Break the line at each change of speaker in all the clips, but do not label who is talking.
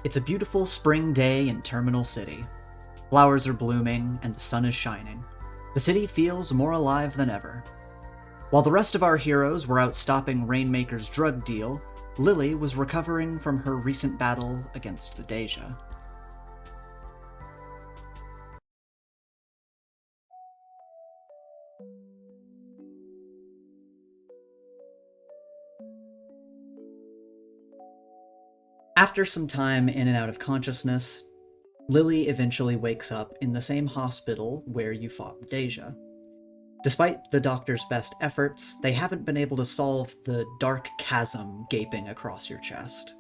It's a beautiful spring day in Terminal City. Flowers are blooming and the sun is shining. The city feels more alive than ever. While the rest of our heroes were out stopping Rainmaker's drug deal, Lily was recovering from her recent battle against the Dey'ja. After some time in and out of consciousness, Lily eventually wakes up in the same hospital where you fought the Dey'ja. Despite the doctor's best efforts, they haven't been able to solve the dark chasm gaping across your chest.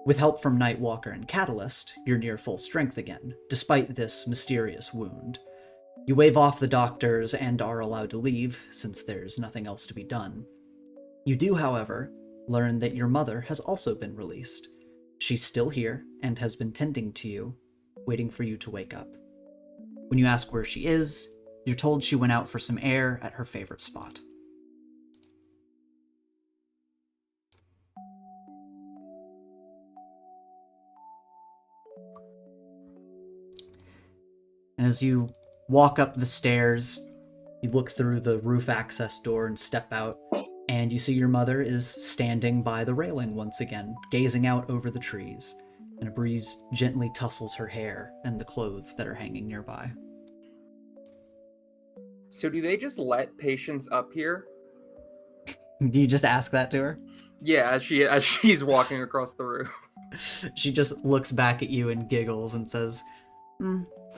With help from Nightwalker and Catalyst, you're near full strength again, despite this mysterious wound. You wave off the doctors and are allowed to leave, since there's nothing else to be done. You do, however, learn that your mother has also been released. She's still here, and has been tending to you, waiting for you to wake up. When you ask where she is, you're told she went out for some air at her favorite spot. And as you walk up the stairs, you look through the roof access door and step out, and you see your mother is standing by the railing once again, gazing out over the trees, and a breeze gently tussles her hair and the clothes that are hanging nearby.
So do they just let patients up here?
Do you just ask that to her?
Yeah, as she's walking across the roof.
She just looks back at you and giggles and says,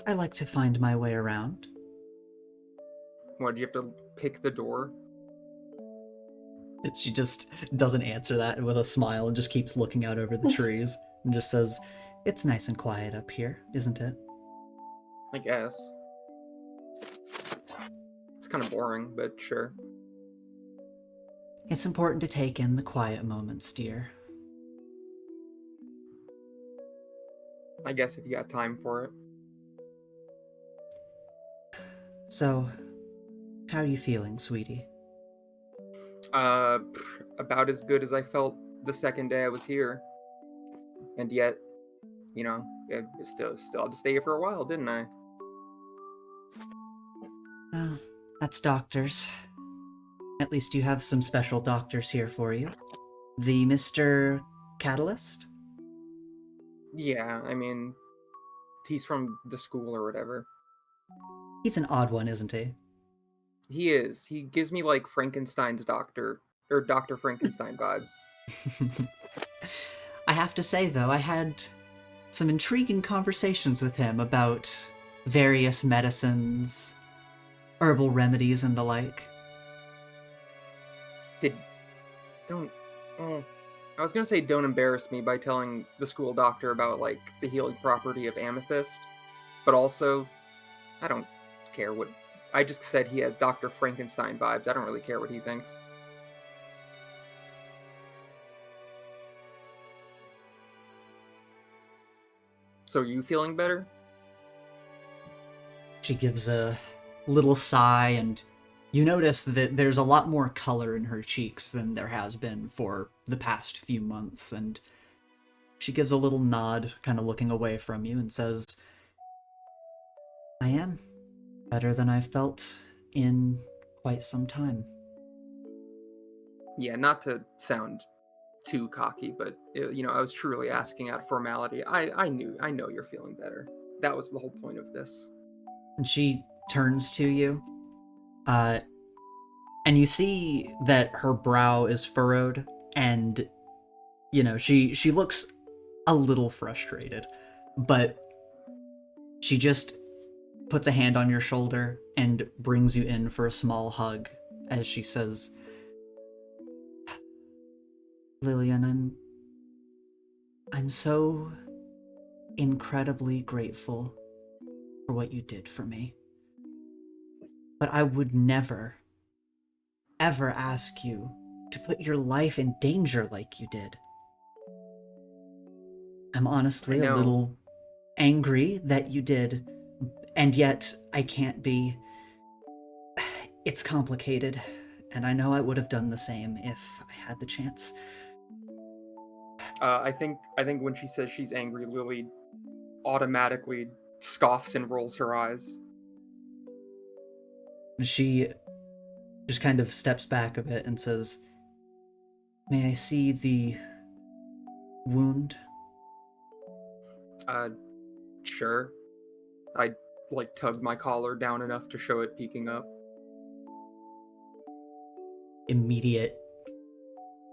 I like to find my way around.
What, do you have to pick the door?
She just doesn't answer that with a smile and just keeps looking out over the trees and just says, it's nice and quiet up here, isn't it?
I guess. It's kind of boring, but sure.
It's important to take in the quiet moments, dear.
I guess if you got time for it.
So, how are you feeling, sweetie?
About as good as I felt the second day I was here. And yet, I still had to stay here for a while, didn't I?
That's doctors. At least you have some special doctors here for you. The Mr. Catalyst?
Yeah, I mean, he's from the school or whatever.
He's an odd one, isn't he?
He is. He gives me, like, Frankenstein's doctor, or Dr. Frankenstein vibes.
I have to say, though, I had some intriguing conversations with him about various medicines, herbal remedies, and the like.
I was gonna say don't embarrass me by telling the school doctor about, like, the healing property of amethyst, but also, I don't care what... I just said he has Dr. Frankenstein vibes. I don't really care what he thinks. So are you feeling better?
She gives a little sigh, and you notice that there's a lot more color in her cheeks than there has been for the past few months, and she gives a little nod, kind of looking away from you, and says, I am better than I've felt in quite some time.
Yeah, not to sound too cocky, but, I was truly asking out of formality. I know you're feeling better. That was the whole point of this.
And she turns to you, and you see that her brow is furrowed, and, she looks a little frustrated, but she just puts a hand on your shoulder and brings you in for a small hug as she says, Lillian, I'm so incredibly grateful for what you did for me. But I would never, ever ask you to put your life in danger like you did. I'm honestly a little angry that you did, and yet I can't be. It's complicated, and I know I would have done the same if I had the chance.
I think when she says she's angry, Lily automatically scoffs and rolls her eyes.
She just kind of steps back a bit and says, "May I see the wound?"
Sure. I tug my collar down enough to show it peeking up.
Immediate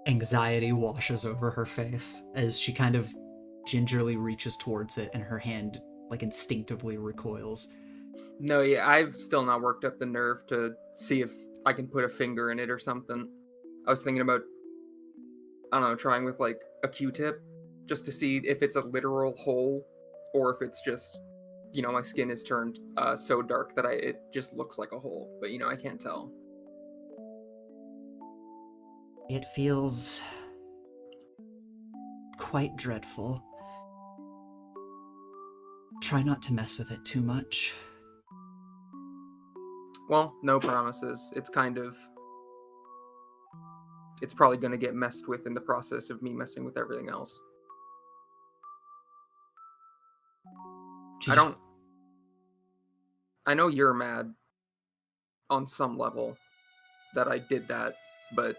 anxiety washes over her face as she kind of gingerly reaches towards it and her hand instinctively recoils.
No, yeah, I've still not worked up the nerve to see if I can put a finger in it or something. I was thinking about, I don't know, trying with a Q-tip just to see if it's a literal hole or if it's just, my skin is turned so dark that it just looks like a hole. But, I can't tell.
It feels quite dreadful. Try not to mess with it too much.
Well, no promises. It's probably going to get messed with in the process of me messing with everything else. I know you're mad on some level that I did that, but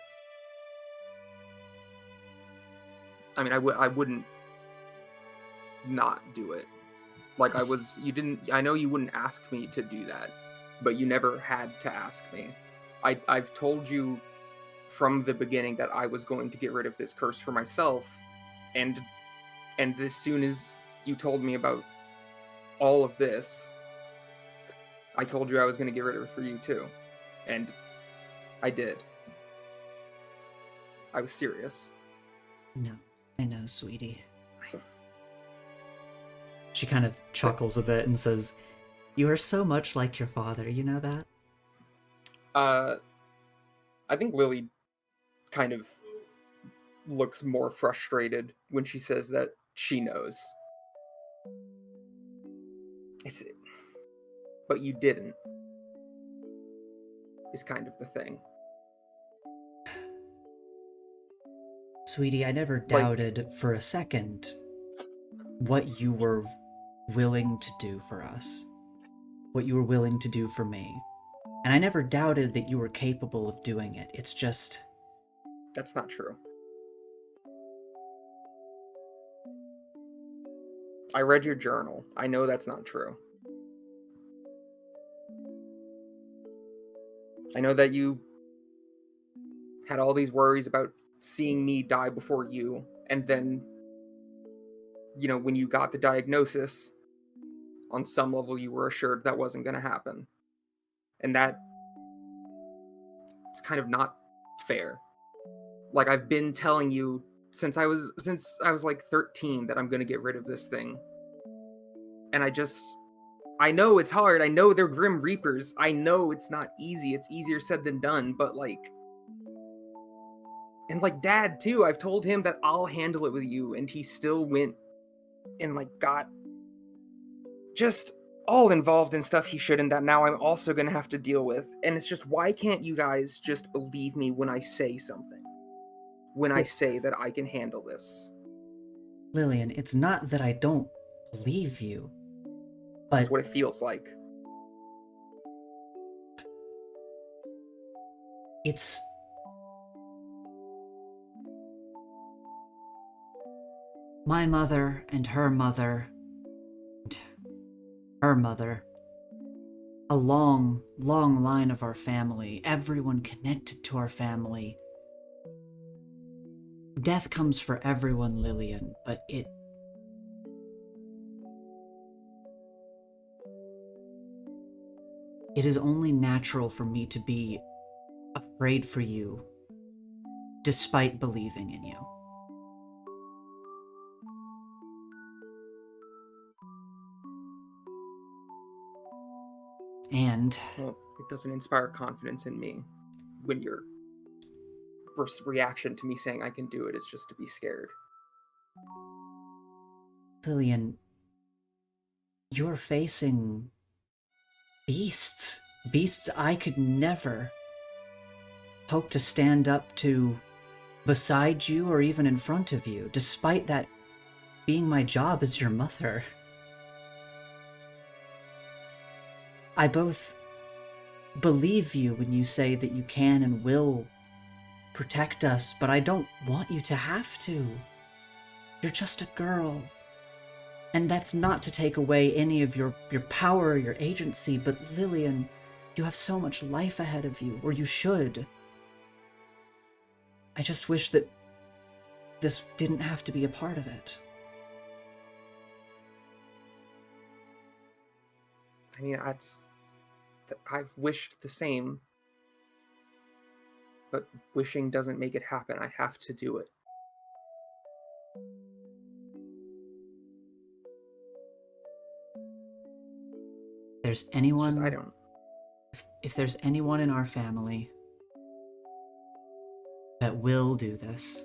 I mean, I wouldn't not do it. I know you wouldn't ask me to do that, but you never had to ask me. I've told you from the beginning that I was going to get rid of this curse for myself, and as soon as you told me about all of this, I told you I was going to get rid of it for you too. And I did. I was serious.
No, I know, sweetie. She kind of chuckles a bit and says, "You are so much like your father, you know that?"
I think Lily kind of looks more frustrated when she says that she knows. But you didn't, is kind of the thing.
Sweetie, I never doubted for a second what you were willing to do for us, what you were willing to do for me. And I never doubted that you were capable of doing it. It's just...
That's not true. I read your journal. I know that's not true. I know that you had all these worries about seeing me die before you, and then, when you got the diagnosis, on some level you were assured that wasn't going to happen. And that, it's kind of not fair. I've been telling you since I was 13 that I'm going to get rid of this thing. And I know it's hard. I know they're Grim Reapers. I know it's not easy. It's easier said than done, but and Dad too, I've told him that I'll handle it with you, and he still went and got just all involved in stuff he shouldn't, that now I'm also gonna have to deal with. And it's just, why can't you guys just believe me when I say something? When I say that I can handle this?
Lillian, it's not that I don't believe you, but...
That's what it feels like.
It's... my mother and her mother, and her mother, a long, long line of our family, everyone connected to our family. Death comes for everyone, Lillian, but it is only natural for me to be afraid for you, despite believing in you. And...
well, it doesn't inspire confidence in me when your first reaction to me saying I can do it is just to be scared.
Lillian, you're facing beasts. Beasts I could never hope to stand up to beside you or even in front of you, despite that being my job as your mother. I both believe you when you say that you can and will protect us, but I don't want you to have to. You're just a girl. And that's not to take away any of your power or your agency, but Lillian, you have so much life ahead of you, or you should. I just wish that this didn't have to be a part of it.
I mean, I've wished the same, but wishing doesn't make it happen. I have to do it.
There's
It's just, I
anyone,
don't.
if there's anyone in our family that will do this,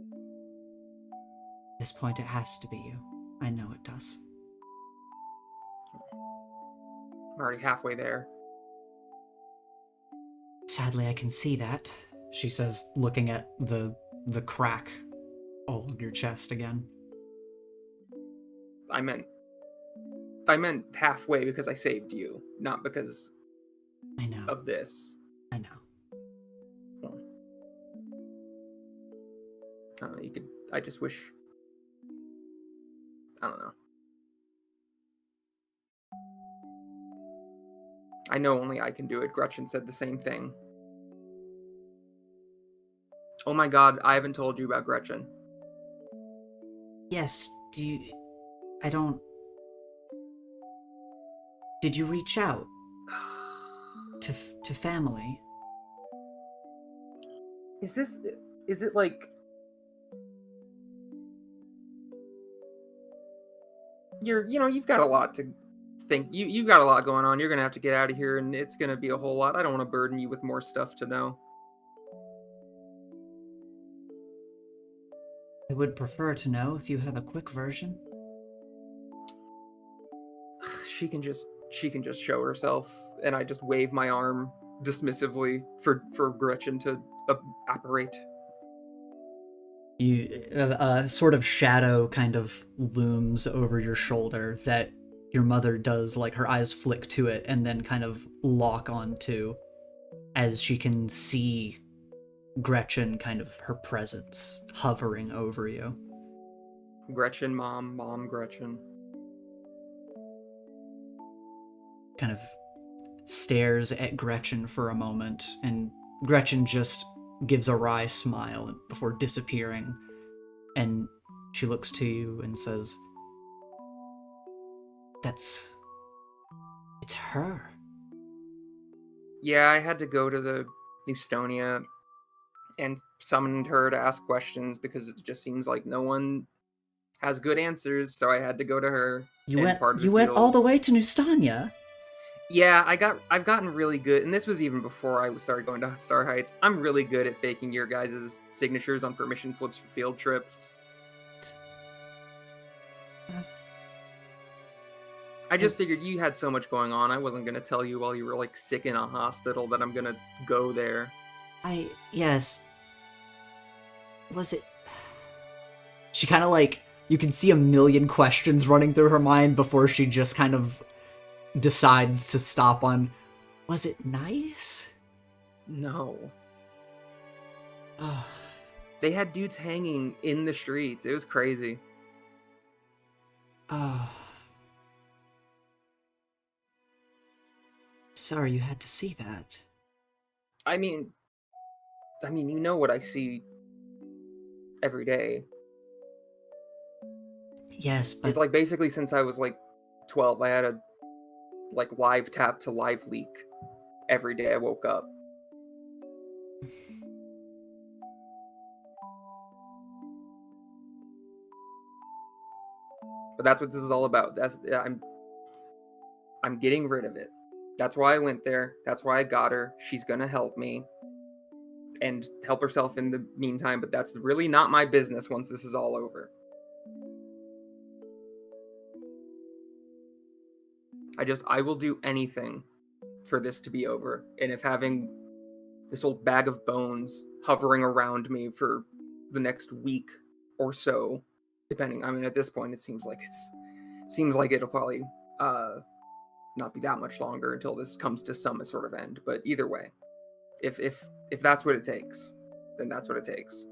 at this point it has to be you. I know it does.
I'm already halfway there.
Sadly, I can see that, she says, looking at the crack all in your chest again.
I meant halfway because I saved you, not because
I know.
of this.
I know.
Well, I don't know, I just wish, I don't know. I know only I can do it. Gretchen said the same thing. Oh my god, I haven't told you about Gretchen.
Yes, I don't... Did you reach out to family?
Is it like... you've got a lot to think. You've got a lot going on. You're gonna have to get out of here, and it's gonna be a whole lot. I don't want to burden you with more stuff to know.
I would prefer to know if you have a quick version.
She can just show herself, and I just wave my arm dismissively for Gretchen to apparate.
A sort of shadow kind of looms over your shoulder that your mother does, like her eyes flick to it and then kind of lock onto as she can see Gretchen, kind of her presence hovering over you.
Gretchen, mom, Gretchen.
Kind of stares at Gretchen for a moment, and Gretchen just gives a wry smile before disappearing, and she looks to you and says, it's her.
Yeah, I had to go to the Newstonia and summoned her to ask questions because it just seems like no one has good answers, so I had to go to her.
You
and
went
part of
you
the
went
deal,
all the way to Newstania?
Yeah, I've gotten really good, and this was even before I started going to Star Heights. I'm really good at faking your guys' signatures on permission slips for field trips. I just figured you had so much going on, I wasn't gonna tell you while you were like sick in a hospital that I'm gonna go there.
Yes. Was it... She kind of like, you can see a million questions running through her mind before she just kind of decides to stop on, was it nice?
No.
Oh.
They had dudes hanging in the streets. It was crazy.
Oh. Sorry you had to see that.
I mean, you know what I see every day.
Yes, but...
It's like basically since I was like 12, I had a like live tap to live leak every day I woke up. But that's what this is all about. I'm getting rid of it. That's why I went there. That's why I got her. She's gonna help me and help herself in the meantime, but that's really not my business once this is all over. I will do anything for this to be over. And if having this old bag of bones hovering around me for the next week or so, depending. I mean, at this point, it seems like it'll probably not be that much longer until this comes to some sort of end. But either way, if that's what it takes, then that's what it takes.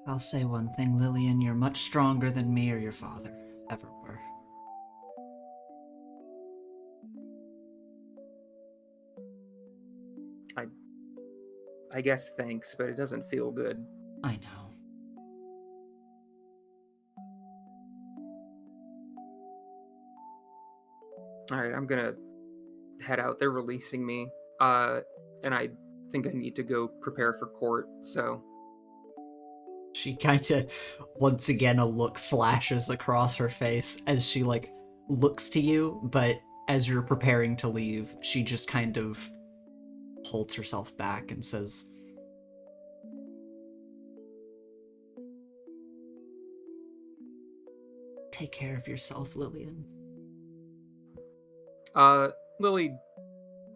I'll say one thing, Lillian, you're much stronger than me or your father ever were.
I guess thanks, but it doesn't feel good.
I know.
Alright, I'm gonna head out. They're releasing me. And I think I need to go prepare for court, so...
She kind of, once again, a look flashes across her face as she, like, looks to you, but as you're preparing to leave, she just kind of holds herself back and says, "Take care of yourself, Lillian."
Lily,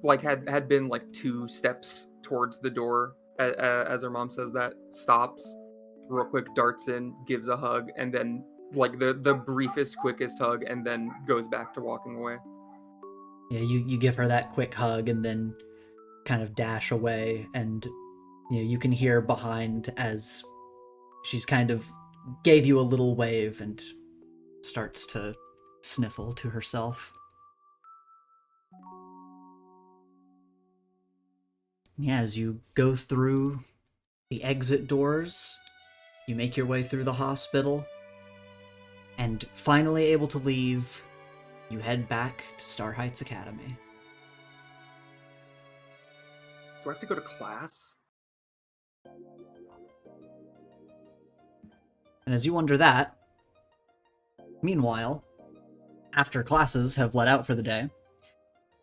like, had been, like, 2 steps towards the door as her mom says that, stops, real quick darts in, gives a hug, and then, like, the briefest, quickest hug, and then goes back to walking away.
Yeah, you give her that quick hug and then kind of dash away, and you can hear behind as she's kind of gave you a little wave and starts to sniffle to herself. Yeah, as you go through the exit doors, you make your way through the hospital, and finally able to leave, you head back to Star Heights Academy.
Do I have to go to class?
And as you wonder that, meanwhile, after classes have let out for the day,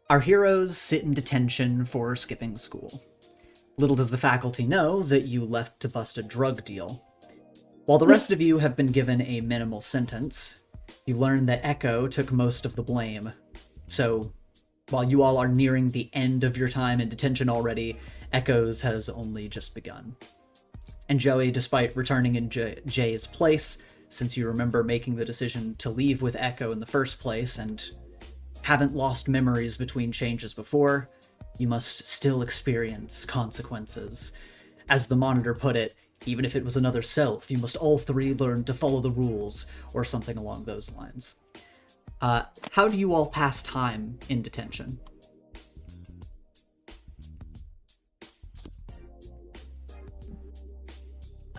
our heroes sit in detention for skipping school. Little does the faculty know that you left to bust a drug deal. While the rest of you have been given a minimal sentence, you learn that Echo took most of the blame. So, while you all are nearing the end of your time in detention already, Echo's has only just begun. And Joey, despite returning in Jay's place, since you remember making the decision to leave with Echo in the first place and haven't lost memories between changes before, you must still experience consequences. As the monitor put it, even if it was another self, you must all 3 learn to follow the rules, or something along those lines. How do you all pass time in detention?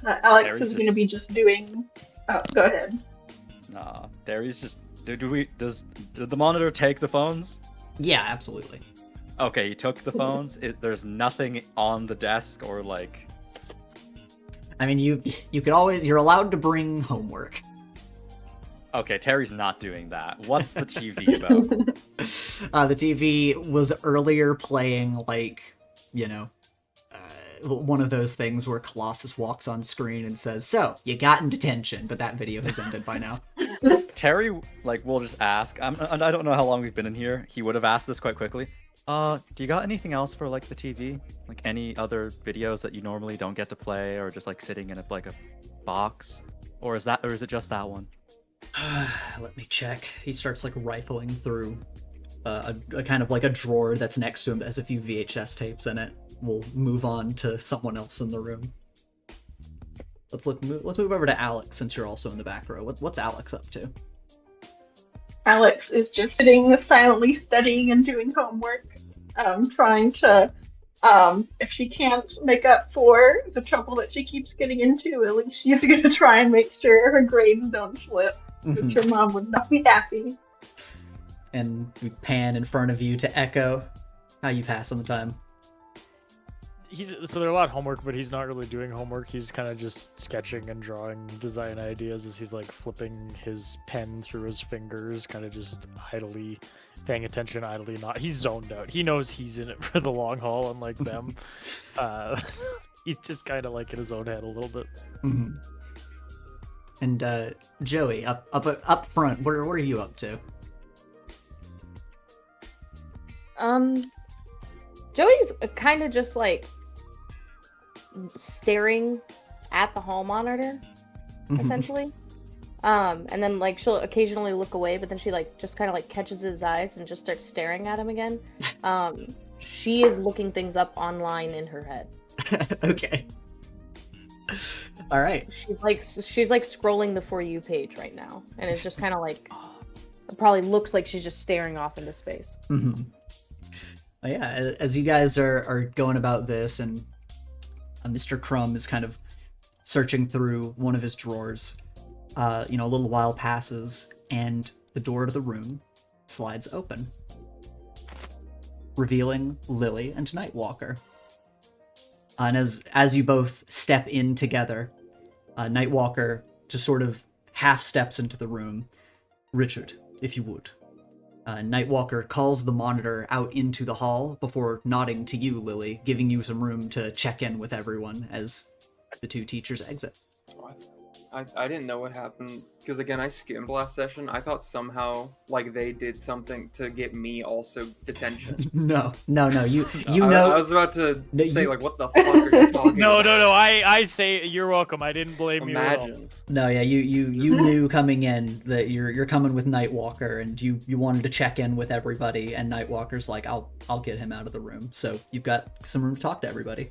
Alex is going to be just doing... Oh, go ahead.
Nah, Darius just... Does the monitor take the phones?
Yeah, absolutely.
Okay, he took the phones. There's nothing on the desk or, like...
I mean, you could always... You're allowed to bring homework.
Okay, Terry's not doing that. What's the TV about?
The TV was earlier playing, like, one of those things where Colossus walks on screen and says, "So, you got in detention," but that video has ended by now.
Terry, will just ask. I don't know how long we've been in here. He would have asked this quite quickly. Do you got anything else for, like, the TV? Like, any other videos that you normally don't get to play, or just, like, sitting in a box? Or is it just that one?
Let me check. He starts, like, rifling through a kind of, like, a drawer that's next to him that has a few VHS tapes in it. We'll move on to someone else in the room. Let's move over to Alex, since you're also in the back row. What's Alex up to?
Alex is just sitting silently studying and doing homework, trying to, if she can't make up for the trouble that she keeps getting into, at least she's going to try and make sure her grades don't slip, because her mom would not be happy.
And we pan in front of you to Echo. How you pass on the time?
So they're a lot of homework, but he's not really doing homework. He's kind of just sketching and drawing design ideas as he's, like, flipping his pen through his fingers, kind of just idly paying attention, idly not. He's zoned out. He knows he's in it for the long haul, unlike them. He's just kind of, like, in his own head a little bit.
Mm-hmm. And Joey, up front, what are you up to?
Joey's kind of just like staring at the hall monitor, essentially. And then like she'll occasionally look away, but then she like just kind of like catches his eyes and just starts staring at him again. She is looking things up online in her head.
Okay. All right.
She's like scrolling the For You page right now, and it's just kind of like it probably looks like she's just staring off into space.
Yeah, as you guys are going about this, and Mr. Crumb is kind of searching through one of his drawers. A little while passes, and the door to the room slides open, revealing Lily and Nightwalker. And as you both step in together, Nightwalker just sort of half steps into the room. Richard, if you would. Nightwalker calls the monitor out into the hall before nodding to you, Lily, giving you some room to check in with everyone as the two teachers exit.
I didn't know what happened, because again, I skimmed last session. I thought somehow, like, they did something to get me also detention.
No. You
I
know.
was about to
No,
say,
you-
like, what the fuck are you talking
No,
about?
I say you're welcome. I didn't blame you at all.
Imagine.
No, yeah, you knew coming in that you're coming with Nightwalker, and you wanted to check in with everybody, and Nightwalker's like, I'll get him out of the room. So you've got some room to talk to everybody.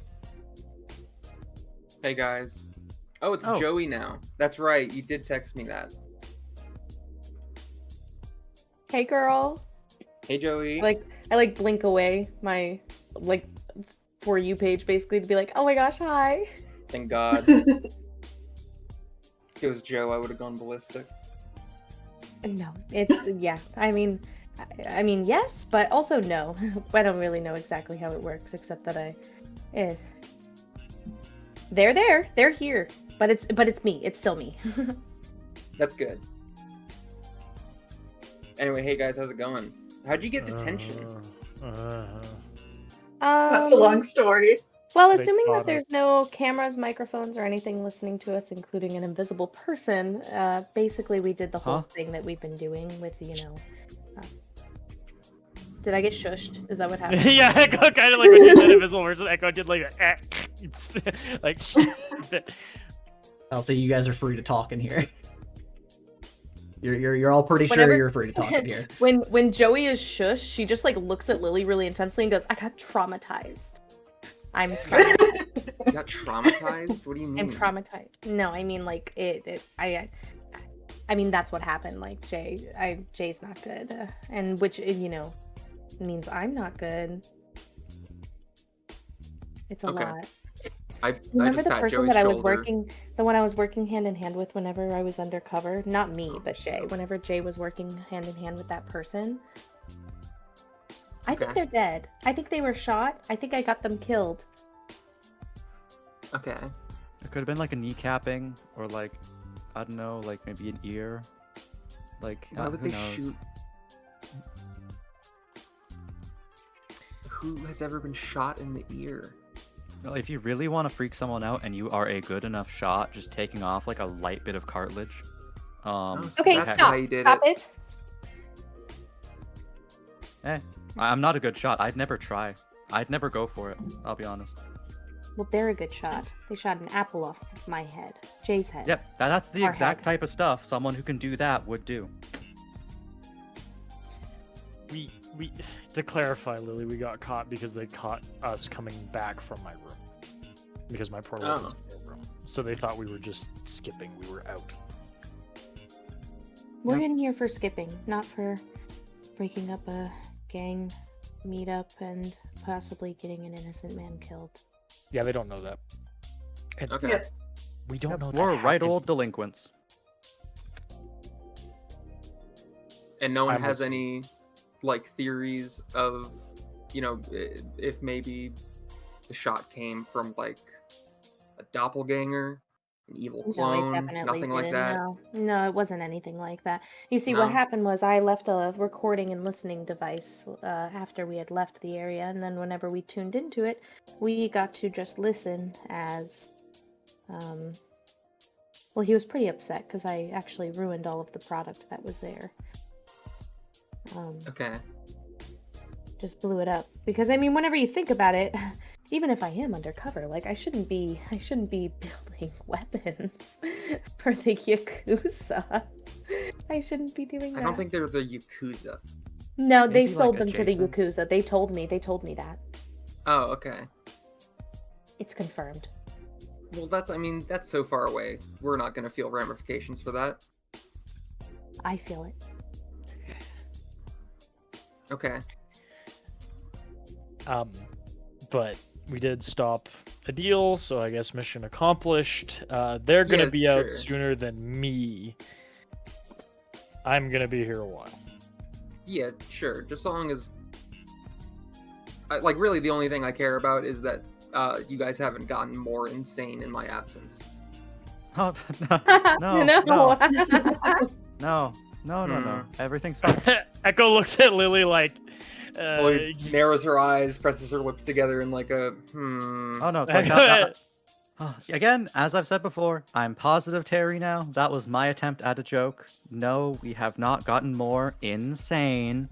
Hey, guys. Oh, it's
Oh.
Joey now. That's right. You did text me that.
Hey, girl.
Hey, Joey.
I blink away my For You page basically to be like, oh my gosh, hi.
Thank God. If it was Joe, I would have gone ballistic.
No, it's yeah. I mean, yes, but also no. I don't really know exactly how it works, except that they're there, they're here, but it's me. It's still me.
That's good. Anyway, hey guys, how's it going? How'd you get detention?
That's a long story.
Well,
They
assuming
caught
that there's
us.
no cameras, microphones, or anything listening to us, including an invisible person, basically we did the whole
Huh?
thing that we've been doing with, Did I get shushed? Is that what happened?
Yeah, Echo kind of like when you said invisible person. Echo did like it's like.
I'll say you guys are free to talk in here. You're all pretty sure
Whenever-
you're free to talk in here.
When Joey is shushed, she just like looks at Lily really intensely and goes, "I got traumatized. I'm traumatized.
You got traumatized? What do you mean?
I'm traumatized." No, I mean like I mean that's what happened. Like Jay's not good, and which means I'm not good. It's a
Okay.
lot.
I
Remember
just
the
pat
person
Joey's
that I was
shoulder.
the one I was working hand in hand with whenever I was undercover? Not me, but
So-
Jay. Whenever Jay was working hand in hand with that person. I think
Okay.
they're dead. I think they were shot. I think I got them killed.
Okay.
It could have been like a kneecapping, or like, I don't know, like maybe an ear. Like,
Why would
who
they
knows?
shoot? Who has ever been shot in the ear?
Well, if you really want to freak someone out and you are a good enough shot, just taking off like a light bit of cartilage.
so
Okay,
that's
stop.
why you did
Stop
it.
it.
I'm not a good shot. I'd never try. I'd never go for it. I'll be honest.
Well, they're a good shot. They shot an apple off my head. Jay's head.
Yep, that's the
Our
exact
head.
type of stuff someone who can do that would do.
we to clarify, Lily, we got caught because they caught us coming back from my room because my portal was in their room. So they thought we were just skipping. We were out.
We're in here for skipping, not for breaking up a gang meetup and possibly getting an innocent man killed.
Yeah, they don't know that. And
Okay.
Yeah.
we don't know that.
We're right
happened.
old delinquents.
And no one
I'm
has
also-
any like theories of, if maybe the shot came from like a doppelganger, an evil clone,
No, I definitely
nothing like
didn't.
that.
No, it wasn't anything like that. You see,
No?
what happened was I left a recording and listening device after we had left the area, and then whenever we tuned into it, we got to just listen as, well, he was pretty upset because I actually ruined all of the product that was there.
Okay.
just blew it up. Because I mean, whenever you think about it, even if I am undercover, like I shouldn't be building weapons for the Yakuza. I shouldn't be doing that.
I don't think they're the Yakuza.
No, they
Maybe,
sold
like,
them to the
adjacent?
Yakuza. They told me that.
Oh, okay.
It's confirmed.
Well, that's so far away. We're not gonna feel ramifications for that.
I feel it.
Okay.
But we did stop a deal, so I guess mission accomplished. They're gonna
Yeah,
be out
sure.
sooner than me. I'm gonna be here a while.
Yeah, sure. Just so long as... really, the only thing I care about is that you guys haven't gotten more insane in my absence.
Oh, no. Everything's fine.
Echo looks at Lily like,
Lily narrows her eyes, presses her lips together in like a,
Oh no, like that. Again, as I've said before, I'm positive Terry now. That was my attempt at a joke. No, we have not gotten more insane.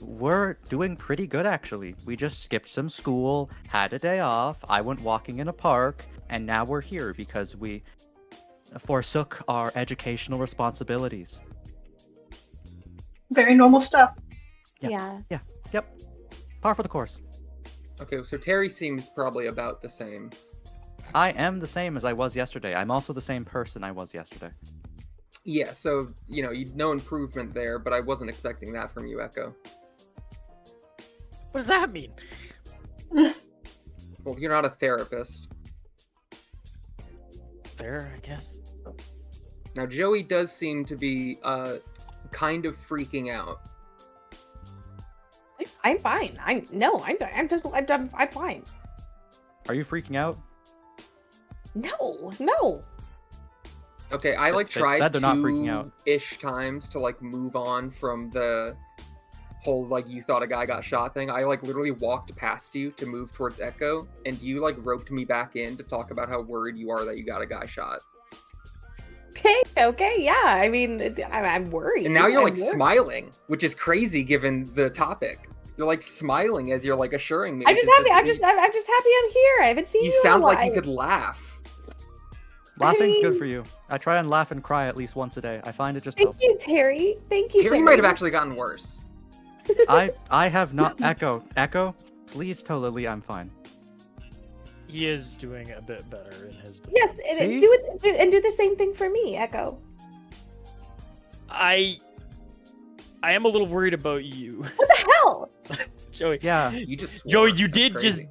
We're doing pretty good, actually. We just skipped some school, had a day off, I went walking in a park, and now we're here because we forsook our educational responsibilities.
Very normal stuff.
Yeah.
Yeah.
Yep. Par for the course.
Okay, so Terry seems probably about the same.
I am the same as I was yesterday. I'm also the same person I was yesterday.
Yeah, so, no improvement there, but I wasn't expecting that from you, Echo.
what does that mean?
Well, you're not a therapist.
Fair, I guess.
Now, Joey does seem to be, kind of freaking out.
I'm fine. I'm fine.
Are you freaking out?
No.
Okay, I,
They
tried
said they're not freaking out.
2-ish times to, move on from the whole, you thought a guy got shot thing. I, literally walked past you to move towards Echo, and you, roped me back in to talk about how worried you are that you got a guy shot.
Okay, yeah. I mean, I'm worried.
And now you're,
I'm worried.
smiling, which is crazy given the topic. You're, smiling as you're, assuring me.
I'm just happy. I'm just happy I'm here. I haven't seen you.
You sound
in a
like you
while.
could laugh.
Laughing's good
mean-
for you. I try and laugh and cry at least once a day. I find it just
Thank
helps.
you, Terry. Thank you,
Terry might have actually gotten worse.
I have not. Echo, please tell Lily I'm fine.
He is doing a bit better in his defense.
Yes, and
See?
do the same thing for me, Echo.
I am a little worried about you,
What the hell?
Joey.
Yeah.
You just swore.
Joey, you
That's
did
crazy.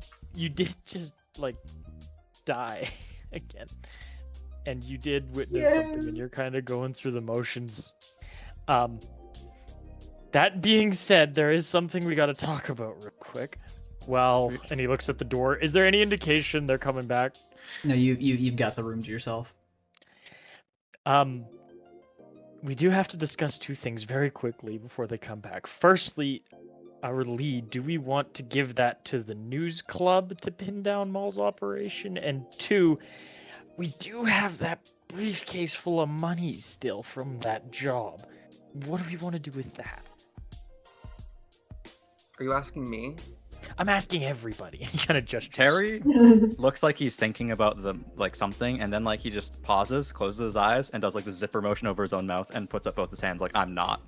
just die again, and you did witness something, and you're kind of going through the motions. That being said, there is something we got to talk about real quick. Well, and he looks at the door. Is there any indication they're coming back?
No, you've got the room to yourself.
We do have to discuss two things very quickly before they come back. Firstly, our lead, do we want to give that to the news club to pin down Maul's operation? And two, we do have that briefcase full of money still from that job. What do we want to do with that?
Are you asking me?
I'm asking everybody. He kind of gestures.
Terry looks like he's thinking about something, and then he just pauses, closes his eyes, and does the zipper motion over his own mouth, and puts up both his hands I'm not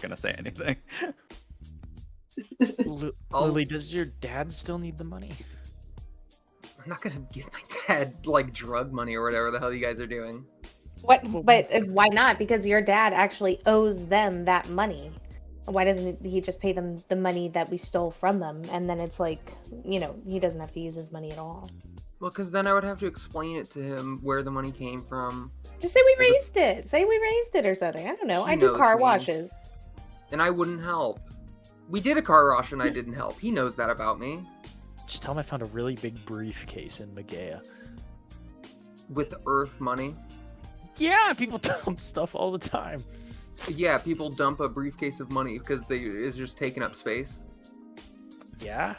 gonna say anything.
Lily, does your dad still need the money?
I'm not gonna give my dad drug money or whatever the hell you guys are doing.
What? But why not? Because your dad actually owes them that money. Why doesn't he just pay them the money that we stole from them? And then it's he doesn't have to use his money at all.
Well, because then I would have to explain it to him where the money came from,
Just say we raised it. Say we raised it or something. I don't know.
He
I do
knows
car
me.
washes.
and I wouldn't help. We did a car wash and I didn't help. He knows that about me.
Just tell him I found a really big briefcase in Megea.
With Earth money.
Yeah, people dump stuff all the time.
Yeah, people dump a briefcase of money because it's just taking up space.
Yeah,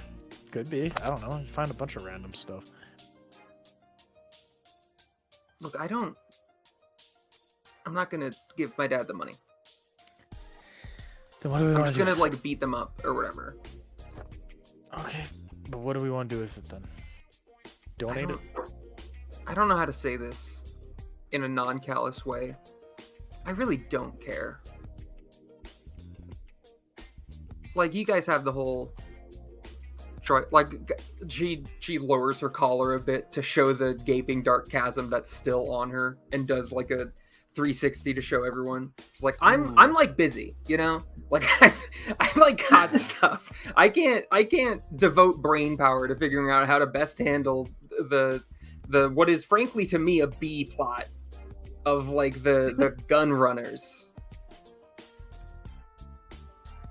could be. I don't know. You find a bunch of random stuff.
Look, I'm not gonna give my dad the money.
Then what do we
I'm
want
just
to do?
gonna beat them up or whatever.
Okay, but what do we want to do with it then? Donate it?
I don't know how to say this in a non-callous way. I really don't care. Like, you guys have the whole... Like, she lowers her collar a bit to show the gaping dark chasm that's still on her, and does like a 360 to show everyone. She's like, I'm like busy, you know? Like, I like got stuff. I can't devote brain power to figuring out how to best handle the what is frankly to me a B plot of like the gun runners.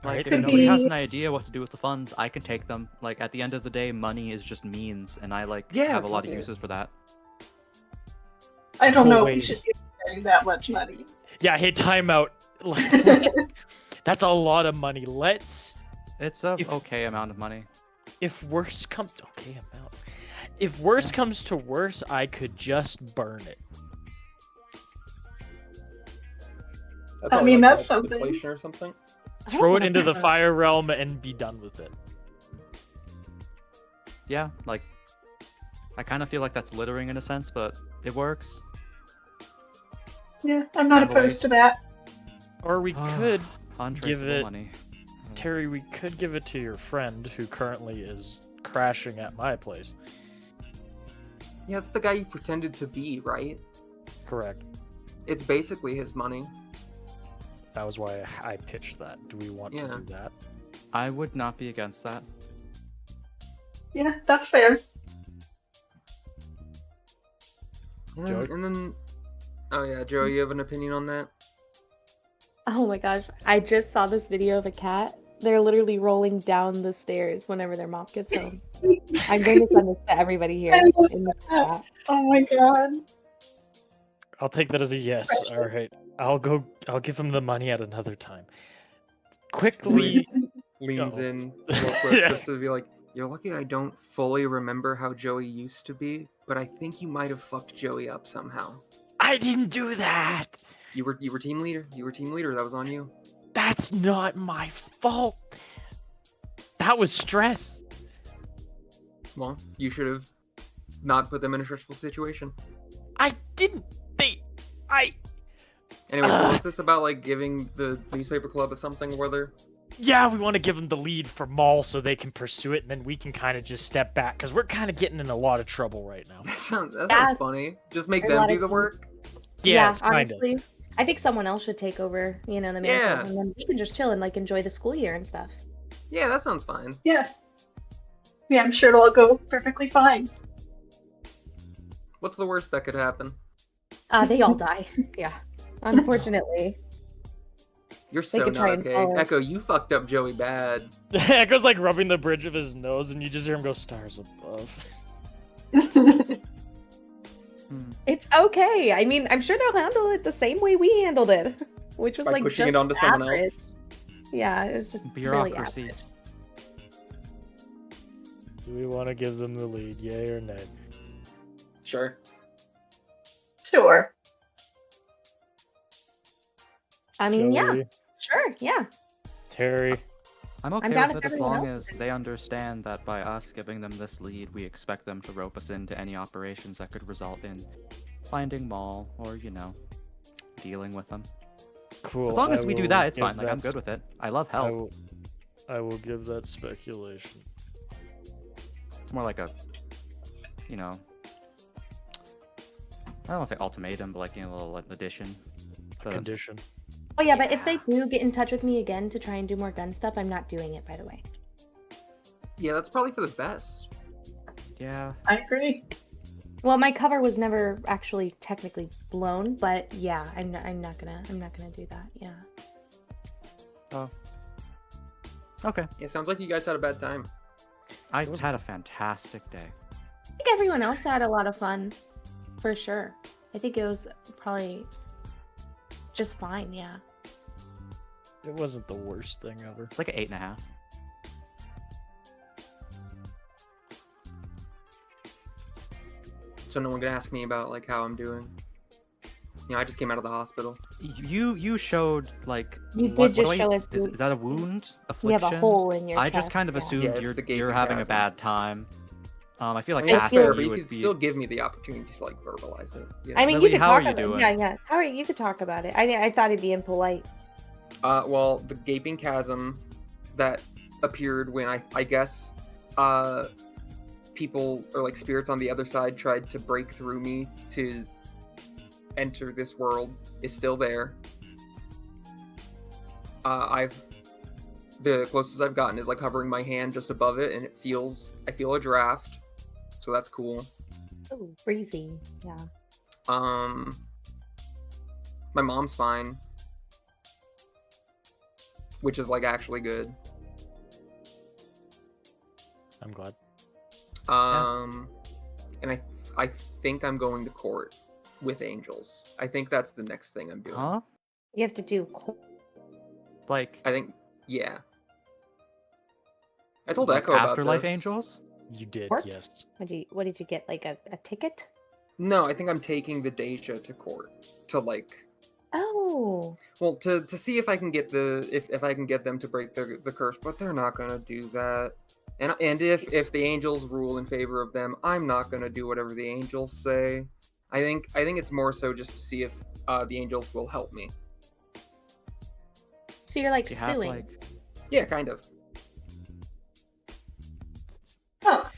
Like,
Right.
if nobody has an idea what to do with the funds, I can take them. Like, at the end of the day, money is just means, and I have a lot of uses for that.
I don't know if
wait.
we should give Terry that much money.
Yeah, hey, timeout. That's a lot of money.
It's a
If-
okay amount of money.
If worst comes If worst comes to worst, I could just burn it.
That's
I
probably
mean,
like
that's something.
inflation or something.
Throw it into the fire realm and be done with it.
Yeah, like, I kind of feel like that's littering in a sense, but it works.
Yeah, I'm not
Have a
opposed
waste.
to that.
Or we could,
Untraceable
it-
money.
Terry, we could give it to your friend who currently is crashing at my place.
Yeah, it's the guy you pretended to be, right?
Correct.
It's basically his money.
That was why I pitched that. Do we want to
Yeah.
do that?
I would not be against that.
Yeah, that's fair.
And
Joe?
then, oh yeah, Joe, you have an opinion on that?
Oh my gosh, I just saw this video of a cat. They're literally rolling down the stairs whenever their mom gets home. I'm going to send this to everybody here
I love
in the
that.
chat.
Oh my god.
I'll take that as a yes. All right. I'll give him the money at another time. Quickly.
Leans
Uh-oh.
in real quick
Yeah.
just to be like, you're lucky I don't fully remember how Joey used to be, but I think you might have fucked Joey up somehow.
I didn't do that.
You were team leader. You were team leader. That was on you.
That's not my fault. That was stress.
Well, you should have not put them in a stressful situation.
I didn't.
Anyway, so what's this about, like, giving the newspaper club or something, whether?
Yeah, we want to give them the lead for Maul so they can pursue it, and then we can kind of just step back because we're kind of getting in a lot of trouble right now.
That sounds
Yeah.
funny. Just make
There's a
them
lot
do
of
the
things.
work.
Yes, kind of.
honestly, I think someone else should take over, the mantle,
Yeah.
and then we can just chill and like enjoy the school year and stuff.
Yeah, that sounds fine.
Yeah. Yeah, I'm sure it'll all go perfectly fine.
What's the worst that could happen?
They all die. Yeah, unfortunately.
You're so
could try
not
and
okay.
follow.
Echo, you fucked up Joey bad.
Echo's like rubbing the bridge of his nose, and you just hear him go, "Stars above."
It's okay. I mean, I'm sure they'll handle it the same way we handled it, which was
By
like
pushing
just
it onto someone
average.
else.
Yeah, it was just really
Bureaucracy.
average.
Do we want to give them the lead, yay or nay?
Sure.
Sure.
I mean, yeah,
Joey,
sure, yeah.
Terry.
I'm okay
down
with
if
it as
everyone
long
else
as they understand that by us giving them this lead, we expect them to rope us into any operations that could result in finding Maul or, dealing with them.
Cool.
As long
I
as we do
will
that, it's
give
fine. Like, I'm good with it. I love
I
help.
will, I will give that speculation.
It's more like a, I don't want to say ultimatum, but like, a little addition. The-
Condition.
Oh yeah, but if they do get in touch with me again to try and do more gun stuff, I'm not doing it, by the way.
Yeah, that's probably for the best.
Yeah.
I agree.
Well, my cover was never actually technically blown, but yeah, I'm not gonna do that. Yeah.
Oh. Okay.
Yeah, sounds like you guys had a bad time.
I had a fantastic day.
I think everyone else had a lot of fun, for sure. I think it was probably just fine. Yeah.
It wasn't the worst thing ever.
It's like an 8.5.
So no one can ask me about like how I'm doing. I just came out of the hospital.
You showed like
You
what
did just
do I-
show us.
Is that a wound?
You
Affliction?
have a hole in your
I
chest.
just kind of
yeah.
assumed
Yeah, it's the gaping
you're having a
chasm.
bad time. I feel like
I mean, it's
asking
fair,
you
but
you
you
would
could
be.
still give me the opportunity to like verbalize it.
I mean,
Lily,
you could
how
talk
are you
about
doing?
Yeah. How are you could talk about it. I thought he'd be impolite.
Well, the gaping chasm that appeared when I guess people or like spirits on the other side tried to break through me to enter this world is still there. The closest I've gotten is like hovering my hand just above it, and I feel a draft, so that's cool.
Oh, breezy. Yeah.
My mom's fine, which is like actually good.
I'm glad.
And I think I'm going to court with angels. I think that's the next thing I'm doing.
Huh?
You have to do.
Like
I think, yeah. I told Echo about
afterlife
this.
angels?
You did,
Court?
yes.
What did you get? Like a ticket?
No, I think I'm taking the Dey'ja to court to like,
Oh.
well, to see if I can get if I can get them to break the curse, but they're not gonna do that. And if the angels rule in favor of them, I'm not gonna do whatever the angels say. I think it's more so just to see if the angels will help me.
So you're like
Do you have
suing.
like
Yeah, kind of.
Oh,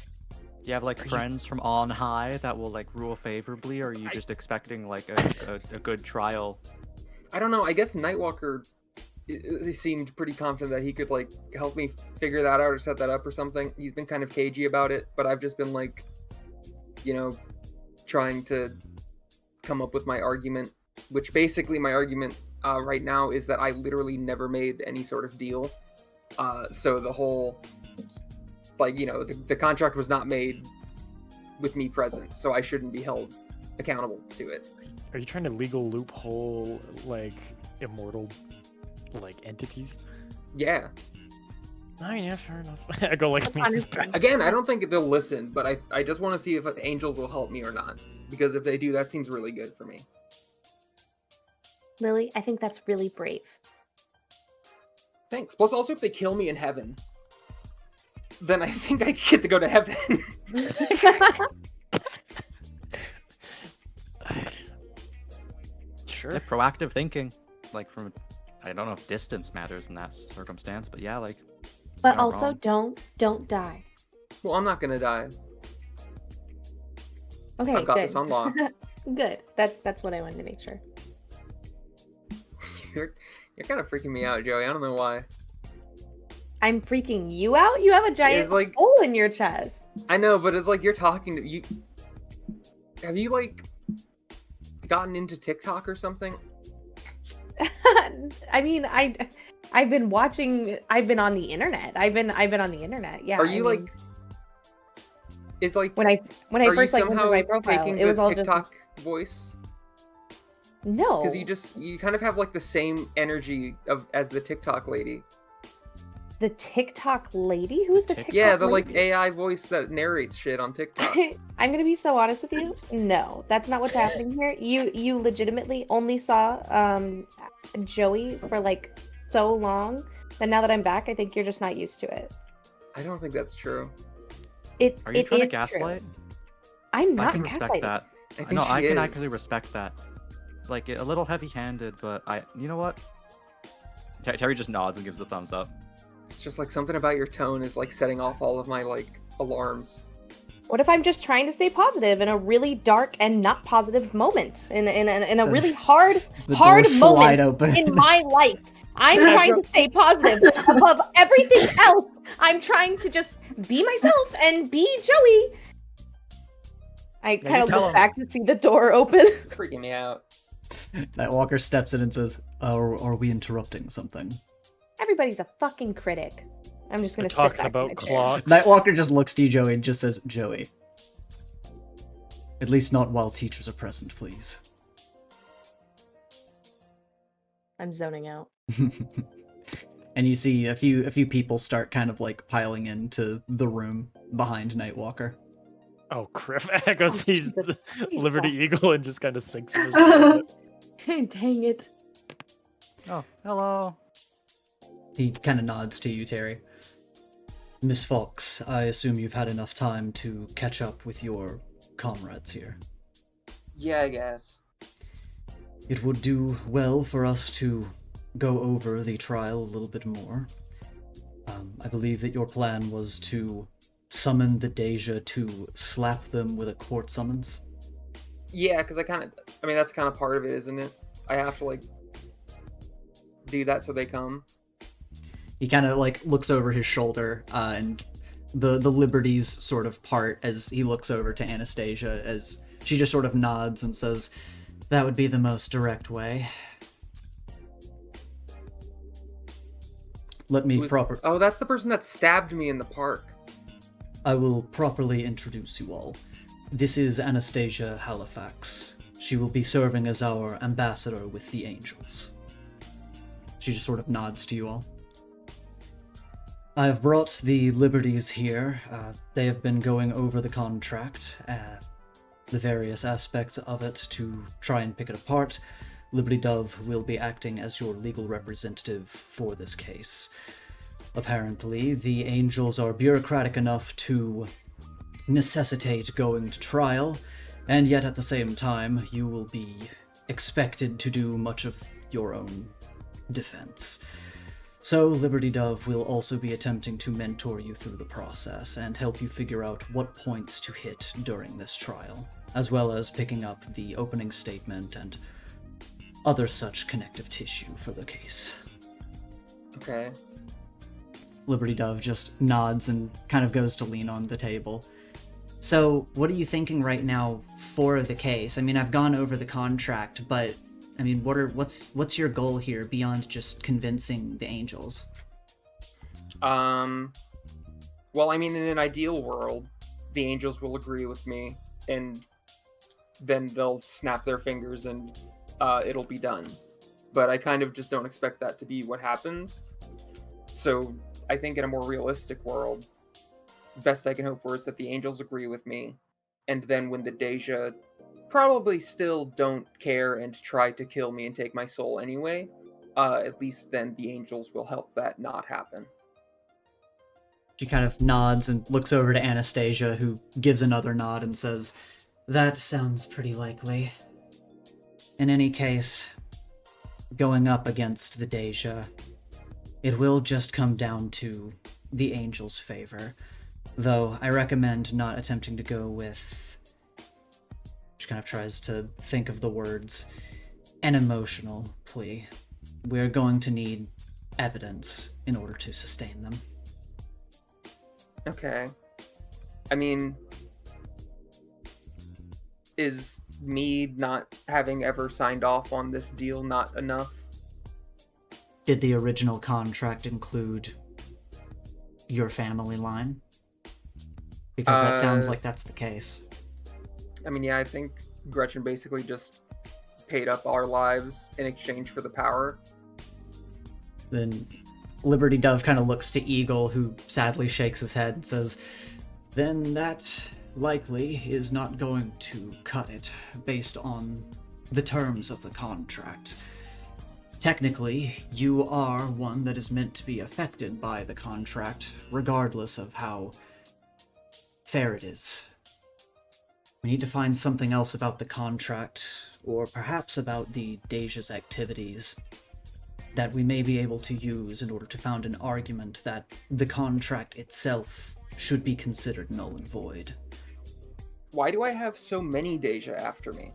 do you have like friends from on high that will like rule favorably, or are you just expecting like a good trial?
I don't know. I guess Nightwalker he seemed pretty confident that he could like help me figure that out or set that up or something. He's been kind of cagey about it, but I've just been like, trying to come up with my argument, which basically my argument right now is that I literally never made any sort of deal. So the whole, like, the contract was not made with me present, so I shouldn't be held accountable to it.
Are you trying to legal loophole like immortal like entities?
Yeah.
I mean, yeah, fair enough. I go like me.
Again, I don't think they'll listen, but I just want to see if angels will help me or not. Because if they do, that seems really good for me.
Lily, I think that's really brave.
Thanks. Plus, also, if they kill me in heaven, then I think I get to go to heaven.
Sure.
Yeah, proactive thinking, like from I don't know if distance matters in that circumstance, but yeah, like.
But
not
also
wrong.
don't die.
Well, I'm not gonna die.
Okay,
I've got
good.
this on lock.
Good. That's what I wanted to make sure.
You're kind of freaking me out, Joey. I don't know why.
I'm freaking you out? You have a giant
It's like-
hole in your chest.
I know, but it's like you're talking to you. Have you like gotten into TikTok or something?
I mean, I've been watching. I've been on the internet. I've been on the internet. Yeah.
Are you
I mean,
like? It's like
when I
are
first
you
like went
somehow
to my profile,
taking
it was
the
all
TikTok
just
voice?
no.
Because you kind of have like the same energy as the TikTok lady.
The TikTok lady? Who's the TikTok
Yeah, the
lady?
like AI voice that narrates shit on TikTok.
I'm gonna be so honest with you. No, that's not what's happening here. You legitimately only saw Joey for like so long that now that I'm back, I think you're just not used to it.
I don't think that's true.
Are you
It
trying to
is
gaslight?
true. I'm
I
not
can respect
gaslighting.
that.
I think
No,
she
I can
is.
actually respect that. Like a little heavy-handed, but you know what? Terry just nods and gives a thumbs up.
It's just like something about your tone is like setting off all of my like alarms.
What if I'm just trying to stay positive in a really dark and not positive moment in a really hard
The
hard
doors slide
moment
open.
in my life? I'm trying to stay positive above everything else. I'm trying to just be myself and be Joey. I kind of
tell
look
him.
back to see the door open.
It's freaking me out.
Nightwalker steps in and says, are we interrupting something?
Everybody's a fucking critic. I'm just
We're
gonna sit
talking
back in
about
my chair.
clocks.
Nightwalker just looks to you, Joey, and just says, Joey. At least not while teachers are present, please.
I'm zoning out.
And you see a few people start kind of like piling into the room behind Nightwalker.
Oh, Griff Echo sees the Liberty Eagle and just kind of sinks in his
Dang it.
Oh, hello.
He kind of nods to you, Terry. Miss Fox, I assume you've had enough time to catch up with your comrades here.
Yeah, I guess.
It would do well for us to go over the trial a little bit more. I believe that your plan was to summon the Dey'ja to slap them with a court summons.
Yeah, because I mean, that's kind of part of it, isn't it? I have to, like, do that so they come.
He kind of, like, looks over his shoulder, and the liberties sort of part as he looks over to Anastasia, as she just sort of nods and says, that would be the most direct way. Let me
Oh, that's the person that stabbed me in the park.
I will properly introduce you all. This is Anastasia Halifax. She will be serving as our ambassador with the Angels. She just sort of nods to you all. I have brought the Liberties here. They have been going over the contract, the various aspects of it to try and pick it apart. Liberty Dove will be acting as your legal representative for this case. Apparently, the Angels are bureaucratic enough to necessitate going to trial, and yet at the same time, you will be expected to do much of your own defense. So, Liberty Dove will also be attempting to mentor you through the process and help you figure out what points to hit during this trial, as well as picking up the opening statement and other such connective tissue for the case.
Okay.
Liberty Dove just nods and kind of goes to lean on the table. So, what are you thinking right now for the case? I mean, I've gone over the contract, but I mean, what's your goal here beyond just convincing the Angels?
Well, I mean, in an ideal world, the Angels will agree with me, and then they'll snap their fingers and it'll be done. But I kind of just don't expect that to be what happens. So I think in a more realistic world, best I can hope for is that the Angels agree with me, and then when the Dey'ja probably still don't care and try to kill me and take my soul anyway, at least then the Angels will help that not happen.
She kind of nods and looks over to Anastasia, who gives another nod and says, that sounds pretty likely. In any case, going up against the Dey'ja, it will just come down to the Angels' favor, though I recommend not attempting to go with... She kind of tries to think of the words, an emotional plea. We're going to need evidence in order to sustain them.
Okay. I mean, is me not having ever signed off on this deal not enough?
Did the original contract include your family line? Because that sounds like that's the case.
I mean, yeah, I think Gretchen basically just paid up our lives in exchange for the power.
Then Liberty Dove kind of looks to Eagle, who sadly shakes his head and says, then that likely is not going to cut it based on the terms of the contract. Technically, you are one that is meant to be affected by the contract, regardless of how fair it is. We need to find something else about the contract, or perhaps about the Dey'ja's activities, that we may be able to use in order to found an argument that the contract itself should be considered null and void.
Why do I have so many Dey'ja after me?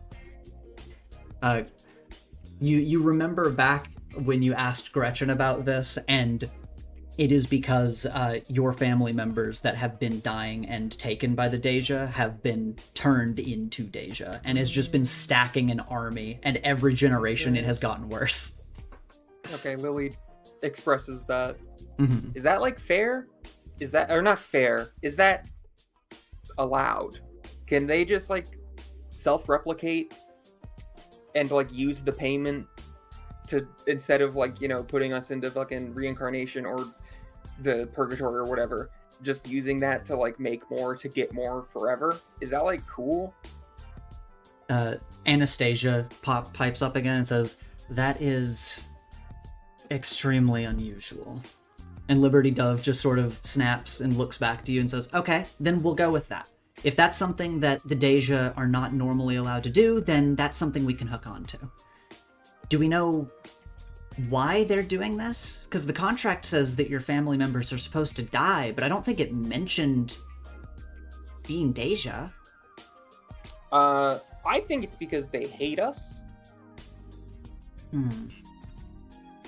You remember back when you asked Gretchen about this, and it is because your family members that have been dying and taken by the Dey'ja have been turned into Dey'ja, and has just been stacking an army, and every generation it has gotten worse.
Okay, Lily expresses that.
Mm-hmm.
Is that, like, fair? Is that, or not fair, is that allowed? Can they just, like, self-replicate and, like, use the payment to, instead of, like, you know, putting us into fucking reincarnation or the purgatory or whatever, just using that to like make more to get more forever. Is that like cool?
Anastasia pipes up again and says, "That is extremely unusual." And Liberty Dove just sort of snaps and looks back to you and says, "Okay, then we'll go with that. If that's something that the Dey'ja are not normally allowed to do, then that's something we can hook on to." Do we know why they're doing this? Because the contract says that your family members are supposed to die, but I don't think it mentioned being Dey'ja.
I think it's because they hate us.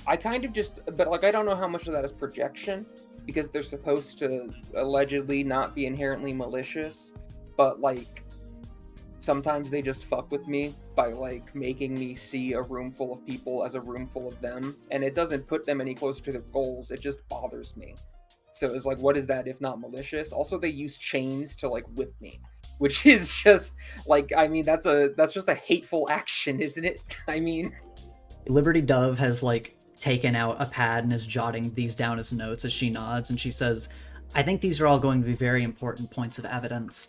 I kind of just, but like, I don't know how much of that is projection, because they're supposed to allegedly not be inherently malicious, but like, sometimes they just fuck with me by like making me see a room full of people as a room full of them, and it doesn't put them any closer to their goals, it just bothers me. So it's like, what is that if not malicious? Also, they use chains to like whip me, which is just like, I mean, that's just a hateful action, isn't it? I mean,
Liberty Dove has like taken out a pad and is jotting these down as notes as she nods, and she says, "I think these are all going to be very important points of evidence.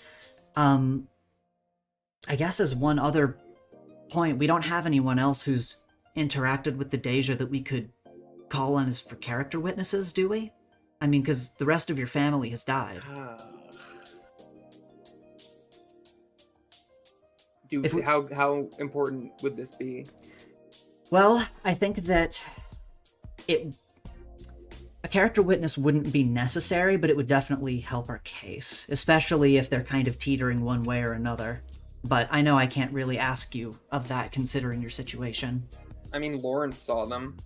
I guess as one other point, we don't have anyone else who's interacted with the Dey'ja that we could call on as for character witnesses, do we? I mean, because the rest of your family has died."
Dude, how important would this be?
Well, I think that a character witness wouldn't be necessary, but it would definitely help our case, especially if they're kind of teetering one way or another. But I know I can't really ask you of that considering your situation.
I mean, Lawrence saw them.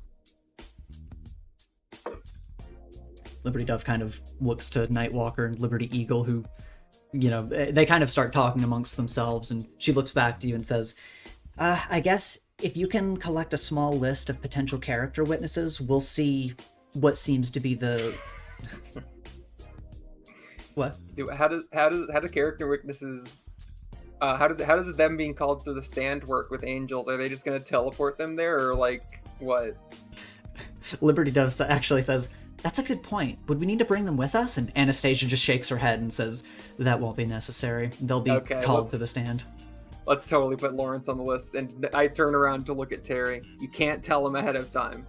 Liberty Dove kind of looks to Nightwalker and Liberty Eagle, who, you know, they kind of start talking amongst themselves, and she looks back to you and says, I guess if you can collect a small list of potential character witnesses, we'll see what seems to be the... What?
Dude, how do character witnesses... how does them being called to the stand work with angels? Are they just gonna teleport them there, or like, what?
Liberty Dove actually says, "That's a good point. Would we need to bring them with us?" And Anastasia just shakes her head and says, "That won't be necessary. They'll be called to the stand."
Let's totally put Lawrence on the list. And I turn around to look at Terry. You can't tell him ahead of time.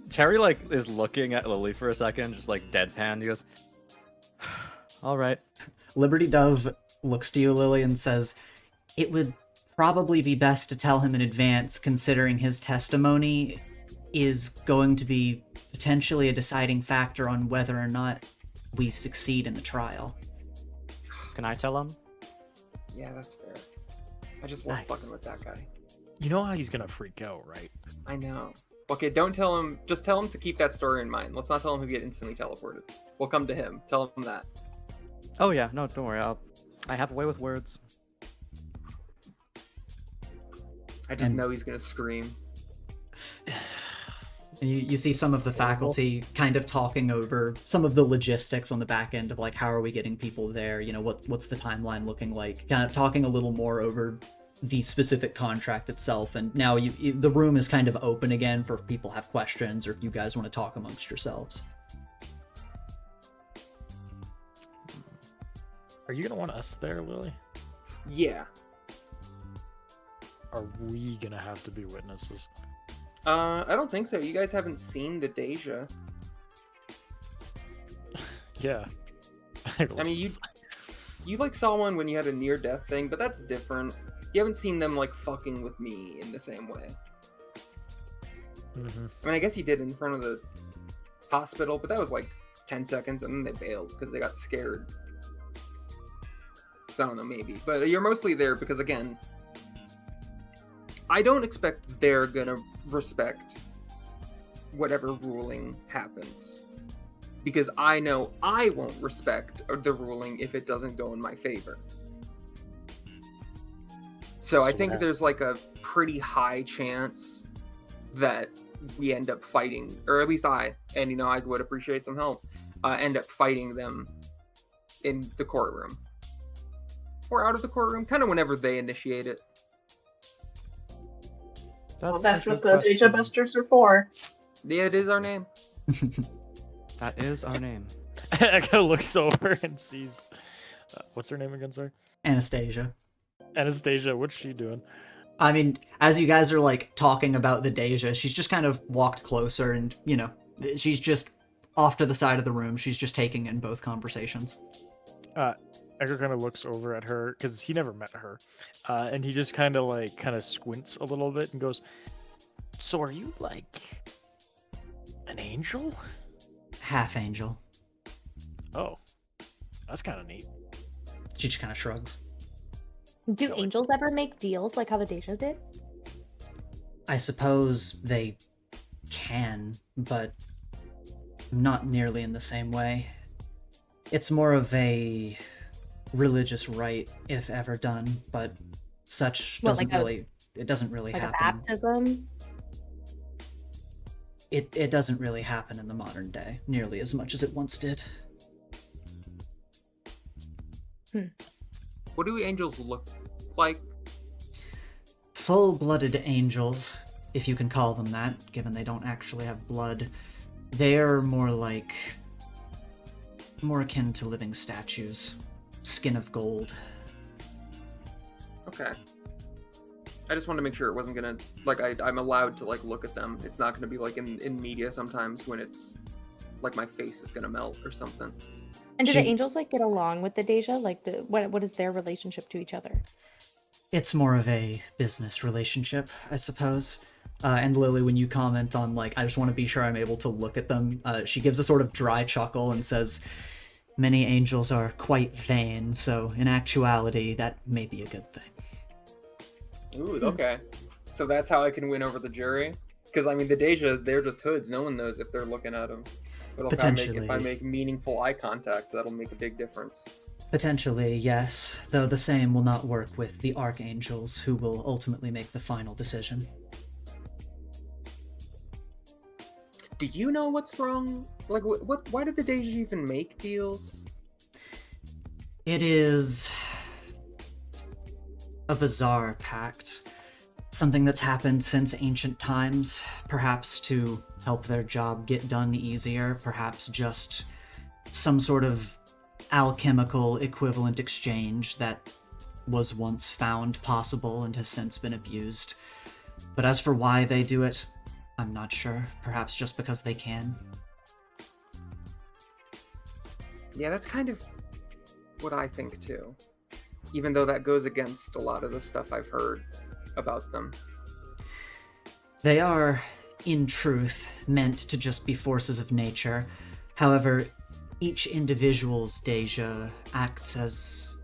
Terry like is looking at Lily for a second, just like deadpan. He goes, "All right."
Liberty Dove looks to you, Lily, and says, "It would probably be best to tell him in advance, considering his testimony is going to be potentially a deciding factor on whether or not we succeed in the trial."
Can I tell him?
Yeah, that's fair. I just love fucking with that guy.
You know how he's gonna freak out, right?
I know. Okay, don't tell him. Just tell him to keep that story in mind. Let's not tell him he'll get instantly teleported. We'll come to him. Tell him that.
Oh yeah, no, don't worry. I have a way with words.
I just know he's gonna scream.
And you see some of the faculty kind of talking over some of the logistics on the back end of like, how are we getting people there? You know, what's the timeline looking like? Kind of talking a little more over the specific contract itself. And now the room is kind of open again for if people have questions or if you guys want to talk amongst yourselves.
Are you gonna want us there, Lily?
Yeah.
Are we gonna have to be witnesses?
I don't think so. You guys haven't seen the Dey'ja.
Yeah.
I mean, you like saw one when you had a near-death thing, but that's different. You haven't seen them like fucking with me in the same way.
Mm-hmm.
I mean, I guess you did in front of the hospital, but that was like 10 seconds, and then they bailed because they got scared. So I don't know, maybe. But you're mostly there because, again, I don't expect they're gonna respect whatever ruling happens. Because I know I won't respect the ruling if it doesn't go in my favor. So I think there's like a pretty high chance that we end up fighting, or at least I, and you know, I would appreciate some help, end up fighting them in the courtroom. Or out of the courtroom, kind of whenever they initiate it.
That's what the Dey'ja Busters are for.
Yeah, it is our name.
That is our name.
Eka looks over and sees. What's her name again, sorry?
Anastasia.
Anastasia, what's she doing?
I mean, as you guys are like talking about the Dey'ja, she's just kind of walked closer and, she's just off to the side of the room. She's just taking in both conversations.
Eka kind of looks over at her because he never met her, and he just kind of squints a little bit and goes, "So are you like an angel?"
Half angel.
Oh, that's kind of neat.
She just kind of shrugs.
Do angels ever make deals like how the Dey'ja did?
I suppose they can, but not nearly in the same way. It's more of a religious rite, if ever done, but such doesn't it doesn't really
like
happen.
a baptism?
It doesn't really happen in the modern day, nearly as much as it once did.
What do angels look like?
Full-blooded angels, if you can call them that, given they don't actually have blood. They're more akin to living statues. Skin of gold.
Okay. I just wanted to make sure it wasn't gonna, I'm allowed to, look at them. It's not gonna be, in media sometimes when it's, my face is gonna melt or something.
And do the angels, get along with the Dey'ja? What is their relationship to each other?
It's more of a business relationship, I suppose. And Lily, when you comment on, I just want to be sure I'm able to look at them, she gives a sort of dry chuckle and says, "Many angels are quite vain, so in actuality, that may be a good thing."
Ooh, okay. So that's how I can win over the jury? Because, the Dey'ja, they're just hoods. No one knows if they're looking at them. But if I make meaningful eye contact, that'll make a big difference.
Potentially, yes, though the same will not work with the archangels, who will ultimately make the final decision.
Do you know what's wrong? Why did the Dey'ja even make deals?
It is a bizarre pact. Something that's happened since ancient times, perhaps to help their job get done easier, perhaps just some sort of alchemical equivalent exchange that was once found possible and has since been abused. But as for why they do it, I'm not sure. Perhaps just because they can.
Yeah, that's kind of what I think too. Even though that goes against a lot of the stuff I've heard about them.
They are, in truth, meant to just be forces of nature. However, each individual's Dey'ja acts as...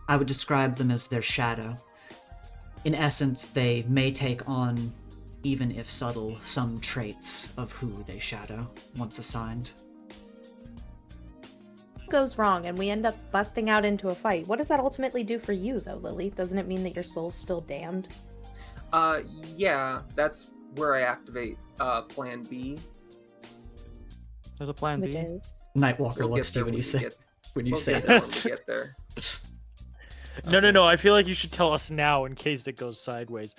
I would describe them as their shadow. In essence, they may take on, even if subtle, some traits of who they shadow, once assigned.
Goes wrong and we end up busting out into a fight. What does that ultimately do for you, though, Lily? Doesn't it mean that your soul's still damned?
Yeah, that's where I activate Plan B.
There's a plan
Which
B.
is...
Nightwalker
We'll
looks
get
to you
there
when you say
We'll
that.
get there when we get there.
No. I feel like you should tell us now in case it goes sideways.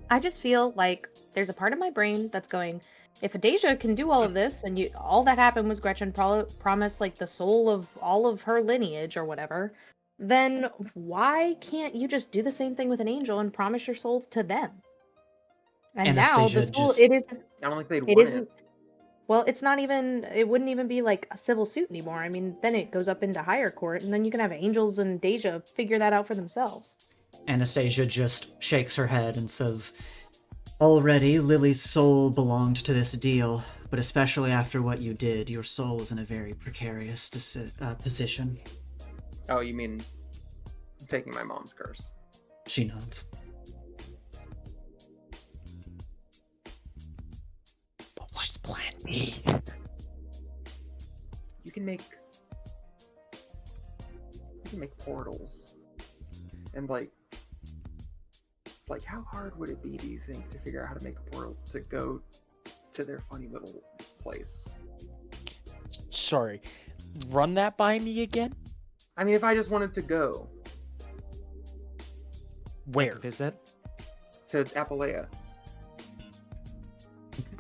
I just feel like there's a part of my brain that's going, if a Dey'ja can do all of this, and all that happened was Gretchen promised the soul of all of her lineage or whatever, then why can't you just do the same thing with an angel and promise your soul to them? And now the soul,
Just...
it is.
I don't think they'd
It
want
isn't.
it.
Well, it's not even. It wouldn't even be like a civil suit anymore. I mean, then it goes up into higher court, and then you can have angels and Dey'ja figure that out for themselves.
Anastasia just shakes her head and says, "Already, Lily's soul belonged to this deal, but especially after what you did, your soul is in a very precarious position."
Oh, you mean taking my mom's curse?
She nods.
But what's plan B?
You can make portals, and how hard would it be, do you think, to figure out how to make a portal to go to their funny little place?
Sorry, run that by me again?
I mean, if I just wanted to go
Where?
Visit.
to Appalea.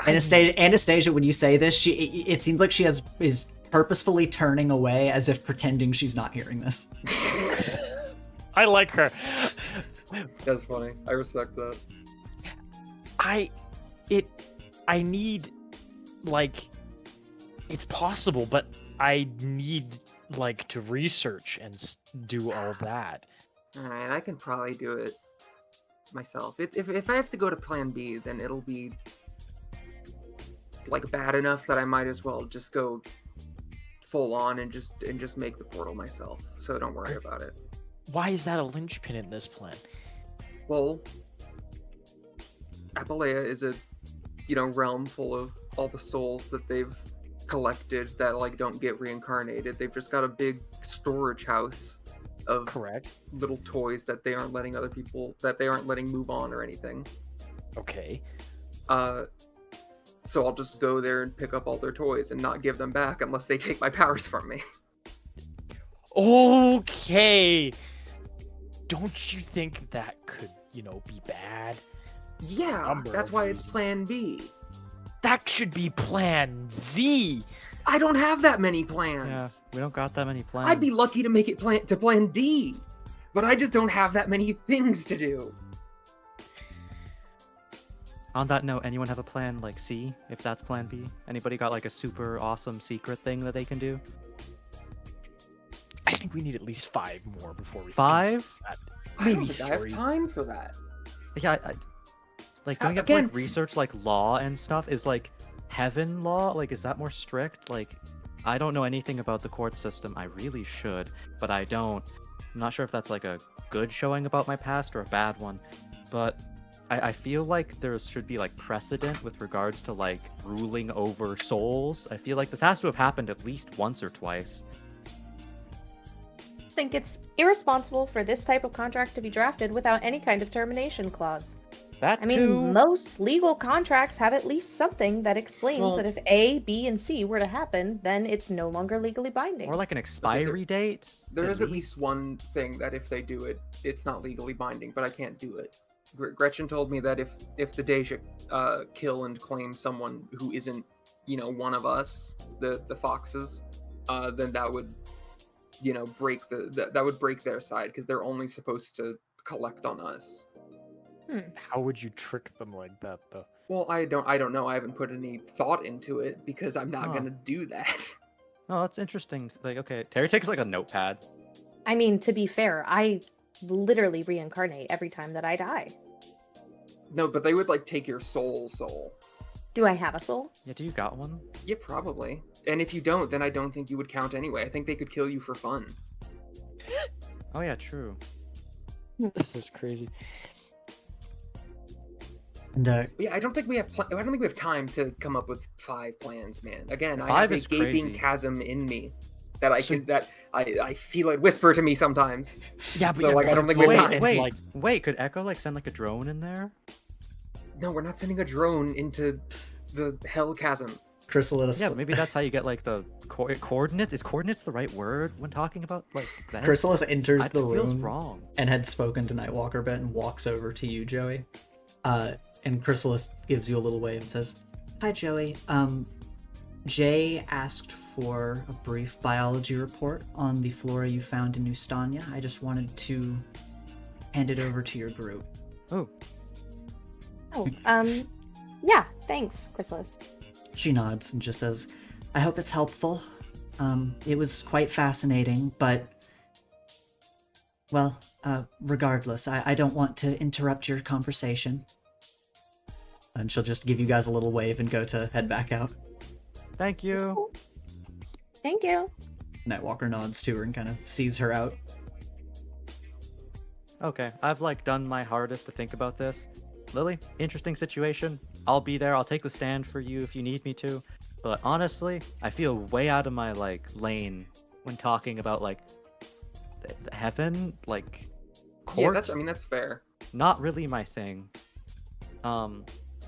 Anastasia, when you say this, it seems like she is purposefully turning away as if pretending she's not hearing this.
I like her.
That's funny. I respect that.
I need, like, it's possible, but I need, like, to research and do all that.
Alright, I can probably do it myself. If I have to go to plan B, then it'll be, like, bad enough that I might as well just go full on and just make the portal myself. So don't worry about it.
Why is that a linchpin in this plan?
Well, Appalea is a, realm full of all the souls that they've collected that, like, don't get reincarnated. They've just got a big storage house of
Correct.
little toys that they aren't letting move on or anything.
Okay.
So I'll just go there and pick up all their toys and not give them back unless they take my powers from me.
Okay. Don't you think that could, be bad?
Yeah,
Number
that's
of
why it's
reasons.
plan B.
That should be plan Z.
I don't have that many
Yeah,
plans.
we don't got that many plans.
I'd be lucky to make it to plan D, but I just don't have that many things to do.
On that note, anyone have a plan like C, if that's plan B? Anybody got like a super awesome secret thing that they can do?
I think we need at least 5 more before we
5?
consider that.
I
Maybe
don't think I have
3.
time for that.
Yeah, like don't you have to
Again-
like research like law and stuff? Is like heaven law, like is that more strict? Like I don't know anything about the court system. I really should, but I don't. I'm not sure if that's like a good showing about my past or a bad one, but I feel like there should be like precedent with regards to like ruling over souls. I feel like this has to have happened at least once or twice.
I think it's irresponsible for this type of contract to be drafted without any kind of termination clause.
That
I mean,
too.
most legal contracts have at least something that explains
Well-
that if A, B, and C were to happen, then it's no longer legally binding.
Or like an expiry date.
There is at least one thing that if they do it, it's not legally binding, but I can't do it. Gretchen told me that if the Dey'ja kill and claim someone who isn't, one of us, the foxes, then that would, break that would break their side because they're only supposed to collect on us.
How would you trick them like that, though?
Well, I don't know. I haven't put any thought into it because I'm not
Huh.
gonna do that.
Oh, that's interesting. Like, okay, Terry takes like a notepad.
I mean, to be fair, I literally reincarnate every time that I die.
No, but they would like take your soul.
Do I have a soul?
Yeah, do you got one?
Yeah, probably. And if you don't, then I don't think you would count anyway. I think they could kill you for fun.
Oh yeah, true.
This is crazy.
And
But yeah, I don't think we have time to come up with 5 plans, man. Again, I
5
have a
is
gaping
crazy.
chasm in me that
So-
I feel it whisper to me sometimes.
Yeah, but
So, like, I don't think we have time.
Wait, could Echo like send like a drone in there?
No, we're not sending a drone into the hell chasm.
Chrysalis,
Yeah, maybe that's how you get like the coordinates. Is coordinates the right word when talking about like that?
Chrysalis enters
That
the
feels
room
wrong.
and had spoken to Nightwalker a bit and walks over to you, Joey. And Chrysalis gives you a little wave and says, "Hi, Joey. Jay asked for a brief biology report on the flora you found in Nustania. I just wanted to hand it over to your group."
Oh,
Oh, yeah, thanks, Chrysalis.
She nods and just says, "I hope it's helpful. It was quite fascinating, but, well, regardless, I don't want to interrupt your conversation." And she'll just give you guys a little wave and go to head back out.
thank you.
Thank you.
Nightwalker nods to her and kind of sees her out.
Okay, I've like done my hardest to think about this. Lily, interesting situation. I'll be there. I'll take the stand for you if you need me to. But honestly, I feel way out of my like lane when talking about like heaven, like court.
Yeah, that's fair.
Not really my thing.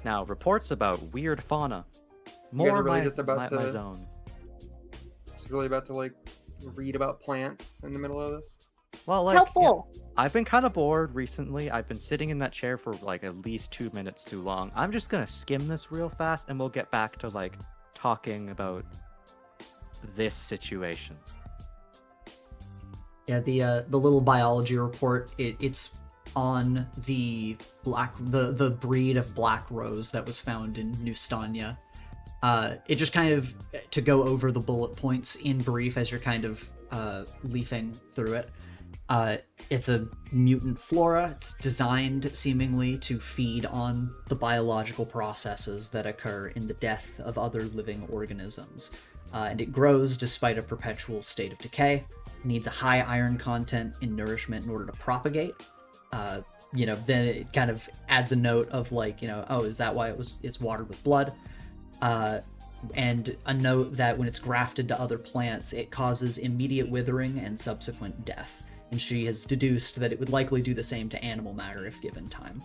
Now reports about weird fauna.
You guys
More
are really
my,
just about
my
to-
zone.
Just really about to like read about plants in the middle of this.
Well, like,
helpful.
I've been kind of bored recently. I've been sitting in that chair for like at least 2 minutes too long. I'm just gonna skim this real fast, and we'll get back to like talking about this situation.
Yeah, the little biology report, it's on the the breed of black rose that was found in New Stanya. It just kind of, to go over the bullet points in brief as you're kind of leafing through it. It's a mutant flora. It's designed seemingly to feed on the biological processes that occur in the death of other living organisms. And it grows despite a perpetual state of decay. It needs a high iron content in nourishment in order to propagate. Then it kind of adds a note of like, oh, is that why it's watered with blood? And a note that when it's grafted to other plants, it causes immediate withering and subsequent death. And she has deduced that it would likely do the same to animal matter if given time.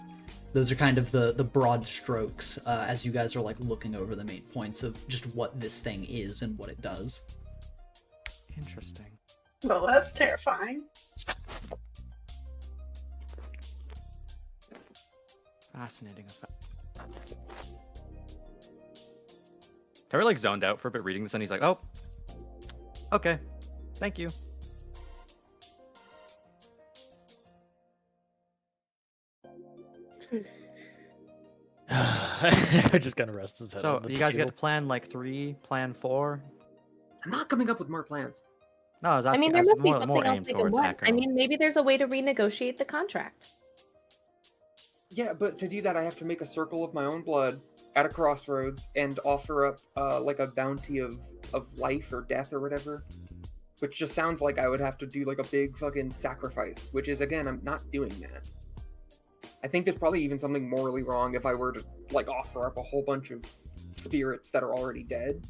Those are kind of the broad strokes as you guys are like looking over the main points of just what this thing is and what it does.
Interesting.
Well, that's terrifying.
Fascinating effect. Terry like zoned out for a bit reading this, and he's like, "Oh, okay, thank you."
I just kind of rest his head.
So
on the
you guys
table.
get to plan like 3, plan 4.
I'm not coming up with more plans.
No, I was
I
asking.
mean, there
I was
must be
more
something else
aimed
they can
towards
want. I
Echo.
mean, maybe there's a way to renegotiate the contract.
Yeah, but to do that, I have to make a circle of my own blood at a crossroads and offer up like a bounty of life or death or whatever. Which just sounds like I would have to do like a big fucking sacrifice, which is, again, I'm not doing that. I think there's probably even something morally wrong if I were to like offer up a whole bunch of spirits that are already dead.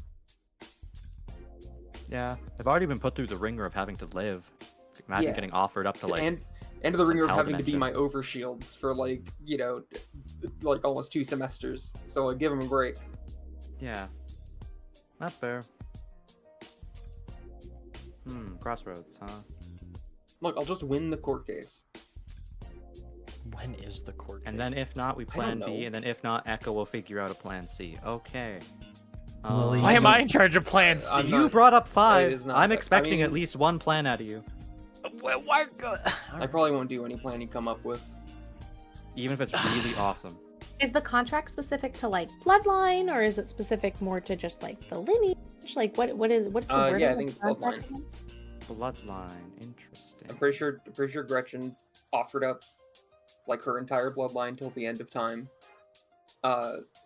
Yeah, they've already been put through the ringer of having to live. Imagine
Yeah.
getting offered up to like.
And the ringer of
hell
having to be
dimension.
my overshields for like, like almost 2 semesters. So like, give them a break.
Yeah, that's fair. Crossroads, huh?
Look, I'll just win the court case.
When is the court
And
case?
then if not, we plan
know.
B, and then if not, Echo will figure out a plan C. Okay.
Lily,
Why am I in charge of plan C?
I'm
You
not-
brought up
it
5.
is not
I'm
that-
expecting
I
at
mean-
least 1 plan out of you,
Why?
I probably won't do any plan you come up with.
even if it's really awesome.
Is the contract specific to like bloodline, or is it specific more to just like the lineage? Like what's the wording
yeah, I
of
think
the
it's
contract
bloodline.
again?
Bloodline, interesting.
I'm pretty sure Gretchen offered up like her entire bloodline till the end of time,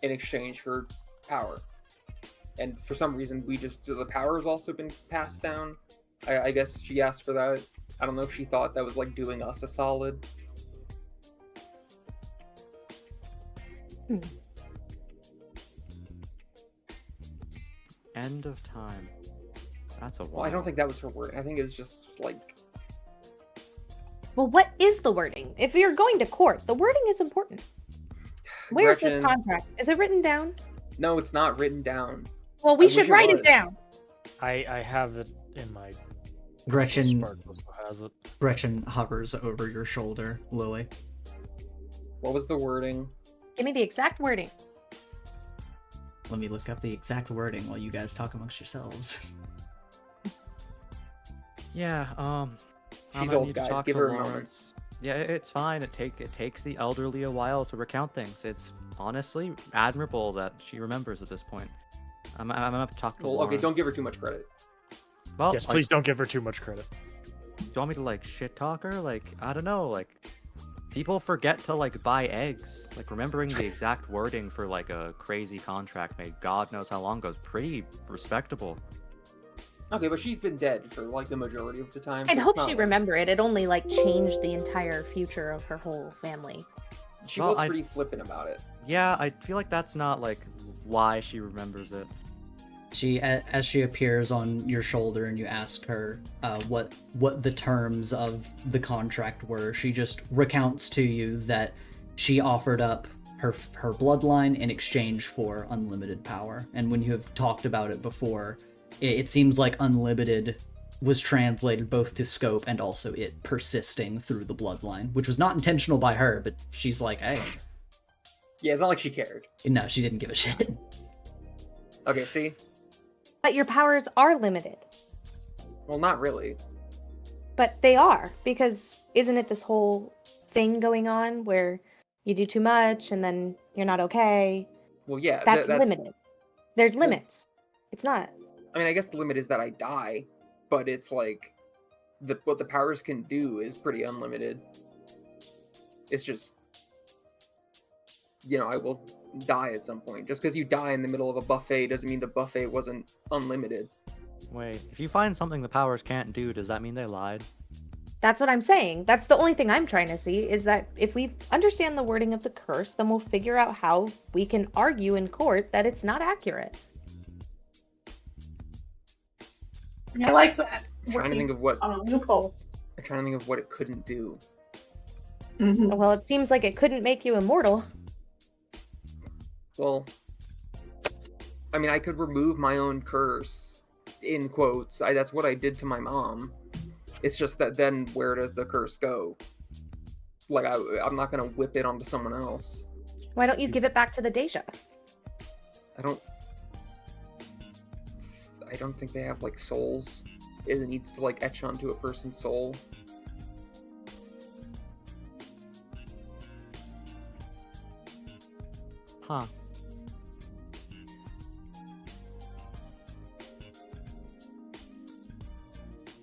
in exchange for power. And for some reason, the power has also been passed down. I guess she asked for that. I don't know if she thought that was like doing us a solid.
End of time. That's a
Well, I don't think that was her word. I think it's just like,
Well, what is the wording? If you're going to court, the wording is important. Where's
Gretchen.
this contract? Is it written down?
no, it's not written down.
Well, we
I
should
wish it
write it
was.
down.
I have it in my
Gretchen
Sparkle still has it.
Gretchen hovers over your shoulder, Lily.
What was the wording?
Give me the exact wording.
Let me look up the exact wording while you guys talk amongst yourselves.
Yeah, I'm
She's
gonna
old,
need to
guys.
talk
Give
to
her a moment.
Lawrence. Yeah, it's fine. It takes the elderly a while to recount things. It's honestly admirable that she remembers at this point. I'm gonna have to talk to
Well,
Lawrence.
okay, don't give her too much credit.
Well,
Yes,
like,
please don't give her too much credit.
do you want me to like shit talk her? Like, I don't know. Like, people forget to like buy eggs. Like, remembering the exact wording for like a crazy contract made God knows how long ago is pretty respectable.
Okay, but she's been dead for like the majority of the time. so
I'd
it's
hope
not
she
like-
remember it. It only like changed the entire future of her whole family.
She
Well,
was
I-
pretty flippant about it.
Yeah, I feel like that's not like why she remembers it.
She, as she appears on your shoulder and you ask her what the terms of the contract were, she just recounts to you that she offered up her bloodline in exchange for unlimited power. And when you have talked about it before, it seems like unlimited was translated both to scope and also it persisting through the bloodline, which was not intentional by her, but she's like, hey.
Yeah, it's not like she cared.
No, she didn't give a shit.
Okay, see?
But your powers are limited.
Well, not really.
But they are, because isn't it this whole thing going on where you do too much and then you're not okay?
Well, yeah,
That's limited. There's limits. It's not.
I mean, I guess the limit is that I die, but it's like what the powers can do is pretty unlimited. It's just, I will die at some point. Just because you die in the middle of a buffet doesn't mean the buffet wasn't unlimited.
Wait, if you find something the powers can't do, does that mean they lied?
That's what I'm saying. That's the only thing I'm trying to see, is that if we understand the wording of the curse, then we'll figure out how we can argue in court that it's not accurate.
I like that.
I'm trying to think of what
on a loophole.
I'm trying to think of what it couldn't do.
Mhm.
Well, it seems like it couldn't make you immortal.
Well, I mean, I could remove my own curse, in quotes. That's what I did to my mom. It's just that then where does the curse go? Like, I'm not going to whip it onto someone else.
Why don't you give it back to the Dey'ja?
I don't think they have, like, souls. It needs to, like, etch onto a person's soul.
Huh.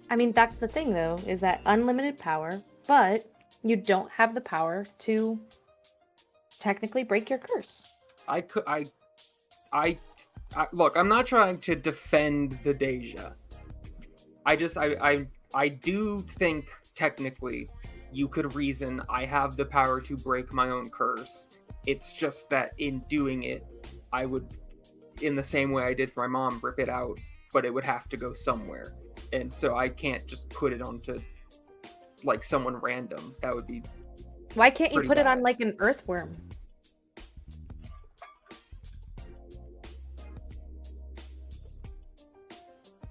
I mean, that's the thing, though, is that unlimited power, but you don't have the power to technically break your curse.
Look, I'm not trying to defend the Dey'ja. I do think, technically, you could reason I have the power to break my own curse. It's just that in doing it, I would, in the same way I did for my mom, rip it out, but it would have to go somewhere. And so I can't just put it onto, like, someone random. That would be
Why can't you
pretty
put it on,
bad.
like, an earthworm?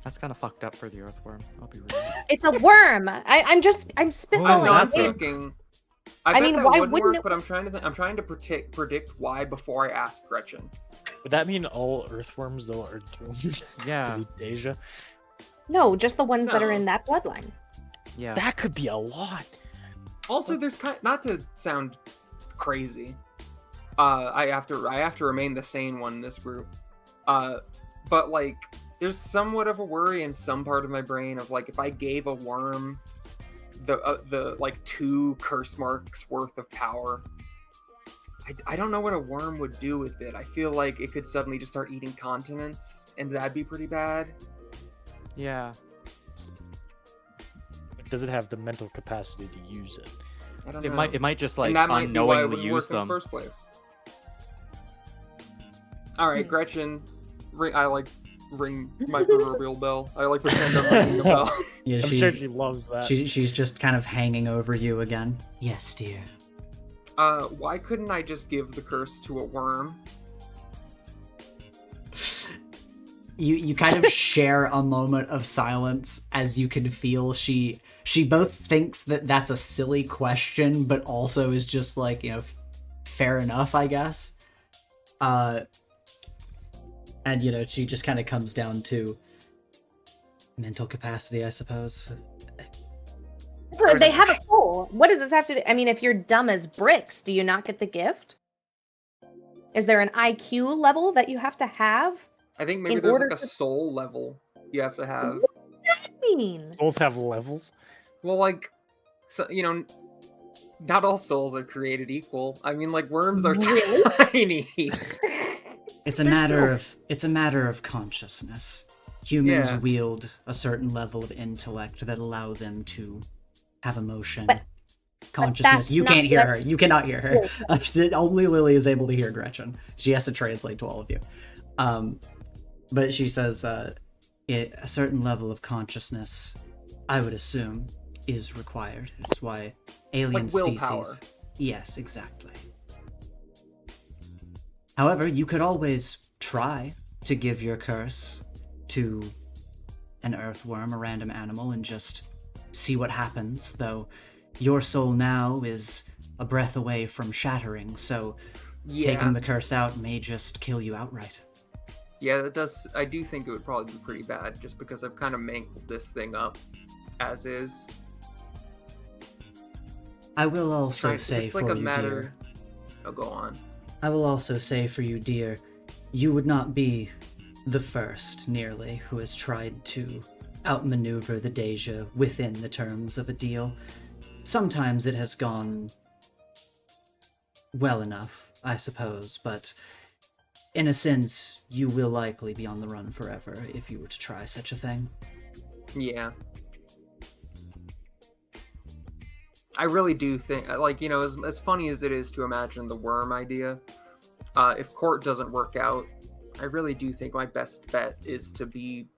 That's kind of fucked up for the earthworm. I'll be real.
It's a worm! I'm spitballing.
Oh,
No, I'm
that's a-
thinking.
I
bet
mean,
that
why
wouldn't
wouldn't
work,
it-
but I'm trying to predict why before I ask Gretchen.
Would that mean all earthworms though are doomed
Yeah,
to be Dey'ja?
No, just the ones that are
No.
in that bloodline.
yeah.
That could be a lot.
Also, there's not to sound crazy. I have to remain the sane one in this group. But like, there's somewhat of a worry in some part of my brain of like, if I gave a worm the like 2 curse marks worth of power, I don't know what a worm would do with it. I feel like it could suddenly just start eating continents, and that'd be pretty bad.
Yeah.
Does it have the mental capacity to use it?
I don't
It
know.
might just like
And that might be why it
unknowingly
wouldn't work
use
in the
them.
first place. All right, Gretchen, ring my proverbial bell. I like pretend I'm ringing a bell.
Yeah,
I'm sure she loves that.
she's just kind of hanging over you again. Yes, dear.
Why couldn't I just give the curse to a worm?
You kind of share a moment of silence as you can feel she both thinks that that's a silly question, but also is just like, fair enough, I guess. And she just kind of comes down to mental capacity, I suppose.
They have a soul. What does this have to do? I mean, if you're dumb as bricks, do you not get the gift? Is there an IQ level that you have to have?
I think maybe
In
there's
order
like a
to-
soul level you have to have.
I mean,
Souls have levels.
Well, like, so not all souls are created equal. I mean, like, worms are
Really?
tiny.
It's a
They're
matter of consciousness. Humans
Yeah.
wield a certain level of intellect that allow them to have emotion.
But
Consciousness.
that's
You
not
can't hear
what-
her. You cannot hear her. Only Lily is able to hear Gretchen. She has to translate to all of you. But she says, a certain level of consciousness, I would assume, is required. It's why alien
Like willpower.
species. Yes, exactly. However, you could always try to give your curse to an earthworm, a random animal, and just see what happens, though your soul now is a breath away from shattering, so taking the curse out may just kill you outright.
Yeah, that does. I do think it would probably be pretty bad, just because I've kind of mangled this thing up as is.
I will also say for you, dear.
Oh, go on.
I will also say for you, dear, you would not be the first, nearly, who has tried to outmaneuver the Dey'ja within the terms of a deal. Sometimes it has gone well enough, I suppose, but in a sense, you will likely be on the run forever if you were to try such a thing.
Yeah. I really do think, like, you know, as funny as it is to imagine the worm idea, if court doesn't work out, I really do think my best bet is to be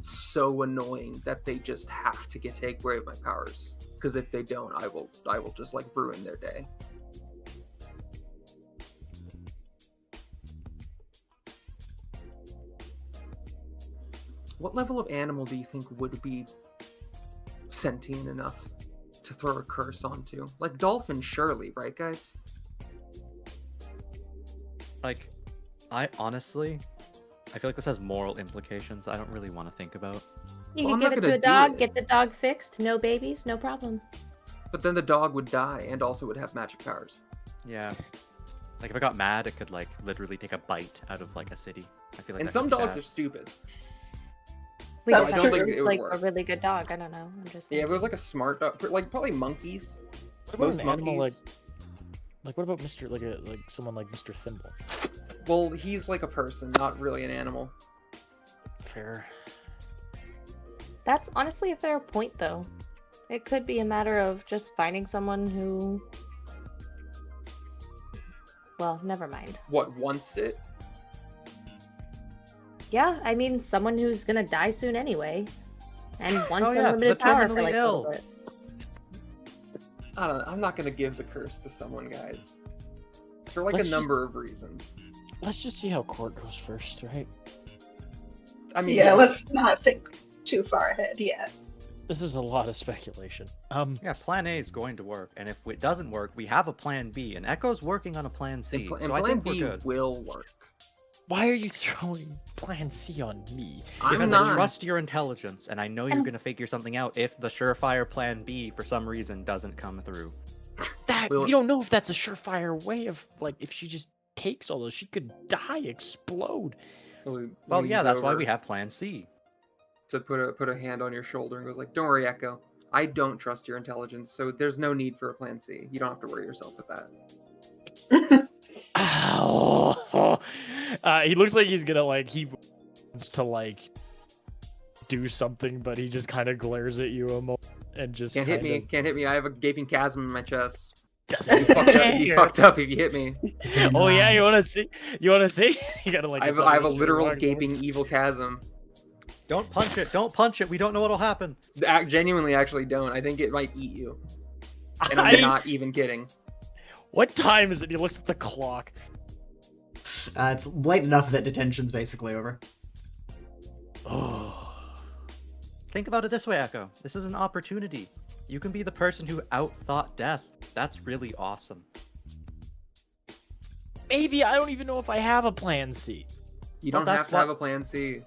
so annoying that they just have to take away my powers. Because if they don't, I will just like ruin their day. What level of animal do you think would be sentient enough to throw a curse onto? Like dolphins, surely, right, guys?
Like, I honestly feel like this has moral implications I don't really want to think about.
You
Well,
can
I'm
give
not
it to a
gonna do
dog,
it.
get the dog fixed, no babies, no problem.
But then the dog would die and also would have magic powers.
Yeah. Like, if I got mad, it could, like, literally take a bite out of, like, a city. I feel like
And
that
some
could be
dogs
bad.
are stupid.
We
That's
just
true.
have
I don't think it would
like
work.
a really good dog. I don't know. I'm just
Yeah, if it was like a smart dog, like probably monkeys.
What about
Most
an animal
monkeys.
like what about Mr. like someone like Mr. Thimble?
Well, he's like a person, not really an animal.
Fair.
That's honestly a fair point, though. It could be a matter of just finding someone who. Well, never mind.
What, wants it?
Yeah, I mean, someone who's gonna die soon anyway, and wants
Oh, yeah,
unlimited
the
power for
terminally
like a
ill.
little bit.
I don't know. I'm not gonna give the curse to someone, guys. For like
Let's
a number of reasons.
Let's just see how court goes first, right?
I mean,
Yeah, let's not think too far ahead yet.
This is a lot of speculation.
Yeah, plan A is going to work, and if it doesn't work, we have a plan B, and Echo's working on a plan C,
and
so I
plan
think
B
we're good.
will work.
Why are you throwing plan C on me?
I'm
Because
not.
I trust your intelligence, and I know you're
And-
gonna figure something out if the surefire plan B, for some reason, doesn't come through.
That
Well-
we don't know if that's a surefire way of like if she just takes all those, she could die, explode.
Well, yeah, that's why we have plan C.
to put a hand on your shoulder and goes like, "Don't worry, Echo. I don't trust your intelligence, so there's no need for a plan C. You don't have to worry yourself with that."
Ow! He looks like he's gonna like he wants to like do something, but he just kind of glares at you a moment and just
Can't hit
kinda
me. Can't hit me. I have a gaping chasm in my chest.
doesn't
You fucked up. You
care.
fucked up if you hit me.
Oh yeah, you wanna see? You wanna see? You gotta like.
I have a literal gaping evil chasm.
Don't punch it! Don't punch it! We don't know what'll happen!
Genuinely, actually don't. I think it might eat you. And
I-
I'm not even kidding.
What time is it? He looks at the clock.
It's late enough that detention's basically over.
Oh.
Think about it this way, Echo. This is an opportunity. You can be the person who outthought death. That's really awesome.
Maybe I don't even know if I have a plan C.
You
Well,
don't have
that's
to have
what-
a plan C.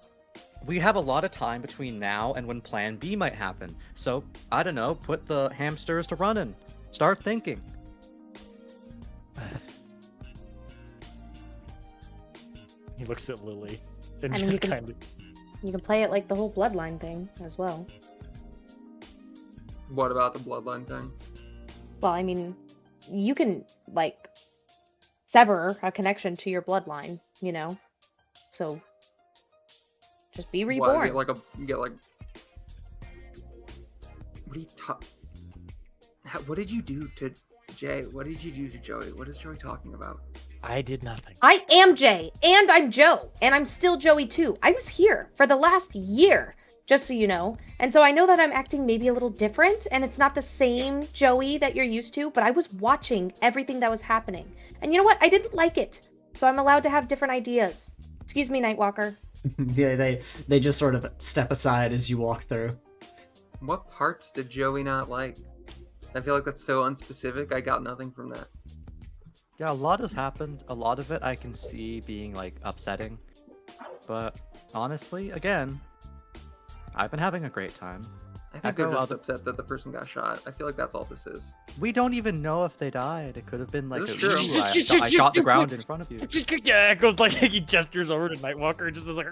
We have a lot of time between now and when plan B might happen. So, I don't know, put the hamsters to running. Start thinking.
He looks at Lily and
I mean, you
just
can-
kind of.
You can play it like the whole bloodline thing as well.
What about the bloodline thing?
Well, I mean, you can like sever a connection to your bloodline, you know. So just be reborn.
What, get like. What are you what did you do to Jay? What did you do to Joey? What is Joey talking about?
I did nothing.
I am Jay, and I'm Joe, and I'm still Joey too. I was here for the last year, just so you know. And so I know that I'm acting maybe a little different, and it's not the same Joey that you're used to, but I was watching everything that was happening. And you know what? I didn't like it. So I'm allowed to have different ideas. Excuse me, Nightwalker.
Yeah, they just sort of step aside as you walk through.
What parts did Joey not like? I feel like that's so unspecific. I got nothing from that.
Yeah, a lot has happened. A lot of it I can see being like upsetting. But honestly, again, I've been having a great time.
I think they're
Echo,
just upset that the person got shot. I feel like that's all this is.
We don't even know if they died. It could have been like
That's
a
true.
I shot the ground in front of you.
Yeah, it goes like he gestures over to Nightwalker and just is like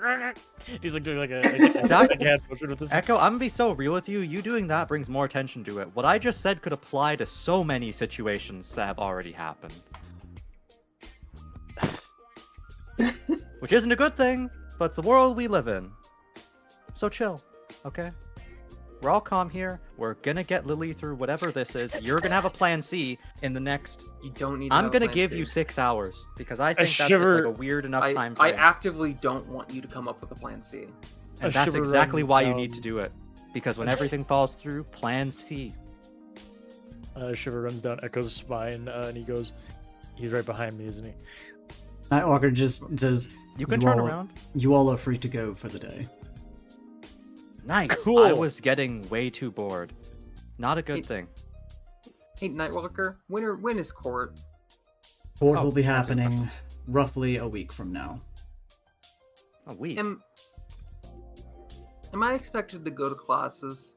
he's like doing like a hand motion with his
Echo, I'm gonna be so real with you. You doing that brings more attention to it. What I just said could apply to so many situations that have already happened. Which isn't a good thing, but it's the world we live in. So chill, okay? We're all calm here. We're gonna get Lily through whatever this is. You're gonna have a plan C in the next...
You don't need to
I'm
have a
gonna
plan
give
C.
you 6 hours, because I think that's
shiver.
like a weird enough time
I
frame.
actively don't want you to come up with a plan C.
And
A
that's
shiver
exactly
runs
why you
down-
need to do it. Because when everything falls through, plan C.
shiver runs down Echo's spine, and he goes, he's right behind me, isn't he?
Nightwalker just says,
You can
"You
turn
all-
around.
You all are free to go for the day."
Nice.
Cool.
I was getting way too bored. Not a good
Hey-
thing.
Hey, Nightwalker, when is court?
Court
Oh,
will be
that's a good
happening roughly a week from now.
A week.
Am I expected to go to classes?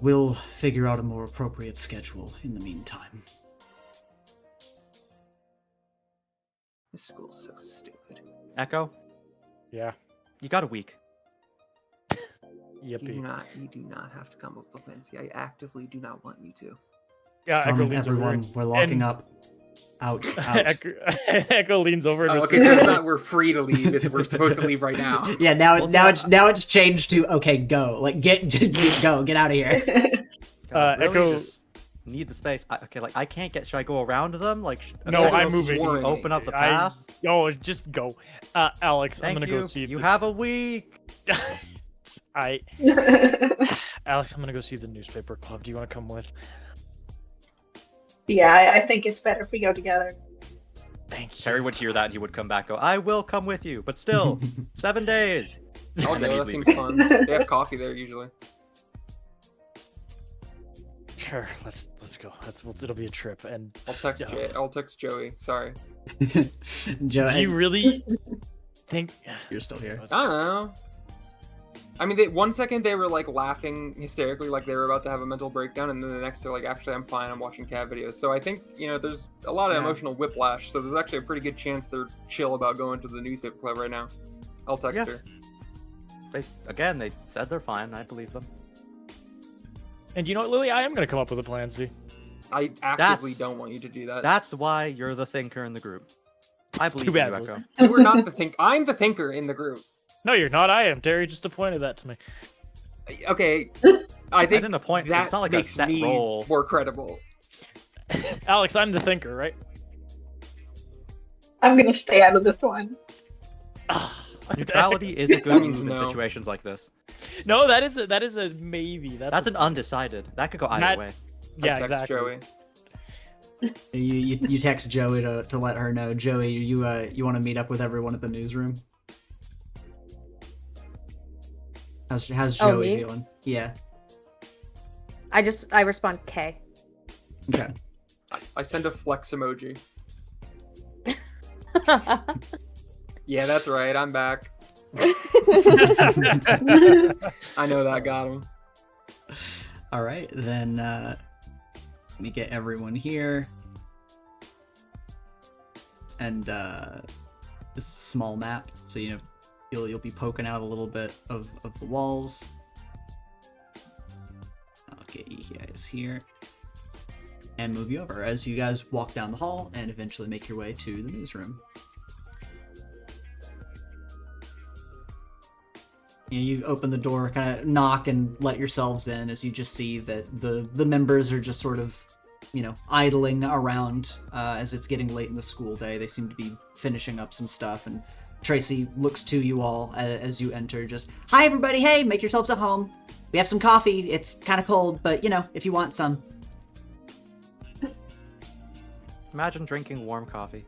We'll figure out a more appropriate schedule in the meantime.
This school's so stupid.
Echo,
Yeah.
you got a week.
You
Yippee.
do not have to come up with a plan C. I actively do not want you to.
Yeah, Echo
Come,
leans
everyone,
over.
we're locking
and-
up. Out, out.
Echo leans over and
Oh,
whispers,
okay, so it's not we're free to leave. It's we're supposed to leave right now.
Yeah, now
Well,
now
yeah.
it's changed to okay, go. Like get go, get out of here.
God, really
Echo-
just need the space. Okay, like I can't get. Should I go around them? Like,
No,
There's
I'm
no
moving.
swarming.
open up the
I-
path.
Oh, just go. Alex, I'm
Thank
gonna
you.
go see.
You
the...
have a week.
Alex, I'm gonna go see the newspaper club. Do you want to come with?
Yeah, I think it's better if we go together.
Thank you.
Terry would hear that and he would come back. Go, I will come with you, but still, 7 days.
I'll
And then
go.
he'd
That
leave.
seems fun. They have coffee there usually.
Sure, let's go. It'll be a trip. And
I'll text Joey. Sorry.
Joe,
do you really think
you're still here.
I don't know. I mean, one second they were like laughing hysterically, like they were about to have a mental breakdown, and then the next they're like, "Actually, I'm fine. I'm watching cat videos." So I think there's a lot of
Yeah.
emotional whiplash. So there's actually a pretty good chance they're chill about going to the newspaper club right now. I'll text
Yeah.
her.
They said they're fine. I believe them.
And you know what, Lily? I am gonna come up with a plan C.
I actively
That's-
don't want you to do that.
That's why you're the thinker in the group. I believe
Too
you,
bad,
Echo.
You are not the think. I'm the thinker in the group.
No, you're not. I am. Terry just appointed that to me.
Okay, I think
didn't appoint-
that
it's not like a
makes
set
me
role.
more credible.
Alex, I'm the thinker, right?
I'm gonna stay out of this one.
Neutrality is a
That
good
means
move in
no.
situations like this.
No, that is a maybe.
That's an undecided. That could go either
That-
way.
I
yeah,
text
exactly.
Joey.
You text Joey to let her know. Joey, you want to meet up with everyone at the newsroom? How's
Oh,
Joey
me?
feeling? Yeah.
I respond K.
Okay.
I send a flex emoji. Yeah, that's right. I'm back. I know that got him.
All right, then let me get everyone here. And this is a small map, so you'll be poking out a little bit of the walls. I'll get you guys here and move you over as you guys walk down the hall and eventually make your way to the newsroom. You open the door, kind of knock and let yourselves in as you just see that the members are just sort of, idling around as it's getting late in the school day. They seem to be finishing up some stuff, and Tracy looks to you all as you enter, just, "Hi everybody, hey, make yourselves at home. We have some coffee. It's kind of cold, but if you want some."
Imagine drinking warm coffee.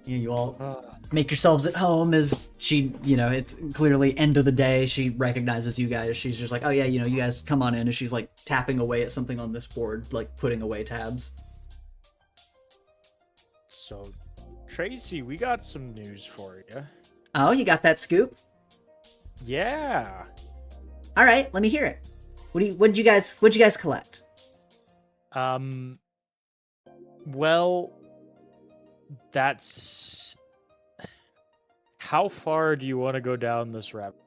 You all make yourselves at home as she, it's clearly end of the day. She recognizes you guys. She's just like, oh yeah, you guys come on in. And she's like tapping away at something on this board, like putting away tabs.
So, Tracy, we got some news for you.
Oh, you got that scoop?
Yeah.
All right, let me hear it. What'd you guys collect?
Well, that's... How far do you want to go down this rabbit?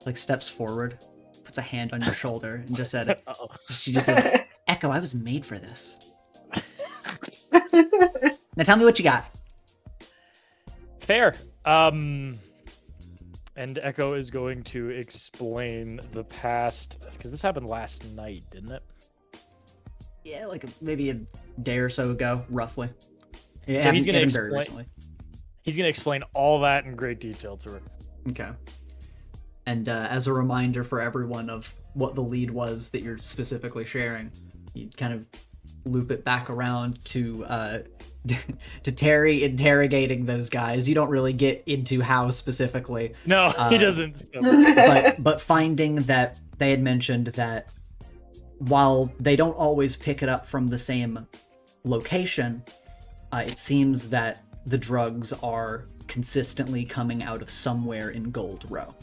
Like steps forward, puts a hand on your shoulder, and just said,
Uh-oh.
she just says, Echo, I was made for this. Now tell me what you got.
Fair. And Echo is going to explain the past, because this happened last night, didn't it?
Yeah, like maybe a day or so ago, roughly. Yeah,
So he's going to
very
explain.
recently.
He's going to explain all that in great detail to her.
Okay. And as a reminder for everyone of what the lead was that you're specifically sharing, you kind of loop it back around to Terry interrogating those guys. You don't really get into how specifically.
No, he doesn't.
But finding that they had mentioned that while they don't always pick it up from the same location, it seems that the drugs are consistently coming out of somewhere in Gold Row.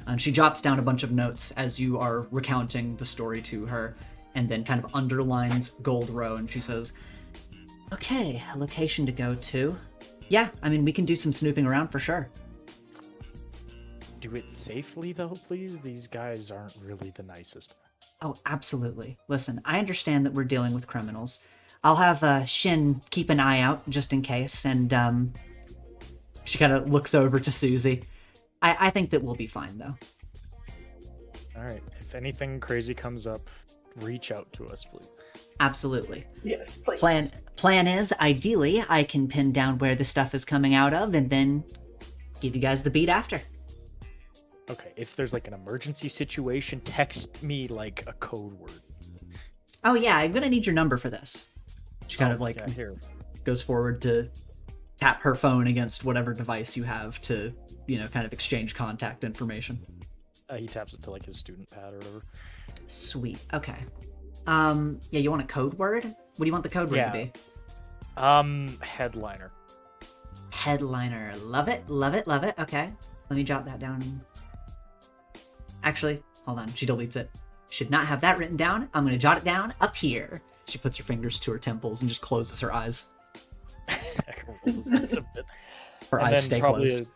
And she jots down a bunch of notes as you are recounting the story to her, and then kind of underlines Gold Row, and she says, okay, a location to go to. Yeah, I mean, we can do some snooping around for sure.
Do it safely, though, please? These guys aren't really the nicest.
Oh, absolutely. Listen, I understand that we're dealing with criminals. I'll have Shin keep an eye out, just in case, and she kind of looks over to Susie. I think that we'll be fine, though.
Alright, if anything crazy comes up, reach out to us, please.
Absolutely.
Yes, please.
Plan is, ideally, I can pin down where the stuff is coming out of, and then give you guys the beat after.
Okay, if there's like an emergency situation, text me like a code word.
Oh yeah, I'm gonna need your number for this. She kind of like
yeah, here.
goes forward to tap her phone against whatever device you have to, kind of exchange contact information.
He taps it to like his student pad or whatever.
Sweet. Okay. Yeah, you want a code word? What do you want the code word to be?
Headliner.
Headliner. Love it, love it, love it. Okay. Let me jot that down. Actually, hold on. She deletes it. Should not have that written down. I'm going to jot it down up here. She puts her fingers to her temples and just closes her eyes. Her eyes stay closed.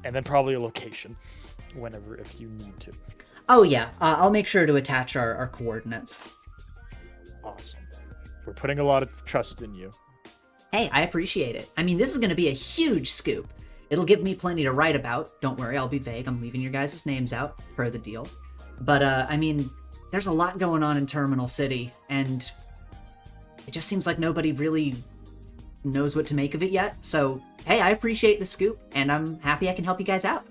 And then probably a location, whenever, if you need to.
Oh yeah, I'll make sure to attach our coordinates.
Awesome. We're putting a lot of trust in you.
Hey, I appreciate it. I mean, this is going to be a huge scoop. It'll give me plenty to write about. Don't worry, I'll be vague. I'm leaving your guys' names out, per the deal. But, I mean, there's a lot going on in Terminal City, and it just seems like nobody really knows what to make of it yet. So, hey, I appreciate the scoop, and I'm happy I can help you guys out.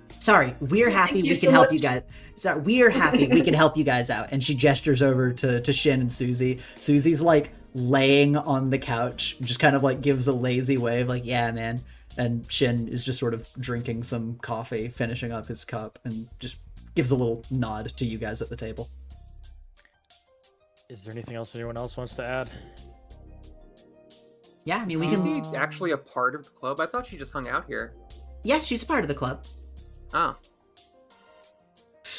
Sorry, we're happy we can help you guys. Sorry, we're happy we can help you guys out. And she gestures over to Shin and Susie. Susie's like laying on the couch, just kind of like gives a lazy wave, like, yeah, man. And Shin is just sort of drinking some coffee, finishing up his cup, and just gives a little nod to you guys at the table.
Is there anything else anyone else wants to add?
Yeah, I mean, we
Is
can...
Susie actually a part of the club? I thought she just hung out here.
Yeah, she's a part of the club.
Oh.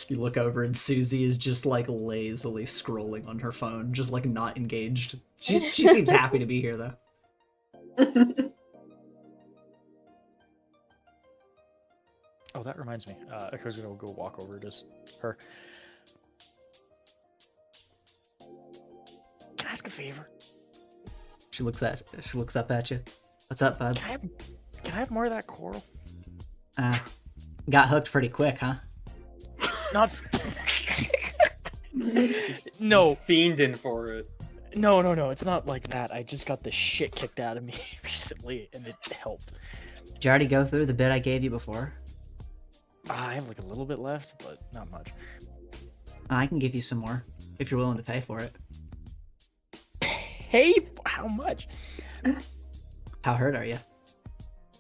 You look over and Susie is just like lazily scrolling on her phone, just like not engaged. She seems happy to be here though.
Oh, that reminds me. Echo's gonna go walk over to her. Can I ask a favor?
She looks up at you. What's up, bud?
Can I have more of that coral?
Got hooked pretty quick, huh?
Not. No.
He's fiending for it.
No, it's not like that. I just got the shit kicked out of me recently, and it helped.
Did you already go through the bit I gave you before?
I have like a little bit left, but not much.
I can give you some more, if you're willing to pay for it.
pay? How much?
How hurt are you?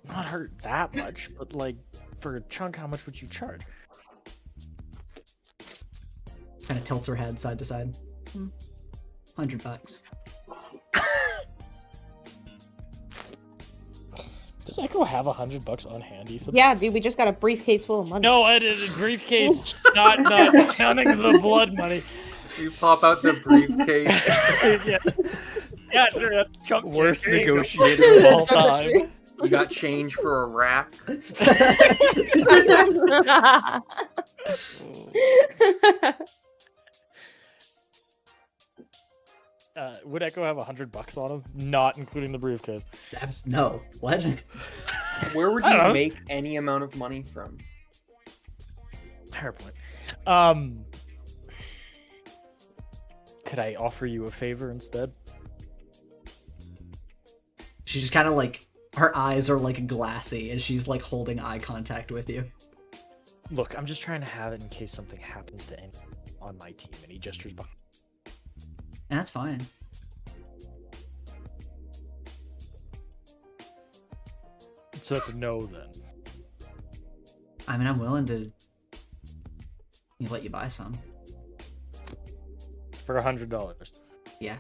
Not hurt that much, but like for a chunk, how much would you charge?
Kind of tilts her head side to side. $100.
Does Echo have $100 on hand, Ethan?
Yeah, dude, we just got a briefcase full of money.
No, I did a briefcase, not counting the blood money.
You pop out the briefcase.
Yeah, sure, that's chunk.
Worst
change.
negotiator of all time.
You got change for a rack.
Would Echo have $100 on him? Not including the briefcase.
No. What?
Where would
I don't
you
know.
make any amount of money from?
Fair point. Could I offer you a favor instead?
She just kind of like, her eyes are like glassy and she's like holding eye contact with you.
Look, I'm just trying to have it in case something happens to anyone on my team. And he gestures behind.
That's fine.
So that's a no then.
I mean, I'm willing to let you buy some.
For $100.
Yeah.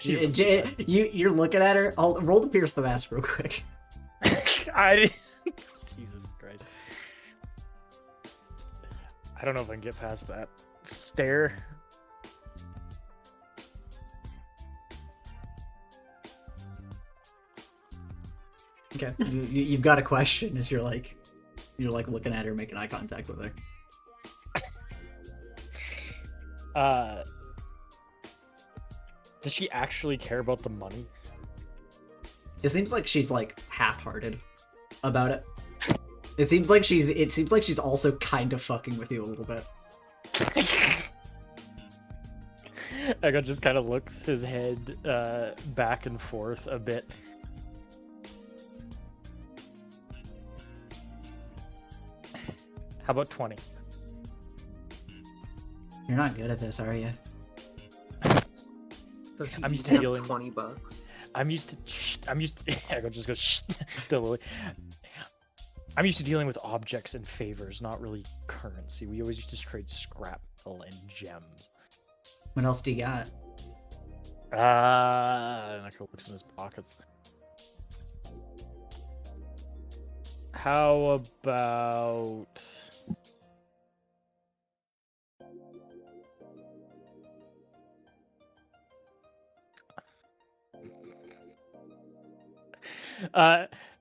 She
You're looking at her. I'll roll to pierce the mask real quick.
Jesus Christ. I don't know if I can get past that stare.
Okay. You've got a question as you're like looking at her, making eye contact with her.
Does she actually care about the money?
It seems like she's like half-hearted about it. It seems like she's also kind of fucking with you a little bit.
Echo just kind of looks his head back and forth a bit. How about 20?
You're not good at this, are you?
Does he
I'm used to
have
dealing-
$20.
I'm used to Echo just goes shh to Lily. I'm used to dealing with objects and favors, not really currency. We always used to trade scrap metal and gems.
What else do you got?
And Echo looks in his pockets. How about...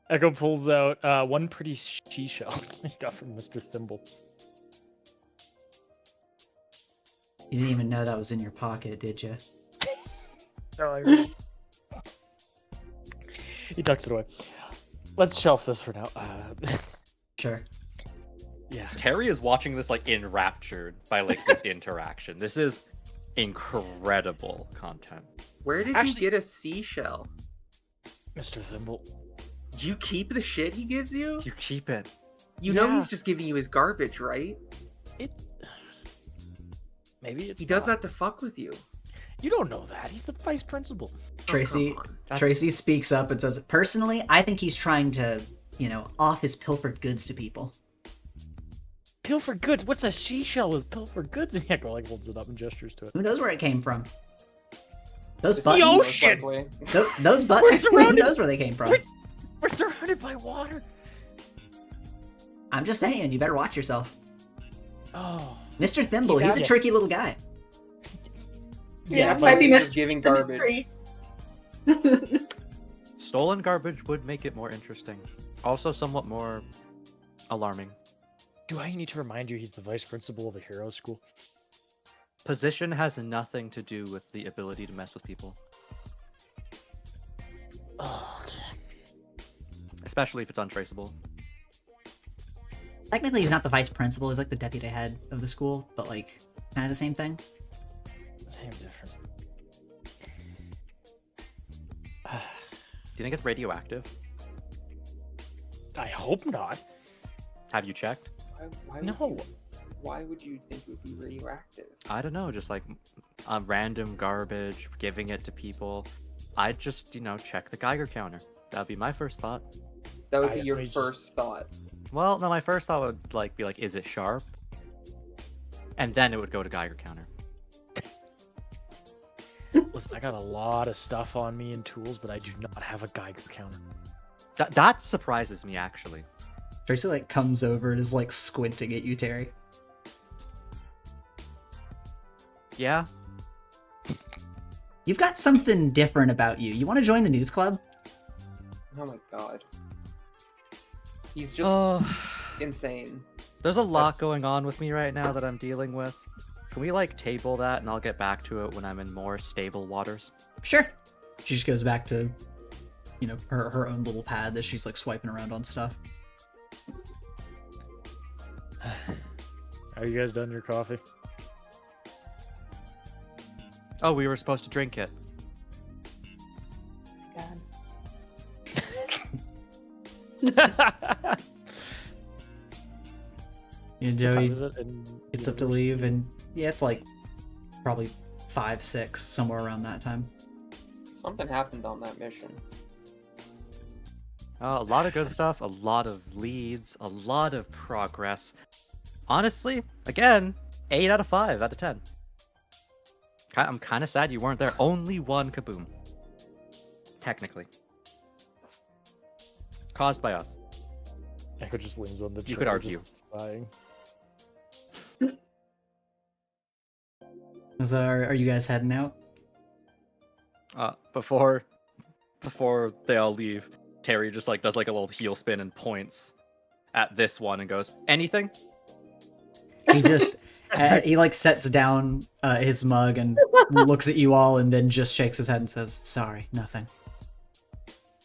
Echo pulls out one pretty seashell he got from Mr. Thimble.
You didn't even know that was in your pocket, did you?
He tucks it away. Let's shelf this for now.
Sure.
Yeah.
Terry is watching this like enraptured by like this interaction. This is incredible content.
Where did
Actually-
you get a seashell?
Mr. Thimble.
You keep the shit he gives you?
You keep it.
You know
Yeah.
he's just giving you his garbage, right?
Maybe it's
He does
not.
that to fuck with you.
You don't know that. He's the vice principal.
Tracy
come on.
That's-
Tracy speaks up and says, "Personally, I think he's trying to, off his pilfered goods to people."
Pilfer goods. What's a seashell with pilfer goods? And Echo like holds it up and gestures to it.
Who knows where it came from? Those
It's
buttons.
most
ocean!
likely.
Those buttons. Who
surrounded-
knows where they came from?
We're surrounded by water.
I'm just saying, you better watch yourself.
Oh.
Mr. Thimble,
He's
he's a
out-
tricky little guy.
Yeah,
but
maybe
he's
Mr.
just giving
Thimble is
garbage.
free.
Stolen garbage would make it more interesting. Also somewhat more alarming.
Do I need to remind you he's the vice principal of a hero school?
Position has nothing to do with the ability to mess with people.
Oh, okay.
Especially if it's untraceable.
Technically, he's not the vice principal. He's like the deputy head of the school, but like kind of the same thing.
Same difference.
Do you think it's radioactive?
I hope not.
Have you checked?
Why
No.
Why would you think it would be radioactive?
I don't know, just like random garbage, giving it to people, I'd just, check the Geiger counter. That'd be my first thought.
That would
I
be
guess
your
we just-
first thought.
Well, no, my first thought would be like, is it sharp? And then it would go to Geiger counter.
Listen, I got a lot of stuff on me and tools, but I do not have a Geiger counter.
That surprises me, actually.
Tracy like comes over and is like squinting at you, Terry.
Yeah.
You've got something different about you. You want to join the news club?
Oh my god. He's just insane.
There's a lot
That's-
going on with me right now that I'm dealing with. Can we like table that and I'll get back to it when I'm in more stable waters?
Sure. She just goes back to, her own little pad that she's like swiping around on stuff.
Are you guys done your coffee?
Oh, we were supposed to drink it.
God.
And
What time
Joey
is it in
gets up to
universe?
leave, and yeah, it's like probably 5, 6, somewhere around that time.
Something happened on that mission.
A lot of good stuff, a lot of leads, a lot of progress. Honestly, again, 8 out of 5 out of 10. I'm kind of sad you weren't there. Only one kaboom. Technically. Caused by us.
Echo just leans on the chair.
You could argue.
just sighing.
So are you guys heading out?
Before they all leave, Terry just like does like a little heel spin and points at this one and goes, anything?
He just he like sets down his mug and looks at you all, and then just shakes his head and says, "Sorry, nothing."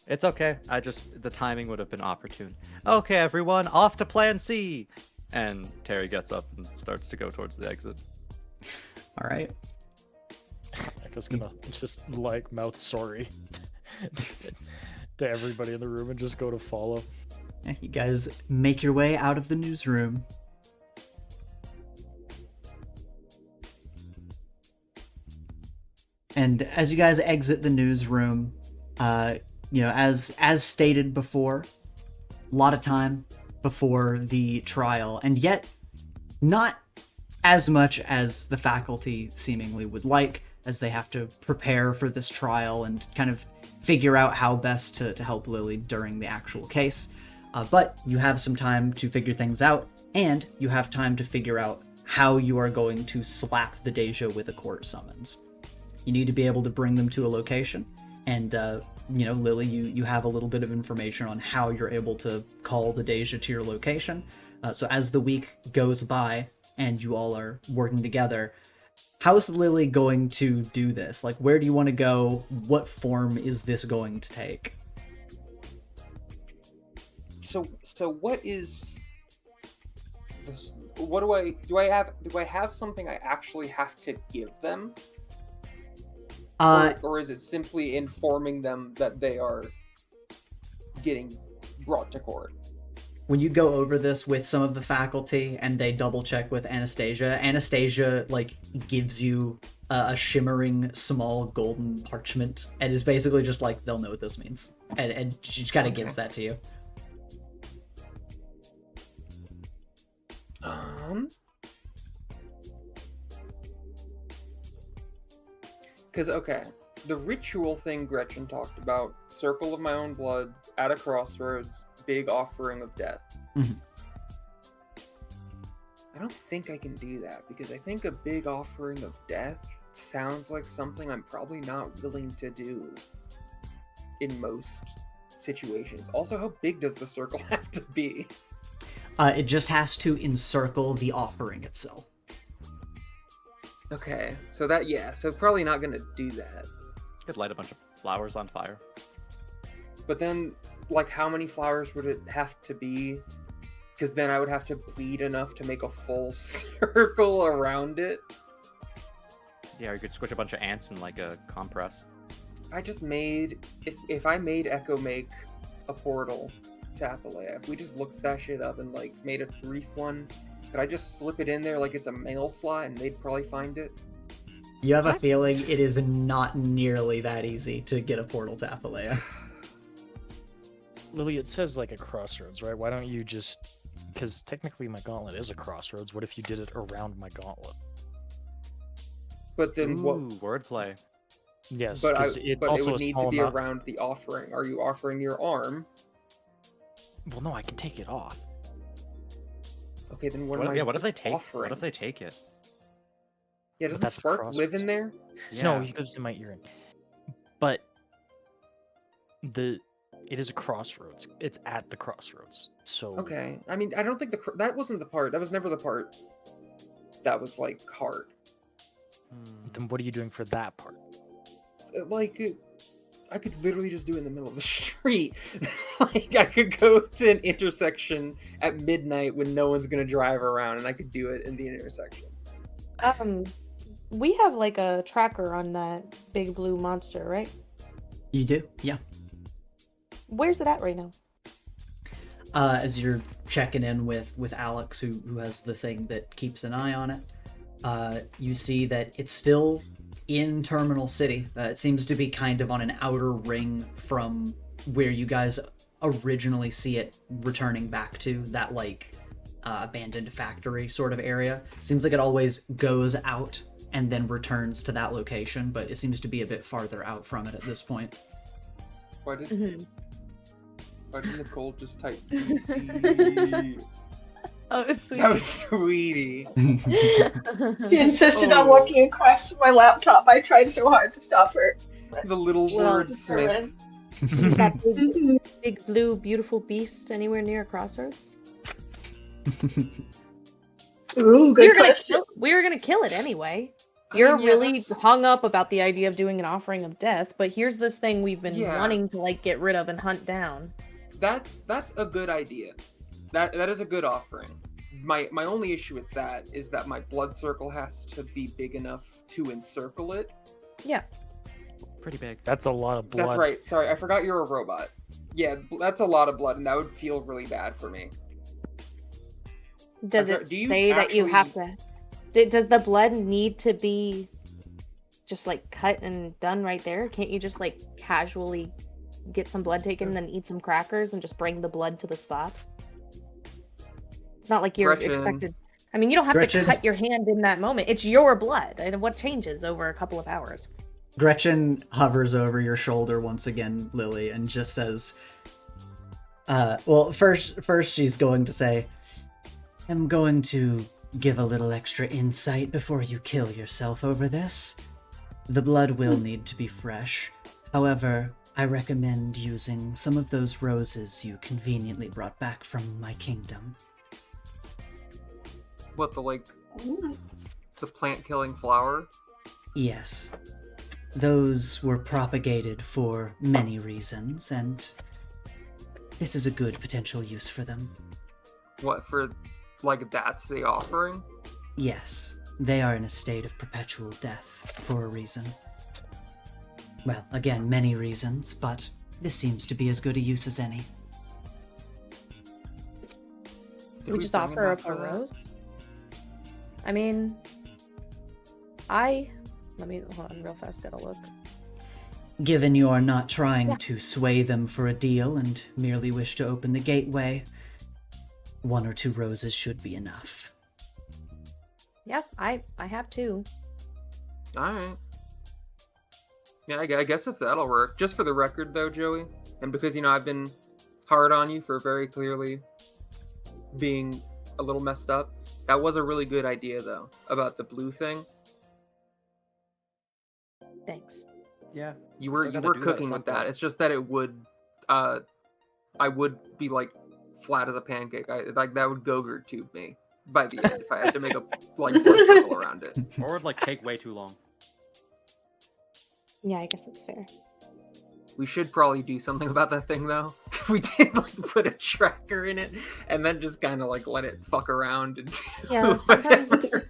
It's okay. The timing would have been opportune. Okay, everyone, off to plan C. And Terry gets up and starts to go towards the exit.
All right.
Echo's gonna just like mouth sorry to everybody in the room and just go to follow.
Yeah, you guys make your way out of the newsroom. And as you guys exit the newsroom, as stated before, a lot of time before the trial, and yet not as much as the faculty seemingly would like, as they have to prepare for this trial and kind of figure out how best to help Lily during the actual case. But you have some time to figure things out, and you have time to figure out how you are going to slap the Dey'ja with a court summons. You need to be able to bring them to a location, and Lily, you have a little bit of information on how you're able to call the Dey'ja to your location. So as the week goes by and you all are working together, how's Lily going to do this? Like, where do you want to go? What form is this going to take?
So what is this? What do I have something I actually have to give them? Or is it simply informing them that they are getting brought to court?
When you go over this with some of the faculty and they double check with Anastasia like gives you a shimmering small golden parchment and is basically just like, they'll know what this means. And she just kind of gives that to you.
Because, okay, the ritual thing Gretchen talked about, circle of my own blood, at a crossroads, big offering of death.
Mm-hmm.
I don't think I can do that, because I think a big offering of death sounds like something I'm probably not willing to do in most situations. Also, how big does the circle have to be?
It just has to encircle the offering itself.
Okay, so probably not gonna do that.
Could light a bunch of flowers on fire.
But then, like, how many flowers would it have to be? Because then I would have to bleed enough to make a full circle around it.
Yeah, or you could squish a bunch of ants in like a compress.
I just made... If I made Echo make a portal to Appalachia, if we just looked that shit up and, like, made a brief one, could I just slip it in there like it's a mail slot and they'd probably find it?
You have a
What?
feeling it is not nearly that easy to get a portal to Athalea.
Lily, it says like a crossroads, right? Why don't you just... Because technically my gauntlet is a crossroads. What if you did it around my gauntlet?
But then what?
Ooh, wordplay.
Yes,
But
because it's
it
also
would
a
need to
small
be
amount...
around the offering. Are you offering your arm?
Well, no, I can take it off.
Okay, then
What if they take?
offering?
What if they take it?
Yeah,
But
doesn't
that's a
Spark
crossroads.
live in there?
Yeah.
No, he lives in my earring. But it is a crossroads. It's at the crossroads. So
Okay. I mean, I don't think that wasn't the part. That was never the part that was like hard.
then what are you doing for that part?
Like, I could literally just do it in the middle of the street. Like, I could go to an intersection at midnight when no one's gonna drive around, and I could do it in the intersection.
We have like a tracker on that big blue monster, right?
You do? Yeah.
Where's it at right now?
As you're checking in with Alex, who has the thing that keeps an eye on it, you see that it's still in Terminal City. It seems to be kind of on an outer ring from where you guys originally see it returning back to, that like abandoned factory sort of area. Seems like it always goes out and then returns to that location, but it seems to be a bit farther out from it at this point.
Why did
Mhm.
Nicole just type PC?
Oh, sweet.
That was sweetie.
She insisted on
Oh.
walking across my laptop. I tried so hard to stop her.
The little
Well,
wordsmith.
Is that big,
Mhm.
big blue beautiful beast anywhere near a crossroads?
Ooh, good question.
We were gonna kill it anyway.
I
You're
mean, yeah,
really
that's-
hung up about the idea of doing an offering of death, but here's this thing we've been
Yeah.
wanting to like get rid of and hunt down.
That's a good idea. That is a good offering. My only issue with that is that my blood circle has to be big enough to encircle it.
Yeah.
Pretty big.
That's a lot of blood.
That's right. Sorry, I forgot you're a robot. Yeah, that's a lot of blood, and that would feel really bad for me.
Does
Okay,
it
do you
say that you have
actually-
to? Does the blood need to be just like cut and done right there? Can't you just like casually get some blood taken, then eat some crackers, and just bring the blood to the spot? It's not like you're
Gretchen.
expected. I mean, you don't have
Gretchen.
to cut your hand in that moment. It's your blood, and what changes over a couple of hours?
Gretchen hovers over your shoulder once again, Lily, and just says, well, first she's going to say, I'm going to give a little extra insight before you kill yourself over this. The blood will need to be fresh. However, I recommend using some of those roses you conveniently brought back from my kingdom.
What, the
Ooh.
the plant killing flower?
Yes. Those were propagated for many reasons, and this is a good potential use for them.
What, for like that's the offering?
Yes, they are in a state of perpetual death for a reason. Well, again, many reasons, but this seems to be as good a use as any.
Did
We just
bring
offer
enough
up
for
a
that?
rose. I mean, let me hold on real fast. Gotta look.
Given you are not trying
Yeah.
to sway them for a deal and merely wish to open the gateway, 1 or 2 roses should be enough.
Yeah, I have two.
Alright. Yeah, I guess if that'll work. Just for the record, though, Joey, and because, I've been hard on you for very clearly being a little messed up, that was a really good idea, though, about the blue thing.
Thanks.
Yeah.
You were
Still gotta do that at
cooking
some
with that.
point.
It's just that it would, I would be, like, flat as a pancake. Like, that would Gogurt tube me by the end if I had to make a, like, blood circle around it.
Or it'd like take way too long.
Yeah, I guess that's fair.
We should probably do something about that thing, though. We did, like, put a tracker in it, and then just kind of, like, let it fuck around and do
Yeah, sometimes
whatever.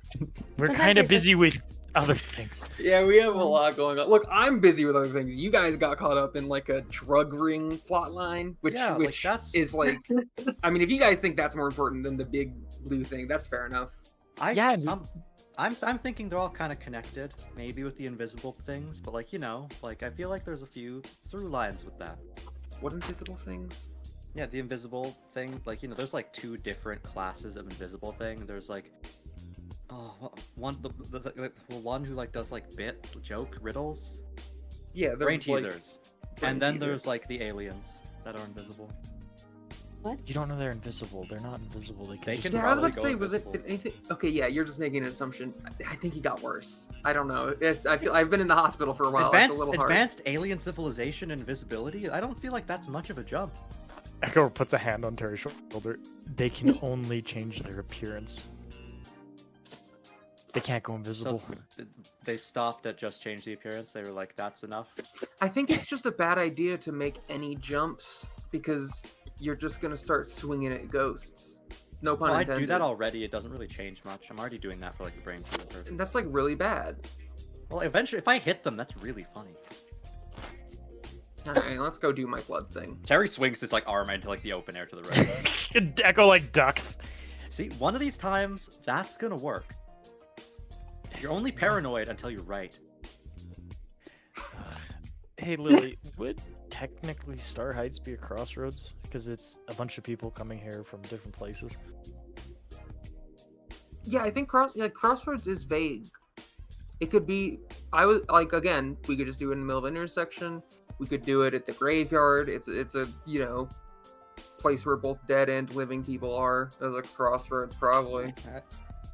We're
Sometimes
kind of
it's
busy with other things.
Yeah, we have a lot going on. Look, I'm busy with other things. You guys got caught up in, like, a drug ring plotline, which
Yeah, like, that's-
is, like... I mean, if you guys think that's more important than the big blue thing, that's fair enough.
Yeah,
I'm thinking they're all kind of connected, maybe with the invisible things, but like, you know, like I feel like there's a few through lines with that.
What invisible things?
Yeah, the invisible thing, like, you know, there's like 2 different classes of invisible thing. There's like, one the one who like does like joke riddles,
Yeah,
brain
there's like
teasers,
brain
and then
teasers.
there's like the aliens that are invisible.
You don't know they're invisible. They're not invisible. They can
They
just...
can
Yeah, I was about to
probably
say,
go
was it
invisible.
did anything? Okay, yeah, you're just making an assumption. I think he got worse. I don't know. I feel I've been in the hospital for a while. It's a little hard.
Advanced alien civilization and invisibility. I don't feel like that's much of a jump.
Echo puts a hand on Terry's shoulder. They can only change their appearance. They can't go invisible.
So they stopped at just change the appearance. They were like, that's enough.
I think it's just a bad idea to make any jumps because you're just gonna start swinging at ghosts. No pun
Well, I
intended.
do that already. It doesn't really change much. I'm already doing that for like the brain teaser person.
And that's like really bad.
Well, eventually, if I hit them, that's really funny.
Alright, let's go do my blood thing.
Terry swings his like arm into like the open air to the right.
Echo like ducks.
See, one of these times, that's gonna work. You're only paranoid until you're right.
Hey Lily, would technically Star Heights be a crossroads? Because it's a bunch of people coming here from different places.
Yeah, I think Crossroads is vague. It could be. I was like, again, we could just do it in the middle of an intersection. We could do it at the graveyard. It's a place where both dead and living people are. As a crossroads, probably.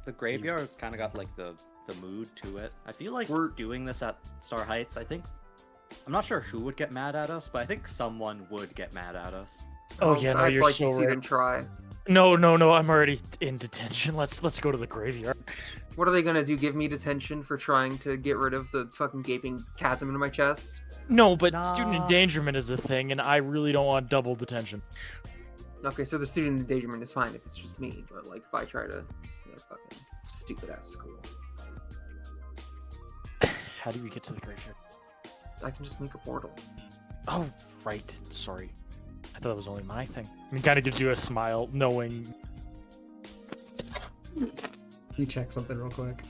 The graveyard's kind of got like the mood to it. I feel like
We're-
we're doing this at Star Heights. I'm not sure who would get mad at us, but I think someone would get mad at us.
Oh yeah, no,
I'd
you're
like
so
to see them
right.
try.
No, I'm already in detention. Let's go to the graveyard.
What are they gonna do? Give me detention for trying to get rid of the fucking gaping chasm in my chest?
No, but
Nah.
student endangerment is a thing, and I really don't want double detention.
Okay, so the student endangerment is fine if it's just me, but like if I try to, fucking stupid ass school,
How do we get to the graveyard?
I can just make a portal.
Oh, right. Sorry. I thought it was only my thing. I mean, kind of gives you a smile, knowing.
Let me check something real quick.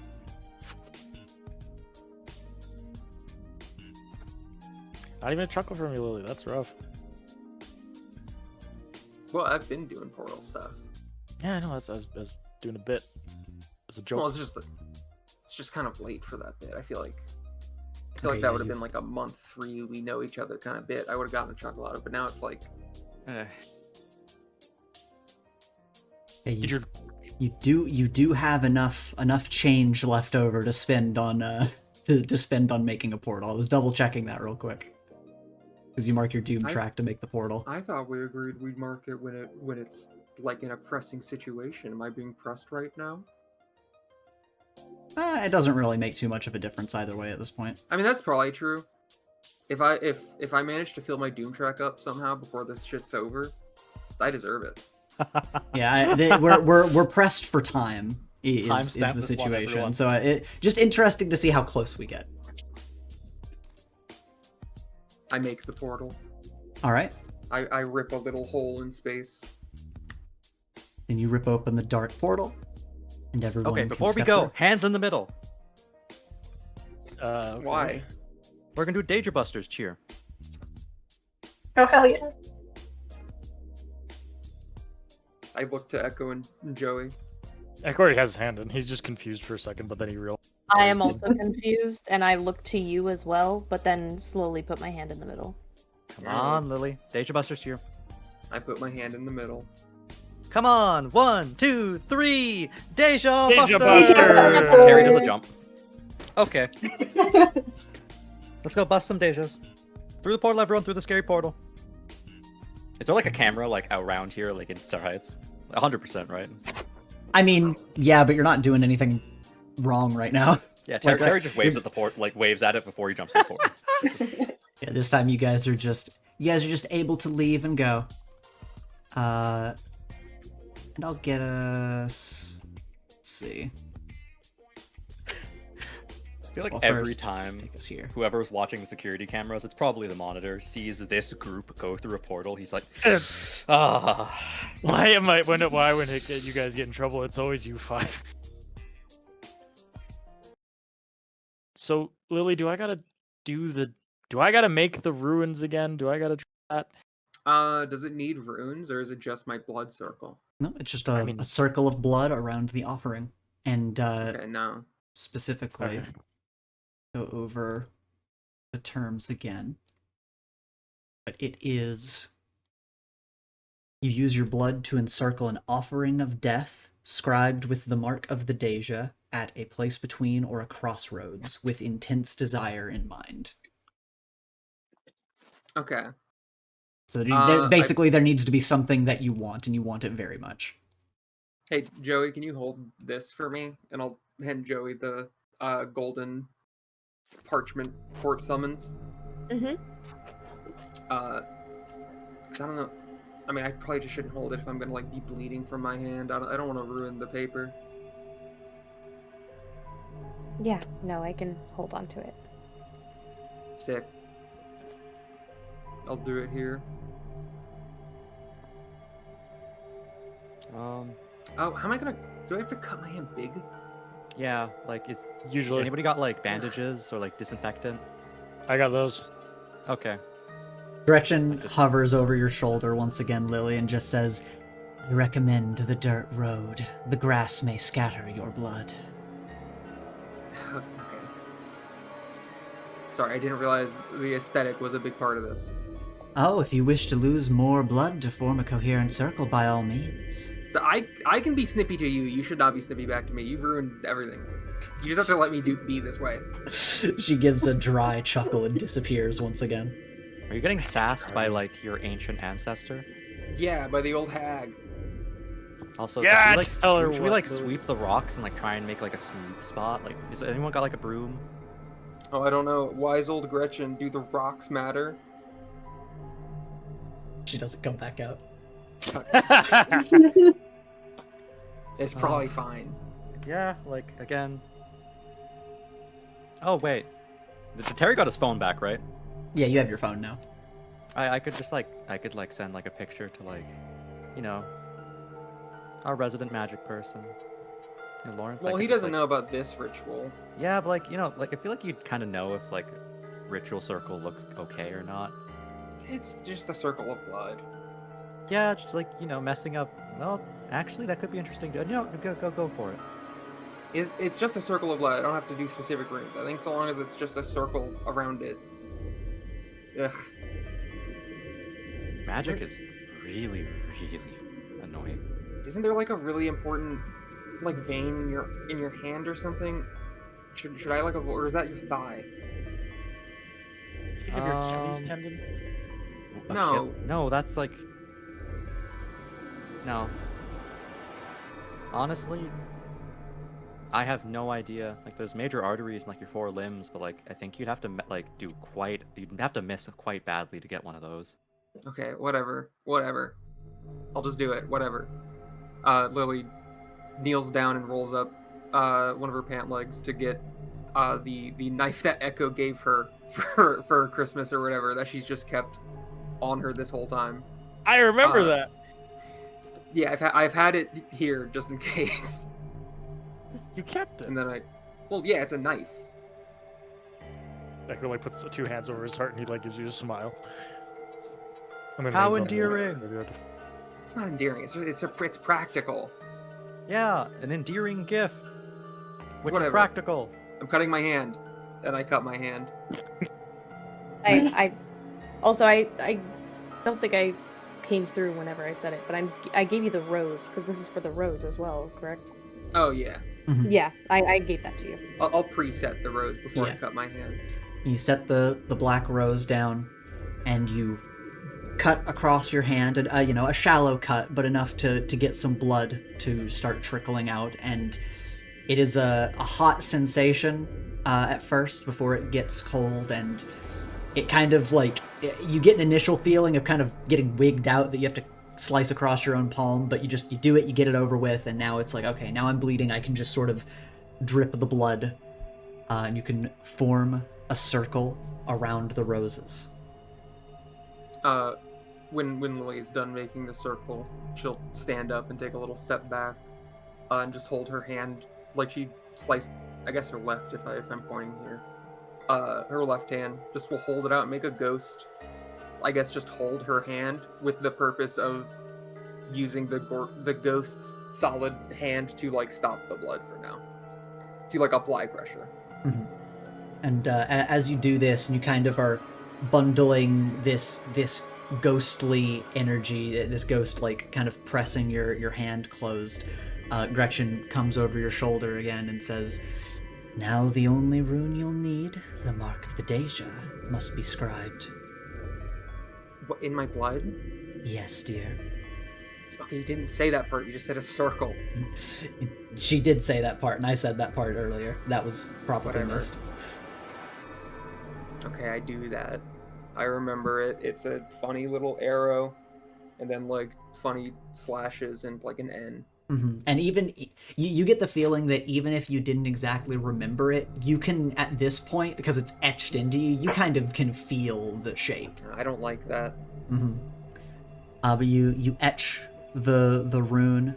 Not even a chuckle from you, Lily. That's rough.
Well, I've been doing portal stuff.
Yeah, I know. I was doing a bit. As a joke.
Well, it's just kind of late for that bit. I feel like
Okay,
that
yeah,
would have been like a month free, we know each other kind of bit. I would have gotten a chuckle out of it, but now it's like,
Yeah,
Did your
you do have enough change left over to spend on to spend on making a portal. I was double checking that real quick because you mark your doom track to make the portal.
I thought we agreed we'd mark it when it's like in a pressing situation. Am I being pressed right now?
It doesn't really make too much of a difference either way at this point.
I mean, that's probably true. If I manage to fill my doom track up somehow before this shit's over, I deserve it.
Yeah, we're pressed for time. Is
Timestamp
the
this one,
situation?
everyone.
So it just interesting to see how close we get.
I make the portal.
All right,
I rip a little hole in space.
then you rip open the dark portal, and everyone.
Okay,
can
before we
step
go,
through.
hands in the middle.
okay.
Why?
We're gonna do Dey'ja Busters cheer.
Oh, hell yeah.
I look to Echo and Joey.
Echo already has his hand in. He's just confused for a second, but then he realized.
I am also confused, and I look to you as well, but then slowly put my hand in the middle.
Come on, Lily. Dey'ja Busters cheer.
I put my hand in the middle.
Come on, 1, 2, 3, Dey'ja
Dey'ja
Busters!
Busters!
Terry does a jump. Okay, let's go bust some Dey'jas. Through the portal, everyone, through the scary portal. Is there like a camera like around here, like in Star Heights? 100%, right?
I mean, yeah, but you're not doing anything wrong right now.
Yeah, Terry,
Like,
Terry just waves at the port, like waves at it before he jumps in the portal.
Yeah, this time you guys are just able to leave and go. And I'll get us. Let's see.
I feel like
Well,
every
first,
time
Take us here.
whoever's watching the security cameras, it's probably the monitor, sees this group go through a portal, he's like, ah.
Why when you guys get in trouble, it's always you 5. So Lily, do I gotta make the ruins again? Do I gotta try that?
Does it need runes, or is it just my blood circle?
No, it's just
I
a
mean-
circle of blood around the offering. And
Okay, no.
specifically,
Okay.
go over the terms again. But it is... You use your blood to encircle an offering of death, scribed with the mark of the Dey'ja, at a place between or a crossroads, with intense desire in mind.
Okay.
So
I-
basically, there needs to be something that you want, and you want it very much.
Hey, Joey, can you hold this for me? And I'll hand Joey the golden parchment court summons.
Mhm.
'Cause I don't know. I mean, I probably just shouldn't hold it if I'm gonna like be bleeding from my hand. I don't want to ruin the paper.
Yeah. No, I can hold on to it.
Sick. I'll do it here.
Um,
Oh, how am I gonna? Do I have to cut my hand big?
yeah, like, is
Usually,
anybody got like bandages or like disinfectant?
I got those.
Okay.
Gretchen
Just-
hovers over your shoulder once again, Lily, and just says, I recommend the dirt road. The grass may scatter your blood.
Okay. Sorry, I didn't realize the aesthetic was a big part of this.
Oh, if you wish to lose more blood to form a coherent circle, by all means.
I can be snippy to you. You should not be snippy back to me. You've ruined everything. You just have to let me be this way.
She gives a dry chuckle and disappears once again.
Are you getting sassed by like your ancient ancestor?
Yeah, by the old hag.
Also,
Yeah,
should we,
tell her
should we
what,
like
Lily.
sweep the rocks and like try and make like a smooth spot? Like, is anyone got like a broom?
Oh, I don't know. Wise old Gretchen. Do the rocks matter?
She doesn't come back out.
It's probably fine.
Yeah, like again. Oh wait, Terry got his phone back, right?
Yeah, you have your phone now.
I could just like send like a picture to like, you know, our resident magic person, Lawrence. I
Well,
could
he
just,
doesn't
like-
know about this ritual.
Yeah, but like like I feel like you'd kind of know if like ritual circle looks okay or not.
It's just a circle of blood.
Yeah, just like messing up. Well, actually, that could be interesting. Go for it.
It's just a circle of blood. I don't have to do specific runes. I think so long as it's just a circle around it. Ugh.
Magic is really, really annoying.
Isn't there like a really important like vein in your hand or something? Should I like or is that your thigh?
Think of your Achilles tendon.
No.
No, that's like. No. Honestly, I have no idea. Like, there's major arteries in like your four limbs, but like I think you'd have to you'd have to miss quite badly to get one of those.
Okay, whatever. I'll just do it. Whatever. Lily kneels down and rolls up one of her pant legs to get the knife that Echo gave her for Christmas or whatever that she's just kept on her this whole time.
I remember that.
Yeah, I've had it here just in case.
You kept it.
And then well, yeah, it's a knife.
Echo like puts two hands over his heart and he like gives you a smile. And then
How
leans over.
endearing.
It's not endearing. It's practical.
Yeah, an endearing gift, which
Whatever.
is practical.
I'm cutting my hand, and I cut my hand.
I don't think I came through whenever I said it, but I gave you the rose because this is for the rose as well, correct?
Oh yeah,
Yeah, I gave that to you.
I'll preset the rose before I
Yeah.
cut my hand.
You set the black rose down, and you cut across your hand, and a shallow cut, but enough to get some blood to start trickling out. And it is a hot sensation at first before it gets cold, and it kind of like you get an initial feeling of kind of getting wigged out that you have to slice across your own palm, but you do it, you get it over with, and now it's like, okay, now I'm bleeding. I can just sort of drip the blood, and you can form a circle around the roses.
When Lily is done making the circle, she'll stand up and take a little step back, and just hold her hand like she sliced, I guess, her left if I'm pointing here. her left hand, just will hold it out and make a ghost. I guess just hold her hand with the purpose of using the ghost's solid hand to like stop the blood for now, to like apply pressure.
Mm-hmm. And as you do this, and you kind of are bundling this ghostly energy, this ghost like kind of pressing your hand closed, Gretchen comes over your shoulder again and says, "Now the only rune you'll need, the mark of the Dey'ja, must be scribed."
What, in my blood?
Yes, dear.
Okay, you didn't say that part. You just said a circle.
She did say that part, and I said that part earlier. That was probably
Whatever.
missed.
Okay, I do that. I remember it. It's a funny little arrow, and then like funny slashes and like an N.
Mm-hmm. And even you get the feeling that even if you didn't exactly remember it, you can at this point, because it's etched into you, you kind of can feel the shape.
I don't like that.
Mm-hmm. But you etch the rune,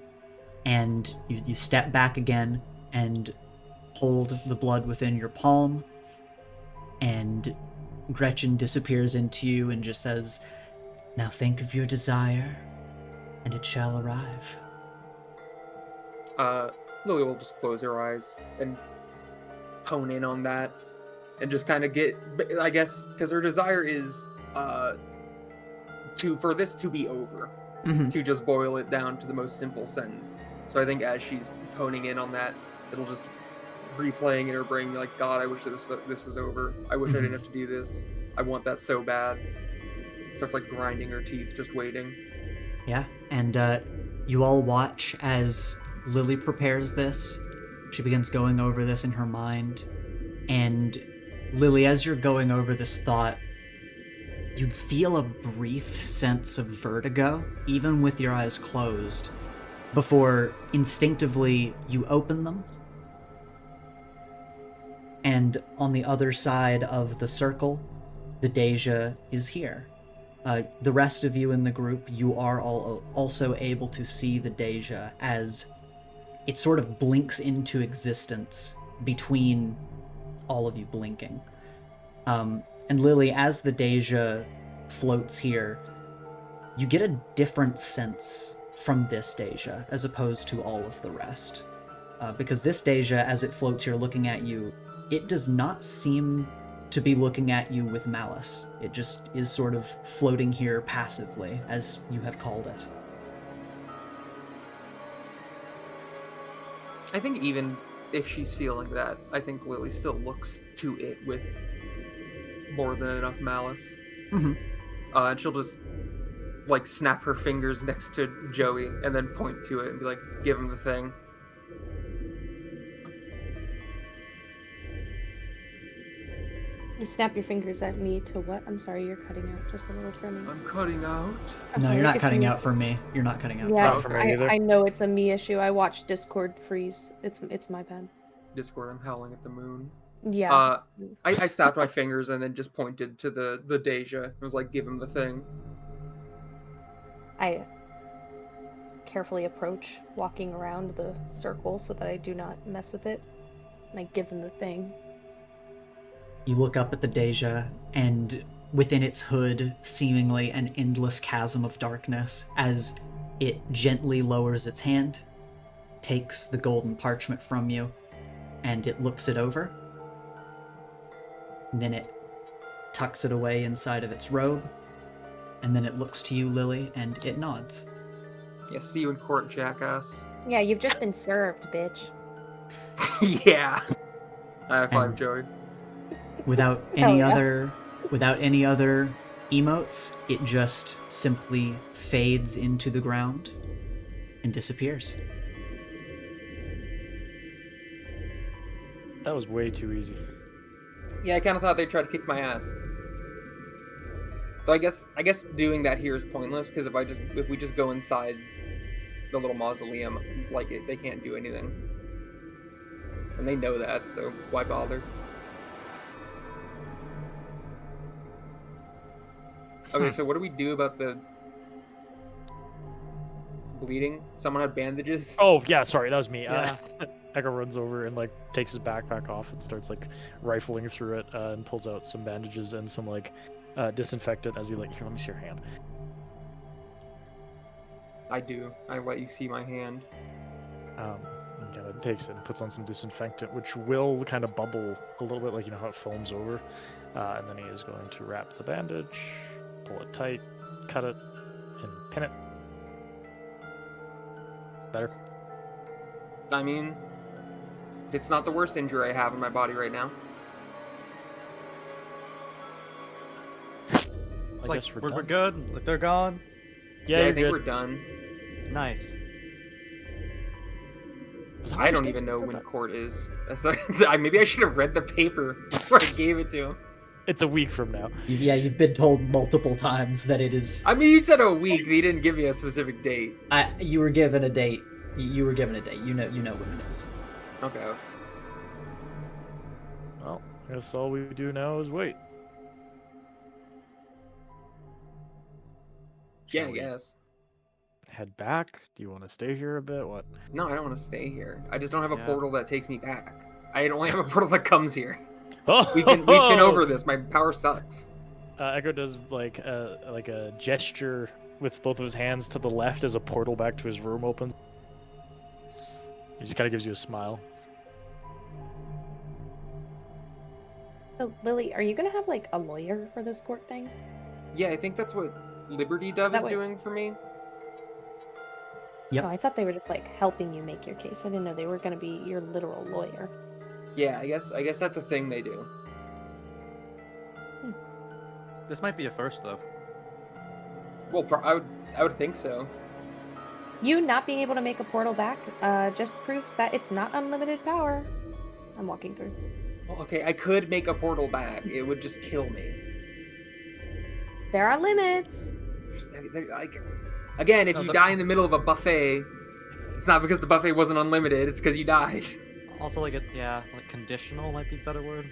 and you step back again and hold the blood within your palm, and Gretchen disappears into you and just says, "Now think of your desire, and it shall arrive."
Lily will just close her eyes and hone in on that, and just kind of get, I guess, because her desire is for this to be over,
Mm-hmm.
to just boil it down to the most simple sentence. So I think as she's honing in on that, it'll just replaying in her brain, like, God, I wish this was over. I wish I didn't have to do this. I want that so bad. Starts like grinding her teeth, just waiting.
Yeah, and you all watch as Lily prepares this. She begins going over this in her mind. And Lily, as you're going over this thought, you feel a brief sense of vertigo, even with your eyes closed, before instinctively you open them. And on the other side of the circle, the Dey'ja is here. The rest of you in the group, you are all also able to see the Dey'ja as it sort of blinks into existence between all of you blinking. And Lily, as the Dey'ja floats here, you get a different sense from this Dey'ja as opposed to all of the rest. Because this Dey'ja, as it floats here looking at you, it does not seem to be looking at you with malice. It just is sort of floating here passively, as you have called it.
I think even if she's feeling that, I think Lily still looks to it with more than enough malice.
Mm-hmm.
And she'll just like snap her fingers next to Joey and then point to it and be like, give him the thing.
You snap your fingers at me to what? I'm sorry, you're cutting out just a little for me.
I'm cutting out.
I'm
No,
sorry,
you're not
it's
cutting
me.
out for me. You're not cutting out.
Yeah,
Oh,
for me either.
I know it's a me issue. I watched Discord freeze. It's my bad.
Discord, I'm howling at the moon.
Yeah.
I snapped my fingers and then just pointed to the Dey'ja. It was like, give him the thing.
I carefully approach, walking around the circle so that I do not mess with it. And I give them the thing.
You look up at the Dey'ja, and within its hood, seemingly an endless chasm of darkness, as it gently lowers its hand, takes the golden parchment from you, and it looks it over. And then it tucks it away inside of its robe, and then it looks to you, Lily, and it nods.
Yeah, see you in court, jackass.
Yeah, you've just been served, bitch.
Yeah. High five,
And-
Joey.
Without
Hell
any
yeah.
other emotes, it just simply fades into the ground and disappears.
That was way too easy.
Yeah, I kind of thought they'd try to kick my ass. Though I guess doing that here is pointless, because if we just go inside the little mausoleum, like they can't do anything, and they know that, so why bother? Okay, so what do we do about the bleeding? Someone had bandages.
Oh yeah, sorry, that was me.
Yeah.
Echo runs over and like takes his backpack off and starts like rifling through it and pulls out some bandages and some like disinfectant as he like, here, let me see your hand.
I do. I let you see my hand.
And kind of takes it and puts on some disinfectant, which will kind of bubble a little bit, like you know how it foams over. And then he is going to wrap the bandage, pull it tight, cut it, and pin it. Better.
I mean, it's not the worst injury I have in my body right now.
I
Like,
guess
we're
done.
good. Like, they're gone.
Yeah,
I
you're
think
good.
we're done.
Nice.
Was that
I don't
first
even know
episode?
when court is. Maybe I should have read the paper before I gave it to him.
It's a week from now.
Yeah, you've been told multiple times that it is.
I mean, you said a week. He didn't give me a specific date.
You were given a date. You were given a date. You know when it is.
Okay.
Well, I guess all we do now is wait.
Yeah,
Shall
I
we
guess.
head back? Do you want to stay here a bit? What?
No, I don't want to stay here. I just don't have a
Yeah.
portal that takes me back. I only have a portal that comes here.
Oh,
We've been over this. My power sucks.
Echo does like a gesture with both of his hands to the left as a portal back to his room opens. He just kind of gives you a smile.
So, Lily, are you gonna have like a lawyer for this court thing?
Yeah, I think that's what Liberty Dove
That
is
way-
doing for me.
Yep.
Oh, I thought they were just like helping you make your case. I didn't know they were gonna be your literal lawyer.
Yeah, I guess that's a thing they do.
This might be a first, though.
Well, I would think so.
You not being able to make a portal back just proves that it's not unlimited power. I'm walking through.
Well, okay, I could make a portal back. It would just kill me.
There are limits.
Again, if
No,
you
the-
die in the middle of a buffet, it's not because the buffet wasn't unlimited. It's because you died.
Also, like, like conditional might be a better word.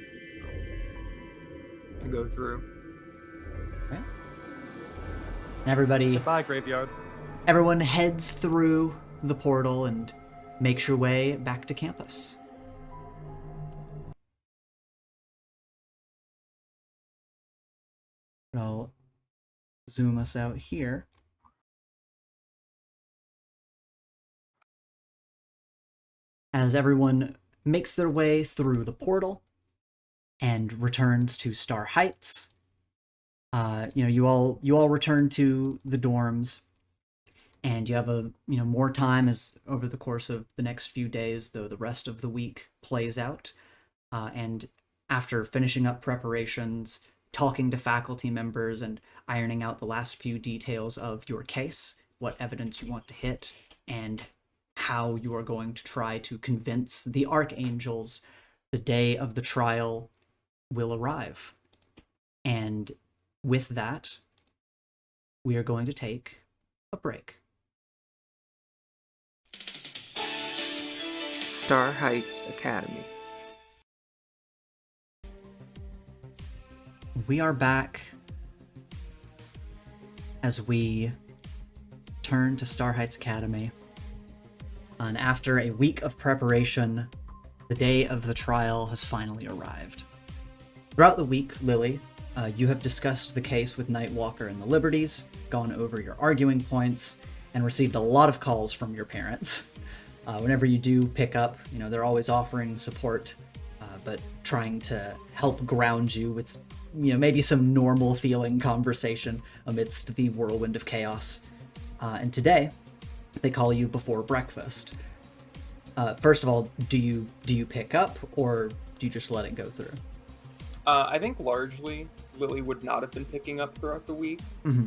To go through.
And everybody,
Goodbye, graveyard.
everyone heads through the portal and makes your way back to campus. I'll zoom us out here. As everyone makes their way through the portal and returns to Star Heights, you all return to the dorms, and you have more time as over the course of the next few days, though the rest of the week plays out. And after finishing up preparations, talking to faculty members, and ironing out the last few details of your case, what evidence you want to hit, and how you are going to try to convince the archangels the day of the trial will arrive. And with that, we are going to take a break.
Star Heights Academy.
We are back as we turn to Star Heights Academy. And after a week of preparation, the day of the trial has finally arrived. Throughout the week, Lily, you have discussed the case with Nightwalker and the Liberties, gone over your arguing points, and received a lot of calls from your parents. Whenever you do pick up, they're always offering support, but trying to help ground you with, maybe some normal feeling conversation amidst the whirlwind of chaos. And today, they call you before breakfast. First of all, do you pick up, or do you just let it go through?
I think largely Lily would not have been picking up throughout the week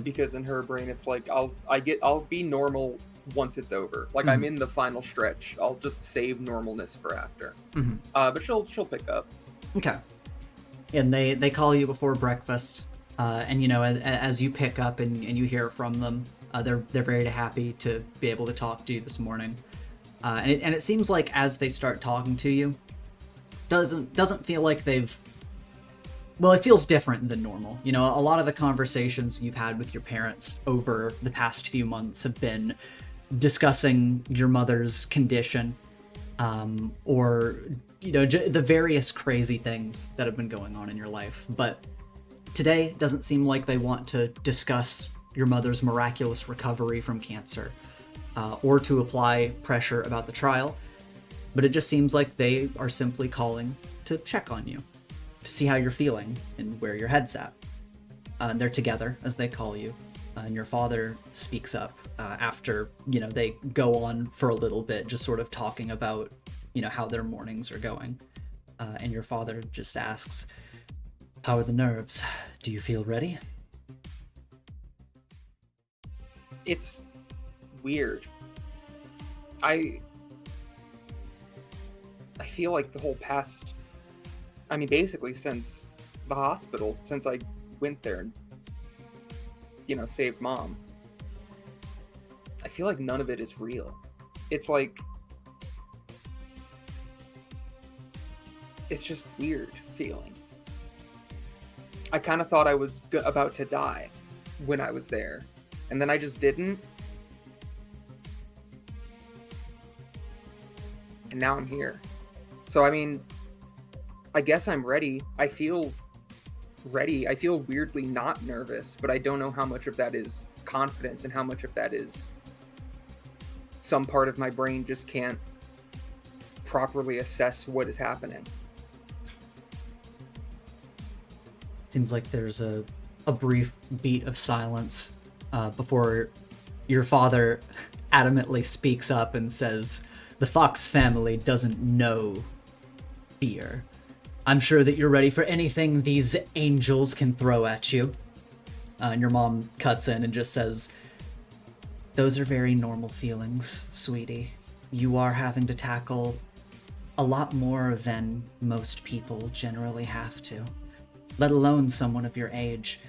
because in her brain it's like I'll be normal once it's over. Like I'm in the final stretch. I'll just save normalness for after. But she'll pick up.
Okay. And they call you before breakfast, and as you pick up and you hear from them, they're very happy to be able to talk to you this morning. And it seems like as they start talking to you, doesn't feel like they've. Well, it feels different than normal. A lot of the conversations you've had with your parents over the past few months have been discussing your mother's condition, or the various crazy things that have been going on in your life. But today doesn't seem like they want to discuss your mother's miraculous recovery from cancer, or to apply pressure about the trial. But it just seems like they are simply calling to check on you, to see how you're feeling and where your head's at. And they're together as they call you. And your father speaks up after, they go on for a little bit, just sort of talking about, how their mornings are going. And your father just asks, "How are the nerves? Do you feel ready?"
It's weird. I feel like the whole past, basically since the hospital, since I went there and, saved Mom, I feel like none of it is real. It's like, it's just weird feeling. I kind of thought I was about to die when I was there, and then I just didn't. And now I'm here. So, I guess I'm ready. I feel ready. I feel weirdly not nervous, but I don't know how much of that is confidence and how much of that is some part of my brain just can't properly assess what is happening.
Seems like there's a brief beat of silence before your father adamantly speaks up and says, "The Fox family doesn't know fear. I'm sure that you're ready for anything these angels can throw at you." And your mom cuts in and just says, "Those are very normal feelings, sweetie. You are having to tackle a lot more than most people generally have to, let alone someone of your age.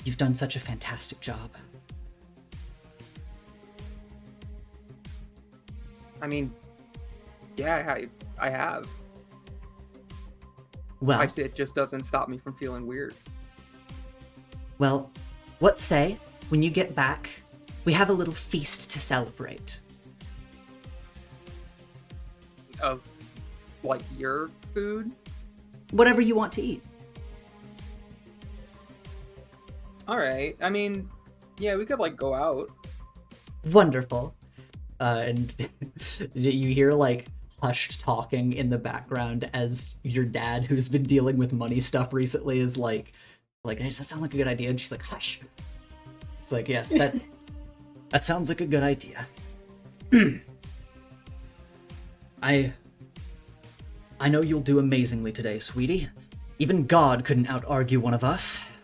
You've done such a fantastic job."
Yeah, I have.
Well,
It just doesn't stop me from feeling weird.
Well, what say, when you get back, we have a little feast to celebrate?
Of, your food?
Whatever you want to eat.
Alright, yeah, we could, go out.
Wonderful. And you hear, hushed talking in the background as your dad, who's been dealing with money stuff recently, is like, "Does that sound like a good idea?" And she's like, "Hush." It's like, "Yes, that sounds like a good idea." I know you'll do amazingly today, sweetie. Even God couldn't out-argue one of us.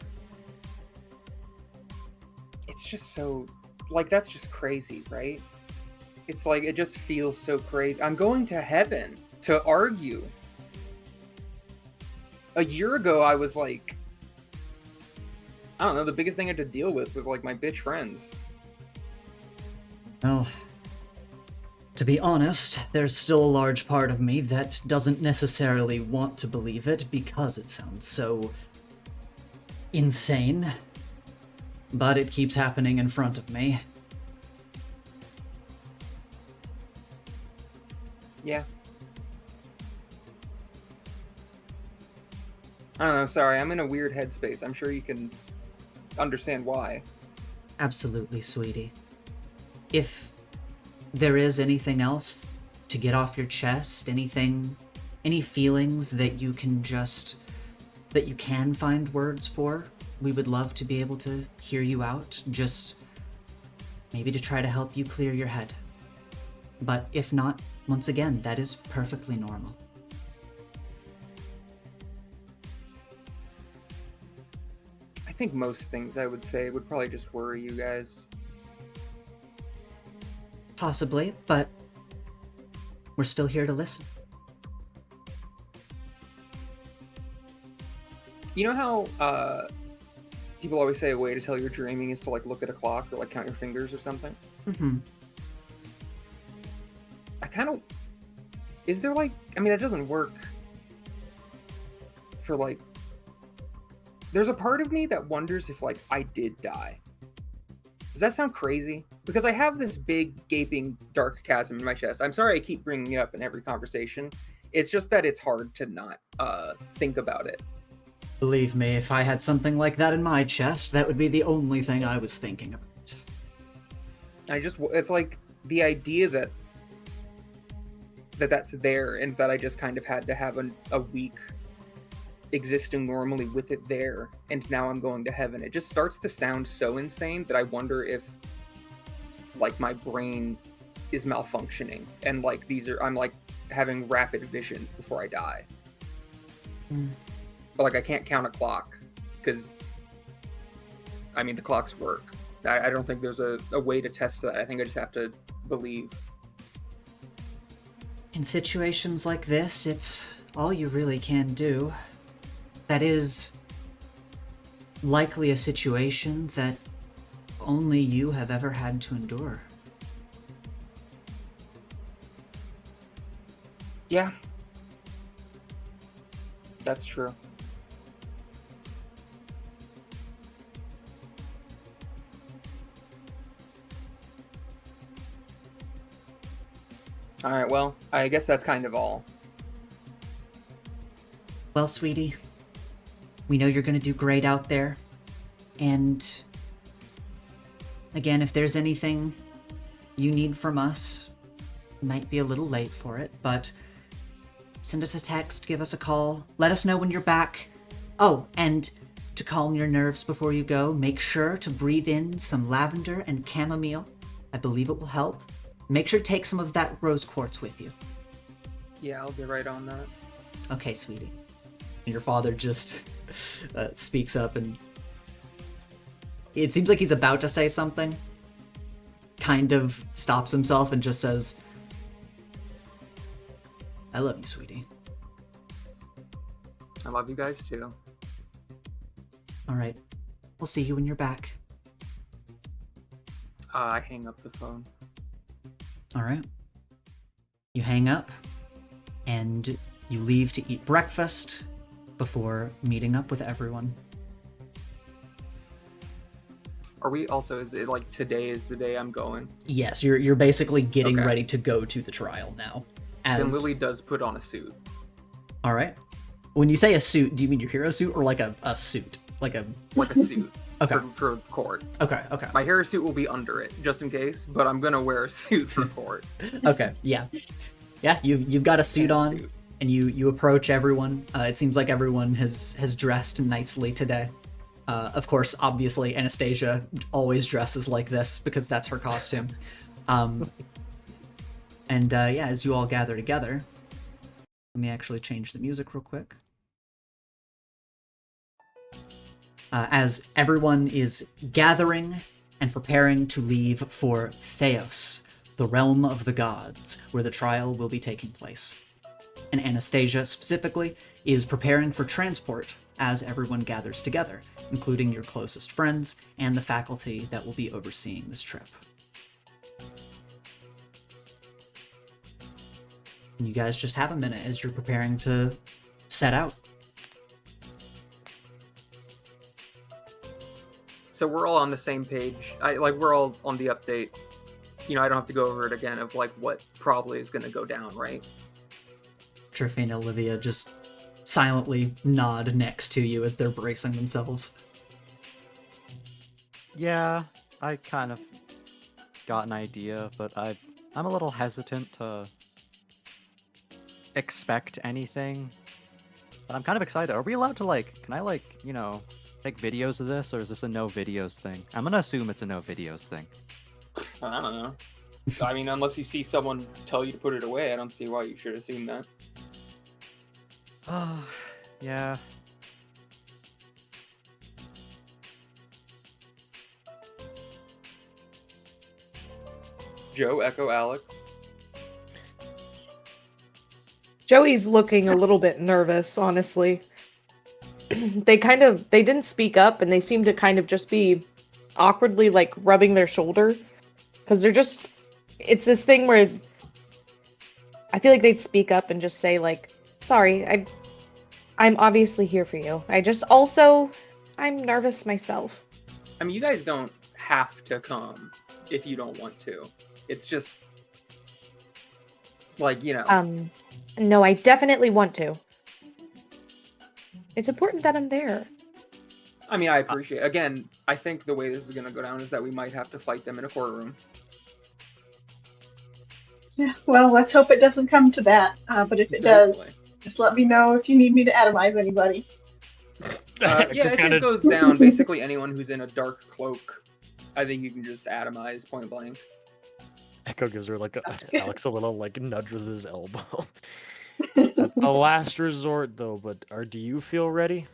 It's just so, that's just crazy, right? It's it just feels so crazy. I'm going to heaven to argue. A year ago, I was I don't know, the biggest thing I had to deal with was my bitch friends.
Well, to be honest, there's still a large part of me that doesn't necessarily want to believe it because it sounds so insane. But it keeps happening in front of me.
Yeah. I don't know, sorry, I'm in a weird headspace. I'm sure you can understand why.
Absolutely, sweetie. If there is anything else to get off your chest, any feelings that you can find words for, we would love to be able to hear you out, just maybe to try to help you clear your head. But if not, once again, that is perfectly normal.
I think most things I would say would probably just worry you guys.
Possibly, but we're still here to listen.
You know how people always say a way to tell you're dreaming is to look at a clock or count your fingers or something?
Mm-hmm.
Is there that doesn't work for there's a part of me that wonders if I did die. Does that sound crazy? because I have this big, gaping, dark chasm in my chest. I'm sorry I keep bringing it up in every conversation. It's just that it's hard to not think about it.
Believe me, if I had something like that in my chest, that would be the only thing I was thinking about.
It's like the idea that's there, and that I just kind of had to have a week existing normally with it there, and now I'm going to heaven. It just starts to sound so insane that I wonder if, like, my brain is malfunctioning, and like I'm like having rapid visions before I die. But like I can't count a clock, because I mean the clocks work. I don't think there's a way to test that. I think I just have to believe.
In situations like this, it's all you really can do. That is likely a situation that only you have ever had to endure.
Yeah. That's true. Alright, well, I guess that's kind of all.
Well, sweetie, we know you're gonna do great out there. And again, if there's anything you need from us, it might be a little late for it, but send us a text, give us a call, let us know when you're back. Oh, and to calm your nerves before you go, make sure to breathe in some lavender and chamomile. I believe it will help. Make sure to take some of that rose quartz with you.
Yeah, I'll get right on that.
Okay, sweetie. And your father just speaks up, and it seems like he's about to say something. Kind of stops himself and just says, I love you, sweetie.
I love you guys too.
All right. We'll see you when you're back.
I hang up the phone.
All right. You hang up, and you leave to eat breakfast before meeting up with everyone.
Are we also, is it like today is the day I'm going?
Yes, you're basically getting
Okay.
ready to go to the trial now.
Then Lily does put on a suit.
All right. When you say a suit, do you mean your hero suit or like a suit? Like a
suit.
Okay.
For court.
Okay.
My hero suit will be under it, just in case, but I'm gonna wear a suit for court.
Okay. Yeah. You've got a suit on, and you approach everyone. It seems like everyone has dressed nicely today. Of course, obviously, Anastasia always dresses like this because that's her costume. As you all gather together, let me actually change the music real quick. As everyone is gathering and preparing to leave for Theos, the realm of the gods, where the trial will be taking place. And Anastasia, specifically, is preparing for transport as everyone gathers together, including your closest friends and the faculty that will be overseeing this trip. And you guys just have a minute as you're preparing to set out.
So we're all on the same page. We're all on the update. You know, I don't have to go over it again of like what probably is going to go down, right?
Triffy and Olivia just silently nod next to you as they're bracing themselves.
Yeah, I kind of got an idea, but I'm a little hesitant to expect anything. But I'm kind of excited. Are we allowed to can I take videos of this, or is this a no videos thing? I'm gonna assume it's a no videos thing.
I don't know. I mean, unless you see someone tell you to put it away, I don't see why you should assume that.
Yeah.
Joe, echo Alex.
Joey's looking a little bit nervous, honestly. They didn't speak up, and they seem to kind of just be awkwardly rubbing their shoulder, because it's this thing where I feel like they'd speak up and just say sorry, I'm obviously here for you. I'm nervous myself.
I mean, you guys don't have to come if you don't want to. It's just like, you know.
No, I definitely want to. It's important that I'm there.
I mean, I appreciate it. Again, I think the way this is going to go down is that we might have to fight them in a courtroom.
Yeah, well, let's hope it doesn't come to that. But if it does,
Hopefully.
just let me know if you need me to atomize anybody.
Yeah, if it goes down, basically anyone who's in a dark cloak, I think you can just atomize point blank.
Echo gives her like
That's good.
Alex a little like nudge with his elbow. At the last resort, though. But do you feel ready?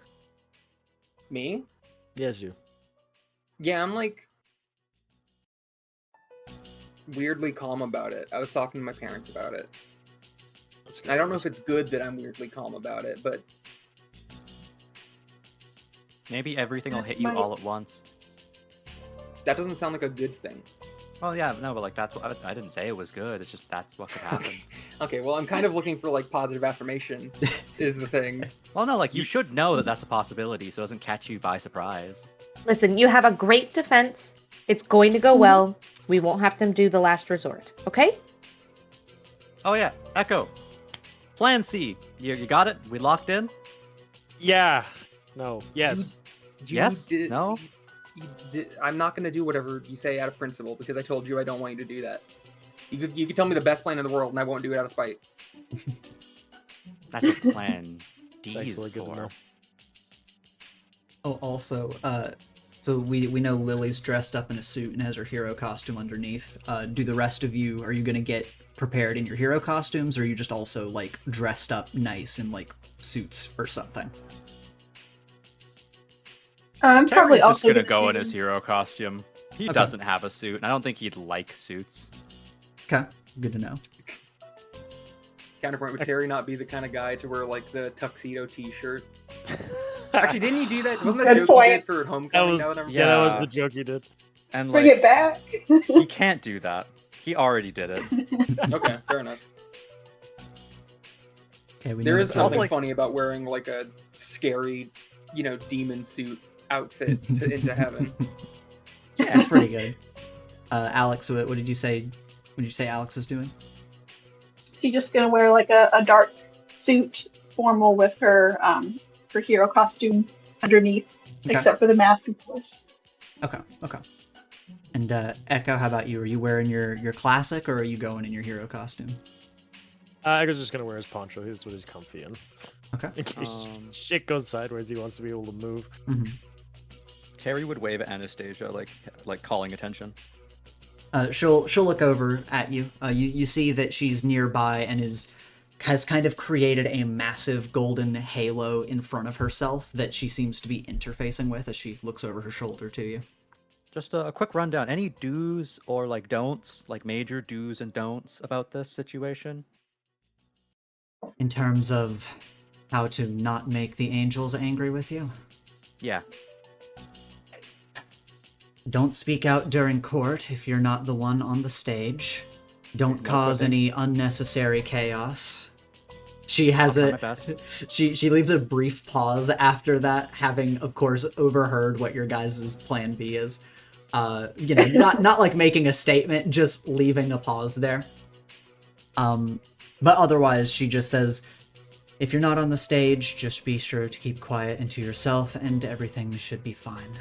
Me?
Yes, you.
Yeah, I'm like weirdly calm about it. I was talking to my parents about it.
That's good.
I don't know if it's good that I'm weirdly calm about it, but
Maybe everything will hit you all at once.
that doesn't sound like a good thing.
Well, yeah, no, but like that's what I didn't say it was good. It's just that's what could happen.
Okay, well, I'm kind of looking for like positive affirmation is the thing.
Well, no, like you should know that that's a possibility, so it doesn't catch you by surprise.
Listen, you have a great defense. It's going to go well. We won't have to do the last resort, okay?
Oh yeah, Echo. Plan C. You got it? We locked in?
Yeah. No. Yes.
Yes? No?
I'm not going to do whatever you say out of principle because I told you I don't want you to do that. You could tell me the best plan in the world and I won't do it out of spite.
That's what plan D is
Excellent, good to
for.
know.
Oh, also, so we know Lily's dressed up in a suit and has her hero costume underneath. Do the rest of you, are you gonna get prepared in your hero costumes, or are you just also, like, dressed up nice in, like, suits or something?
I'm probably
Terry's
also
just gonna go in
be-
his hero costume. He
Okay.
doesn't have a suit, and I don't think he'd like suits.
Okay, good to know.
Counterpoint, would Terry not be the kind of guy to wear like the tuxedo t-shirt? Actually, didn't he do that? Wasn't that
Good
joke he
point.
did for Homecoming?
was-
Now that I'm-
Yeah, that was
Yeah.
the joke you did.
And
Bring
like,
it back.
he can't do that. He already did it.
Okay, fair enough.
Okay, we
There
know
is
that-
something
like-
funny about wearing like a scary, demon suit outfit into heaven.
Yeah, it's pretty good. Alex, what did you say? What did you say Alex is doing?
She's just gonna wear like a dark suit, formal with her hero costume underneath,
Okay.
except for the mask, of course.
Okay. And Echo, how about you? Are you wearing your classic, or are you going in your hero costume?
Echo's just gonna wear his poncho. That's what he's comfy in.
Okay.
In case shit goes sideways, he wants to be able to move.
Mm-hmm.
Terry would wave at Anastasia, like calling attention.
She'll look over at you. You see that she's nearby and has kind of created a massive golden halo in front of herself that she seems to be interfacing with as she looks over her shoulder to you.
Just a quick rundown. Any do's or like don'ts, like major do's and don'ts about this situation?
In terms of how to not make the angels angry with you,
Yeah.
don't speak out during court if you're not the one on the stage. Don't
No
cause
quipping.
any unnecessary chaos. She has
I'll try
a
my best.
she leaves a brief pause after that, having of course overheard what your guys' plan B is. Not like making a statement, just leaving a pause there. But otherwise she just says, if you're not on the stage, just be sure to keep quiet and to yourself, and everything should be fine.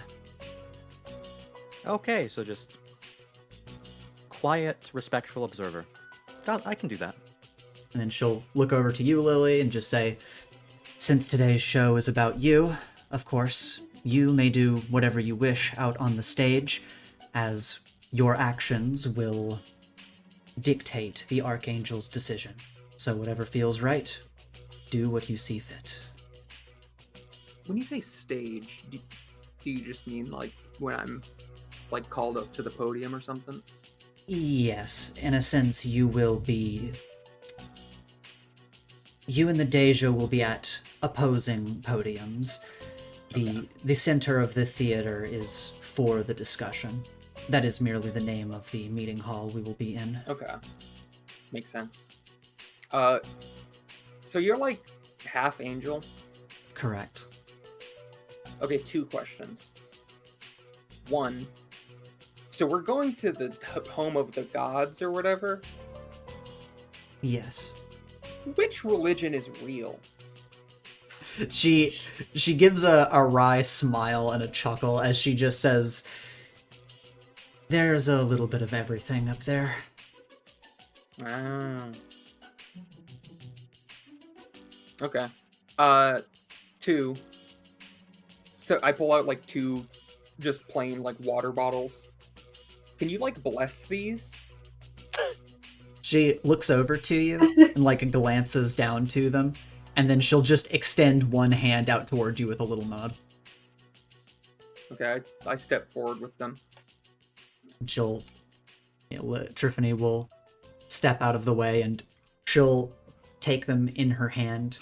Okay, so just quiet, respectful observer. God, I can do that.
And then she'll look over to you, Lily, and just say, since today's show is about you, of course, you may do whatever you wish out on the stage, as your actions will dictate the Archangel's decision. So whatever feels right, do what you see fit.
When you say stage, do you just mean like when I'm like called up to the podium or something?
Yes, in a sense, you and the Dey'ja will be at opposing podiums. The center of the theater is for the discussion. That is merely the name of the meeting hall we will be in.
Okay. Makes sense. So you're like half angel?
Correct.
Okay, 2 questions. One, So we're going to the home of the gods or whatever.
Yes.
Which religion is real?
She gives a wry smile and a chuckle as she just says, "There's a little bit of everything up there."
Ah. Okay. 2. So I pull out like 2 just plain like water bottles. Can you like bless these?
She looks over to you and like glances down to them, and then she'll just extend one hand out toward you with a little nod.
Okay, I step forward with them.
And she'll, Triffany will step out of the way and she'll take them in her hand,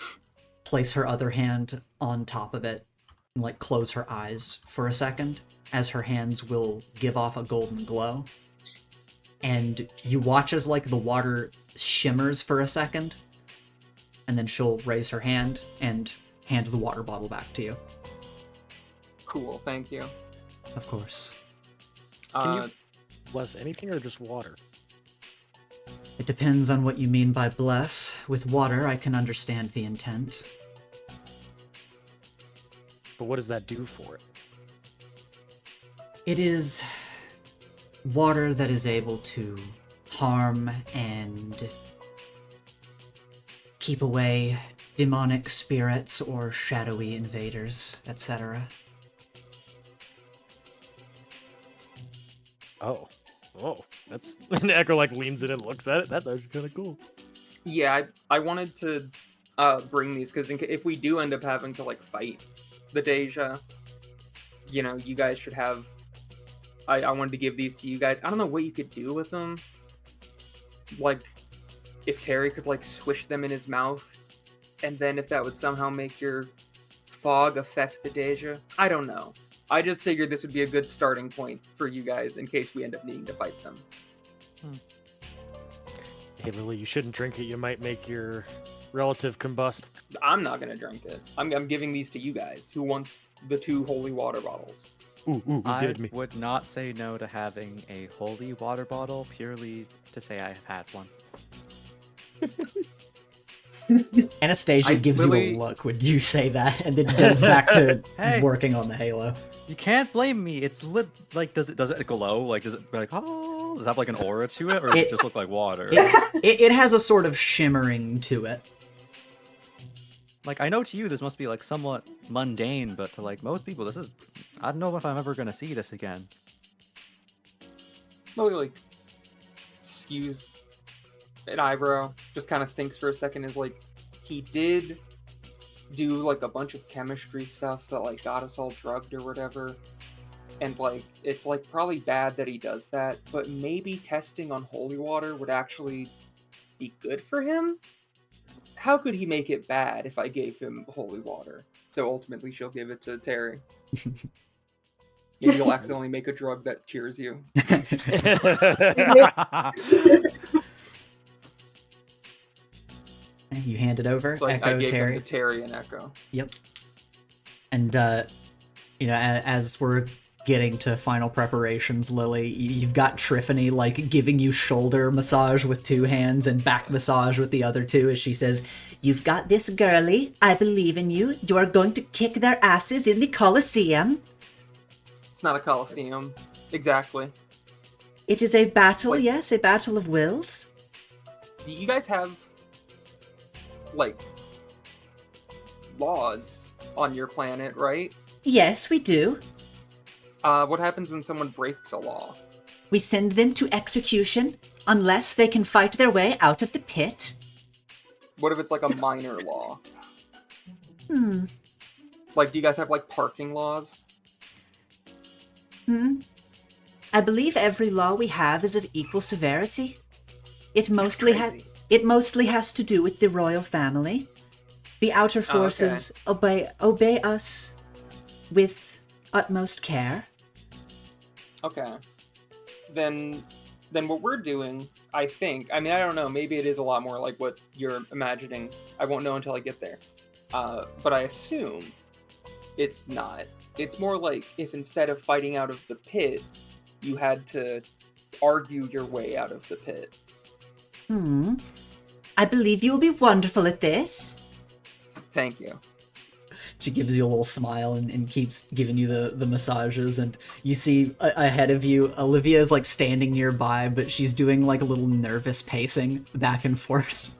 place her other hand on top of it, and like close her eyes for a second as her hands will give off a golden glow. And you watch as like the water shimmers for a second, and then she'll raise her hand and hand the water bottle back to you.
Cool, thank you.
Of course.
Can you bless anything or just water?
It depends on what you mean by bless. With water, I can understand the intent.
But what does that do for it?
It is water that is able to harm and keep away demonic spirits or shadowy invaders, etc.
Oh, that's and Echo like leans in and looks at it. That's actually kind of cool.
Yeah, I wanted to bring these because if we do end up having to like fight the Dey'ja, you guys should have. I wanted to give these to you guys. I don't know what you could do with them. Like, if Terry could like swish them in his mouth, and then if that would somehow make your fog affect the Dey'ja. I don't know. I just figured this would be a good starting point for you guys in case we end up needing to fight them.
Hey Lily, you shouldn't drink it. You might make your relative combust.
I'm not gonna drink it. I'm giving these to you guys. Who wants the 2 holy water bottles?
Ooh, you
I
did me.
would not say no to having a holy water bottle purely to say I have had one.
Anastasia gives you
Lily-
a look when you say that, and then goes back to
Hey.
working on the halo.
You can't blame me. It's lit. Like, does it glow? Like, does it like does it have like an aura to it, or does it just look like water?
It has a sort of shimmering to it.
Like, I know to you this must be like somewhat mundane, but to like most people, this is. I don't know if I'm ever gonna see this again.
Lily like skews an eyebrow, just kind of thinks for a second. Is like, he did do like a bunch of chemistry stuff that like got us all drugged or whatever, and like it's like probably bad that he does that, but maybe testing on holy water would actually be good for him. How could he make it bad if I gave him holy water? So ultimately she'll give it to Terry. Maybe you'll accidentally make a drug that cures you.
You hand it over,
So I
Echo,
gave
Terry.
them to Terry and Echo.
Yep. And, as we're getting to final preparations, Lily, you've got Triffany, like, giving you shoulder massage with 2 hands and back massage with the other 2 as she says, "You've got this, girlie. I believe in you. You are going to kick their asses in the Colosseum.
It's not a coliseum. Exactly.
It is a battle,
Like-
yes, a battle of wills."
Do you guys have, like, laws on your planet, right?
Yes, we do.
What happens when someone breaks a law?
We send them to execution unless they can fight their way out of the pit.
What if it's like a minor law?
Hmm.
Like, do you guys have like parking laws?
I believe every law we have is of equal severity. It mostly
crazy.
it mostly has to do with the royal family. The outer forces obey us with utmost care.
Okay. Then what we're doing, I think, I mean, I don't know, maybe it is a lot more like what you're imagining. I won't know until I get there. But I assume it's not. It's more like if instead of fighting out of the pit, you had to argue your way out of the pit.
I believe you'll be wonderful at this.
Thank you.
She gives you a little smile and keeps giving you the massages, and you see ahead of you, Olivia is like standing nearby, but she's doing like a little nervous pacing back and forth.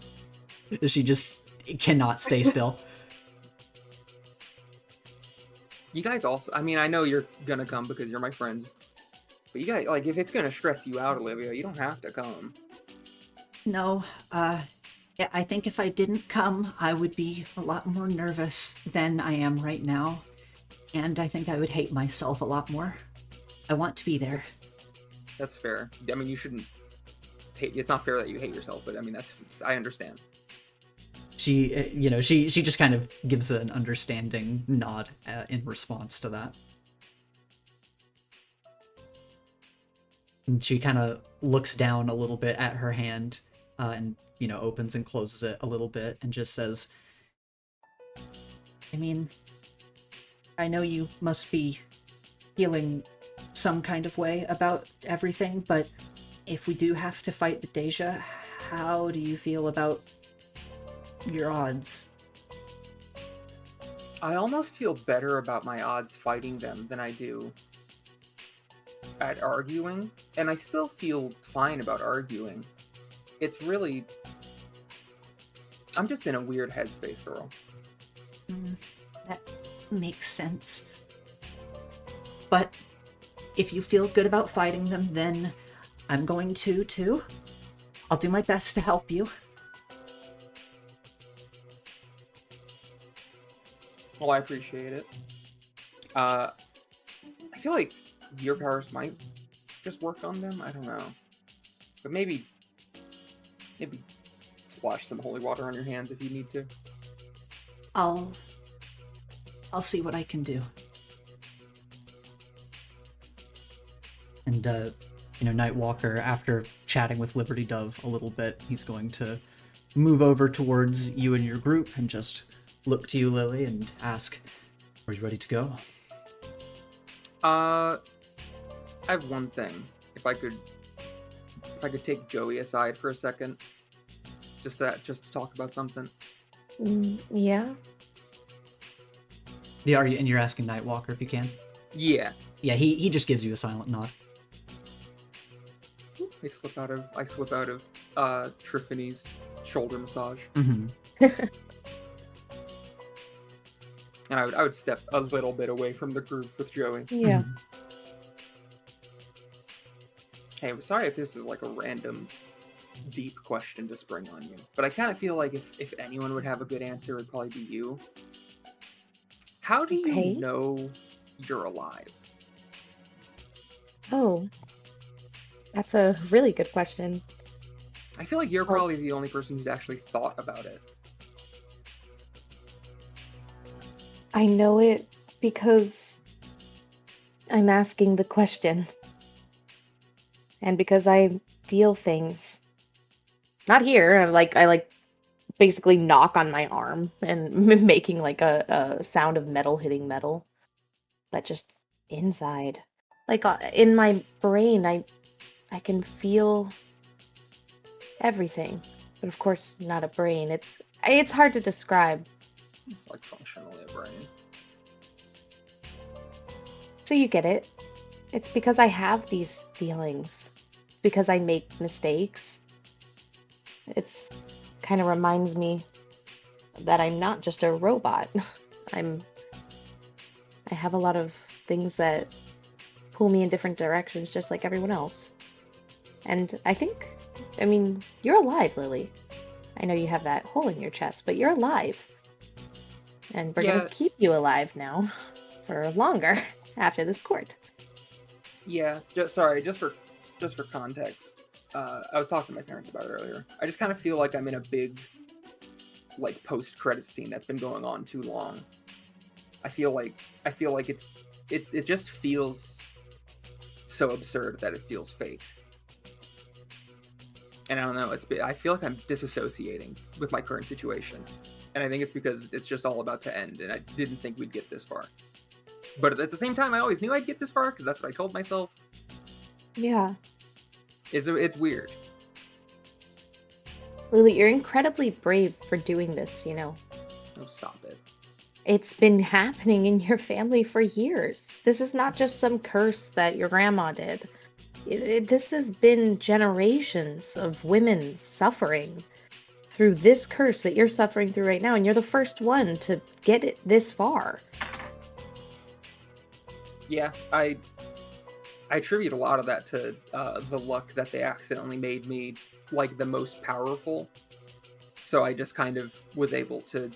She just cannot stay still.
You guys also, I mean, I know you're gonna come because you're my friends, but you guys, like, if it's gonna stress you out, Olivia, you don't have to come.
No, yeah, I think if I didn't come, I would be a lot more nervous than I am right now. And I think I would hate myself a lot more. I want to be there.
That's fair. I mean, you shouldn't hate, it's not fair that you hate yourself, but I mean, I understand.
She, she just kind of gives an understanding nod in response to that. And she kind of looks down a little bit at her hand and opens and closes it a little bit and just says, I mean, I know you must be feeling some kind of way about everything, but if we do have to fight the Dey'ja, how do you feel about your odds?
I almost feel better about my odds fighting them than I do at arguing, and I still feel fine about arguing. It's really... I'm just in a weird headspace, girl.
That makes sense. But if you feel good about fighting them, then I'm going to, too. I'll do my best to help you.
Well, I appreciate it. I feel like your powers might just work on them. I don't know. But maybe splash some holy water on your hands if you need to.
I'll see what I can do. And, Nightwalker, after chatting with Liberty Dove a little bit, he's going to move over towards you and your group and just look to you, Lily, and ask, are you ready to go?
I have one thing. If I could take Joey aside for a second, just to talk about something.
Yeah.
Yeah, and you're asking Nightwalker if you can?
Yeah.
Yeah, he just gives you a silent nod.
I slip out of Triffany's shoulder massage.
Mm-hmm.
And I would step a little bit away from the group with Joey.
Yeah.
Mm-hmm.
Hey, I'm sorry if this is like a random, deep question to spring on you, but I kind of feel like if anyone would have a good answer, it would probably be you. How do you know you're alive?
Oh, that's a really good question.
I feel like you're probably the only person who's actually thought about it.
I know it because I'm asking the question. And because I feel things. Not here. I basically knock on my arm and making like a sound of metal hitting metal. But just inside. Like in my brain, I can feel everything. But of course, not a brain. It's hard to describe.
It's like functionally a brain.
So you get it. It's because I have these feelings. It's because I make mistakes. It's kind of reminds me that I'm not just a robot. I have a lot of things that pull me in different directions just like everyone else. And I mean, you're alive, Lily. I know you have that hole in your chest, but you're alive. And we're going to keep you alive now for longer after this court.
Yeah, just for context. I was talking to my parents about it earlier. I just kind of feel like I'm in a big, like, post-credits scene that's been going on too long. I feel like it just feels so absurd that it feels fake. And I don't know, I feel like I'm disassociating with my current situation. And I think it's because it's just all about to end, and I didn't think we'd get this far. But at the same time, I always knew I'd get this far, because that's what I told myself.
Yeah.
It's weird.
Lily, you're incredibly brave for doing this, you know.
Oh, stop it.
It's been happening in your family for years. This is not just some curse that your grandma did. This has been generations of women suffering through this curse that you're suffering through right now, and you're the first one to get it this far.
Yeah, I attribute a lot of that to the luck that they accidentally made me like the most powerful. So I just kind of was able to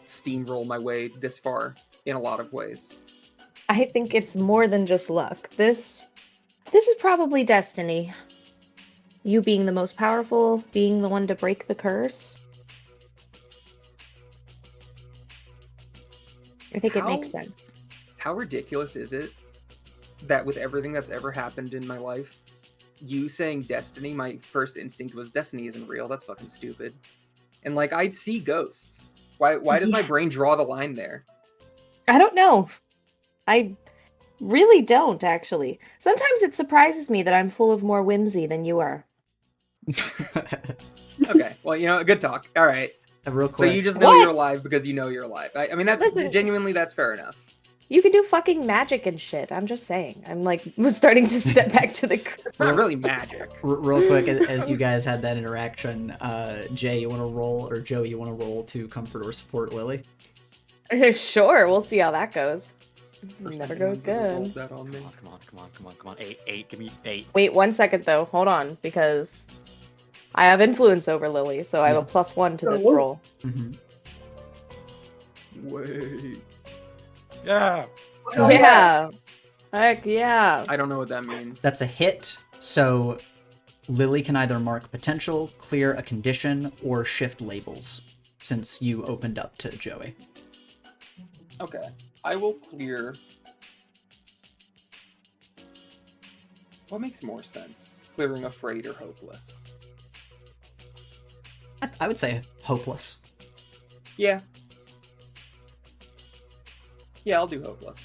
steamroll my way this far in a lot of ways.
I think it's more than just luck. This is probably destiny. You being the most powerful, being the one to break the curse. I think it makes sense.
How ridiculous is it that with everything that's ever happened in my life, you saying destiny, my first instinct was destiny isn't real, that's fucking stupid. And like, I'd see ghosts. Why does my brain draw the line there?
I don't know. I really don't, actually. Sometimes it surprises me that I'm full of more whimsy than you are.
Okay, well, you know, good talk. All right.
Real
So
quick.
you just know
What?
you're alive because you know you're alive. I mean, that's
Listen.
genuinely, that's fair enough.
You can do fucking magic and shit. I'm just saying. I'm like, was starting to step back to the curse.
It's not really magic.
Real quick, as you guys had that interaction, Jay, you want to roll, or Joe, you want to roll to comfort or support Lily?
Sure, we'll see how that goes.
First
Never
time
goes
anyone's ever rolled
good.
that on me.
Come on. 8, give me 8.
Wait 1 second though. Hold on, because I have influence over Lily, so I have a +1 to this
Oh.
roll.
Mm-hmm.
Wait.
Yeah.
Oh,
Yeah. Heck yeah.
I don't know what that means.
That's a hit, so Lily can either mark potential, clear a condition, or shift labels, since you opened up to Joey.
Okay. I will clear. What makes more sense? Clearing afraid or hopeless?
I would say hopeless.
Yeah. Yeah, I'll do hopeless.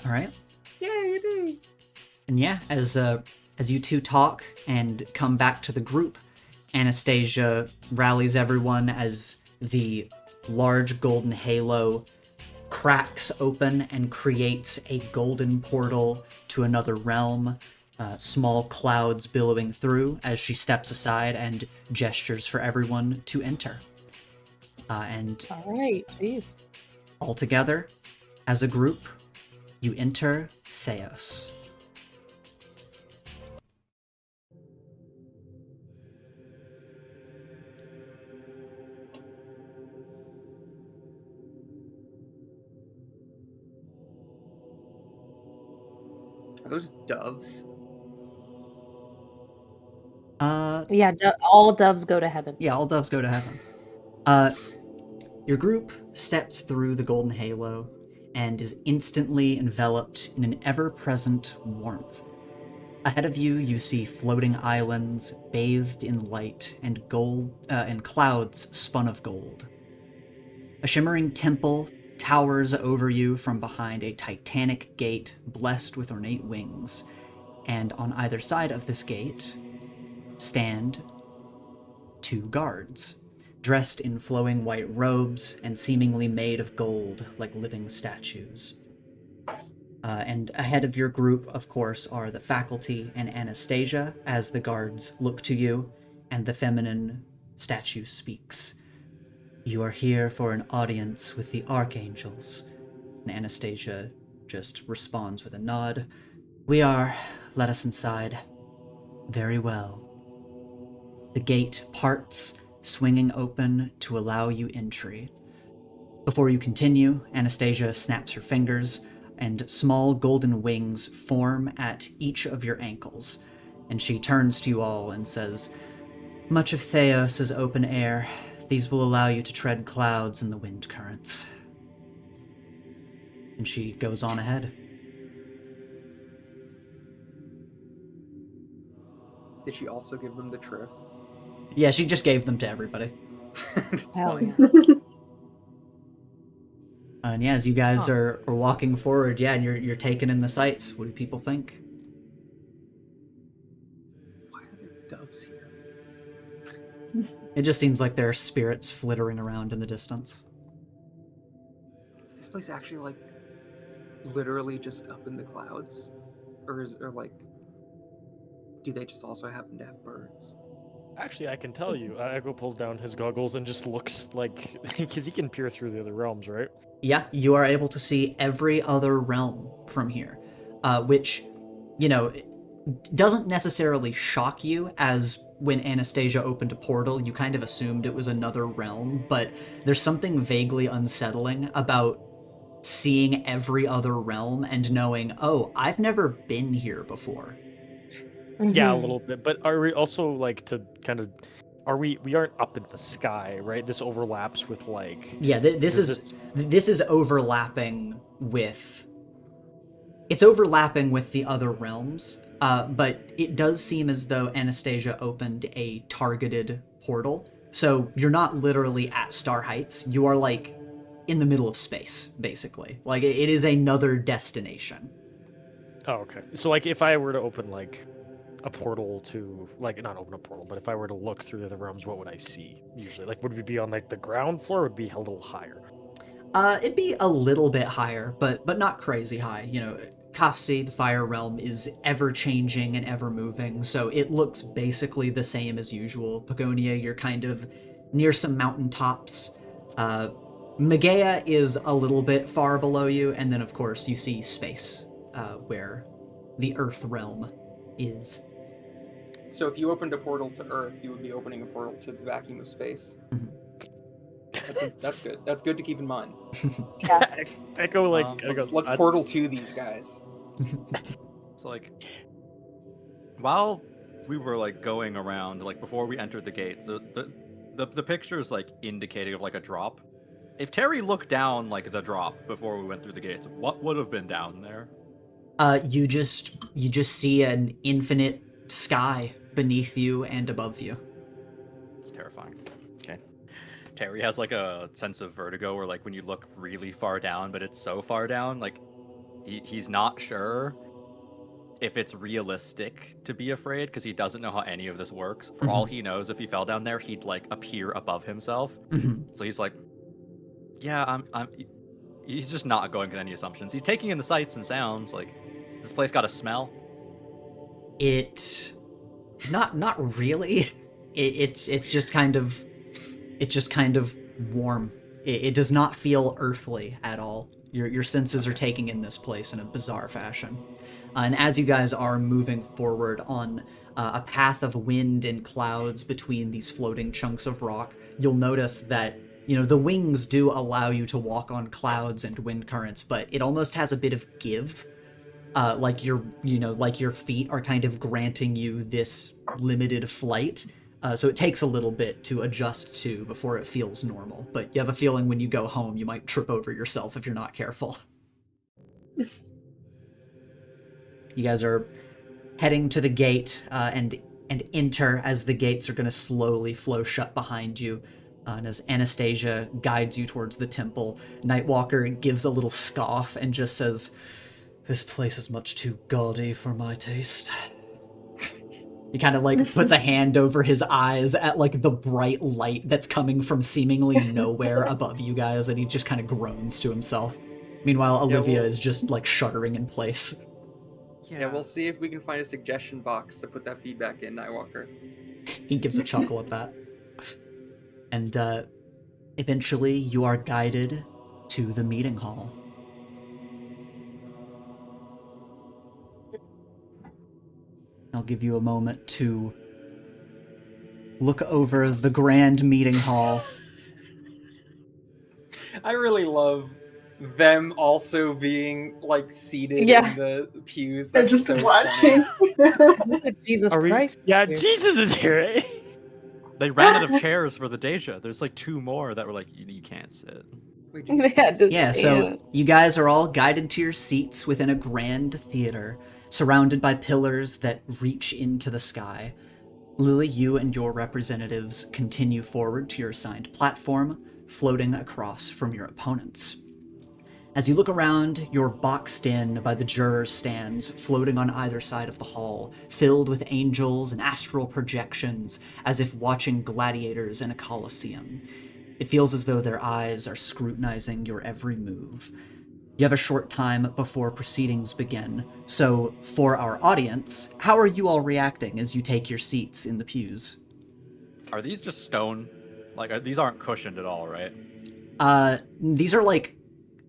All right.
Yay, yay.
And yeah, as you two talk and come back to the group, Anastasia rallies everyone as the large golden halo cracks open and creates a golden portal to another realm, small clouds billowing through as she steps aside and gestures for everyone to enter. And
All right, jeez.
all together, as a group, you enter Theos.
Are those doves?
Yeah, all doves go to heaven.
Yeah, all doves go to heaven. Your group steps through the golden halo and is instantly enveloped in an ever-present warmth. Ahead of you, you see floating islands bathed in light and gold, and clouds spun of gold. A shimmering temple towers over you from behind a titanic gate blessed with ornate wings, and on either side of this gate stand 2 guards, dressed in flowing white robes and seemingly made of gold like living statues. And ahead of your group, of course, are the faculty and Anastasia, as the guards look to you, and the feminine statue speaks. "You are here for an audience with the archangels." And Anastasia just responds with a nod. "We are. Let us inside." "Very well." The gate parts, swinging open to allow you entry. Before you continue, Anastasia snaps her fingers, and small golden wings form at each of your ankles, and she turns to you all and says, "Much of Theos is open air. These will allow you to tread clouds in the wind currents." And she goes on ahead.
Did she also give them the triff?
Yeah, she just gave them to everybody.
That's
Hell
fine.
yeah.
And yeah, as you guys
Huh.
are walking forward, yeah, and you're taking in the sights, what do people think? It just seems like there are spirits flittering around in the distance.
Is this place actually like literally just up in the clouds, or like, do they just also happen to have birds?
Actually, I can tell you. Echo pulls down his goggles and just looks like, because he can peer through the other realms, right?
Yeah, you are able to see every other realm from here, which, you know, doesn't necessarily shock you, as when Anastasia opened a portal, you kind of assumed it was another realm, but there's something vaguely unsettling about seeing every other realm and knowing, oh, I've never been here before.
Yeah, a
Mhm.
little bit. But are we also like to kind of, we aren't up in the sky, right? This overlaps with like,
Yeah,
there's this.
this is overlapping with it's overlapping with the other realms, but it does seem as though Anastasia opened a targeted portal. So you're not literally at Star Heights. You are like in the middle of space, basically. Like it is another destination.
Oh, okay. So like, if I were to open like a portal to like not open a portal, but if I were to look through the other realms, what would I see usually? Like, would we be on like the ground floor? Or would it be a little higher?
It'd be a little bit higher, but not crazy high. You know, Kafsi, the Fire Realm, is ever changing and ever moving, so it looks basically the same as usual. Pagonia, you're kind of near some mountaintops. Megea is a little bit far below you, and then of course you see space, where the Earth Realm is.
So if you opened a portal to Earth, you would be opening a portal to the vacuum of space. That's good. That's good to keep in mind.
Echo like
Let's portal to these guys.
So like, while we were like going around, like before we entered the gate, the picture is like indicating of like a drop. If Terry looked down like the drop before we went through the gates, what would have been down there?
You just see an infinite sky beneath you and above you.
It's terrifying. Okay. Terry has like a sense of vertigo where like when you look really far down, but it's so far down, like he's not sure if it's realistic to be afraid because he doesn't know how any of this works. For all he knows, if he fell down there, he'd like appear above himself. So he's like, yeah, I'm. He's just not going with any assumptions. He's taking in the sights and sounds. Like, this place got a smell.
It, not really. It's just kind of warm. It does not feel earthly at all. Your senses are taking in this place in a bizarre fashion. And as you guys are moving forward on a path of wind and clouds between these floating chunks of rock, you'll notice that, you know, the wings do allow you to walk on clouds and wind currents, but it almost has a bit of give. Like your feet are kind of granting you this limited flight. So it takes a little bit to adjust to before it feels normal. But you have a feeling when you go home, you might trip over yourself if you're not careful. You guys are heading to the gate and enter as the gates are going to slowly flow shut behind you. And as Anastasia guides you towards the temple, Nightwalker gives a little scoff and just says, "This place is much too gaudy for my taste." He kind of like puts a hand over his eyes at like the bright light that's coming from seemingly nowhere above you guys, and he just kind of groans to himself. Meanwhile, Olivia is just like shuddering in place.
Yeah, we'll see if we can find a suggestion box to put that feedback in, Nightwalker.
He gives a chuckle at that. And eventually you are guided to the meeting hall. I'll give you a moment to look over the grand meeting hall.
I really love them also being like seated
Yeah.
in the pews.
They're
That's
just
so
watching.
Jesus
Are we?
Christ.
Yeah,
dude.
Jesus is here. Eh?
They ran out of chairs for the Dey'ja. There's like 2 more that were like, you can't sit.
Wait, did you see
Yeah,
this?
just-
Yeah, so you guys are all guided to your seats within a grand theater, surrounded by pillars that reach into the sky. Lily, you and your representatives continue forward to your assigned platform, floating across from your opponents. As you look around, you're boxed in by the jurors' stands floating on either side of the hall, filled with angels and astral projections, as if watching gladiators in a coliseum. It feels as though their eyes are scrutinizing your every move. You have a short time before proceedings begin, so for our audience, how are you all reacting as you take your seats in the pews?
Are these just stone? Like, these aren't cushioned at all, right?
These are like,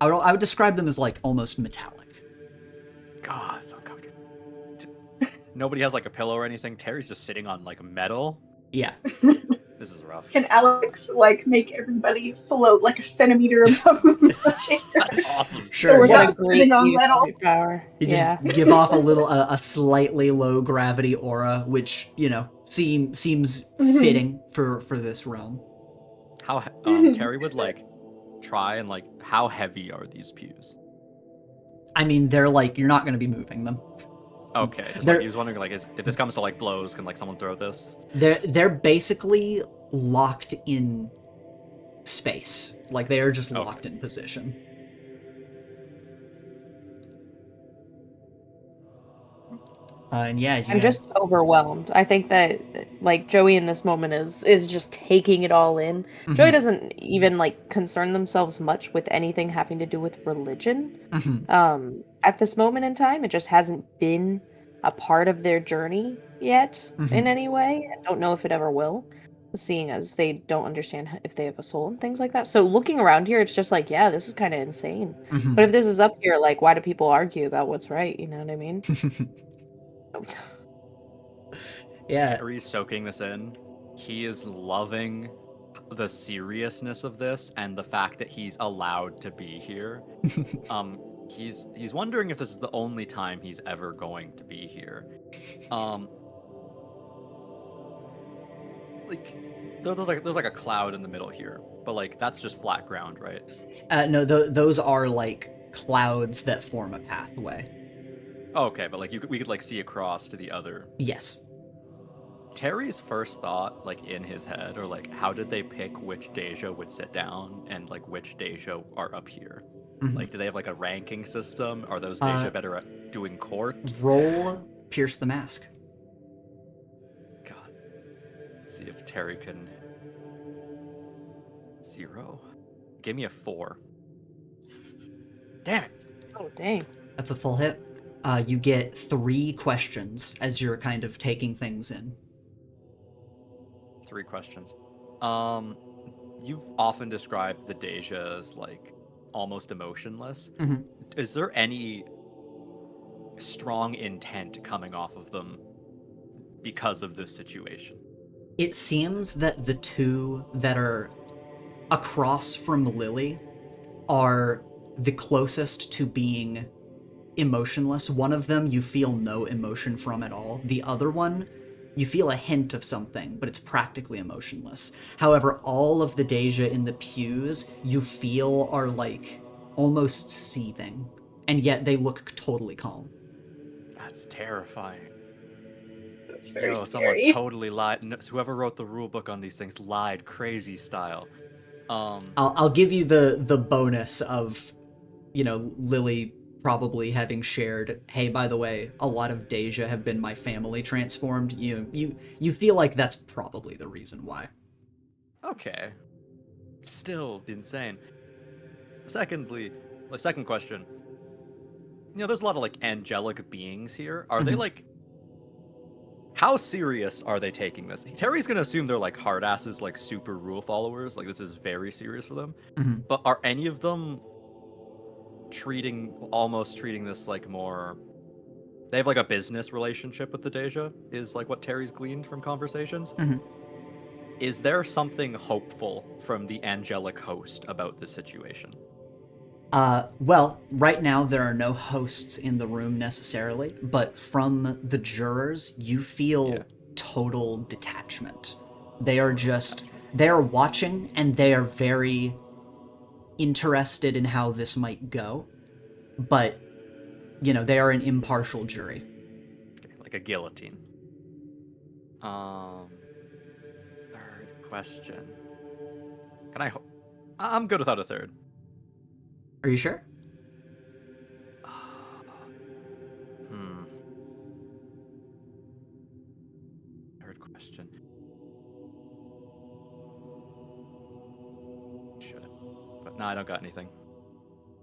I would describe them as like almost metallic.
God, so uncomfortable. Nobody has like a pillow or anything. Terry's just sitting on like metal.
Yeah.
This is rough.
Can Alex like make everybody float like a centimeter above the chair?
That's awesome.
Sure.
So we're
Yeah.
What a
not
great
sitting on
use of
metal.
your power.
You just
Yeah.
give off a little, a slightly low gravity aura, which seems fitting for this realm.
How Terry would like try and like how heavy are these pews?
I mean, they're like you're not going to be moving them.
Okay, just
They're-
like he was wondering like if this comes to like blows, can like someone throw this?
They're basically locked in space. Like they are just locked in position. And yeah, you
I'm
have,
just overwhelmed. I think that like Joey in this moment is just taking it all in. Joey doesn't even like concern themselves much with anything having to do with religion. At this moment in time, it just hasn't been a part of their journey yet in any way. I don't know if it ever will, seeing as they don't understand if they have a soul and things like that. So looking around here, it's just like, yeah, this is kind of insane. But if this is up here, like, why do people argue about what's right? You know what I mean?
yeah.
Terry's soaking this in. He is loving the seriousness of this and the fact that he's allowed to be here. He's wondering if this is the only time he's ever going to be here. Like there's like a cloud in the middle here, but like that's just flat ground, right?
No, those are like clouds that form a pathway.
Okay, but like we could like see across to the other.
Yes.
Terry's first thought, like in his head, or like how did they pick which Dey'ja would sit down and like which Dey'ja are up here? Like, do they have like a ranking system? Are those Dey'ja better at doing court?
Roll Pierce the Mask.
God. Let's see if Terry can. 0. Give me a 4. Damn it.
Oh, dang.
That's a full hit. You get 3 questions as you're kind of taking things in.
3 questions. You've often described the Dey'ja as like almost emotionless. Is there any strong intent coming off of them because of this situation?
It seems that the two that are across from Lily are the closest to being emotionless. One of them you feel no emotion from at all. The other one, you feel a hint of something, but it's practically emotionless. However, all of the Dey'ja in the pews you feel are like almost seething, and yet they look totally calm.
That's terrifying.
That's very
Yo, someone
scary.
totally lied. Whoever wrote the rule book on these things lied crazy style.
I'll give you the bonus of, Lily probably having shared, hey, by the way, a lot of Dey'ja have been my family transformed. You feel like that's probably the reason why.
Okay. Still insane. Secondly, the second question. There's a lot of like angelic beings here. Are they like how serious are they taking this? Terry's gonna assume they're like hard asses, like super rule followers. Like this is very serious for them. But are any of them almost treating this like more? They have like a business relationship with the Dey'ja, is like what Terry's gleaned from conversations. Is there something hopeful from the angelic host about this situation?
Well, right now there are no hosts in the room necessarily, but from the jurors, you feel total detachment. They are watching and they are very interested in how this might go, but, they are an impartial jury.
Okay, like a guillotine. Third question. I'm good without a third.
Are you sure?
No, I don't got anything.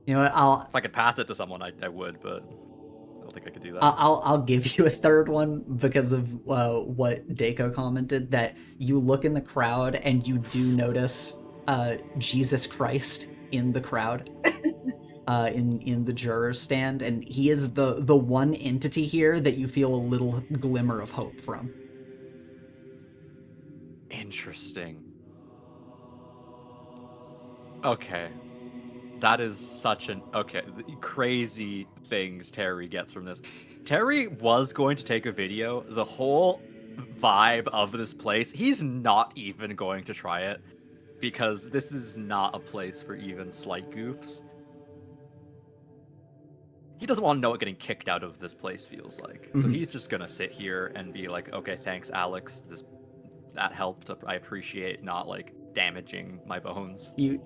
You know what?
If I could pass it to someone, I would, but I don't think I could do that.
I'll give you a third one because of what Dey'ja commented, that you look in the crowd and you do notice Jesus Christ in the crowd, in the juror's stand, and he is the one entity here that you feel a little glimmer of hope from.
Interesting. Okay. That is such an crazy things Terry gets from this. Terry was going to take a video. The whole vibe of this place, he's not even going to try it because this is not a place for even slight goofs. He doesn't want to know what getting kicked out of this place feels like. So he's just gonna sit here and be like, okay, thanks, Alex. That helped. I appreciate not like damaging my bones.
You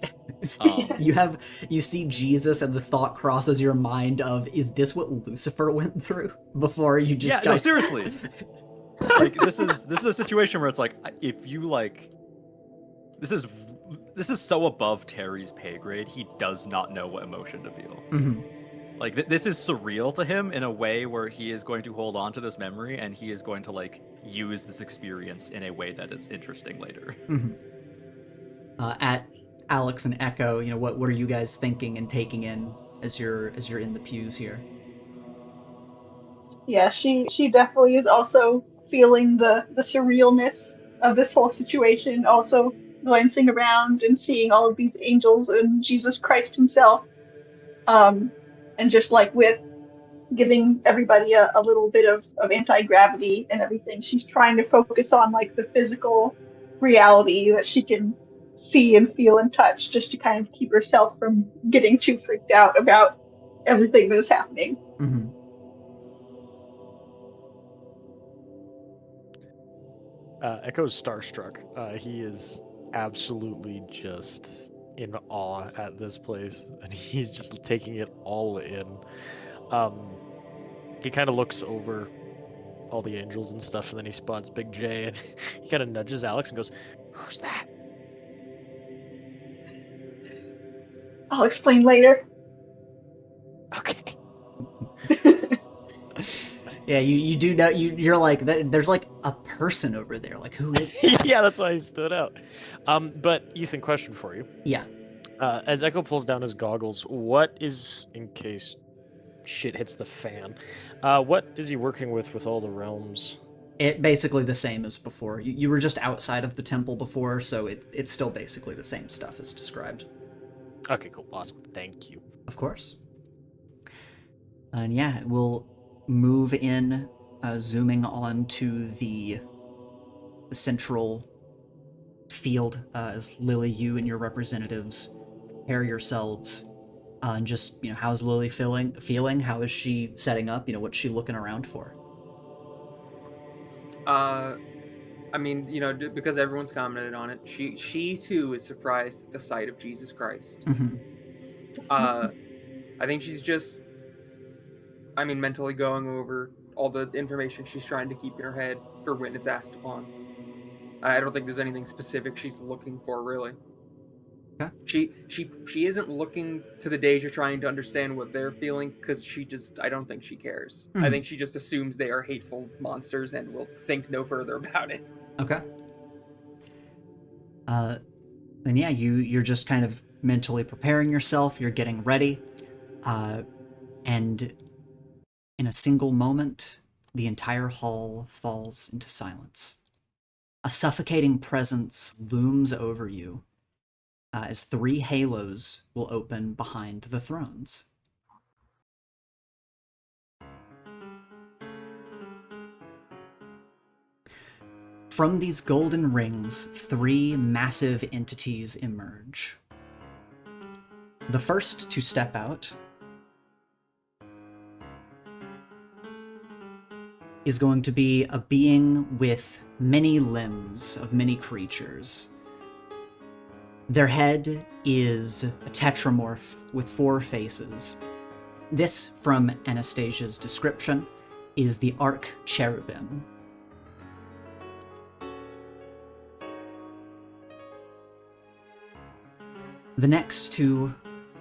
Um,
you see Jesus and the thought crosses your mind of, is this what Lucifer went through before you just
no, seriously. Like this is a situation where it's like, if you like, this is so above Terry's pay grade. He does not know what emotion to feel. Like this is surreal to him in a way where he is going to hold on to this memory and he is going to like use this experience in a way that is interesting later.
At Alex and Echo, you know, what are you guys thinking and taking in as you're in the pews here?
Yeah, she definitely is also feeling the surrealness of this whole situation, also glancing around and seeing all of these angels and Jesus Christ himself. And just like with giving everybody a little bit of anti-gravity and everything, she's trying to focus on like the physical reality that she can see and feel and touch, just to kind of keep herself from getting too freaked out about everything that is happening.
Echo's starstruck. He is absolutely just in awe at this place, and he's just taking it all in. He kind of looks over all the angels and stuff, and then he spots Big J, and he kind of nudges Alex and goes, "Who's that?"
I'll explain later.
Okay.
Yeah, you do know, you're like, there's like a person over there, like, who is that?
Yeah, that's why he stood out. But Ethan, question for you.
Yeah.
As Echo pulls down his goggles, what is, in case shit hits the fan, what is he working with all the realms?
It basically the same as before. You were just outside of the temple before, so it's still basically the same stuff as described.
Okay, cool, awesome, thank you.
Of course. And yeah, we'll move in, zooming on to the central field, as Lily, you and your representatives prepare yourselves. And just, you know, how's Lily feeling? How is she setting up? You know, what's she looking around for?
I mean, you know, because everyone's commented on it, she too is surprised at the sight of Jesus Christ. I think she's just, I mean, mentally going over all the information she's trying to keep in her head for when it's asked upon. I don't think there's anything specific she's looking for, really.
Okay.
She isn't looking to the Dey'ja trying to understand what they're feeling, because I don't think she cares. I think she just assumes they are hateful monsters and will think no further about it.
Okay. Then yeah, you're just kind of mentally preparing yourself, you're getting ready, and in a single moment, the entire hall falls into silence. A suffocating presence looms over you, as 3 halos will open behind the thrones. From these golden rings, 3 massive entities emerge. The first to step out is going to be a being with many limbs of many creatures. Their head is a tetramorph with 4 faces. This, from Anastasia's description, is the Arch Cherubim. The next to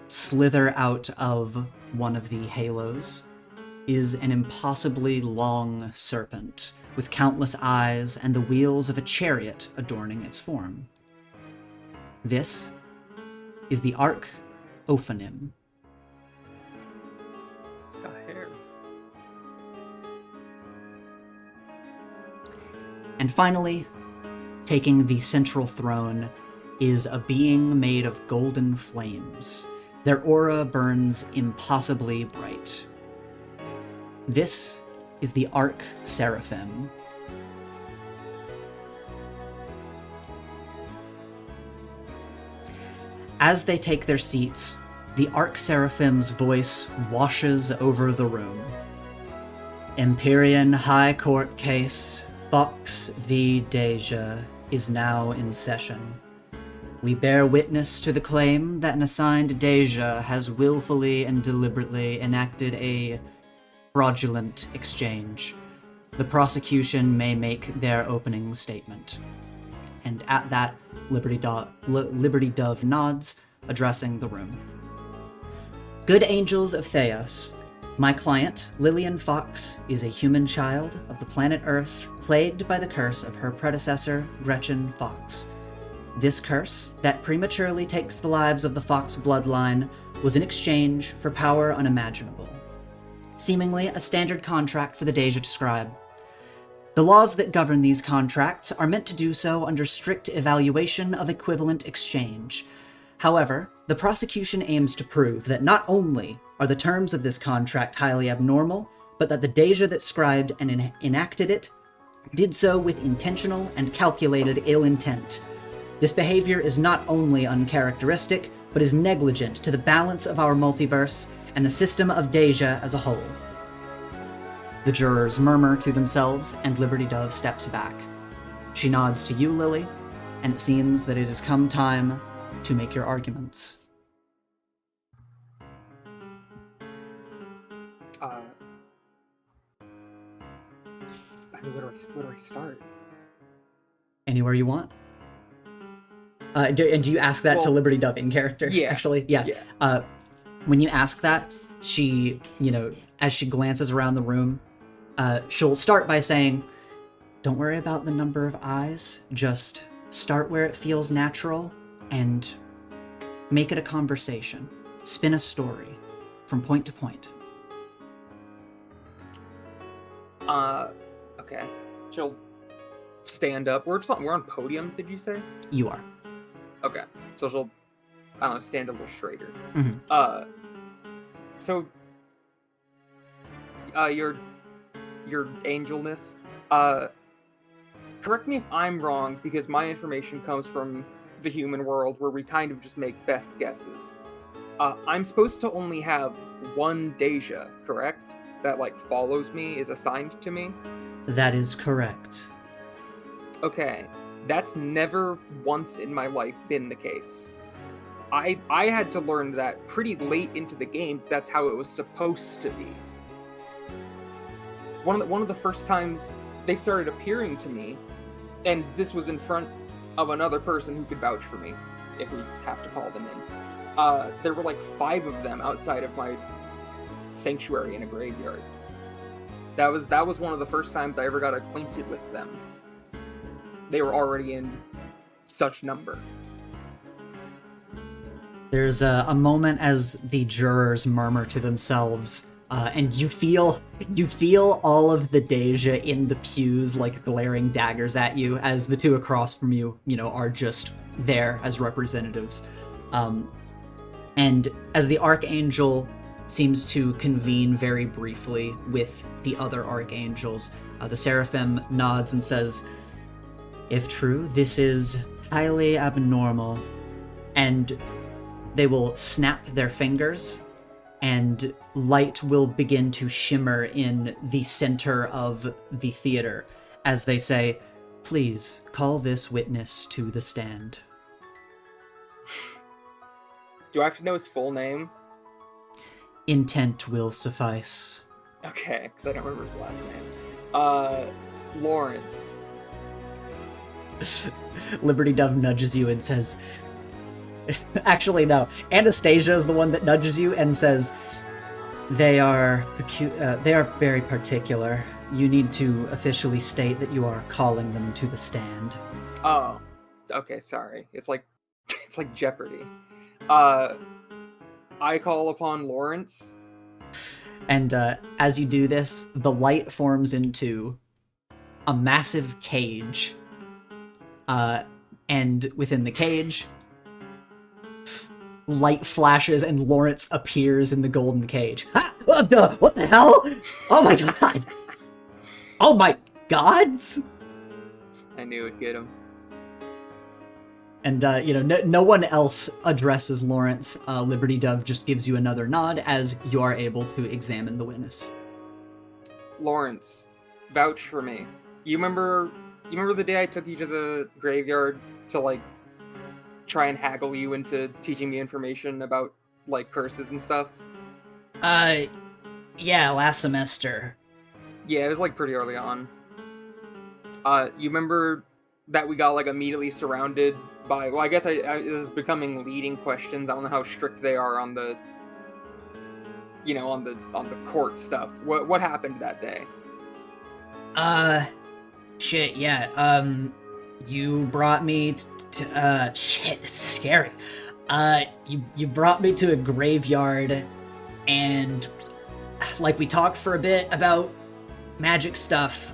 slither out of one of the halos is an impossibly long serpent with countless eyes and the wheels of a chariot adorning its form. This is the Arc Ophanim.
It's got hair.
And finally, taking the central throne is a being made of golden flames. Their aura burns impossibly bright. This is the Arc Seraphim. As they take their seats, the Arc Seraphim's voice washes over the room. Empyrean High Court case Fox v. Dey'ja is now in session. We bear witness to the claim that an assigned Dey'ja has willfully and deliberately enacted a fraudulent exchange. The prosecution may make their opening statement. And at that, Liberty Dove nods, addressing the room. Good angels of Theos, my client, Lillian Fox, is a human child of the planet Earth, plagued by the curse of her predecessor, Gretchen Fox. This curse, that prematurely takes the lives of the Fox bloodline, was in exchange for power unimaginable. Seemingly a standard contract for the Dey'ja to scribe. The laws that govern these contracts are meant to do so under strict evaluation of equivalent exchange. However, the prosecution aims to prove that not only are the terms of this contract highly abnormal, but that the Dey'ja that scribed and enacted it did so with intentional and calculated ill intent. This behavior is not only uncharacteristic, but is negligent to the balance of our multiverse and the system of Dey'ja as a whole. The jurors murmur to themselves, and Liberty Dove steps back. She nods to you, Lily, and it seems that it has come time to make your arguments.
Where do I start?
Anywhere you want. Do you ask that to Liberty Dove in character?
Yeah.
Actually, yeah. When you ask that, she, as she glances around the room, she'll start by saying, don't worry about the number of eyes, just start where it feels natural and make it a conversation. Spin a story from point to point.
Okay. She'll stand up. We're on podium, did you say?
You are.
Okay. So she'll, I don't know, stand a little straighter.
Mm-hmm.
So, your angelness, correct me if I'm wrong, because my information comes from the human world where we kind of just make best guesses. I'm supposed to only have one Dey'ja, correct? That, follows me, is assigned to me?
That is correct.
Okay. That's never once in my life been the case. I had to learn that pretty late into the game. That's how it was supposed to be. One of the first times they started appearing to me, and this was in front of another person who could vouch for me, if we have to call them in. There were 5 of them outside of my sanctuary in a graveyard. That was one of the first times I ever got acquainted with them. They were already in such number.
There's a moment as the jurors murmur to themselves, and you feel all of the Dey'ja in the pews glaring daggers at you as the two across from you, are just there as representatives. And as the Archangel seems to convene very briefly with the other Archangels, the Seraphim nods and says, if true, this is highly abnormal, and they will snap their fingers, and light will begin to shimmer in the center of the theater as they say, please call this witness to the stand.
Do I have to know his full name?
Intent will suffice.
Okay, because I don't remember his last name. Lawrence.
Liberty Dove nudges you and says, Actually, no. Anastasia is the one that nudges you and says, they are very particular. You need to officially state that you are calling them to the stand.
Oh, okay, sorry. It's like Jeopardy. I call upon Lawrence.
And as you do this, the light forms into a massive cage. And within the cage, light flashes and Lawrence appears in the golden cage. Ha! What the hell? Oh my god! Oh my gods!
I knew it'd get him.
And, no one else addresses Lawrence. Liberty Dove just gives you another nod as you are able to examine the witness.
Lawrence, vouch for me. You remember the day I took you to the graveyard to, like, try and haggle you into teaching me information about, like, curses and stuff?
Yeah, last semester.
Yeah, it was, like, pretty early on. You remember that we got, like, immediately surrounded by... Well, I guess this is becoming leading questions. I don't know how strict they are on the... on the court stuff. What happened that day?
Shit, yeah, you brought me to shit, this is scary. You brought me to a graveyard, and, like, we talked for a bit about magic stuff.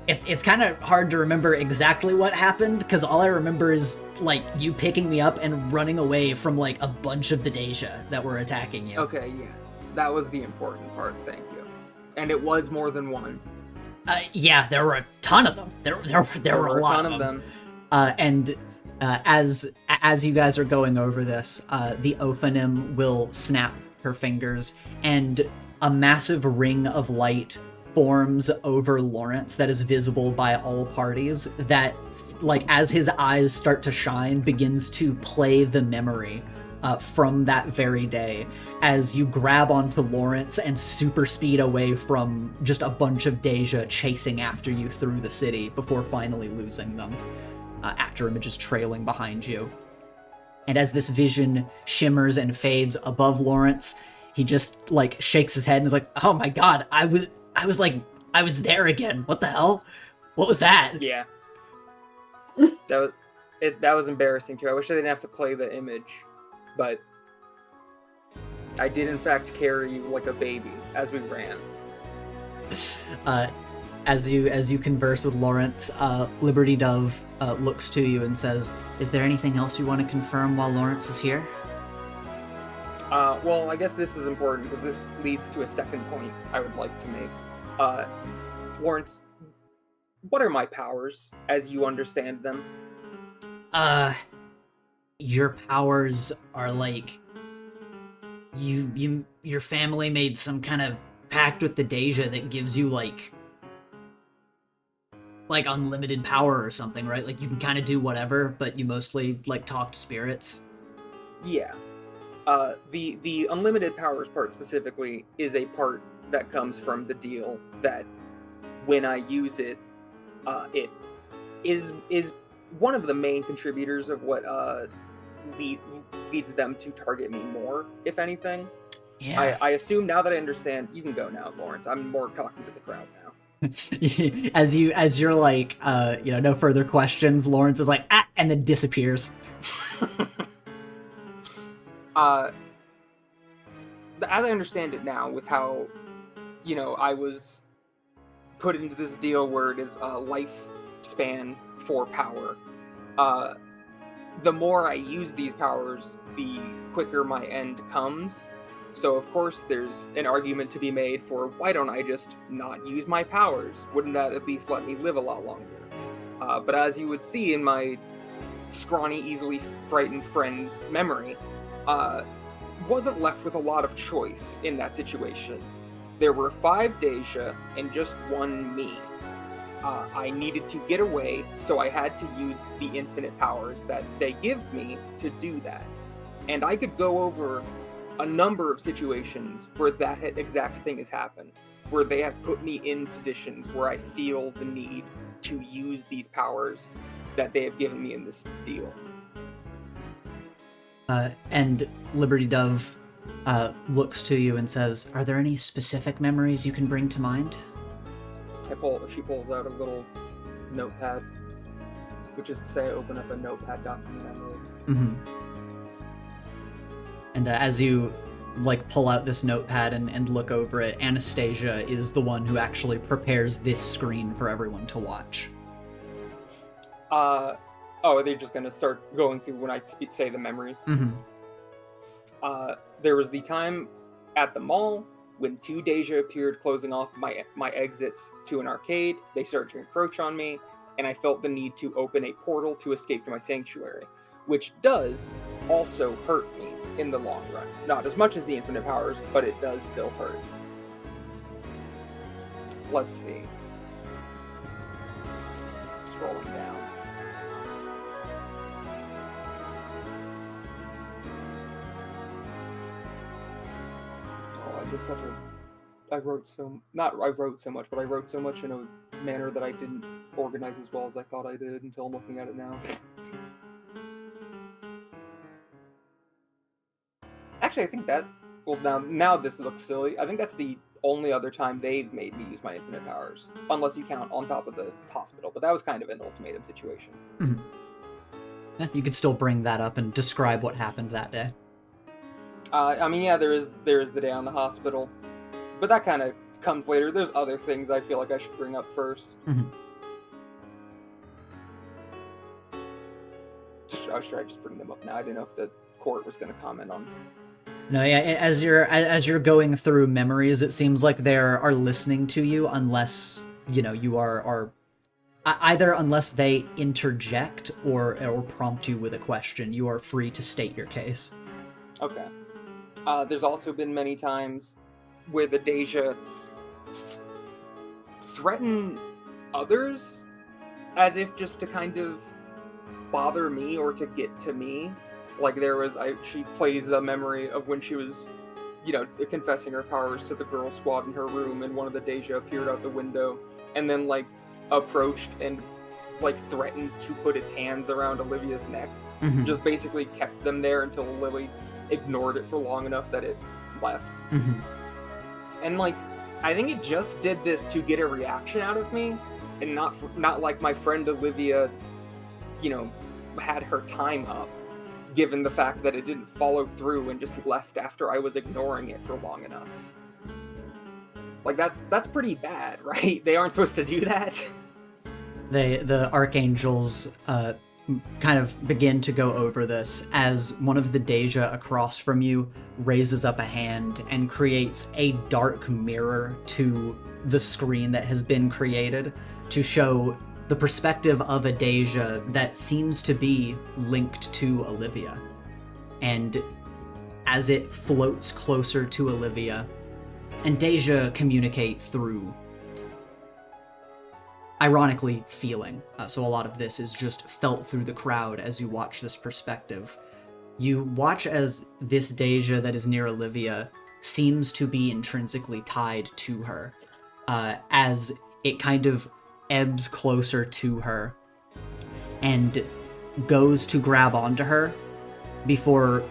It's kind of hard to remember exactly what happened, because all I remember is, like, you picking me up and running away from, like, a bunch of the Dey'ja that were attacking you.
Okay, yes. That was the important part, thank you. And it was more than one.
Yeah, there were a ton of them. There were a lot
of them.
As you guys are going over this, the Ophanim will snap her fingers, and a massive ring of light forms over Lawrence that is visible by all parties, that, like, as his eyes start to shine, begins to play the memory from that very day, as you grab onto Lawrence and super speed away from just a bunch of Dey'ja chasing after you through the city before finally losing them, after images trailing behind you. And as this vision shimmers and fades above Lawrence, he just, like, shakes his head and is like, oh my god, I was there again. What the hell? What was that?
Yeah. That was embarrassing too. I wish I didn't have to play the image, but I did in fact carry you like a baby as we ran.
As you converse with Lawrence, Liberty Dove looks to you and says, "Is there anything else you want to confirm while Lawrence is here?"
Well, I guess this is important because this leads to a second point I would like to make. Lawrence, what are my powers as you understand them?
Your powers are like your family made some kind of pact with the Dey'ja that gives you like unlimited power or something, right? Like you can kind of do whatever, but you mostly like talk to spirits.
Yeah. The unlimited powers part specifically is a part that comes from the deal that when I use it, it is one of the main contributors of what leads them to target me more, if anything.
Yeah.
I assume now that I understand, you can go now, Lawrence. I'm more talking to the crowd now.
as you're like, no further questions, Lawrence is like, and then disappears.
As I understand it now, with how, I was put into this deal where it is a lifespan for power, the more I use these powers, the quicker my end comes. So, of course, there's an argument to be made for why don't I just not use my powers? Wouldn't that at least let me live a lot longer? But as you would see in my scrawny, easily frightened friend's memory, wasn't left with a lot of choice in that situation. There were 5 Dey'ja and just 1 me. I needed to get away, so I had to use the infinite powers that they give me to do that. And I could go over a number of situations where that exact thing has happened, where they have put me in positions where I feel the need to use these powers that they have given me in this deal.
And Liberty Dove looks to you and says, "Are there any specific memories you can bring to mind?"
She pulls out a little notepad, which is to say, I open up a notepad document I made.
Mm-hmm. And as you pull out this notepad and look over it, Anastasia is the one who actually prepares this screen for everyone to watch.
Are they just gonna start going through when I say the memories?
Mm-hmm.
There was the time at the mall when two Dey'ja appeared, closing off my exits to an arcade. They started to encroach on me, and I felt the need to open a portal to escape to my sanctuary, which does also hurt me in the long run. Not as much as the infinite powers, but it does still hurt. Let's see. Scrolling down. Oh, I did such a... I wrote so much, but I wrote so much in a manner that I didn't organize as well as I thought I did until I'm looking at it now. Actually, I think that... Well, now this looks silly. I think that's the only other time they've made me use my infinite powers. Unless you count on top of the hospital, but that was kind of an ultimatum situation.
Mm-hmm. Yeah, you could still bring that up and describe what happened that day.
I mean, yeah, there is the day on the hospital. But that kind of comes later. There's other things I feel like I should bring up first.
Mm-hmm.
Should I just bring them up now? I didn't know if the court was going to comment on.
No, yeah. As you're going through memories, it seems like they are listening to you, unless you are either unless they interject or prompt you with a question. You are free to state your case.
Okay. There's also been many times where the Dey'ja threaten others as if just to kind of bother me or to get to me. Like she plays a memory of when she was, confessing her powers to the girl squad in her room, and one of the Dey'ja appeared out the window and then approached and threatened to put its hands around Olivia's neck.
Mm-hmm.
Just basically kept them there until Lily ignored it for long enough that it left.
Mm-hmm.
And I think it just did this to get a reaction out of me, and not like my friend Olivia, had her time up, given the fact that it didn't follow through and just left after I was ignoring it for long enough. That's pretty bad, right? They aren't supposed to do that.
The archangels kind of begin to go over this as one of the Dey'ja across from you raises up a hand and creates a dark mirror to the screen that has been created to show the perspective of a Dey'ja that seems to be linked to Olivia. And as it floats closer to Olivia, and Dey'ja communicate through, ironically, feeling. So a lot of this is just felt through the crowd as you watch this perspective. You watch as this Dey'ja that is near Olivia seems to be intrinsically tied to her, as it kind of ebbs closer to her and goes to grab onto her before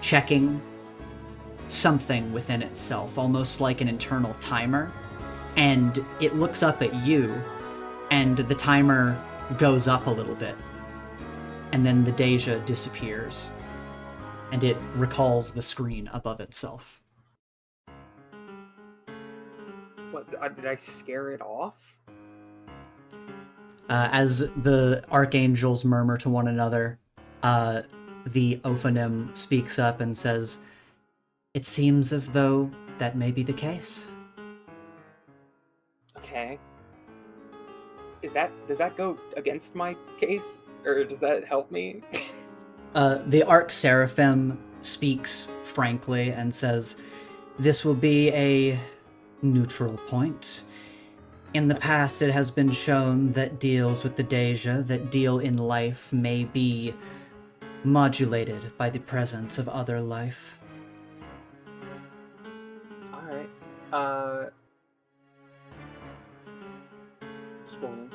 checking something within itself, almost like an internal timer. And it looks up at you, and the timer goes up a little bit. And then the Dey'ja disappears, and it recalls the screen above itself.
What, did I scare it off?
As the archangels murmur to one another, the Ophanim speaks up and says, "It seems as though that may be the case."
Okay. Does that go against my case? Or does that help me?
The Arch Seraphim speaks frankly and says, "This will be a neutral point. In the past, it has been shown that deals with the Dey'ja that deal in life may be modulated by the presence of other life."
Alright. Scrolling.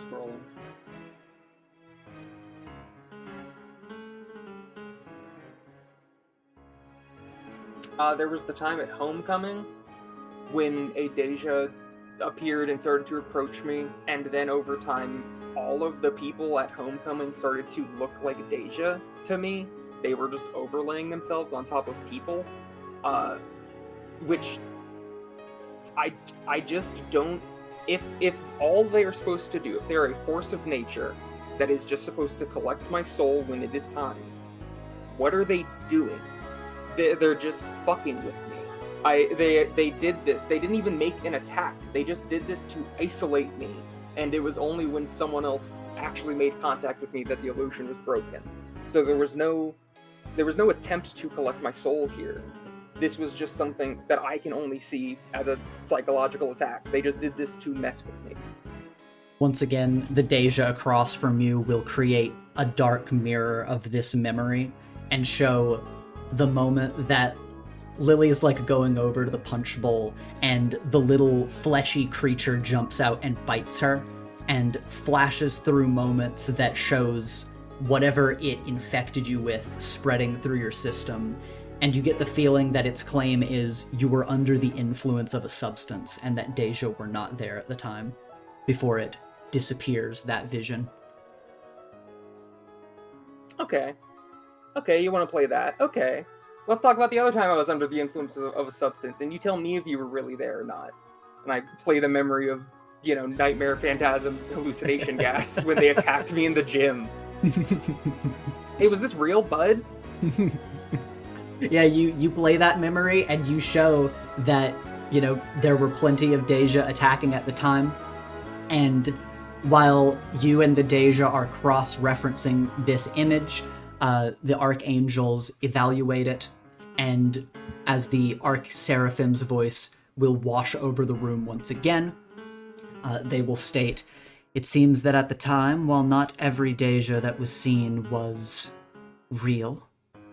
There was the time at homecoming when a Dey'ja appeared and started to approach me, and then over time, all of the people at homecoming started to look like Dey'ja to me. They were just overlaying themselves on top of people, which I just don't. If all they are supposed to do, if they're a force of nature that is just supposed to collect my soul when it is time, what are they doing? They're just fucking with me. They did this. They didn't even make an attack. They just did this to isolate me. And it was only when someone else actually made contact with me that the illusion was broken. So there was no attempt to collect my soul here. This was just something that I can only see as a psychological attack. They just did this to mess with me.
Once again, the Dey'ja across from you will create a dark mirror of this memory and show the moment that Lily's like going over to the punch bowl and the little fleshy creature jumps out and bites her and flashes through moments that shows whatever it infected you with spreading through your system. And you get the feeling that its claim is you were under the influence of a substance and that Dey'ja were not there at the time before it disappears that vision.
Okay, you want to play that? Okay. Let's talk about the other time I was under the influence of a substance, and you tell me if you were really there or not. And I play the memory of, nightmare, phantasm, hallucination gas when they attacked me in the gym. Hey, was this real, bud?
Yeah, you play that memory, and you show that, there were plenty of Dey'ja attacking at the time. And while you and the Dey'ja are cross-referencing this image, the archangels evaluate it, and as the arch-seraphim's voice will wash over the room once again, they will state, "It seems that at the time, while not every Dey'ja that was seen was real,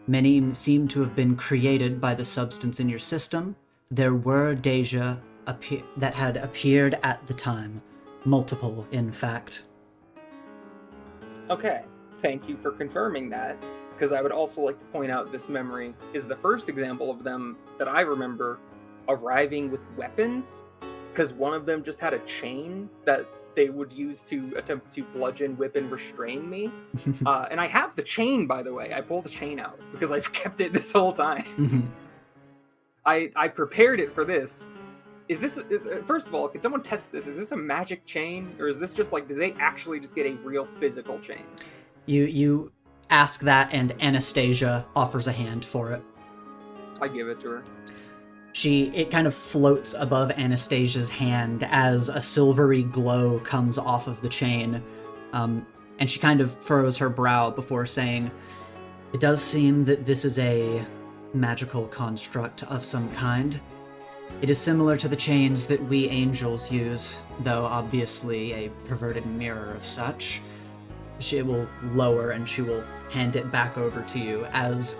many seem to have been created by the substance in your system. There were Dey'ja that had appeared at the time, multiple, in fact."
Okay. Thank you for confirming that, because I would also like to point out this memory is the first example of them that I remember arriving with weapons, because one of them just had a chain that they would use to attempt to bludgeon, whip, and restrain me. And I have the chain, by the way. I pulled the chain out, because I've kept it this whole time. I prepared it for this. Is this, first of all, can someone test this? Is this a magic chain, or is this just like, did they actually just get a real physical chain?
You ask that, and Anastasia offers a hand for it.
I give it to her.
It kind of floats above Anastasia's hand as a silvery glow comes off of the chain, and she kind of furrows her brow before saying, "It does seem that this is a magical construct of some kind. It is similar to the chains that we angels use, though obviously a perverted mirror of such." She will lower and she will hand it back over to you as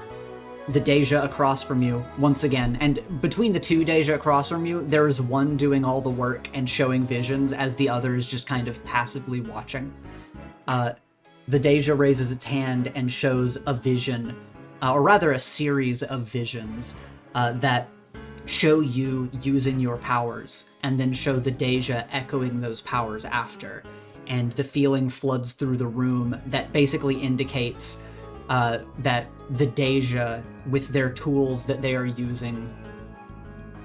the Dey'ja across from you, once again, and between the two Dey'ja across from you, there is one doing all the work and showing visions as the other is just kind of passively watching. The Dey'ja raises its hand and shows a vision, or rather a series of visions, that show you using your powers, and then show the Dey'ja echoing those powers after. And the feeling floods through the room that basically indicates that the Dey'ja, with their tools that they are using,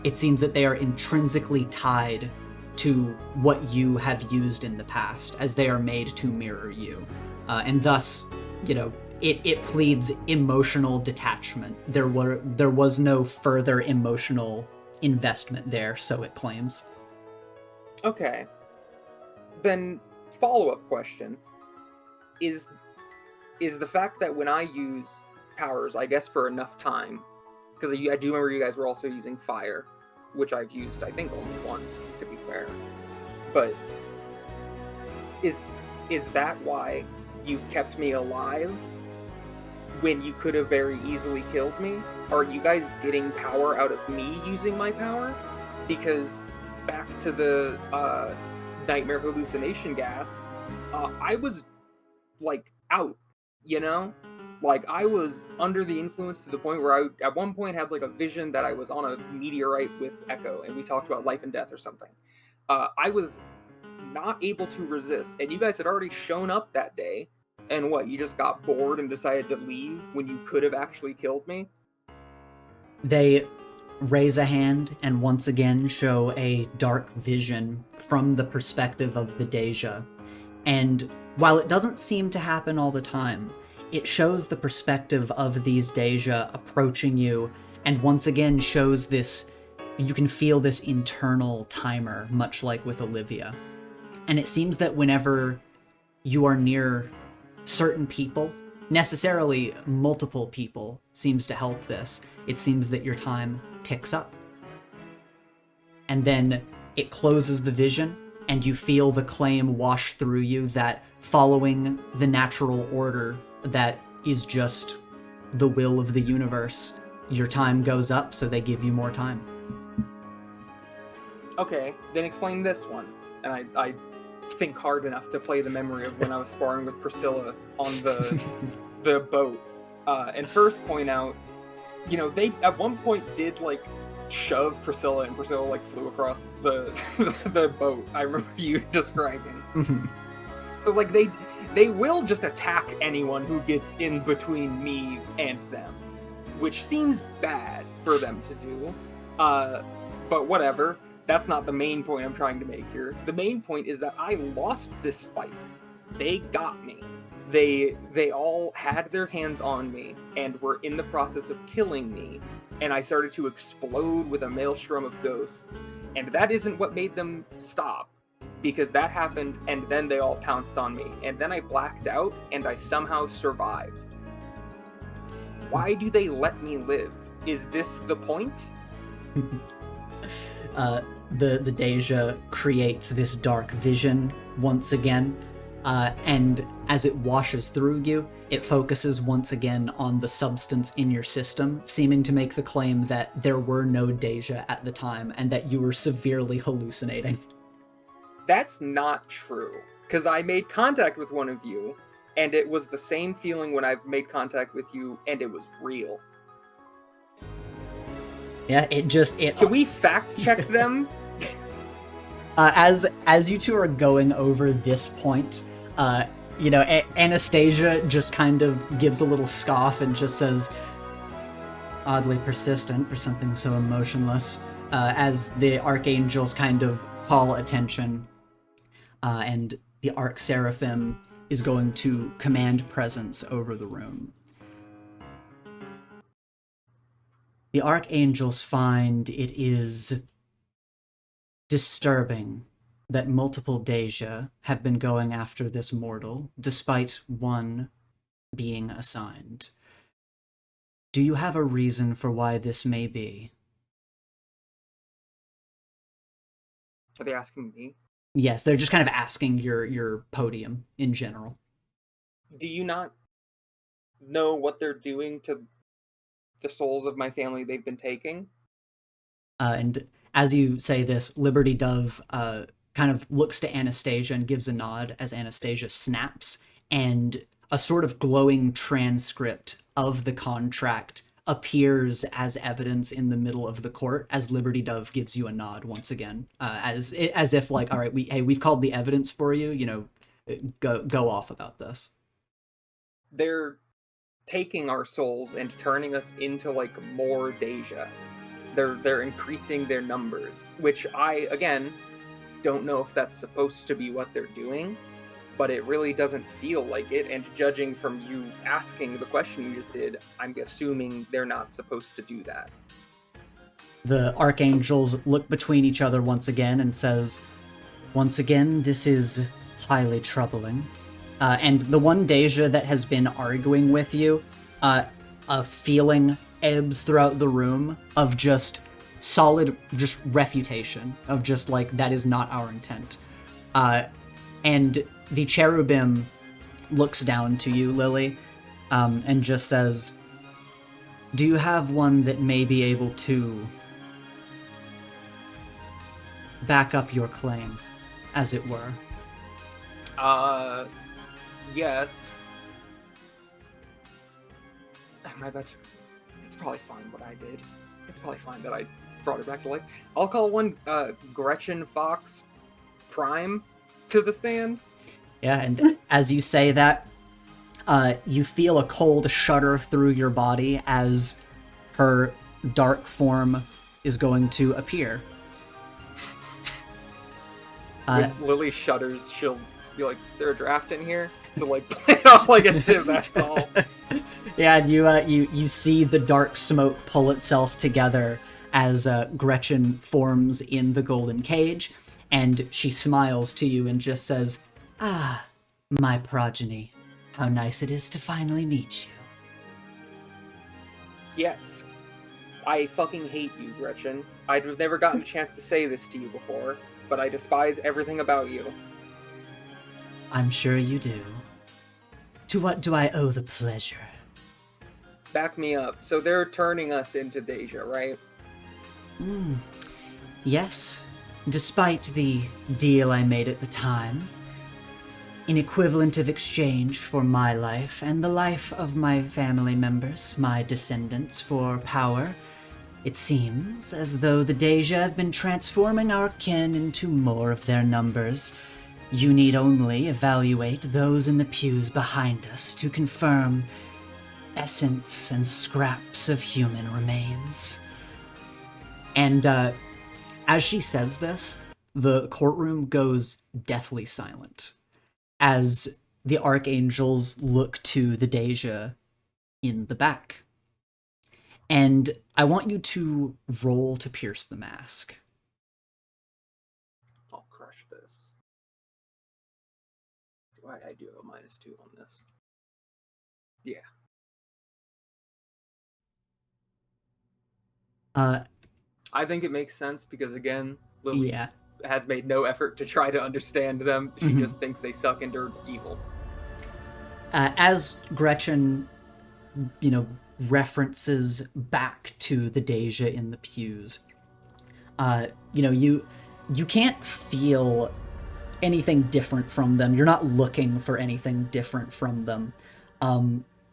it seems that they are intrinsically tied to what you have used in the past, as they are made to mirror you. And thus, it pleads emotional detachment. There was no further emotional investment there, so it claims.
Okay. Then, follow-up question. Is the fact that when I use powers, I guess for enough time, because I do remember you guys were also using fire, which I've used, I think, only once, to be fair. But is that why you've kept me alive when you could have very easily killed me? Are you guys getting power out of me using my power? Because back to the nightmare hallucination gas, I was, like, out, Like, I was under the influence to the point where I, at one point, had, like, a vision that I was on a meteorite with Echo, and we talked about life and death or something. I was not able to resist, and you guys had already shown up that day, and what, you just got bored and decided to leave when you could have actually killed me?
They raise a hand and once again show a dark vision from the perspective of the Dey'ja. And while it doesn't seem to happen all the time, it shows the perspective of these Dey'ja approaching you, and once again shows this, you can feel this internal timer, much like with Olivia. And it seems that whenever you are near certain people, necessarily multiple people seems to help this. It seems that your time ticks up. And then it closes the vision, and you feel the claim wash through you that following the natural order that is just the will of the universe, your time goes up, so they give you more time.
Okay, then explain this one. And I think hard enough to play the memory of when I was sparring with Priscilla on the boat. And first point out, you know, they at one point did, like, shove Priscilla, and Priscilla, like, flew across the the boat. I remember you describing. So it's like they will just attack anyone who gets in between me and them, which seems bad for them to do. But whatever. That's not the main point I'm trying to make here. The main point is that I lost this fight. They got me. They all had their hands on me and were in the process of killing me, and I started to explode with a maelstrom of ghosts. And that isn't what made them stop, because that happened, and then they all pounced on me, and then I blacked out, and I somehow survived. Why do they let me live? Is this the point?
The Dey'ja creates this dark vision once again, and as it washes through you, it focuses once again on the substance in your system, seeming to make the claim that there were no Dey'ja at the time, and that you were severely hallucinating.
That's not true, because I made contact with one of you, and it was the same feeling when I've made contact with you, and it was real.
Yeah,
Can we fact check them?
As you two are going over this point, you know, Anastasia just kind of gives a little scoff and just says, oddly persistent for something so emotionless, as the archangels kind of call attention, and the Arch Seraphim is going to command presence over the room. The archangels find it is disturbing that multiple Dey'ja have been going after this mortal, despite one being assigned. Do you have a reason for why this may be?
Are they asking me?
Yes, they're just kind of asking your podium in general.
Do you not know what they're doing to the souls of my family they've been taking?
And as you say this, Liberty Dove kind of looks to Anastasia and gives a nod as Anastasia snaps, and a sort of glowing transcript of the contract appears as evidence in the middle of the court as Liberty Dove gives you a nod once again, as if like, all right, we've called the evidence for you, you know, go off about this.
They're taking our souls and turning us into, like, more Dey'ja. They're increasing their numbers, which I, again, don't know if that's supposed to be what they're doing, but it really doesn't feel like it, and judging from you asking the question you just did, I'm assuming they're not supposed to do that.
The archangels look between each other once again and says, once again, this is highly troubling. And the one Dey'ja that has been arguing with you, a feeling ebbs throughout the room of just solid, just refutation, of just like, that is not our intent. And the cherubim looks down to you, Lily, and just says, do you have one that may be able to back up your claim, as it were?
Yes. I bet it's probably fine what I did. It's probably fine that I brought her back to life. I'll call one Gretchen Fox Prime to the stand.
Yeah, and as you say that, you feel a cold shudder through your body as her dark form is going to appear.
When Lily shudders, she'll be like, "Is there a draft in here?" To like play it off like a tip. That's all.
Yeah, and you see the dark smoke pull itself together as Gretchen forms in the golden cage, and she smiles to you and just says, "Ah, my progeny, how nice it is to finally meet you."
Yes. I fucking hate you, Gretchen. I'd have never gotten a chance to say this to you before, but I despise everything about you.
I'm sure you do. To what do I owe the pleasure?
Back me up. So they're turning us into Dey'ja, right?
Yes, despite the deal I made at the time, in equivalent of exchange for my life and the life of my family members, my descendants, for power, it seems as though the Dey'ja have been transforming our kin into more of their numbers. You need only evaluate those in the pews behind us to confirm essence and scraps of human remains. And as she says this, the courtroom goes deathly silent as the archangels look to the Dey'ja in the back. And I want you to roll to pierce the mask.
I'll crush this. I do have a -2 on this. Yeah. I think it makes sense because, again, Lily has made no effort to try to understand them. She just thinks they suck and are evil.
As Gretchen, references back to the Dey'ja in the pews, you can't feel anything different from them. You're not looking for anything different from them.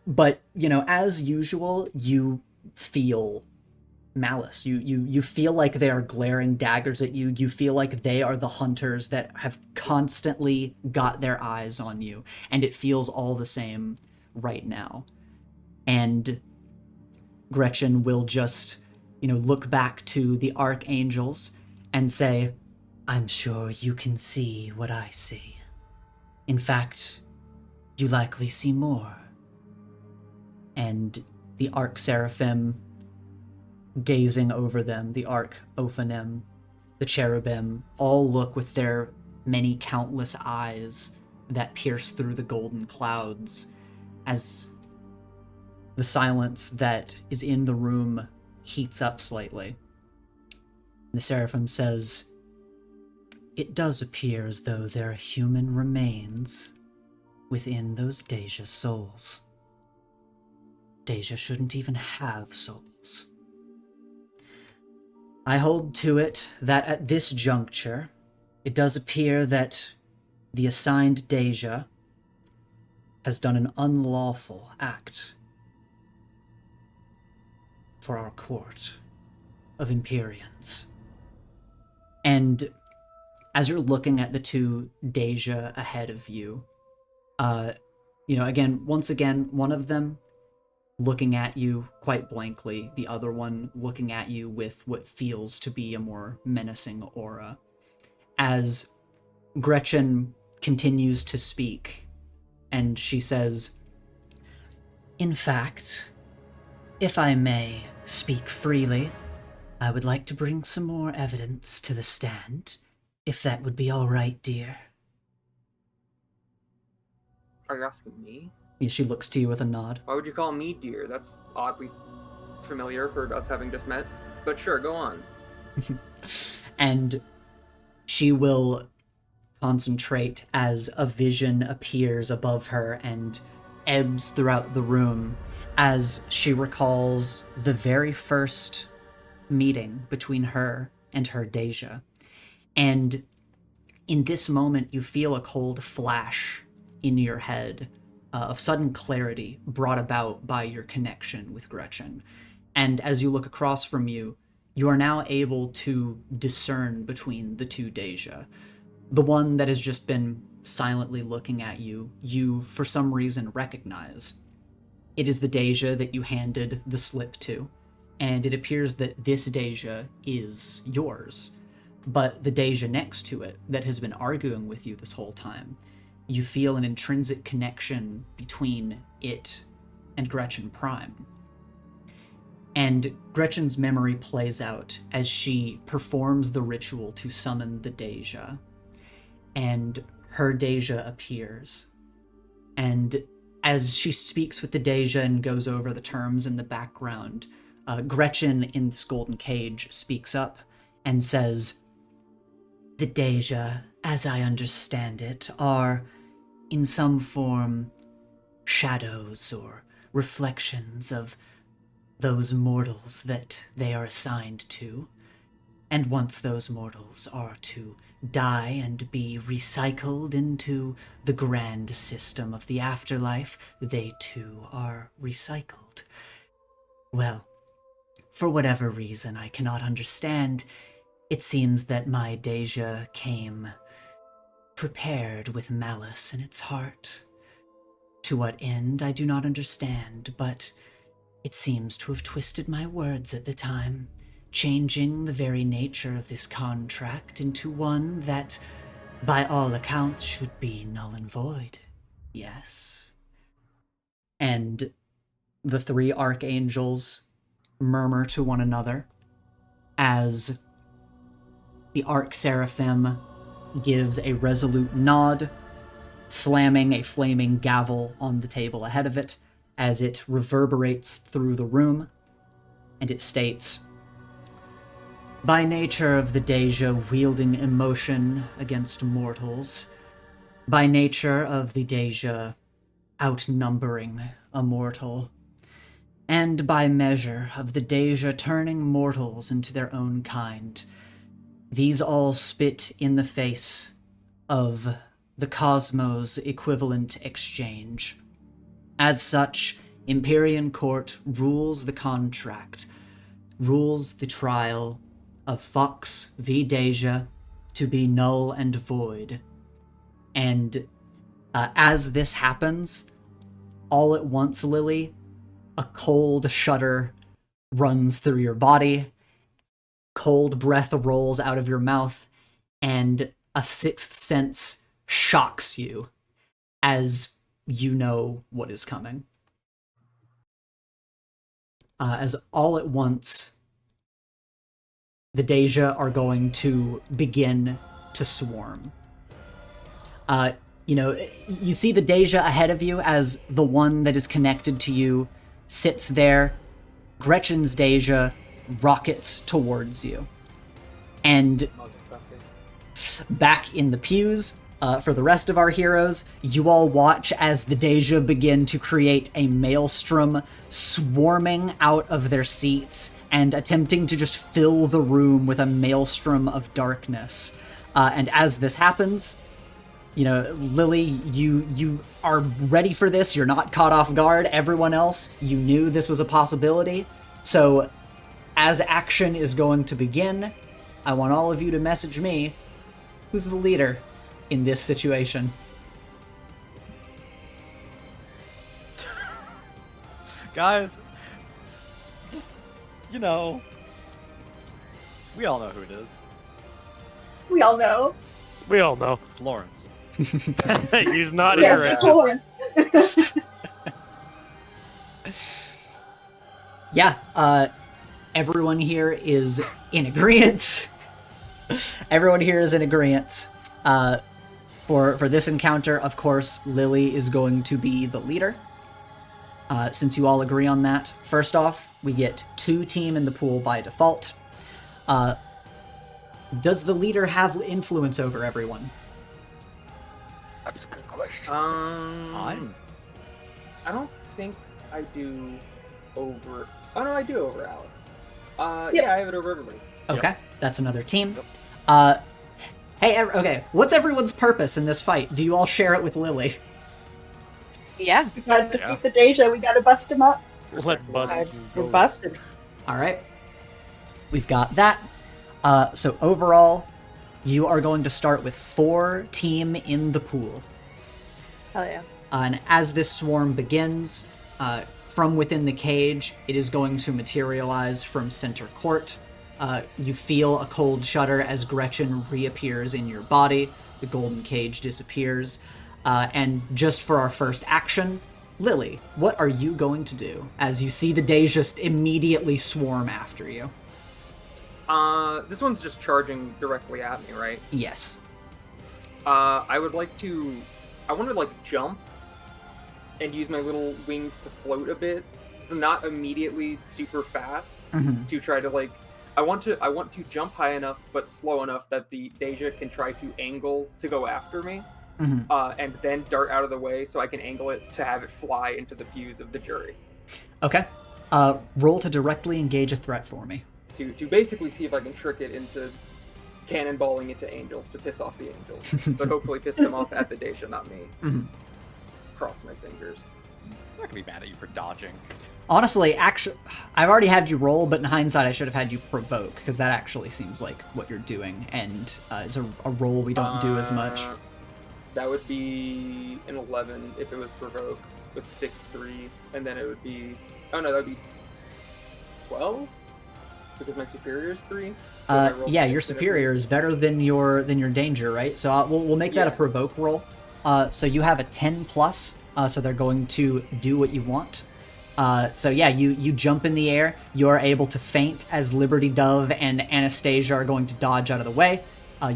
But, as usual, you feel malice. You feel like they are glaring daggers at you. You feel like they are the hunters that have constantly got their eyes on you. And it feels all the same right now. And Gretchen will just, look back to the archangels and say, "I'm sure you can see what I see. In fact, you likely see more." And the arch-seraphim gazing over them, the arch-ophanim, the cherubim, all look with their many countless eyes that pierce through the golden clouds as the silence that is in the room heats up slightly. The seraphim says, "It does appear as though there are human remains within those Dey'ja souls. Dey'ja shouldn't even have souls. I hold to it that at this juncture, it does appear that the assigned Dey'ja has done an unlawful act for our court of Empyreans." And as you're looking at the two Dey'ja ahead of you, once again, one of them looking at you quite blankly, the other one looking at you with what feels to be a more menacing aura. As Gretchen continues to speak, and she says, "In fact, if I may speak freely, I would like to bring some more evidence to the stand, if that would be all right, dear."
Are you asking me?
She looks to you with a nod.
Why would you call me dear? That's oddly familiar for us having just met. But sure, go on.
And she will concentrate as a vision appears above her and ebbs throughout the room as she recalls the very first meeting between her and her Dey'ja. And in this moment, you feel a cold flash in your head of sudden clarity brought about by your connection with Gretchen. And as you look across from you, you are now able to discern between the two Dey'ja. The one that has just been silently looking at you, you for some reason recognize. It is the Dey'ja that you handed the slip to, and it appears that this Dey'ja is yours. But the Dey'ja next to it, that has been arguing with you this whole time, you feel an intrinsic connection between it and Gretchen Prime. And Gretchen's memory plays out as she performs the ritual to summon the Dey'ja. And her Dey'ja appears. And as she speaks with the Dey'ja and goes over the terms in the background, Gretchen in this golden cage speaks up and says, "The Dey'ja, as I understand it, are, in some form, shadows or reflections of those mortals that they are assigned to. And once those mortals are to die and be recycled into the grand system of the afterlife, they too are recycled. Well, for whatever reason I cannot understand, it seems that my Dey'ja came prepared with malice in its heart. To what end I do not understand, but it seems to have twisted my words at the time, changing the very nature of this contract into one that, by all accounts, should be null and void. Yes." And the three archangels murmur to one another as the arch-seraphim gives a resolute nod, slamming a flaming gavel on the table ahead of it as it reverberates through the room, and it states, "By nature of the Dey'ja wielding emotion against mortals, by nature of the Dey'ja outnumbering a mortal, and by measure of the Dey'ja turning mortals into their own kind, these all spit in the face of the cosmos equivalent exchange. As such, Empyrean Court rules the contract, rules the trial of Fox v. Dey'ja to be null and void." And as this happens, all at once, Lily, a cold shudder runs through your body, cold breath rolls out of your mouth, and a sixth sense shocks you as you know what is coming. As all at once, the Dey'ja are going to begin to swarm. You see the Dey'ja ahead of you as the one that is connected to you sits there. Gretchen's Dey'ja rockets towards you. And back in the pews, for the rest of our heroes, you all watch as the Dey'ja begin to create a maelstrom, swarming out of their seats and attempting to just fill the room with a maelstrom of darkness. And as this happens, Lily, you are ready for this. You're not caught off guard. Everyone else, you knew this was a possibility. So, as action is going to begin, I want all of you to message me who's the leader in this situation.
Guys, just, we all know who it is.
We all know.
We all know.
It's Lawrence.
He's not
Yes,
here.
it's Lawrence.
Yeah, everyone here is in agreement. Everyone here is in agreement. For this encounter, of course, Lily is going to be the leader. Since you all agree on that, first off, we get 2 team in the pool by default. Does the leader have influence over everyone?
That's a good question.
I don't think I do over... Oh, no, I do over Alex.
Yep.
Yeah, I have it over everybody.
Okay, that's another team. Okay, what's everyone's purpose in this fight? Do you all share it with Lily?
Yeah,
We gotta defeat the Dey'ja. We gotta bust him up.
Let's bust.
we're busted.
All right. We've got that. So overall, you are going to start with 4 team in the pool.
Hell yeah.
And as this swarm begins, from within the cage, it is going to materialize from center court. You feel a cold shudder as Gretchen reappears in your body. The golden cage disappears. And just for our first action, Lily, what are you going to do as you see the Dey'ja just immediately swarm after you?
This one's just charging directly at me, right?
Yes.
I want to like jump and use my little wings to float a bit, not immediately super fast, to try to like. I want to jump high enough but slow enough that the Dey'ja can try to angle to go after me, and then dart out of the way so I can angle it to have it fly into the pews of the jury.
Okay. Roll to directly engage a threat for me.
To basically see if I can trick it into cannonballing into angels to piss off the angels, but hopefully piss them off at the Dey'ja, not me. Cross my fingers.
I'm not gonna be mad at you for dodging.
Honestly, actually, I've already had you roll, but in hindsight, I should have had you provoke, because that actually seems like what you're doing, and is a roll we don't do as much.
That would be an 11 if it was provoke with 6-3, and then it would be... Oh no, that would be 12? Because my superior is 3? So
yeah, your superior is better than your danger, right? So we'll make that a provoke roll. So you have a 10 plus, so they're going to do what you want. So yeah, you jump in the air. You're able to feint as Liberty Dove and Anastasia are going to dodge out of the way.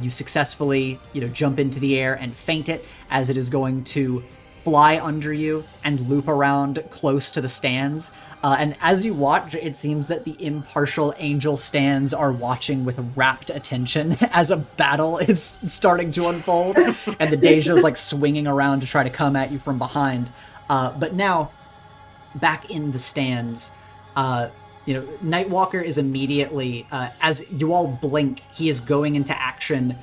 You successfully, jump into the air and feint it as it is going to fly under you and loop around close to the stands. And as you watch, it seems that the impartial angel stands are watching with rapt attention as a battle is starting to unfold, and the Dey'ja is like swinging around to try to come at you from behind. But now, back in the stands, Nightwalker is immediately, as you all blink, he is going into action,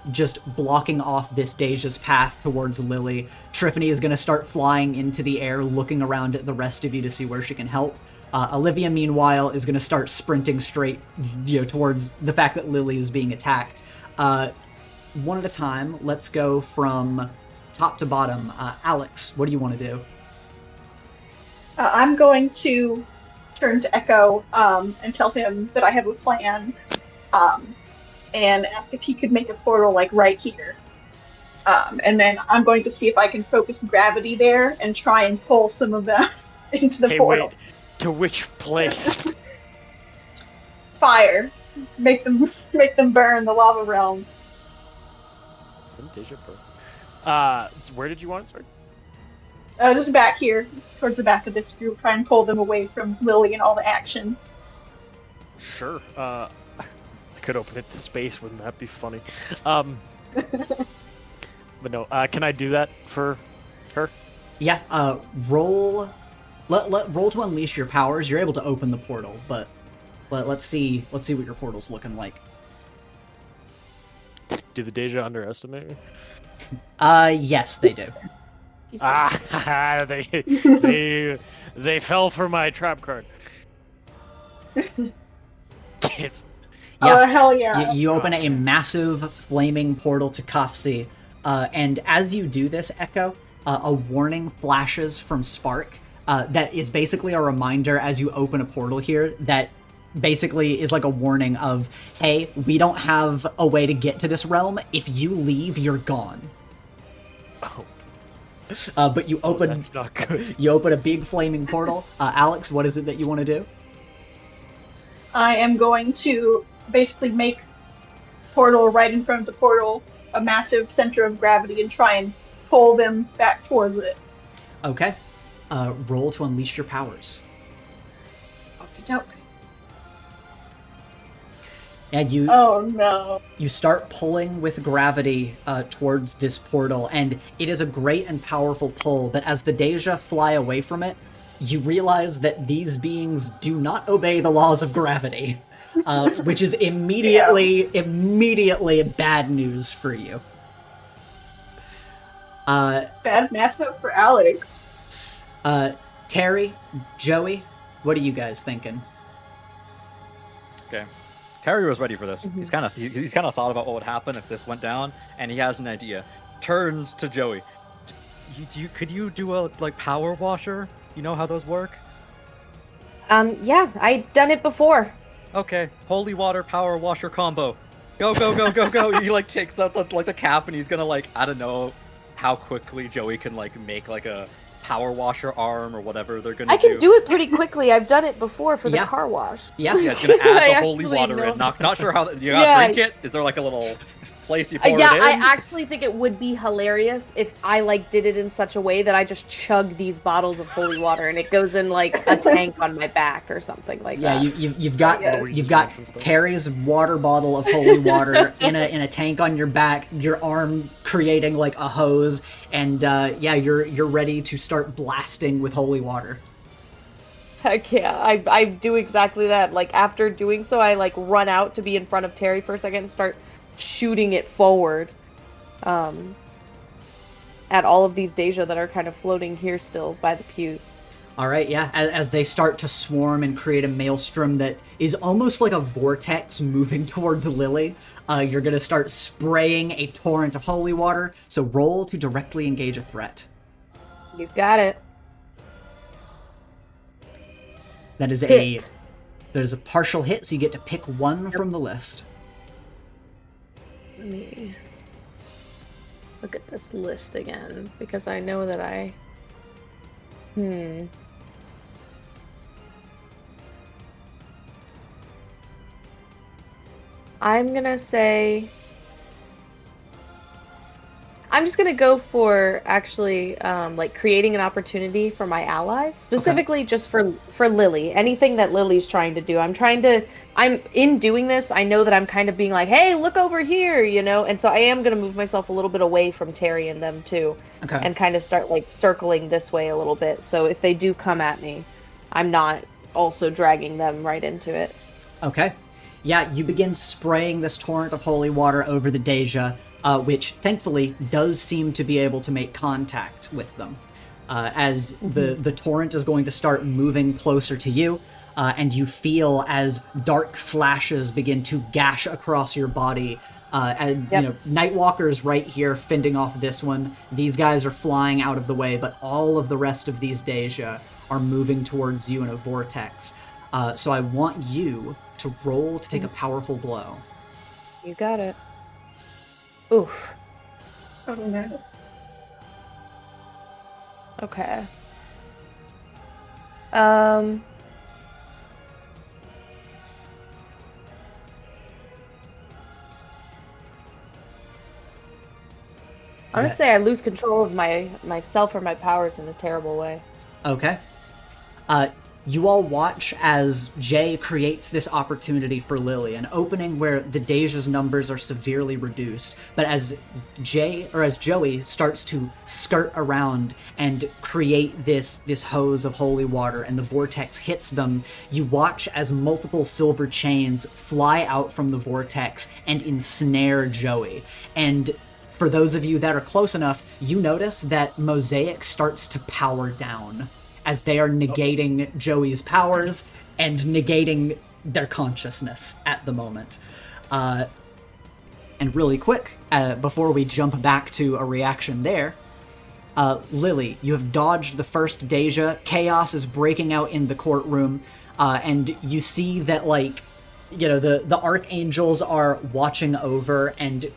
just blocking off this Dey'ja's path towards Lily. Triffany is going to start flying into the air, looking around at the rest of you to see where she can help. Olivia, meanwhile, is going to start sprinting straight, towards the fact that Lily is being attacked. One at a time, let's go from top to bottom. Alex, what do you want to do?
I'm going to turn to Echo and tell him that I have a plan, and ask if he could make a portal like right here. And then I'm going to see if I can focus gravity there and try and pull some of them into the portal.
Wait, to which place?
Fire. Make them burn the lava realm.
Dey'ja burn. So where did you want to start?
Just back here, towards the back of this group, try and pull them away from Lily and all the action.
Sure. I could open it to space. Wouldn't that be funny? But no. Can I do that for her?
Yeah. Roll. Roll to unleash your powers. You're able to open the portal, but let's see what your portal's looking like.
Do the Dey'ja underestimate me?
Yes, they do.
They fell for my trap card.
Yeah.
Oh, hell yeah.
You open a massive flaming portal to Kafsi, and as you do this, Echo, a warning flashes from Spark that is basically a reminder as you open a portal here that basically is like a warning of, hey, we don't have a way to get to this realm. If you leave, you're gone.
Oh.
But you open
That's not good.
You open a big flaming portal. Alex, what is it that you want to do?
I am going to basically make portal right in front of the portal a massive center of gravity and try and pull them back towards it.
Okay. Roll to unleash your powers.
Nope.
And you
Oh no.
you start pulling with gravity towards this portal, and it is a great and powerful pull, but as the Dey'ja fly away from it, you realize that these beings do not obey the laws of gravity, which is immediately bad news for you.
Bad matchup for Alex.
Terry, Joey, what are you guys thinking?
Okay. Terry was ready for this. He's kind of thought about what would happen if this went down, and he has an idea. Turns to Joey. Could you do a power washer? You know how those work?
Yeah, I've done it before.
Okay, holy water power washer combo. Go go go go go. He takes out the cap, and he's gonna I don't know how quickly Joey can make a power washer arm or whatever they're gonna do.
I can do it pretty quickly. I've done it before for the car wash.
Yeah.
Yeah, it's gonna add
I
the holy
actually
water
know.
in. Not sure how you gotta drink it. Is there a little place you pour it in?
I actually think it would be hilarious if I did it in such a way that I just chug these bottles of holy water and it goes in a tank on my back or something like that.
Yeah, you've got Terry's water bottle of holy water in a tank on your back, your arm creating a hose, and you're ready to start blasting with holy water.
Heck yeah, I do exactly that. After doing so, I run out to be in front of Terry for a second and start shooting it forward at all of these Dey'ja that are kind of floating here still by the pews.
All right, yeah, as they start to swarm and create a maelstrom that is almost like a vortex moving towards Lily, you're going to start spraying a torrent of holy water, so roll to directly engage a threat.
You got it.
That is
Hit.
that is a partial hit, so you get to pick one from the list.
Let me look at this list again, because I know that I'm gonna say... I'm just gonna go for actually creating an opportunity for my allies, specifically just for Lily. Anything that Lily's trying to do, I'm in doing this, I know that I'm kind of being hey, look over here, and so I am gonna move myself a little bit away from Terry and them too, and kind of start circling this way a little bit. So if they do come at me, I'm not also dragging them right into it.
Okay. Yeah, you begin spraying this torrent of holy water over the Dey'ja, which thankfully does seem to be able to make contact with them. As the torrent is going to start moving closer to you, and you feel as dark slashes begin to gash across your body. Nightwalker's right here fending off this one. These guys are flying out of the way, but all of the rest of these Dey'ja are moving towards you in a vortex. So I want you to roll to take a powerful blow.
You got it. Oof.
Oh no.
Okay. I'm gonna say I lose control of myself or my powers in a terrible way.
Okay. You all watch as Jay creates this opportunity for Lily, an opening where the Dey'ja's numbers are severely reduced. But as Joey starts to skirt around and create this hose of holy water and the vortex hits them, you watch as multiple silver chains fly out from the vortex and ensnare Joey. And for those of you that are close enough, you notice that Mosaic starts to power down as they are negating Joey's powers and negating their consciousness at the moment. And really quick, before we jump back to a reaction there, Lily, you have dodged the first Dey'ja. Chaos is breaking out in the courtroom, and you see that, the archangels are watching over, and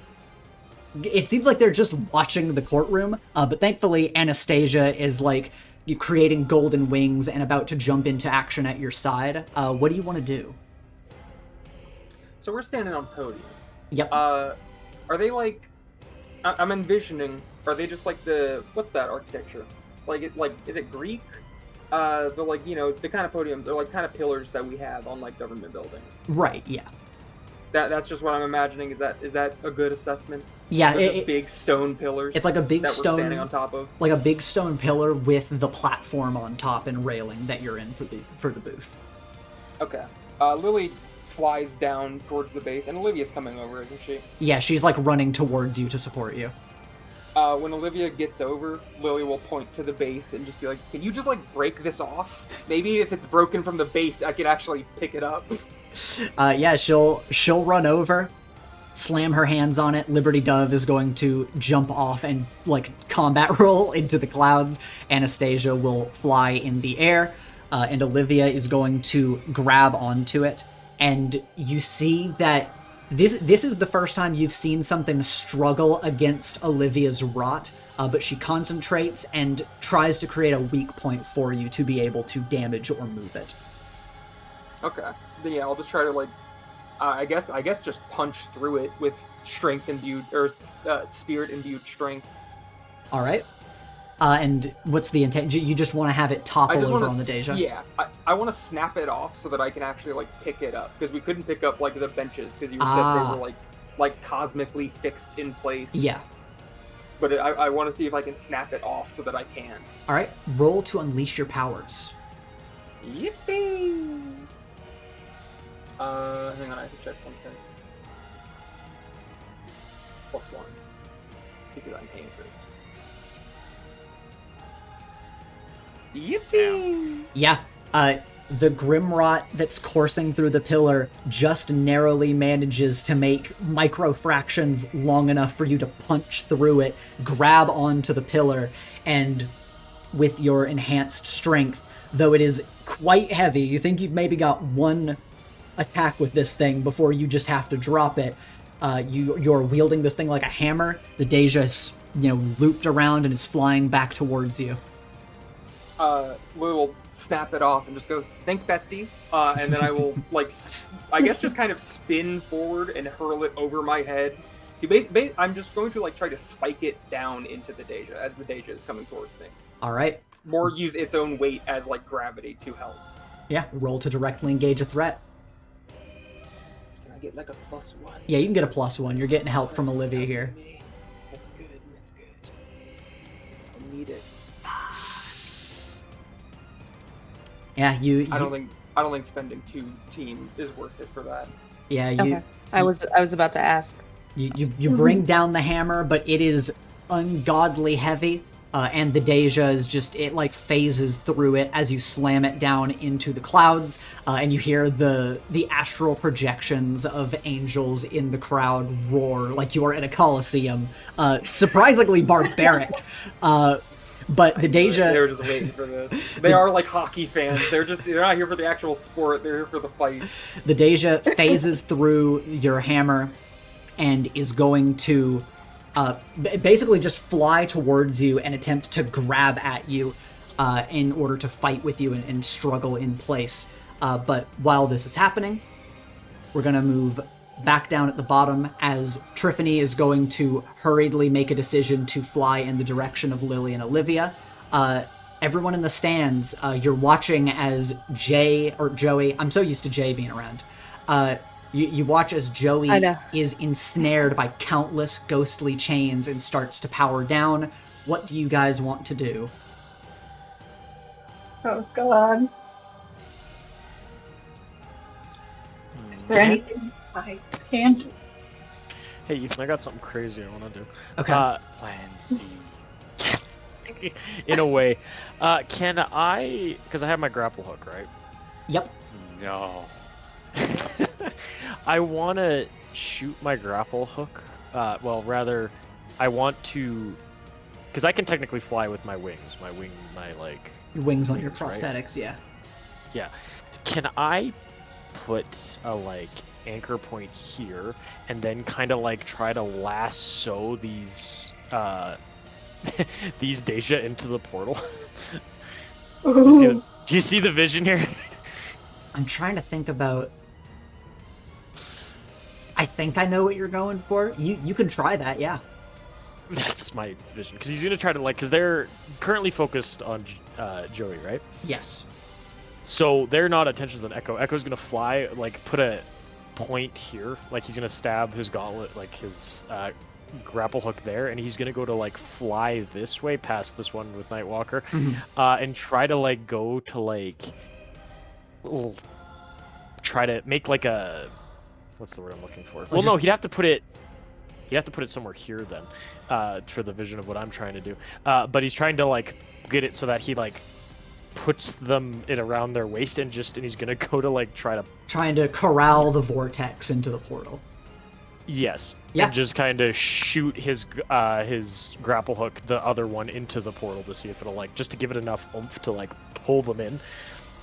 it seems like they're just watching the courtroom, but thankfully Anastasia is, creating golden wings and about to jump into action at your side. What do you want to do?
So we're standing on podiums.
Yep.
Are they I'm envisioning, are they just what's that architecture? Is it Greek? The kind of podiums, they're kind of pillars that we have on government buildings.
Right, yeah.
That's just what I'm imagining. Is that a good assessment?
Yeah,
just big stone pillars.
It's like a big
that
stone
we're standing on top of.
Like a big stone pillar with the platform on top and railing that you're in for the booth.
Okay. Lily flies down towards the base, and Olivia's coming over, isn't she?
Yeah, she's running towards you to support you.
When Olivia gets over, Lily will point to the base and just be like, "Can you just like break this off? Maybe if it's broken from the base, I could actually pick it up."
Yeah, she'll run over, slam her hands on it. Liberty Dove is going to jump off and like combat roll into the clouds. Anastasia will fly in the air, and Olivia is going to grab onto it. And you see that this is the first time you've seen something struggle against Olivia's rot, but she concentrates and tries to create a weak point for you to be able to damage or move it.
Okay. Then yeah, I'll just try to like, I guess just punch through it with strength imbued or spirit imbued strength.
All right. And what's the intent? You just want to have it topple over on the Dey'ja?
Yeah, I want to snap it off so that I can actually like pick it up, because we couldn't pick up like the benches because you said they were like cosmically fixed in place.
Yeah.
But I want to see if I can snap it off so that I can.
All right. Roll to unleash your powers.
Yippee! Hang on, I have to check something. +1 because I'm angry. Yippee!
Yeah. The Grimrot that's coursing through the pillar just narrowly manages to make microfractions long enough for you to punch through it, grab onto the pillar, and with your enhanced strength, though it is quite heavy, you think you've maybe got one attack with this thing before you just have to drop it. You're wielding this thing like a hammer. The Dey'ja is, looped around and is flying back towards you.
Lou will snap it off and just go, "Thanks, bestie." And then I will, I guess just kind of spin forward and hurl it over my head. I'm just going to, try to spike it down into the Dey'ja as the Dey'ja is coming towards me.
All right.
More use its own weight as, gravity to help.
Yeah, roll to directly engage a threat.
Can I get, a +1?
Yeah, you can get a +1. You're getting help from Olivia here.
That's good. I need it.
Yeah, you
I don't think spending 2 team is worth it for that.
Yeah,
Okay. I was about to ask.
You bring down the hammer, but it is ungodly heavy, and the Dey'ja is just, it phases through it as you slam it down into the clouds, and you hear the astral projections of angels in the crowd roar like you are at a coliseum. Surprisingly barbaric. But the Dey'ja...
They were just waiting for this. They are like hockey fans. They're not here for the actual sport. They're here for the fight.
The Dey'ja phases through your hammer and is going to basically just fly towards you and attempt to grab at you in order to fight with you and struggle in place. But while this is happening, we're going to move back down at the bottom as Triffany is going to hurriedly make a decision to fly in the direction of Lily and Olivia. Everyone in the stands, you're watching as Joey, I'm so used to Jay being around. You watch as Joey is ensnared by countless ghostly chains and starts to power down. What do you guys want to do?
Oh, God. Is there anything I can do?
Hey, Ethan, I got something crazy I want to do.
Okay.
Plan C.
In a way. Can I... Because I have my grapple hook, right?
Yep.
No.
I want to shoot my grapple hook. Well, rather, I want to... Because I can technically fly with my wings.
Your wings on your
right?
prosthetics, yeah.
Yeah. Can I put a, anchor point here and then kind of, try to lasso these, these Dey'ja into the portal? Do you see the vision here?
I'm trying to think about... I think I know what you're going for. You can try that, yeah.
That's my vision. Because he's going to try to, because they're currently focused on Joey, right?
Yes.
So they're not attentions on Echo. Echo's going to fly, put a point here. He's going to stab his gauntlet, his grapple hook there. And he's going to go to, fly this way, past this one with Nightwalker.
Mm-hmm.
And try to, go to, try to make, a... What's the word I'm looking for? Well, no, he'd have to put it He'd have to put it somewhere here then, for the vision of what I'm trying to do. But he's trying to like get it so that he like puts them in around their waist and he's gonna go to like
trying to corral the vortex into the portal.
Yes.
Yeah.
And just kind of shoot his grapple hook, the other one, into the portal to see if it'll like just to give it enough oomph to like pull them in.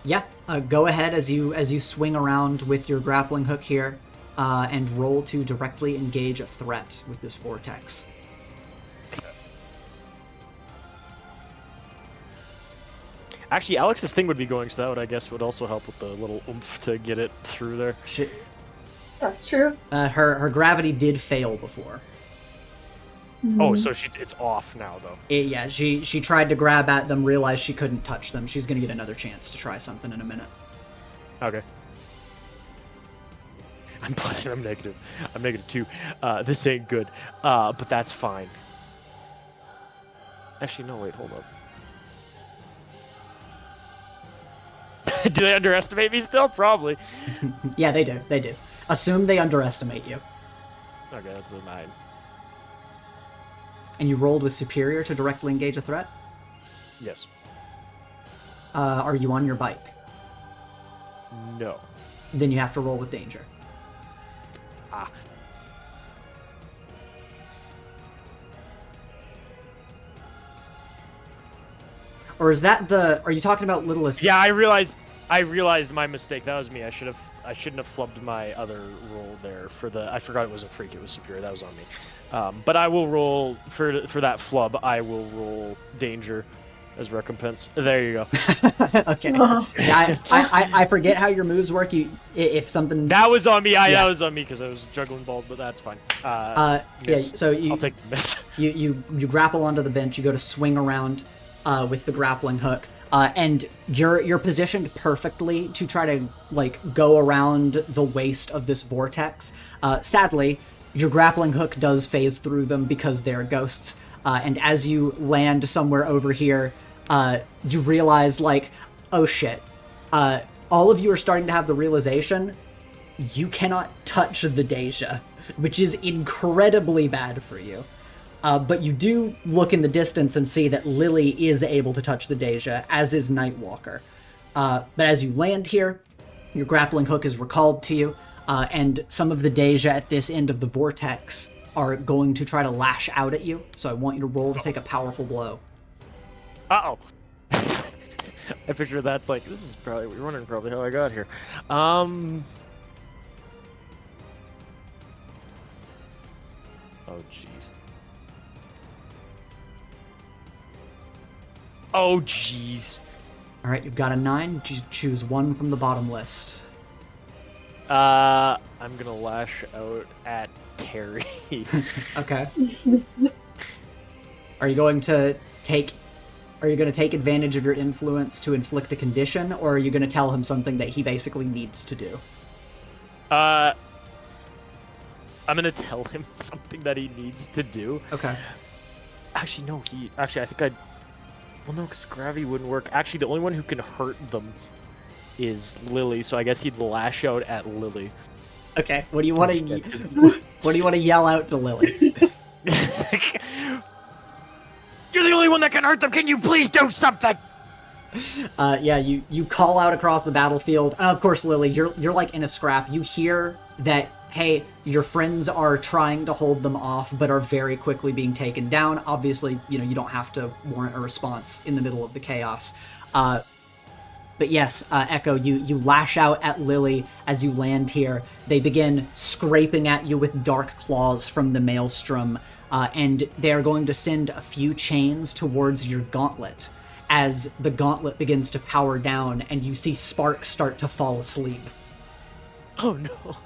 Yeah. Go ahead as you swing around with your grappling hook here, and roll to directly engage a threat with this vortex.
Actually, Alex's thing would be going, so that would, I guess, would also help with the little oomph to get it through there.
That's true.
Her gravity did fail before.
Oh, so it's off now, though.
Yeah, she tried to grab at them, realized she couldn't touch them. She's gonna get another chance to try something in a minute.
Okay. I'm negative. I'm -2. This ain't good. But that's fine. Actually, no, wait, hold up. Do they underestimate me still? Probably.
Yeah, they do. They do. Assume they underestimate you.
Okay, that's a 9.
And you rolled with superior to directly engage a threat?
Yes.
Are you on your bike?
No.
Then you have to roll with danger.
Ah.
Or is that are you talking about littlest?
Yeah, I realized my mistake. That was me. I shouldn't have flubbed my other roll there for the. I forgot it wasn't freak. It was superior. That was on me. But I will roll for that flub. I will roll danger as recompense. There you go.
Okay. Yeah, I forget how your moves work. If something.
That was on me.
Yeah.
That was on me because I was juggling balls. But that's fine.
Yeah. So
I'll take the miss.
You grapple onto the bench. You go to swing around with the grappling hook. And you're positioned perfectly to try to like go around the waist of this vortex. Sadly, your grappling hook does phase through them because they're ghosts. And as you land somewhere over here, you realize like, oh shit. All of you are starting to have the realization you cannot touch the Dey'ja, which is incredibly bad for you. But you do look in the distance and see that Lily is able to touch the Dey'ja, as is Nightwalker. But as you land here, your grappling hook is recalled to you, and some of the Dey'ja at this end of the vortex are going to try to lash out at you. So I want you to roll to take a powerful blow.
Uh-oh. I picture that's like, this is probably, you're wondering probably how I got here. Oh, jeez. Oh, jeez.
All right, you've got a 9. Choose one from the bottom list.
I'm gonna lash out at Terry.
Okay. Are you going to take advantage of your influence to inflict a condition, or are you going to tell him something that he basically needs to do?
I'm gonna tell him something that he needs to do.
Okay.
Actually, no, I think well, no, because gravity wouldn't work. Actually, the only one who can hurt them is Lily, so I guess he'd lash out at Lily.
Okay. What do you want to yell out to Lily?
You're the only one that can hurt them. Can you please do something?
Yeah, you call out across the battlefield. And of course, Lily, you're like in a scrap. You hear that, hey, your friends are trying to hold them off, but are very quickly being taken down. Obviously, you don't have to warrant a response in the middle of the chaos. But yes, Echo, you lash out at Lily as you land here. They begin scraping at you with dark claws from the maelstrom, and they're going to send a few chains towards your gauntlet as the gauntlet begins to power down and you see sparks start to fall asleep.
Oh no.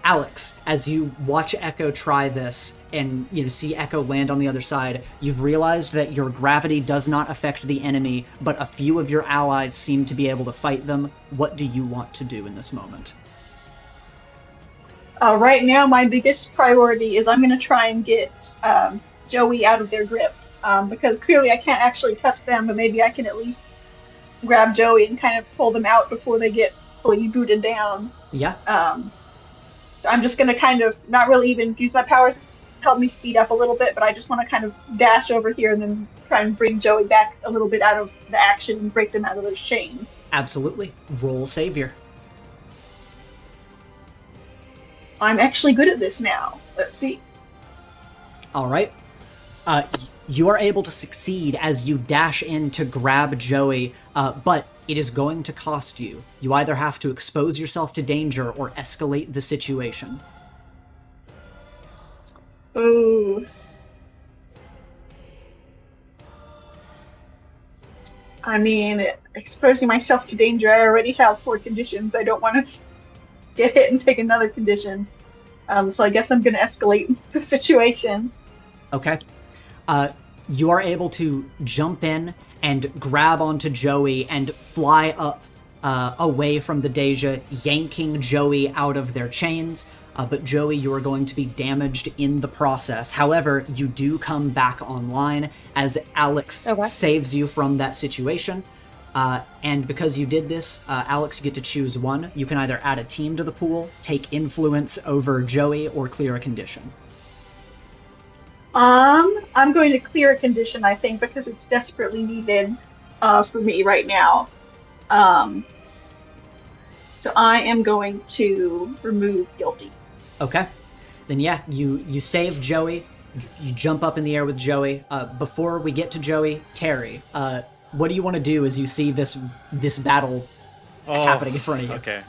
Alex, as you watch Echo try this and see Echo land on the other side, you've realized that your gravity does not affect the enemy, but a few of your allies seem to be able to fight them. What do you want to do in this moment?
Right now, my biggest priority is I'm going to try and get Joey out of their grip, because clearly I can't actually touch them, but maybe I can at least grab Joey and kind of pull them out before they get fully booted down.
Yeah.
So So I'm just going to kind of not really even use my power to help me speed up a little bit, but I just want to kind of dash over here and then try and bring Joey back a little bit out of the action and break them out of those chains.
Absolutely. Roll Savior.
I'm actually good at this now. Let's see.
All right. You are able to succeed as you dash in to grab Joey, but it is going to cost you. You either have to expose yourself to danger or escalate the situation.
Ooh. I mean, exposing myself to danger, I already have 4 conditions. I don't want to get hit and take another condition. So I guess I'm going to escalate the situation.
Okay. You are able to jump in and grab onto Joey and fly up away from the Dey'ja, yanking Joey out of their chains. But Joey, you are going to be damaged in the process. However, you do come back online as Alex saves you from that situation. And because you did this, Alex, you get to choose one. You can either add a team to the pool, take influence over Joey, or clear a condition.
I'm going to clear a condition, I think, because it's desperately needed for me right now. So I am going to remove guilty.
Okay. Then yeah, you save Joey. You jump up in the air with Joey. Before we get to Joey, Terry, what do you want to do as you see this battle happening in front of you?
Okay.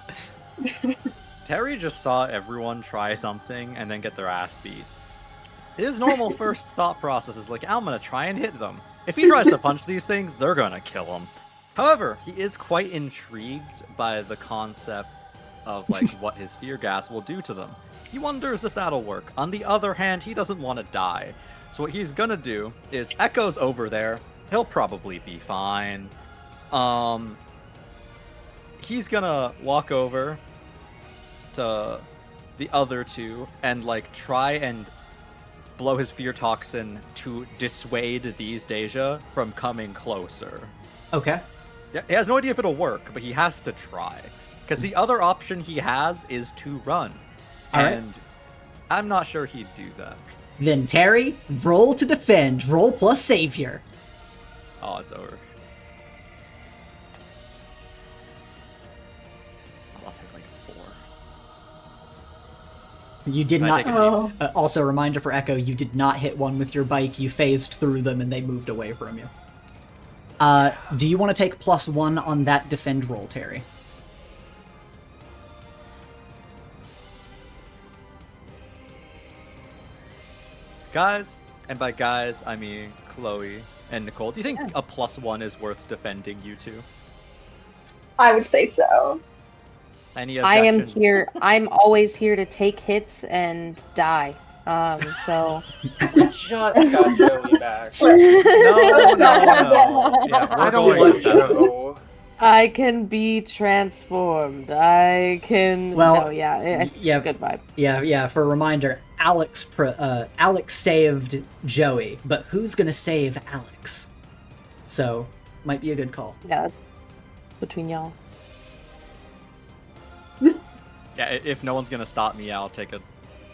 Terry just saw everyone try something and then get their ass beat. His normal first thought process is like, I'm gonna try and hit them. If he tries to punch these things, they're gonna kill him. However, he is quite intrigued by the concept of like what his fear gas will do to them. He wonders if that'll work. On the other hand, he doesn't want to die. So what he's gonna do is Echo's over there. He'll probably be fine. He's gonna walk over to the other two and like try and blow his fear toxin to dissuade these Dey'ja from coming closer.
Okay.
Yeah, he has no idea if it'll work, but he has to try. Because the other option he has is to run.
All
and
right.
I'm not sure he'd do that.
Then Terry, roll to defend. Roll plus Savior.
Oh, it's over. I'll take like 4.
You did
Can I
not.
take a team?
Also, reminder for Echo: you did not hit one with your bike. You phased through them, and they moved away from you. Do you want to take +1 on that defend roll, Terry?
Guys, and by guys, I mean Chloe and Nicole, do you think a +1 is worth defending you two?
I would say so.
Any
I am
objections?
here. I'm always here to take hits and die. So
Just got Joey back.
No. Yeah,
I
we're
don't
going
like
with that.
Joe.
I can be transformed. I can.
Well,
no, yeah, it's
yeah.
a good vibe.
Yeah. For a reminder, Alex saved Joey, but who's gonna save Alex? So, might be a good call.
Yeah, that's between y'all.
Yeah, if no one's gonna stop me, I'll take a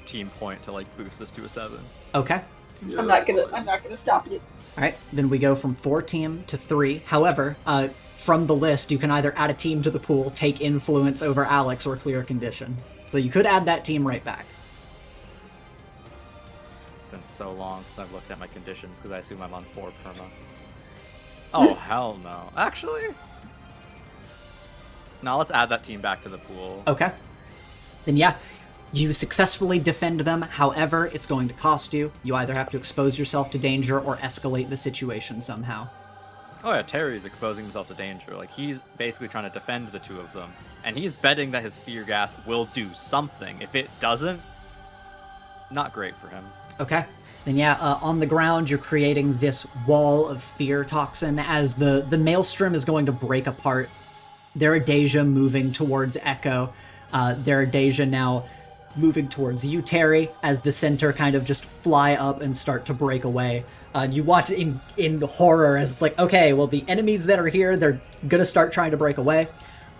team point to like boost this to a 7.
Okay.
Yeah,
I'm not
that's
gonna stop you.
All right. Then we go from 4 team to 3. However, from the list, you can either add a team to the pool, take influence over Alex, or clear a condition. So you could add that team right back.
It's been so long since I've looked at my conditions because I assume I'm on 4 perma. Oh hell no! Actually, now let's add that team back to the pool.
Okay. Then yeah, you successfully defend them. However, it's going to cost you. You either have to expose yourself to danger or escalate the situation somehow.
Oh yeah, Terry's exposing himself to danger. Like he's basically trying to defend the two of them, and he's betting that his fear gas will do something. If it doesn't, not great for him.
Okay. Then yeah, on the ground, you're creating this wall of fear toxin as the maelstrom is going to break apart. There are Dey'ja moving towards Echo. There are Dey'ja now moving towards you, Terry, as the center kind of just fly up and start to break away. You watch in horror as it's like, okay, well, the enemies that are here, they're gonna start trying to break away.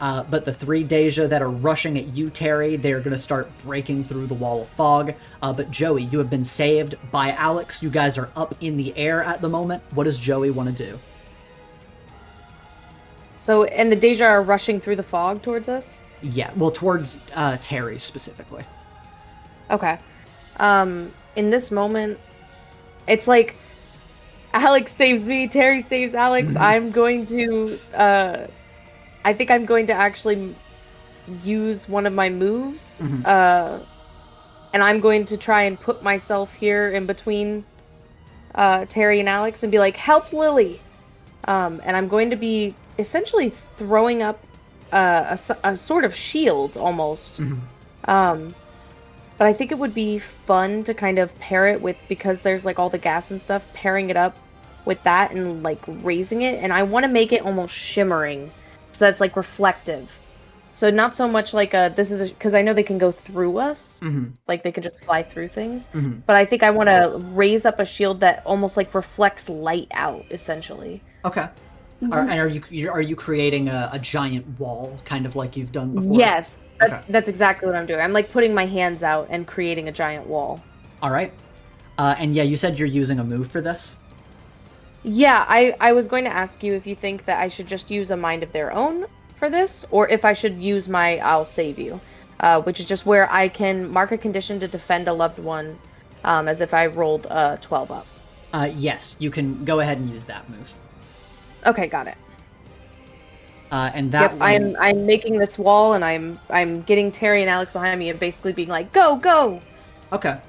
But the 3 Dey'ja that are rushing at you, Terry, they're going to start breaking through the wall of fog. But Joey, you have been saved by Alex. You guys are up in the air at the moment. What does Joey want to do?
So, and the Dey'ja are rushing through the fog towards us?
Yeah, well, towards Terry specifically.
Okay. In this moment, it's like Alex saves me, Terry saves Alex. I'm going to, I think I'm going to actually use one of my moves, and I'm going to try and put myself here in between Terry and Alex and be like, help Lily! And I'm going to be essentially throwing up a sort of shield, almost. But I think it would be fun to kind of pair it with, because there's like all the gas and stuff, pairing it up with that and like raising it. And I want to make it almost shimmering, so that's like reflective. So not so much like because I know they can go through us, like they can just fly through things. But I think I want to raise up a shield that almost like reflects light out, essentially.
Okay. And are you creating a giant wall, kind of like you've done before?
Yes. That's exactly what I'm doing. I'm like putting my hands out and creating a giant wall.
All right. And yeah, you said you're using a move for this?
Yeah, I was going to ask you if you think that I should just use a mind of their own for this, or if I should use my I'll save you, which is just where I can mark a condition to defend a loved one, as if I rolled 12 up.
Yes, you can go ahead and use that move.
Okay, got it.
And that
yep, I'm making this wall, and I'm getting Terry and Alex behind me and basically being like, go, go!
Okay.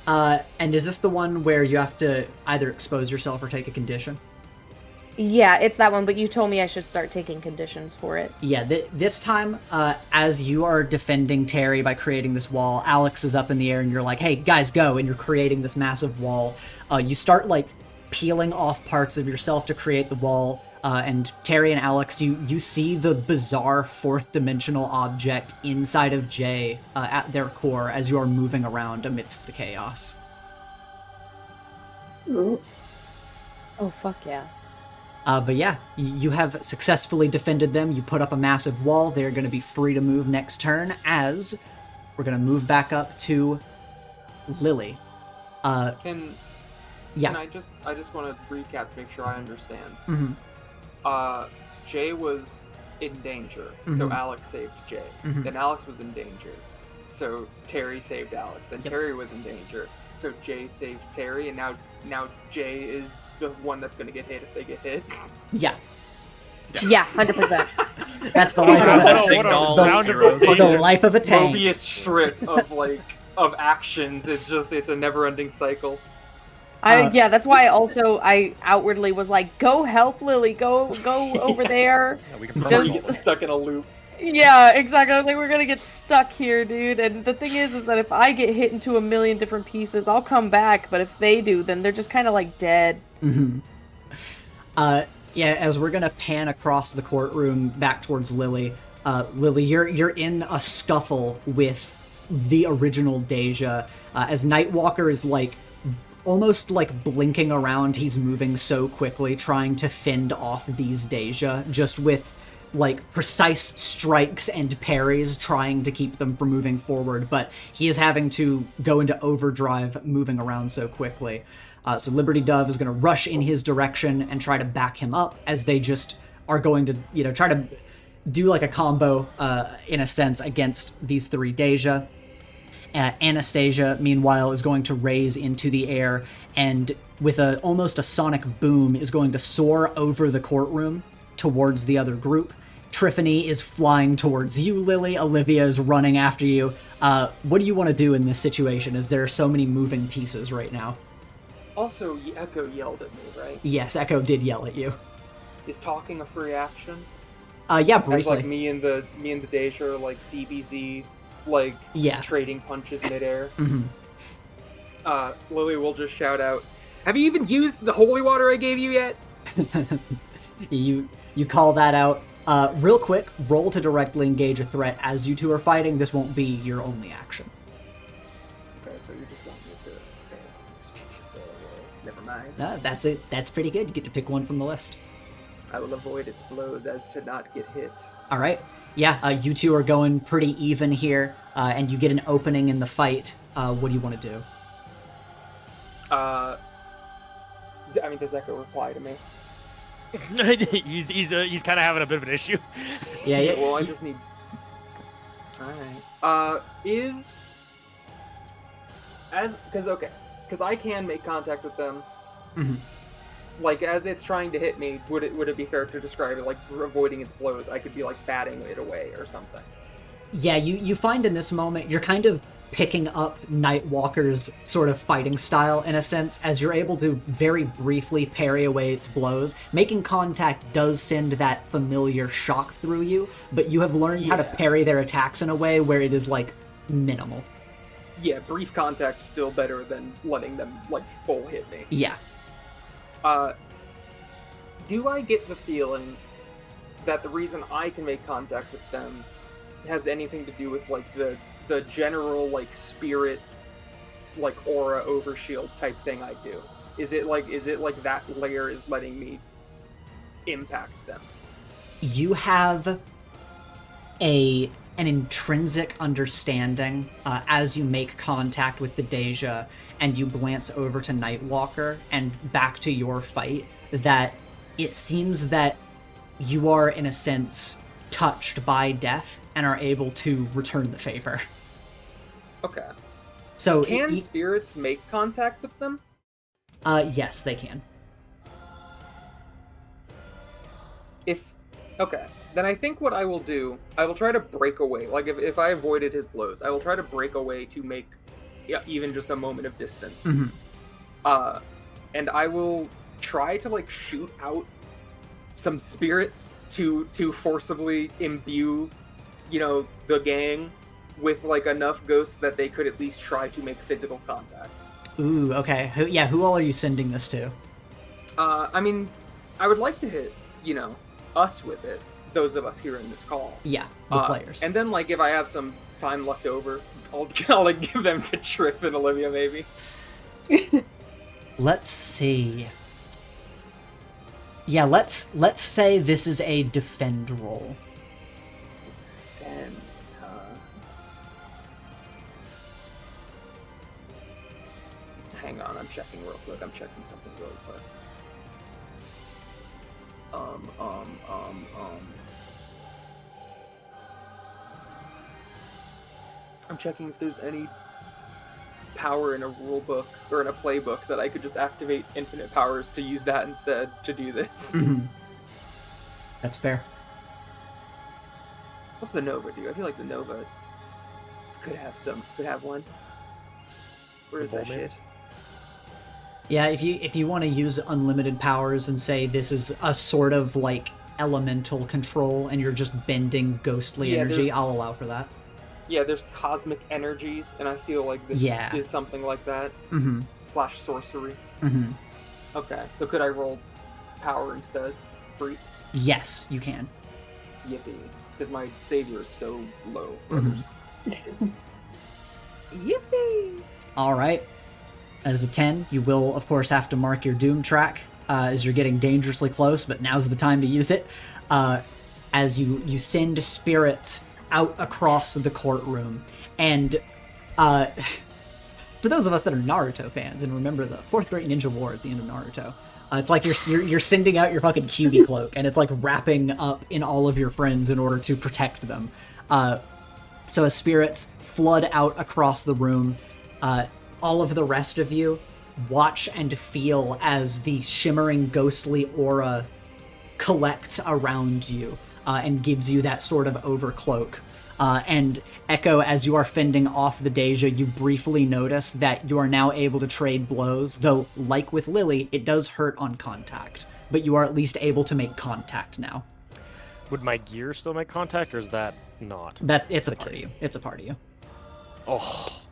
And is this the one where you have to either expose yourself or take a condition?
Yeah, it's that one, but you told me I should start taking conditions for it.
Yeah, this time, as you are defending Terry by creating this wall, Alex is up in the air and you're like, hey, guys, go, and you're creating this massive wall. You start, like, peeling off parts of yourself to create the wall, and Terry and Alex, you see the bizarre fourth-dimensional object inside of Jay at their core as you are moving around amidst the chaos.
Ooh.
Oh, fuck yeah.
But yeah, you have successfully defended them. You put up a massive wall. They're going to be free to move next turn, as we're going to move back up to Lily.
Can I just want to recap to make sure I understand. Jay was in danger, so Alex saved Jay. Then Alex was in danger, so Terry saved Alex. Then Terry was in danger, so Jay saved Terry, and now Jay is the one that's going to get hit if they get hit.
Yeah.
Yeah, 100%.
That's the life of
the
life of a tank.
Mobius strip of actions. It's a never-ending cycle.
Yeah, that's why I outwardly was like, go help Lily, go over there.
Yeah, we can
Before you get stuck in a loop.
Yeah, exactly. I was like, we're gonna get stuck here, dude. And the thing is that if I get hit into a million different pieces, I'll come back. But if they do, then they're just kind of like dead.
Yeah, as we're gonna pan across the courtroom back towards Lily. Lily, you're in a scuffle with the original Dey'ja, as Nightwalker is like almost like blinking around. He's moving so quickly, trying to fend off these Dey'ja, just with like precise strikes and parries, trying to keep them from moving forward, but he is having to go into overdrive moving around so quickly. So Liberty Dove is going to rush in his direction and try to back him up, as they just are going to, try to do like a combo, in a sense, against these 3 Dey'ja. Anastasia, meanwhile, is going to raise into the air and with almost a sonic boom is going to soar over the courtroom towards the other group. Triffany is flying towards you, Lily. Olivia is running after you. What do you want to do in this situation, as there are so many moving pieces right now?
Also, Echo yelled at me, right?
Yes, Echo did yell at you.
Is talking a free action?
Yeah, briefly.
As like me and the Dey'ja are like DBZ, like trading punches midair. Lily will just shout out, "Have you even used the holy water I gave you yet?"
You call that out. Real quick, roll to directly engage a threat as you two are fighting. This won't be your only action.
Okay, so you just want me to fail. Never mind.
That's it. That's pretty good. You get to pick one from the list.
I will avoid its blows as to not get hit.
All right. Yeah, you two are going pretty even here, and you get an opening in the fight. What do you want to do?
I mean, does Echo reply to me?
he's kind of having a bit of an issue.
Yeah.
Well, I just need. All right. Because I can make contact with them.
Mhm.
Like as it's trying to hit me, would it be fair to describe it like avoiding its blows? I could be like batting it away or something.
Yeah, you find in this moment you're kind of picking up Nightwalker's sort of fighting style in a sense, as you're able to very briefly parry away its blows. Making contact does send that familiar shock through you, but you have learned how to parry their attacks in a way where it is like minimal.
Yeah, brief contact still better than letting them like full hit me.
Yeah.
Do I get the feeling that the reason I can make contact with them has anything to do with like the general like spirit like aura overshield type thing I do? Is it like that layer is letting me impact them?
You have an intrinsic understanding as you make contact with the Dey'ja and you glance over to Nightwalker and back to your fight, that it seems that you are in a sense touched by death and are able to return the favor.
Okay.
So
can spirits make contact with them?
Yes, they can.
Okay, then I think what I will do, I will try to break away. Like if I avoided his blows, I will try to break away to make even just a moment of distance.
Mm-hmm.
And I will try to like shoot out some spirits to forcibly imbue, the gang with like enough ghosts that they could at least try to make physical contact.
Ooh, okay. Who all are you sending this to?
I mean, I would like to hit, us with it, those of us here in this call.
Yeah, the players.
And then, like, if I have some time left over, I'll like give them to Triff and Olivia, maybe.
Let's see. Yeah, let's say this is a defend roll.
Defend, Hang on, I'm checking real quick. I'm checking something real quick. I'm checking if there's any power in a rule book or in a playbook that I could just activate infinite powers to use that instead to do this.
Mm-hmm. That's fair.
What's the Nova do? I feel like the Nova could have one. Where is that shit?
Yeah, if you want to use unlimited powers and say this is a sort of like elemental control and you're just bending ghostly energy, I'll allow for that.
Yeah, there's cosmic energies, and I feel like this is something like that.
Mm-hmm.
/ sorcery.
Mm-hmm.
Okay, so could I roll power instead? Free?
Yes, you can.
Yippee. Because my savior is so low, brothers. Mm-hmm. Yippee!
Alright. That is a 10. You will, of course, have to mark your doom track as you're getting dangerously close, but now's the time to use it. As you send spirits out across the courtroom. And for those of us that are Naruto fans and remember the 4th Great Ninja War at the end of Naruto, it's like you're sending out your fucking Kyuubi cloak and it's like wrapping up in all of your friends in order to protect them. So as spirits flood out across the room, all of the rest of you watch and feel as the shimmering ghostly aura collects around you. And gives you that sort of overcloak. And Echo, as you are fending off the Dey'ja, you briefly notice that you are now able to trade blows, though, like with Lily, it does hurt on contact. But you are at least able to make contact now.
Would my gear still make contact, or is that not?
It's a part of you. It's a part of you.
Oh,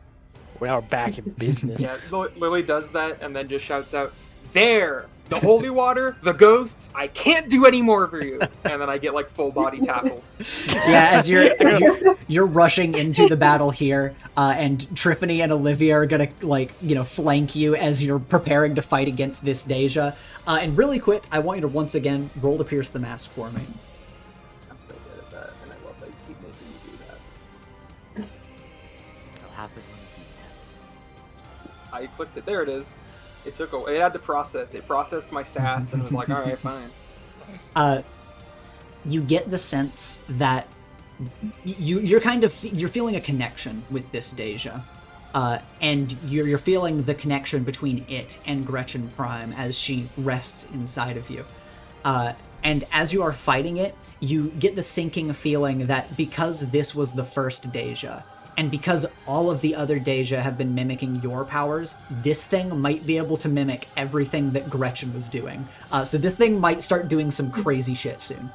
we are back in business.
Yeah, Lily does that and then just shouts out, "There! The holy water, the ghosts, I can't do any more for you." And then I get like full body tackle.
Yeah, as you're rushing into the battle here, and Triffany and Olivia are gonna flank you as you're preparing to fight against this Dey'ja. And really quick, I want you to once again roll to pierce the mask for me.
I'm so good at that.
happened one of these times?
I clicked it. There it is. It had to process. It processed my sass and was like, all right, fine.
You get the sense that you're feeling a connection with this Dey'ja. And you're feeling the connection between it and Gretchen Prime as she rests inside of you. And as you are fighting it, you get the sinking feeling that because this was the first Dey'ja, and because all of the other Dey'ja have been mimicking your powers, this thing might be able to mimic everything that Gretchen was doing. So this thing might start doing some crazy shit soon.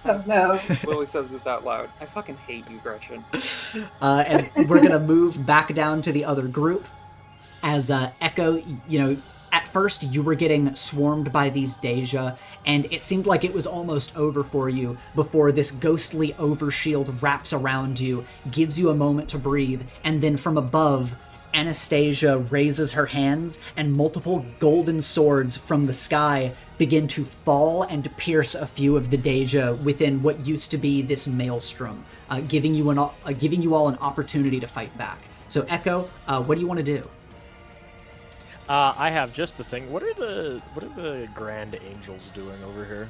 Oh no.
Lily says this out loud. I fucking hate you, Gretchen.
And we're gonna move back down to the other group. As Echo, at first you were getting swarmed by these Dey'ja, and it seemed like it was almost over for you before this ghostly overshield wraps around you, gives you a moment to breathe, and then from above, Anastasia raises her hands, and multiple golden swords from the sky begin to fall and pierce a few of the Dey'ja within what used to be this maelstrom, giving you all an opportunity to fight back. So Echo, what do you want to do?
I have just the thing. What are the Grand Angels doing over here?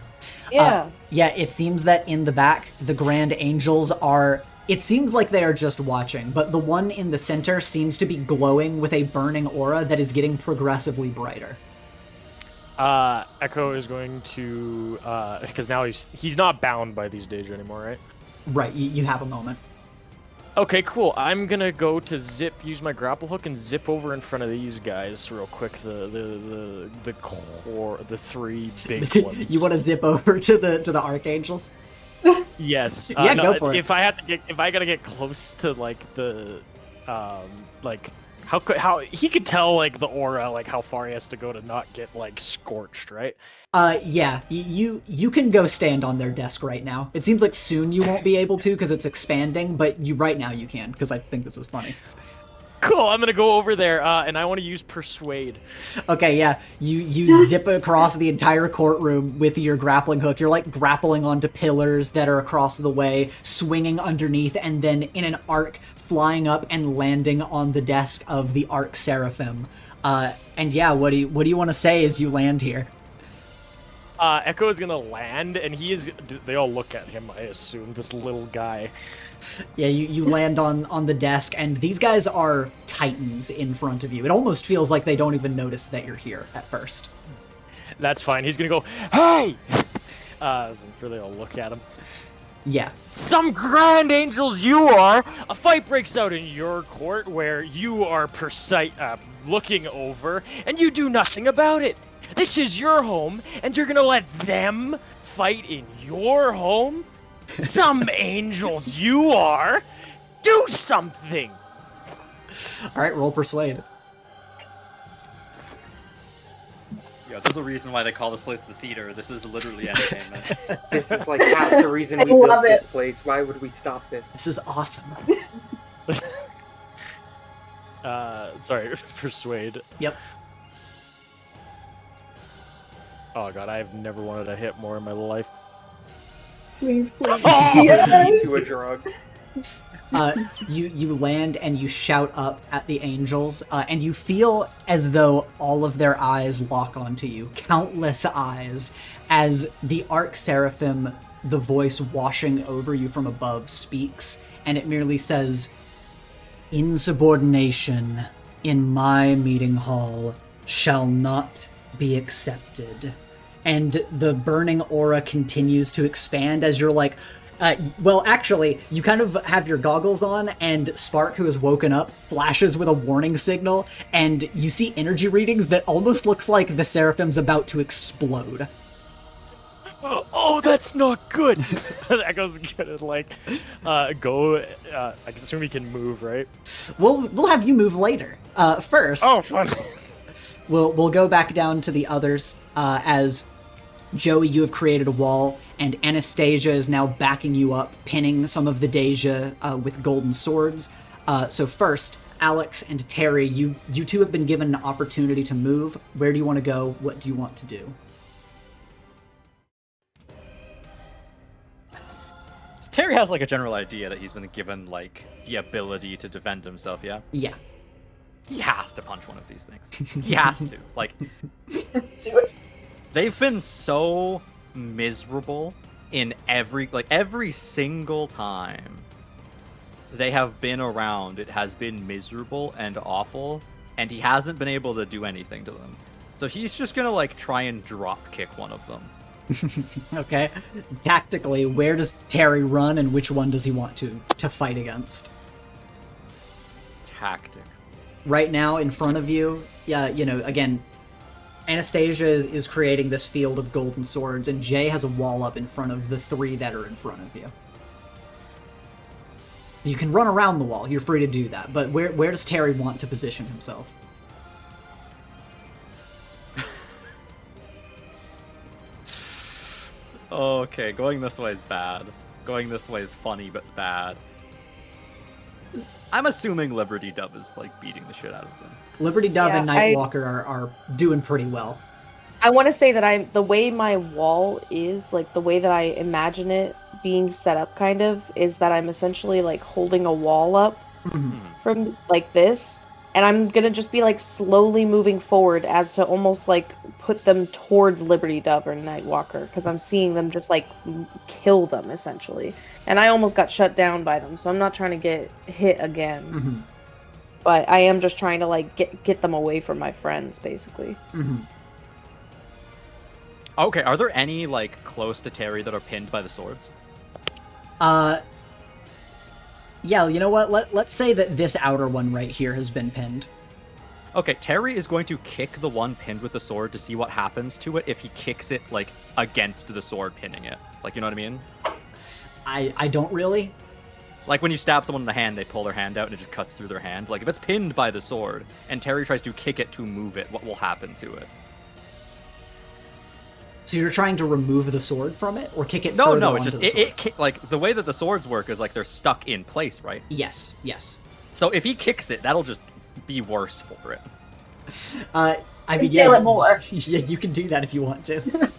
Yeah.
It seems that in the back, the Grand Angels are... It seems like they are just watching, but the one in the center seems to be glowing with a burning aura that is getting progressively brighter.
Echo is going to... because now he's not bound by these Dey'ja anymore, right?
Right, you have a moment.
Okay, cool. I'm gonna go to use my grapple hook and zip over in front of these guys real quick. The three big ones.
You want to zip over to the Archangels?
Yes.
Yeah, go for it.
If I gotta get close to like the, how he could tell like the aura, like how far he has to go to not get like scorched, right?
Yeah, you can go stand on their desk right now. It seems like soon you won't be able to because it's expanding, but right now you can, because I think this is funny.
Cool, I'm gonna go over there, and I want to use Persuade.
Okay, yeah, you zip across the entire courtroom with your grappling hook. You're like grappling onto pillars that are across the way, swinging underneath, and then in an arc, flying up and landing on the desk of the Arc Seraphim. And yeah, what do you want to say as you land here?
Echo is gonna land, and they all look at him, I assume, this little guy.
Yeah, you land on the desk, and these guys are titans in front of you. It almost feels like they don't even notice that you're here at first.
That's fine. He's gonna go, hey! And they all look at him.
Yeah.
Some Grand Angels you are! A fight breaks out in your court where you are looking over, and you do nothing about it. This is your home, and you're gonna let them fight in your home? Some angels you are! Do something!
Alright, roll Persuade.
Yeah, there's a reason why they call this place the theater. This is literally entertainment.
This is like half the reason we
love
built this
it.
place. Why would we stop this?
This is awesome.
Sorry, Persuade.
Yep.
Oh god, I've never wanted to hit more in my life.
Please, please.
Oh,
Yes!
to a drug.
You land and you shout up at the angels, and you feel as though all of their eyes lock onto you, countless eyes, as the Arc Seraphim, the voice washing over you from above, speaks, and it merely says, "Insubordination in my meeting hall shall not be accepted." And the burning aura continues to expand as you're like, well, actually, you kind of have your goggles on, and Spark, who has woken up, flashes with a warning signal, and you see energy readings that almost looks like the Seraphim's about to explode.
Oh, that's not good! Echo's gonna, go, I assume he can move, right?
We'll have you move later. First,
Oh, fun!
we'll go back down to the others, as Joey, you have created a wall, and Anastasia is now backing you up, pinning some of the Dey'ja with golden swords. So first, Alex and Terry, you two have been given an opportunity to move. Where do you want to go? What do you want to do?
Terry has like a general idea that he's been given like the ability to defend himself, yeah?
Yeah.
He has to punch one of these things. He has to. Like,
Do it.
they've been so miserable in every single time they have been around. It has been miserable and awful, and he hasn't been able to do anything to them. So he's just gonna like try and drop kick one of them.
Okay. Tactically, where does Terry run, and which one does he want to fight against?
Tactic.
Right now, in front of you, again, Anastasia is creating this field of golden swords, and Jay has a wall up in front of the 3 that are in front of you. You can run around the wall. You're free to do that. But where does Terry want to position himself?
Okay, going this way is bad. Going this way is funny but bad. I'm assuming Liberty Dove is like beating the shit out of them.
Liberty Dove
Yeah,
and Nightwalker are doing pretty well.
I want to say that the way my wall is, like the way that I imagine it being set up kind of, is that I'm essentially like holding a wall up from like this, and I'm gonna just be like slowly moving forward as to almost like put them towards Liberty Dove or Nightwalker, because I'm seeing them just like kill them essentially. And I almost got shut down by them, so I'm not trying to get hit again. But I am just trying to like get them away from my friends, basically.
Okay, are there any like close to Terry that are pinned by the swords?
Yeah, you know what? Let's say that this outer one right here has been pinned.
Okay, Terry is going to kick the one pinned with the sword to see what happens to it if he kicks it like against the sword pinning it. Like, you know what I mean?
I don't really.
Like when you stab someone in the hand, they pull their hand out and it just cuts through their hand. Like if it's pinned by the sword and Terry tries to kick it to move it, what will happen to it?
So you're trying to remove the sword from it, or kick it
No,
further
no, it's
onto
just
the sword?
like the way that the swords work is like they're stuck in place, right?
Yes.
So if he kicks it, that'll just be worse for it.
I mean,
Kill it more.
Yeah, you can do that if you want to.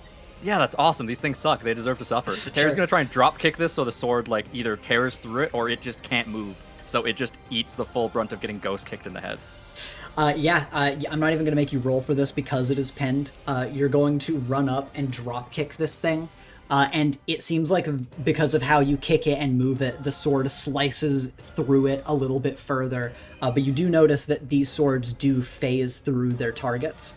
Yeah, that's awesome. These things suck. They deserve to suffer. So Terry's
Sure.
gonna try and drop kick this so the sword like either tears through it or it just can't move. So it just eats the full brunt of getting ghost kicked in the head.
I'm not even going to make you roll for this because it is pinned. You're going to run up and drop kick this thing. And it seems like because of how you kick it and move it, the sword slices through it a little bit further. But you do notice that these swords do phase through their targets.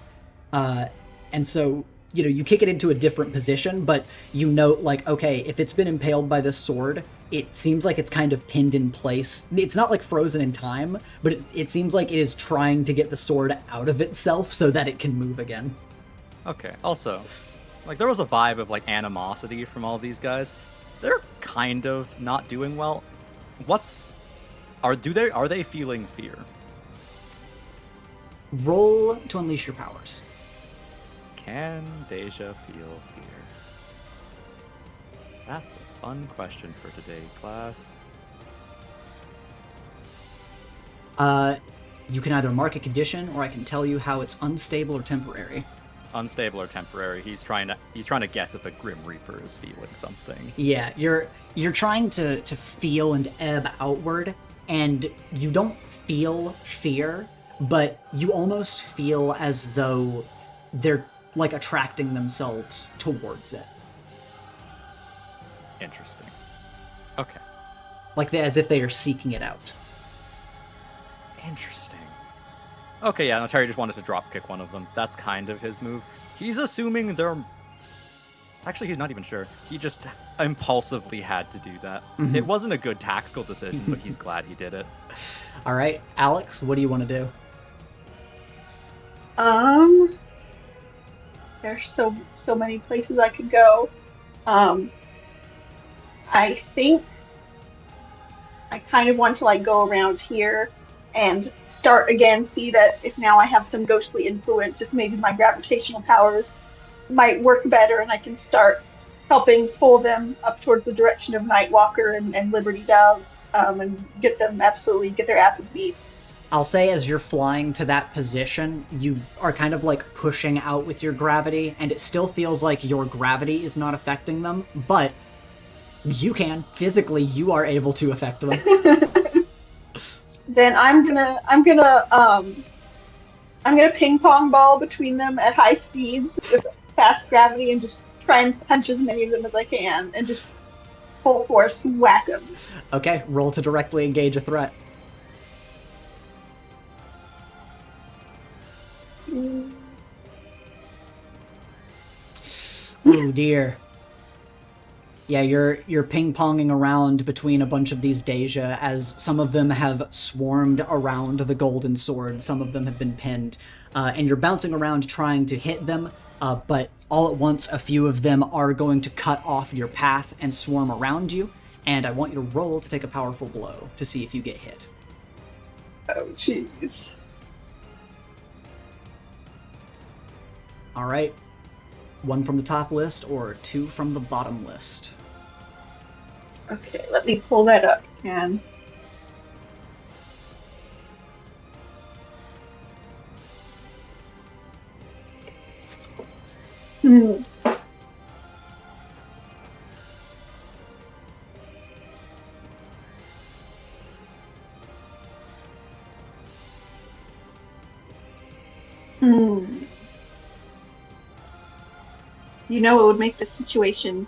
And so, you kick it into a different position, but you note, like, okay, if it's been impaled by this sword, it seems like it's kind of pinned in place. It's not like frozen in time, but it seems like it is trying to get the sword out of itself so that it can move again.
Okay. Also, like there was a vibe of like animosity from all these guys. They're kind of not doing well. Are they feeling fear?
Roll to unleash your powers.
Can Dey'ja feel fear? That's a fun question for today, class.
You can either mark a condition, or I can tell you how it's unstable or temporary.
Unstable or temporary. He's trying to guess if a Grim Reaper is feeling something.
Yeah, you're trying to feel and ebb outward, and you don't feel fear, but you almost feel as though they're like attracting themselves towards it.
Interesting. Okay.
Like as if they are seeking it out.
Interesting. Okay, yeah, no, Terry just wanted to drop kick one of them. That's kind of his move. He's assuming they're... Actually, he's not even sure. He just impulsively had to do that. It wasn't a good tactical decision, but he's glad he did it.
All right, Alex, what do you want to do?
There's so many places I could go. I think I kind of want to like go around here and start again, see that if now I have some ghostly influence, if maybe my gravitational powers might work better and I can start helping pull them up towards the direction of Nightwalker and Liberty Dove, and get their asses beat.
I'll say as you're flying to that position, you are kind of like pushing out with your gravity, and it still feels like your gravity is not affecting them, but You can. Physically, you are able to affect them.
Then I'm gonna ping pong ball between them at high speeds with fast gravity and just try and punch as many of them as I can and just full force whack them.
Okay, roll to directly engage a threat. Oh dear. Yeah, you're ping-ponging around between a bunch of these Dey'ja as some of them have swarmed around the golden sword, some of them have been pinned, and you're bouncing around trying to hit them, but all at once a few of them are going to cut off your path and swarm around you, and I want you to roll to take a powerful blow to see if you get hit.
Oh, jeez.
Alright. 1 from the top list or 2 from the bottom list.
Okay, let me pull that up again. Hmm. You know what would make this situation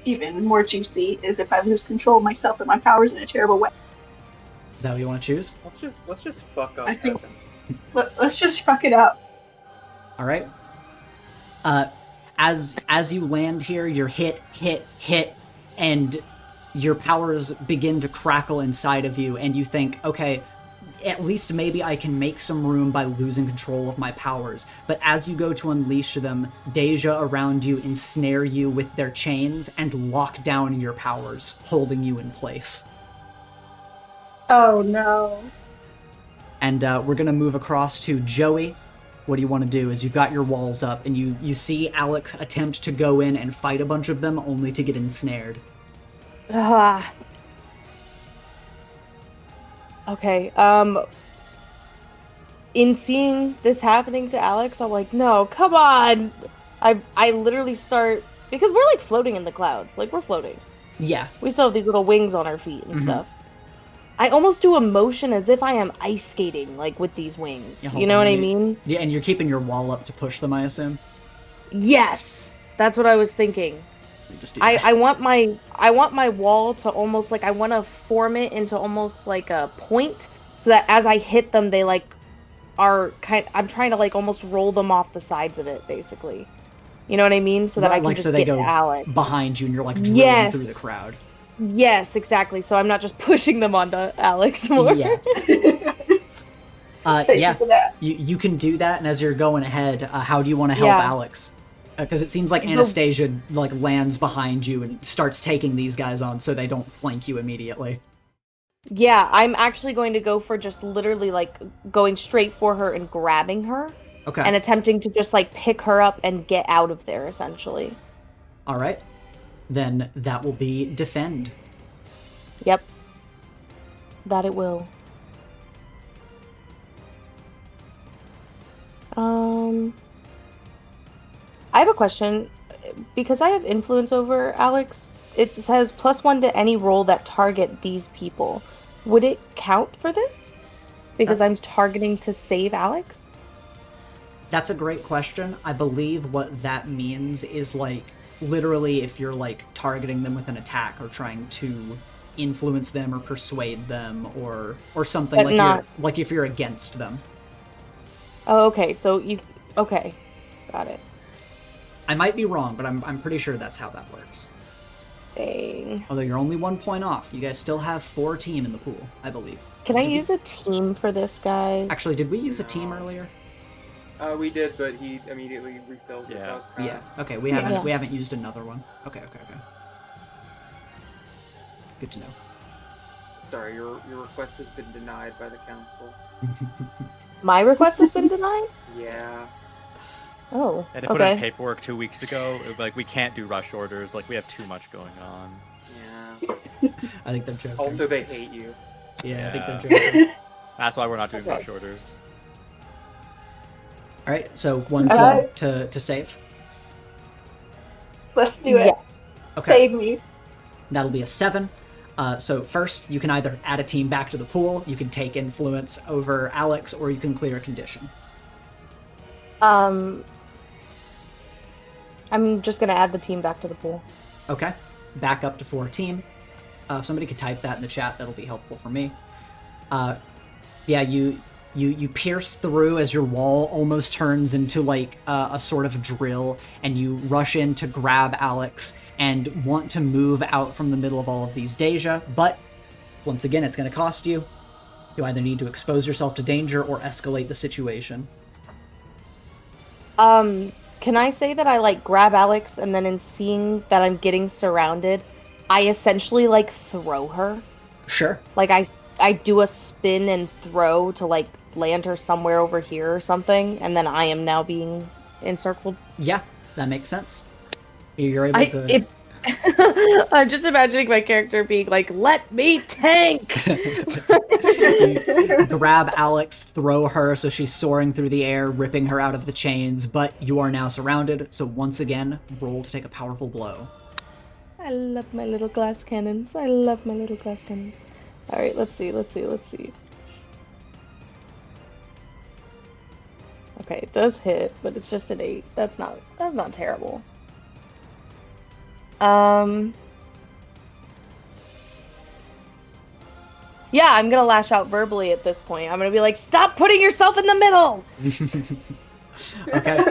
even more juicy is if I lose control of myself and my powers in a terrible way.
Is that what you want to choose?
Let's just fuck up.
I think-
Gretchen.
Let's just fuck it up.
Alright. As you land here, you're hit, and your powers begin to crackle inside of you, and you think, okay, at least maybe I can make some room by losing control of my powers. But as you go to unleash them, Dey'ja around you ensnare you with their chains and lock down your powers, holding you in place.
Oh no.
And we're gonna move across to Joey. What do you want to do? Is you've got your walls up, and you see Alex attempt to go in and fight a bunch of them, only to get ensnared.
Okay, in seeing this happening to Alex, I'm like, no, come on! I literally start, because we're like floating in the clouds, like we're floating.
Yeah.
We still have these little wings on our feet and stuff. I almost do a motion as if I am ice skating, like with these wings.
Yeah,
You
hold
know
on,
what I mean?
Yeah, and you're keeping your wall up to push them, I assume?
Yes! That's what I was thinking.
You just do that.
I want my wall to almost like, I want to form it into almost like a point so that as I hit them, they like are I'm trying to like almost roll them off the sides of it, basically. You know what I mean? So that I can
like
just
so they
get
go
to Alex.
behind you and you're like drilling
Yes.
through the crowd.
Yes, exactly. So I'm not just pushing them onto Alex more.
Yeah.
Thank you for that.
You can do that, and as you're going ahead, how do you want to help
Yeah.
Alex? Because it seems like Anastasia like lands behind you and starts taking these guys on so they don't flank you immediately.
Yeah, I'm actually going to go for just literally like going straight for her and grabbing her
Okay.
and attempting to just like pick her up and get out of there, essentially.
All right. Then that will be defend.
Yep. That it will. I have a question. Because I have influence over Alex, it says +1 to any roll that target these people. Would it count for this? Because I'm targeting to save Alex?
That's a great question. I believe what that means is like literally if you're like targeting them with an attack or trying to influence them or persuade them or something,
But
like
not-
you're like if you're against them.
Oh, okay. So you... Okay. Got it.
I might be wrong, but I'm pretty sure that's how that works.
Dang.
Although you're only 1 point off. You guys still have 4 team in the pool, I believe.
Can I use a team for this, guys?
Actually, did we use a team earlier?
We did, but he immediately refilled it.
Yeah.
That was kinda...
Yeah. Okay, we
Yeah.
haven't used another one. Okay. Good to know.
Sorry, your request has been denied by the council.
My request has been denied?
Yeah.
Oh,
I had to put in
okay.
paperwork 2 weeks ago. Like, we can't do rush orders. Like, we have too much going on.
Yeah.
I think they're joking.
Also, they hate you.
yeah, I think
Yeah.
they're joking.
That's why we're not doing
Okay.
rush orders.
All right, so 1 to save.
Let's do it.
Yes.
Okay.
Save me.
That'll be a 7. So first, you can either add a team back to the pool, you can take influence over Alex, or you can clear a condition.
I'm just gonna add the team back to the pool.
Okay, back up to 4 team. If somebody could type that in the chat, that'll be helpful for me. Yeah, you pierce through as your wall almost turns into like a sort of drill, and you rush in to grab Alex and want to move out from the middle of all of these Dey'ja, but once again, it's going to cost you. You either need to expose yourself to danger or escalate the situation.
Can I say that I like grab Alex, and then in seeing that I'm getting surrounded, I essentially like throw her?
Sure.
Like I do a spin and throw to like land her somewhere over here or something, and then I am now being encircled.
Yeah, that makes sense. You're able to...
I'm just imagining my character being like, "Let me tank!"
You grab Alex, throw her so she's soaring through the air, ripping her out of the chains, but you are now surrounded, so once again, roll to take a powerful blow.
I love my little glass cannons. I love my little glass cannons. Alright, let's see. Okay, it does hit, but it's just an 8. That's not terrible. Yeah, I'm gonna lash out verbally at this point. I'm gonna be like, "Stop putting yourself in the middle!"
Okay.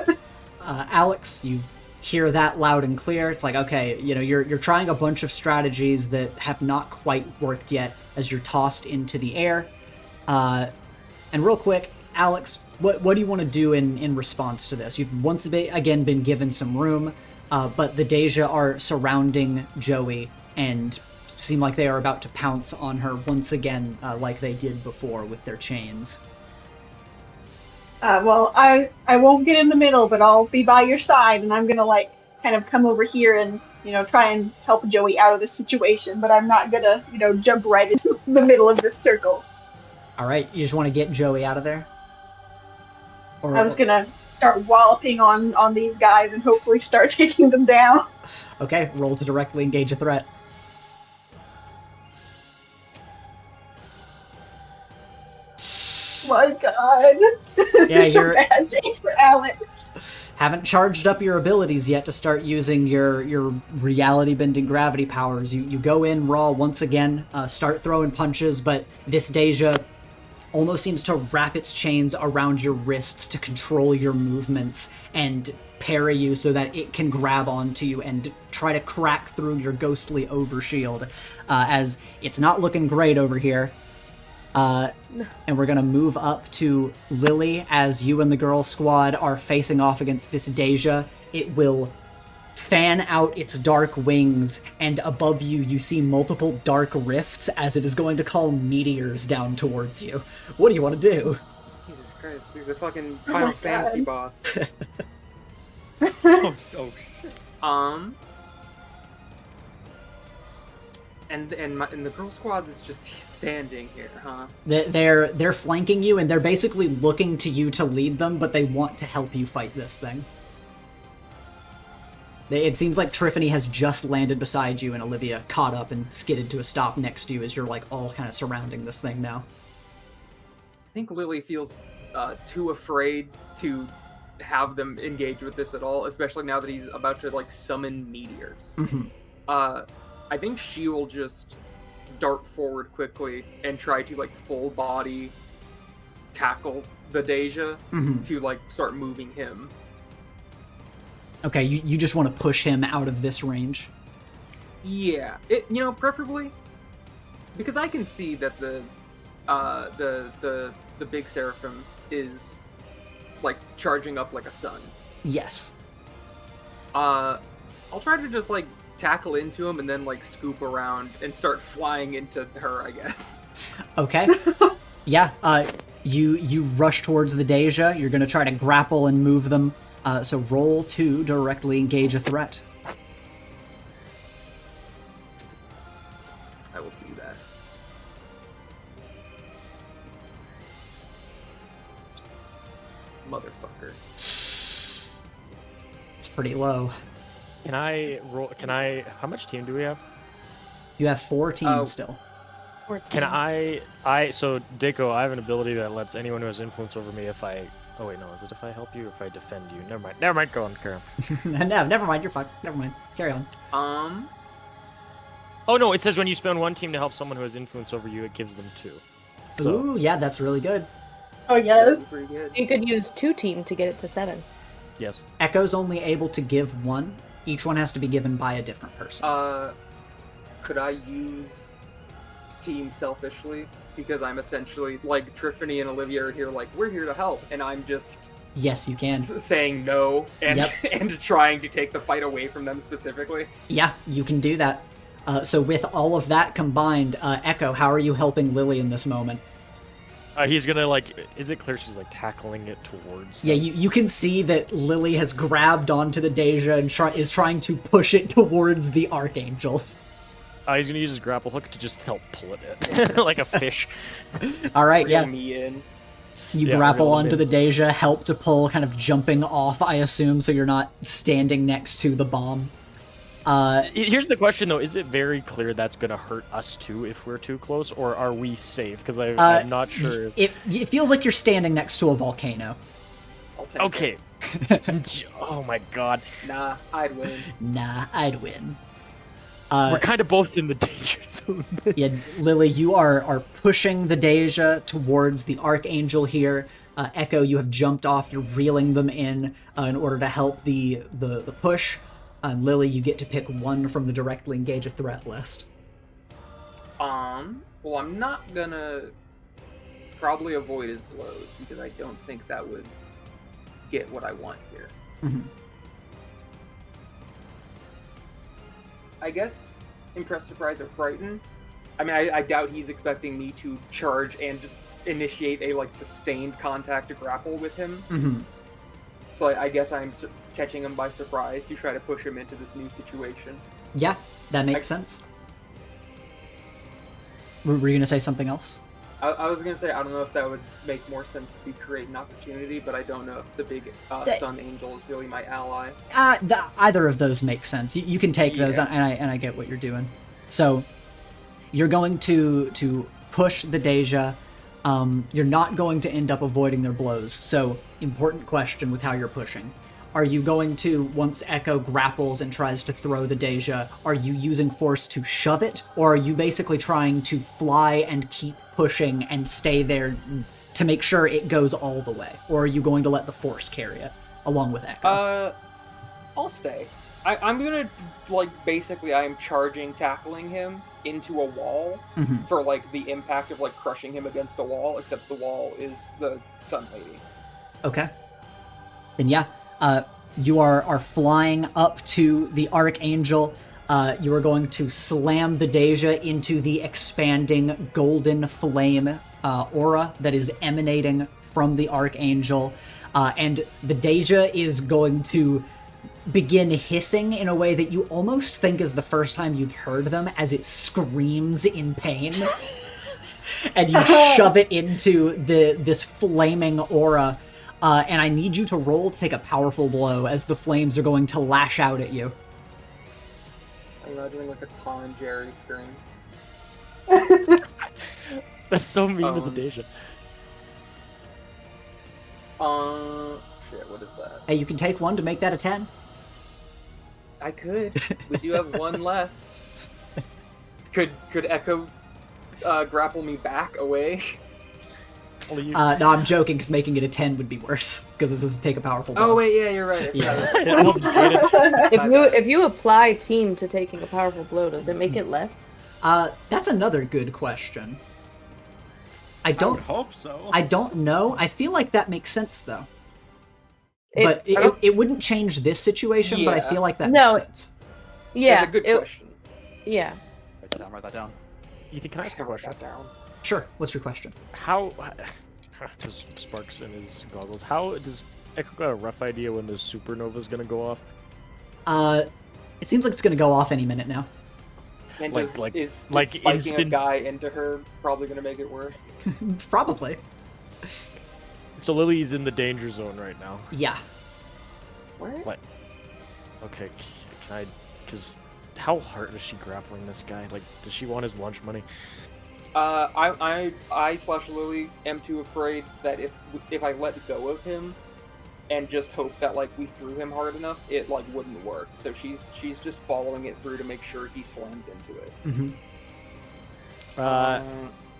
Alex, you hear that loud and clear. It's like, okay, you know, you're trying a bunch of strategies that have not quite worked yet as you're tossed into the air. And real quick, Alex, what do you want to do in response to this? You've once again been given some room, but the Dey'ja are surrounding Joey and seem like they are about to pounce on her once again, like they did before with their chains.
Well, I won't get in the middle, but I'll be by your side, and I'm gonna like kind of come over here and try and help Joey out of the situation. But I'm not gonna jump right into the middle of this circle.
All right, you just want to get Joey out of there? Or,
I was gonna start walloping on these guys and hopefully start taking them down.
Okay, roll to directly engage a threat.
My God.
Yeah,
It's a bad day for Alex.
Haven't charged up your abilities yet to start using your reality-bending gravity powers. You go in raw once again, start throwing punches, but this Dey'ja almost seems to wrap its chains around your wrists to control your movements and parry you so that it can grab onto you and try to crack through your ghostly overshield, as it's not looking great over here. And we're gonna move up to Lily as you and the girl squad are facing off against this Dey'ja. It will fan out its dark wings, and above you, you see multiple dark rifts as it is going to call meteors down towards you. What do you want to do?
Jesus Christ, he's a fucking Final Fantasy boss.
Oh shit.
And the girl squad is just standing here, huh?
They're flanking you, and they're basically looking to you to lead them, but they want to help you fight this thing. It seems like Triffany has just landed beside you, and Olivia caught up and skidded to a stop next to you as you're like all kind of surrounding this thing now.
I think Lily feels too afraid to have them engage with this at all, especially now that he's about to like summon meteors.
Mm-hmm.
I think she will just dart forward quickly and try to like full body tackle the Dey'ja to like start moving him.
Okay, you just want to push him out of this range?
Yeah, preferably because I can see that the big seraphim is like charging up like a sun.
Yes.
I'll try to just like tackle into him and then like scoop around and start flying into her, I guess.
Okay. Yeah, you rush towards the Dey'ja. You're gonna try to grapple and move them. So roll to directly engage a threat.
I will do that. Motherfucker.
It's pretty low.
Can I roll? How much team do we have?
You have 4 teams
Oh.
still.
14.
Can so Deiko, I have an ability that lets anyone who has influence over me if I... Oh wait, no, is it if I help you or if I defend you? Never mind, go on, Karen.
No, never mind, you're fine. Never mind. Carry on.
Oh no, it says when you spend 1 team to help someone who has influence over you, it gives them 2. So,
Ooh, yeah, that's really good.
Oh yes.
Pretty good.
You could use 2 team to get it to 7.
yes.
Echo's only able to give 1. Each one has to be given by a different person.
Could I use team selfishly? Because I'm essentially, like, Triffany and Olivia are here, like, we're here to help, and I'm just
Yes, you can.
saying no and
Yep.
and trying to take the fight away from them specifically.
Yeah, you can do that. So with all of that combined, Echo, how are you helping Lily in this moment?
He's gonna, like... Is it clear she's, like, tackling it towards
Yeah,
them?
you can see that Lily has grabbed onto the Dey'ja and is trying to push it towards the archangels.
He's gonna use his grapple hook to just help pull it like a fish.
All right,
Reel
yeah.
me in.
You
Yeah,
grapple
reel them
onto
in.
the Dey'ja, help to pull, kind of jumping off, I assume, so you're not standing next to the bomb.
Here's the question, though. Is it very clear that's gonna hurt us, too, if we're too close? Or are we safe? Because I'm not sure.
It feels like you're standing next to a volcano.
I'll take
Okay. Oh my god.
it. Nah, I'd win.
Nah, I'd win.
We're kind of both in the danger zone.
Yeah, Lily, you are pushing the Dey'ja towards the Archangel here. Echo, you have jumped off. You're reeling them in order to help the push. Lily, you get to pick one from the directly engage a threat list.
Well, I'm not gonna probably avoid his blows because I don't think that would get what I want here.
Mhm.
I guess impress, surprise, or frighten. I mean, I doubt he's expecting me to charge and initiate a like sustained contact to grapple with him.
Mm-hmm.
So I guess I'm catching him by surprise to try to push him into this new situation.
Yeah, that makes sense. Were you gonna say something else?
I was gonna say I don't know if that would make more sense to be create an opportunity, but I don't know if the big Sun Angel is really my ally.
Either of those make sense. You can take those,
Yeah.
and I get what you're doing. So you're going to push the Dey'ja. You're not going to end up avoiding their blows. So important question with how you're pushing. Are you going to, once Echo grapples and tries to throw the Dey'ja, are you using force to shove it? Or are you basically trying to fly and keep pushing and stay there to make sure it goes all the way? Or are you going to let the force carry it, along with Echo?
I'll stay. I'm gonna, like, basically I am charging, tackling him into a wall
Mhm.
for, like, the impact of, like, crushing him against the wall, except the wall is the Sun Lady.
Okay. Then yeah, you are flying up to the Archangel. You are going to slam the Dey'ja into the expanding golden flame aura that is emanating from the Archangel. And the Dey'ja is going to begin hissing in a way that you almost think is the first time you've heard them, as it screams in pain. And you shove it into this flaming aura. And I need you to roll to take a powerful blow as the flames are going to lash out at you.
I'm imagining, like, a Tom and Jerry scream.
That's so mean to the Dey'ja.
Shit, what is that?
Hey, you can take one to make that a 10.
I could. We do have one left. Could Echo grapple me back away?
Leave.
No, I'm joking, because making it a 10 would be worse, because this is take a powerful blow.
Oh wait, yeah, you're right.
Yeah.
I almost made it.
If you apply team to taking a powerful blow, does it make it less?
That's another good question. I
I would
don't
hope so.
I don't know. I feel like that makes sense, though.
It-
But it wouldn't change this situation, but I
Yeah.
feel like that
No.
makes sense.
Yeah.
That's a good
it-
question.
Yeah.
Write that down.
Ethan, can I ask a
Write
question?
that down.
Sure, what's your question?
How does Sparks in his goggles? How does Echo got a rough idea when the supernova is gonna go off?
It seems like it's going to go off any minute now.
And
Like-
is
like-
is
like
spiking a
instant-
guy into her probably gonna make it worse?
Probably.
So Lily's in the danger zone right now.
Yeah.
Where?
Like, okay, can I? Because how hard is she grappling this guy? Like, does she want his lunch money?
I/Lily am too afraid that if I let go of him and just hope that like we threw him hard enough, it like wouldn't work. So she's just following it through to make sure he slams into it.
Mm-hmm.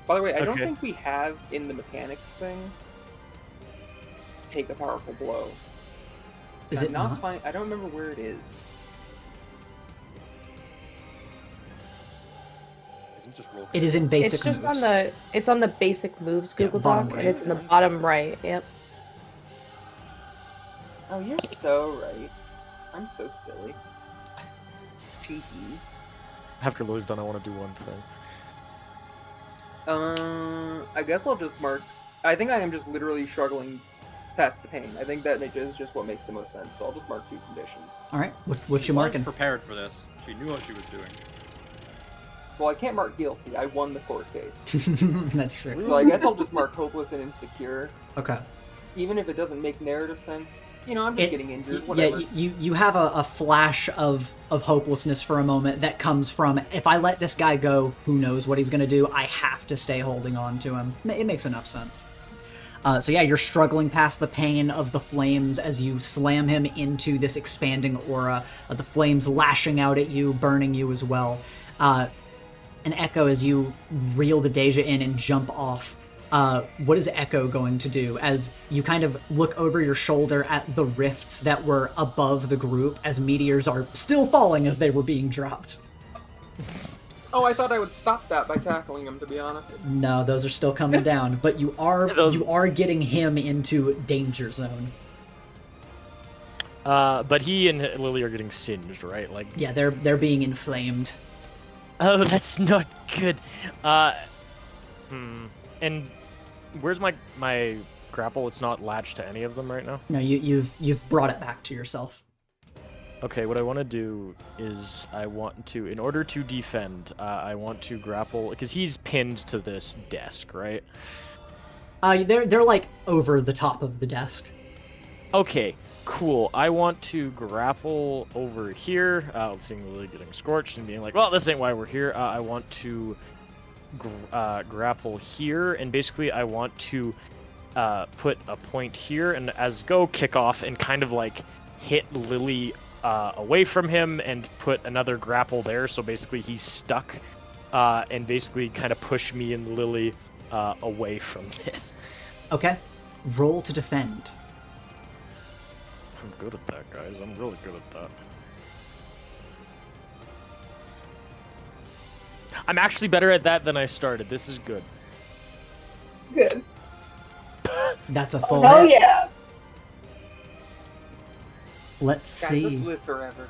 By the way, I don't
okay.
think we have in the mechanics thing take a powerful blow.
Is
I'm
it
not
not?
fine. I don't remember where it is.
Isn't just roll.
It is in basic
It's just
moves.
it's on the basic moves
Yeah,
Google
bottom
Doc,
right.
and it's in the bottom right. Yep.
Oh, you're so right. I'm so silly. Teehee.
After Lily's done, I want to do one thing.
I guess I'll just mark. I think I am just literally struggling past the pain. I think that is just what makes the most sense. So I'll just mark 2 conditions.
All right, what
She
you
was
marking?
prepared for this. She knew what she was doing.
Well, I can't mark guilty. I won the court case.
That's true.
So I guess I'll just mark hopeless and insecure.
Okay.
Even if it doesn't make narrative sense. You know, I'm just getting injured.
Yeah,
Whatever.
you have a flash of hopelessness for a moment that comes from, if I let this guy go, who knows what he's going to do? I have to stay holding on to him. It makes enough sense. So yeah, you're struggling past the pain of the flames as you slam him into this expanding aura, of the flames lashing out at you, burning you as well. And Echo, as you reel the Dey'ja in and jump off, what is Echo going to do as you kind of look over your shoulder at the rifts that were above the group as meteors are still falling as they were being dropped?
Oh, I thought I would stop that by tackling him, to be honest.
No, those are still coming down, but you are
Those-
getting him into danger zone.
But he and Lily are getting singed, right? Like,
Yeah, they're being inflamed.
oh, that's not good. And where's my grapple? It's not latched to any of them right now.
No, you've brought it back to yourself.
Okay, what I want to do is I want to, in order to defend, I want to grapple because he's pinned to this desk, right?
They're like over the top of the desk.
Okay, cool. I want to grapple over here. Seeing Lily getting scorched and being like, well, this ain't why we're here. I want to grapple here, and basically I want to put a point here, and as go kick off and kind of like hit Lily away from him and put another grapple there, so basically he's stuck, and basically kind of push me and Lily away from this.
Okay, roll to defend.
I'm good at that, guys. I'm really good at that. I'm actually better at that than I started. This is good.
Good.
That's a full
Oh
hit.
yeah.
Let's
Guys,
see.
let's live forever.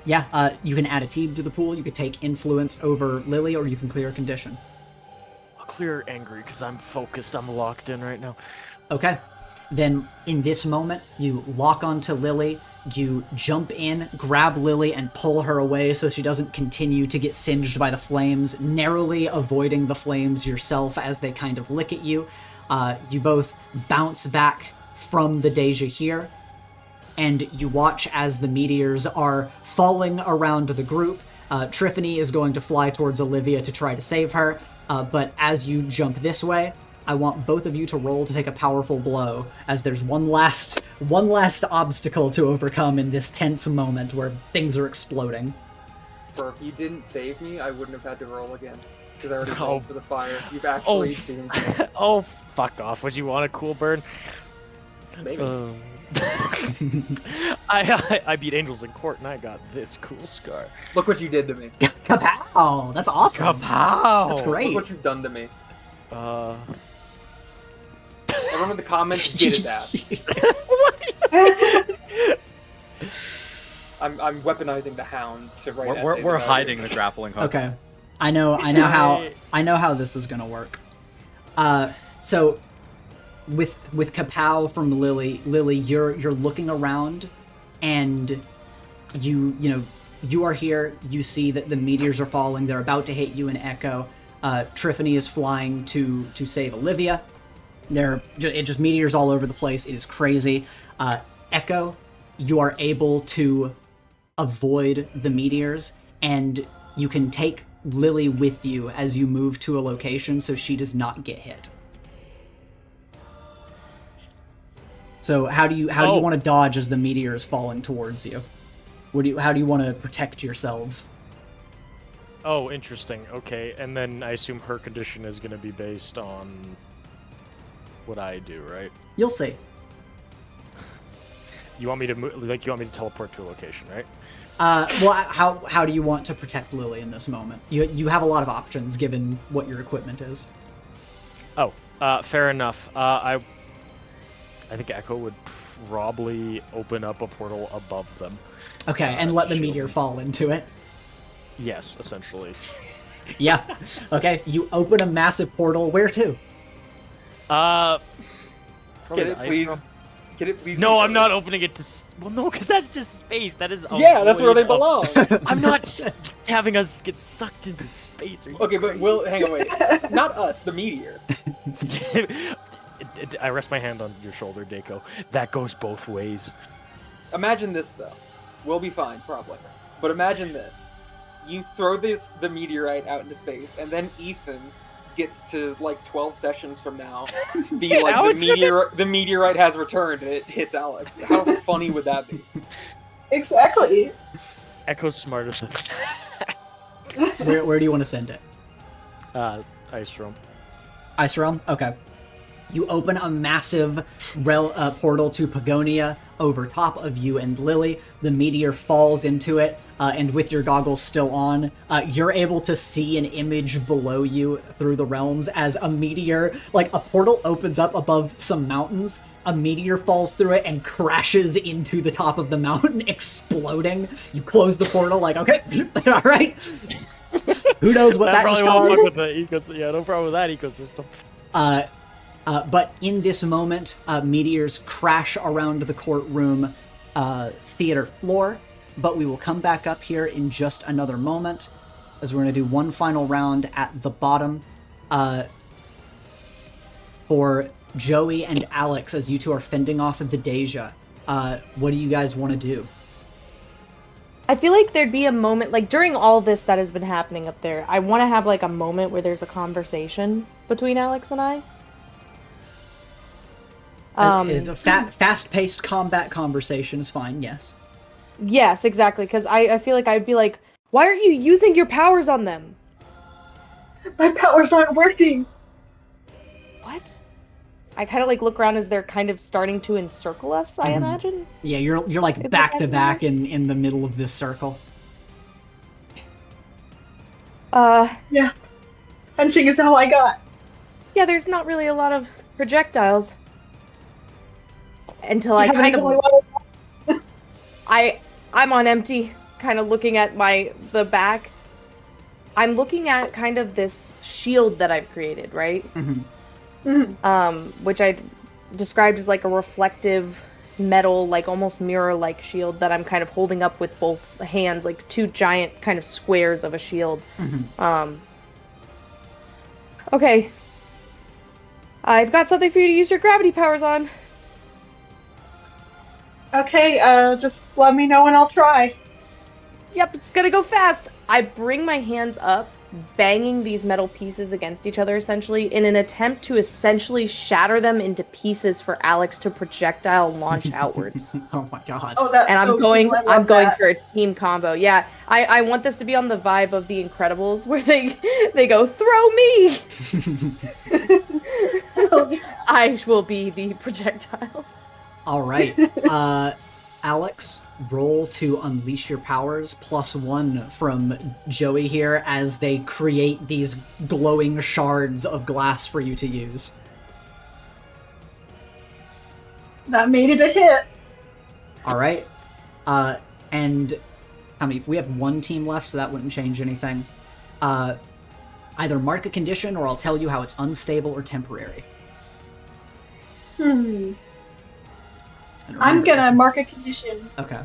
Yeah, you can add a team to the pool. You could take influence over Lily, or you can clear a condition.
I'll clear angry because I'm focused. I'm locked in right now.
Okay. Then, in this moment, you lock onto Lily, you jump in, grab Lily, and pull her away so she doesn't continue to get singed by the flames, narrowly avoiding the flames yourself as they kind of lick at you. You both bounce back from the Dey'ja here, and you watch as the meteors are falling around the group. Triffany is going to fly towards Olivia to try to save her, but as you jump this way, I want both of you to roll to take a powerful blow, as there's one last obstacle to overcome in this tense moment where things are exploding.
So if you didn't save me, I wouldn't have had to roll again. Because I already
Oh.
rolled for the fire. You've actually been
Oh, fuck off. Would you want a cool burn?
maybe.
I beat angels in court and I got this cool scar.
Look what you did to me.
Kapow! That's awesome!
Kapow!
That's
Look
great!
what you've done to me.
Uh,
Everyone in the comments get that. I'm weaponizing the hounds to write essays
We're
about
hiding
you.
the grappling hook.
Okay. I know how this is gonna work. So with Kapow from Lily, you're looking around, and you are here. You see that the meteors are falling. They're about to hit you and Echo. Triffany is flying to save Olivia. It just meteors all over the place. It is crazy. Echo, you are able to avoid the meteors, and you can take Lily with you as you move to a location so she does not get hit. So how do you want to dodge as the meteor is falling towards you? How do you want to protect yourselves?
Oh, interesting. Okay, and then I assume her condition is going to be based on what I do, right?
You'll see.
You want me to you want me to teleport to a location, right?
Well, how do you want to protect Lily in this moment? You have a lot of options given what your equipment is.
Oh, fair enough. I think Echo would probably open up a portal above them.
Okay, and let the meteor fall into it.
Yes, essentially.
Yeah. Okay, you open a massive portal. Where to?
Probably
Can it
the ice
please?
drum.
Can it please?
No,
be
I'm
Earth?
not opening it to. Well, no, because that's just space. That is.
Yeah, that's where they
void of-
belong.
I'm not having us get sucked into space. Are you
Okay, but
crazy?
hang on, wait. Not us, the meteor.
I rest my hand on your shoulder, Dako. That goes both ways.
Imagine this though. We'll be fine, probably. But imagine this. You throw the meteorite out into space, and then Ethan gets to like 12 sessions from now be like
Alex
the meteorite has returned and it hits Alex. How funny would that be?
Exactly.
Echo's smarter than
Where do you want to send it?
Ice Realm.
Ice Realm? Okay. You open a massive portal to Pagonia over top of you and Lily. The meteor falls into it, and with your goggles still on, you're able to see an image below you through the realms as a meteor, like a portal opens up above some mountains, a meteor falls through it and crashes into the top of the mountain, exploding. You close the portal like, okay, all right. Who knows what that
probably
was
won't
caused?
fuck with the yeah, no problem with that ecosystem.
But in this moment, meteors crash around the courtroom theater floor, but we will come back up here in just another moment, as we're going to do one final round at the bottom for Joey and Alex, as you two are fending off the Dey'ja. What do you guys want to do?
I feel like there'd be a moment, like during all this that has been happening up there, I want to have like a moment where there's a conversation between Alex and I.
Is a fast-paced combat conversation is fine, yes.
Yes, exactly, because I feel like I'd be like, why aren't you using your powers on them?
My powers aren't working.
What? I kind of like look around as they're kind of starting to encircle us, I imagine.
Yeah, you're like
Is
back
that
to
right?
back in the middle of this circle.
Yeah. Punching is all I got.
Yeah, there's not really a lot of projectiles. Until
Do
I
you have
kind
any
of
holy water?
I'm on empty, kind of looking at the back. I'm looking at kind of this shield that I've created, right? Which I described as like a reflective metal, like almost mirror-like shield that I'm kind of holding up with both hands, like two giant kind of squares of a shield. Okay. I've got something for you to use your gravity powers on.
Okay, just let me know and I'll try.
Yep, it's gonna go fast. I bring my hands up, banging these metal pieces against each other essentially in an attempt to essentially shatter them into pieces for Alex to projectile launch outwards.
Oh my god.
Oh, that's
And
so
I'm going
cool. I love
I'm going
that.
for a team combo. Yeah. I want this to be on the vibe of The Incredibles where they go, "Throw me." I will be the projectile.
All right. Alex, roll to unleash your powers, +1 from Joey here as they create these glowing shards of glass for you to use.
That made it a hit.
All right. And I mean, we have one team left, so that wouldn't change anything. Either mark a condition, or I'll tell you how it's unstable or temporary.
I'm gonna mark a condition.
Okay.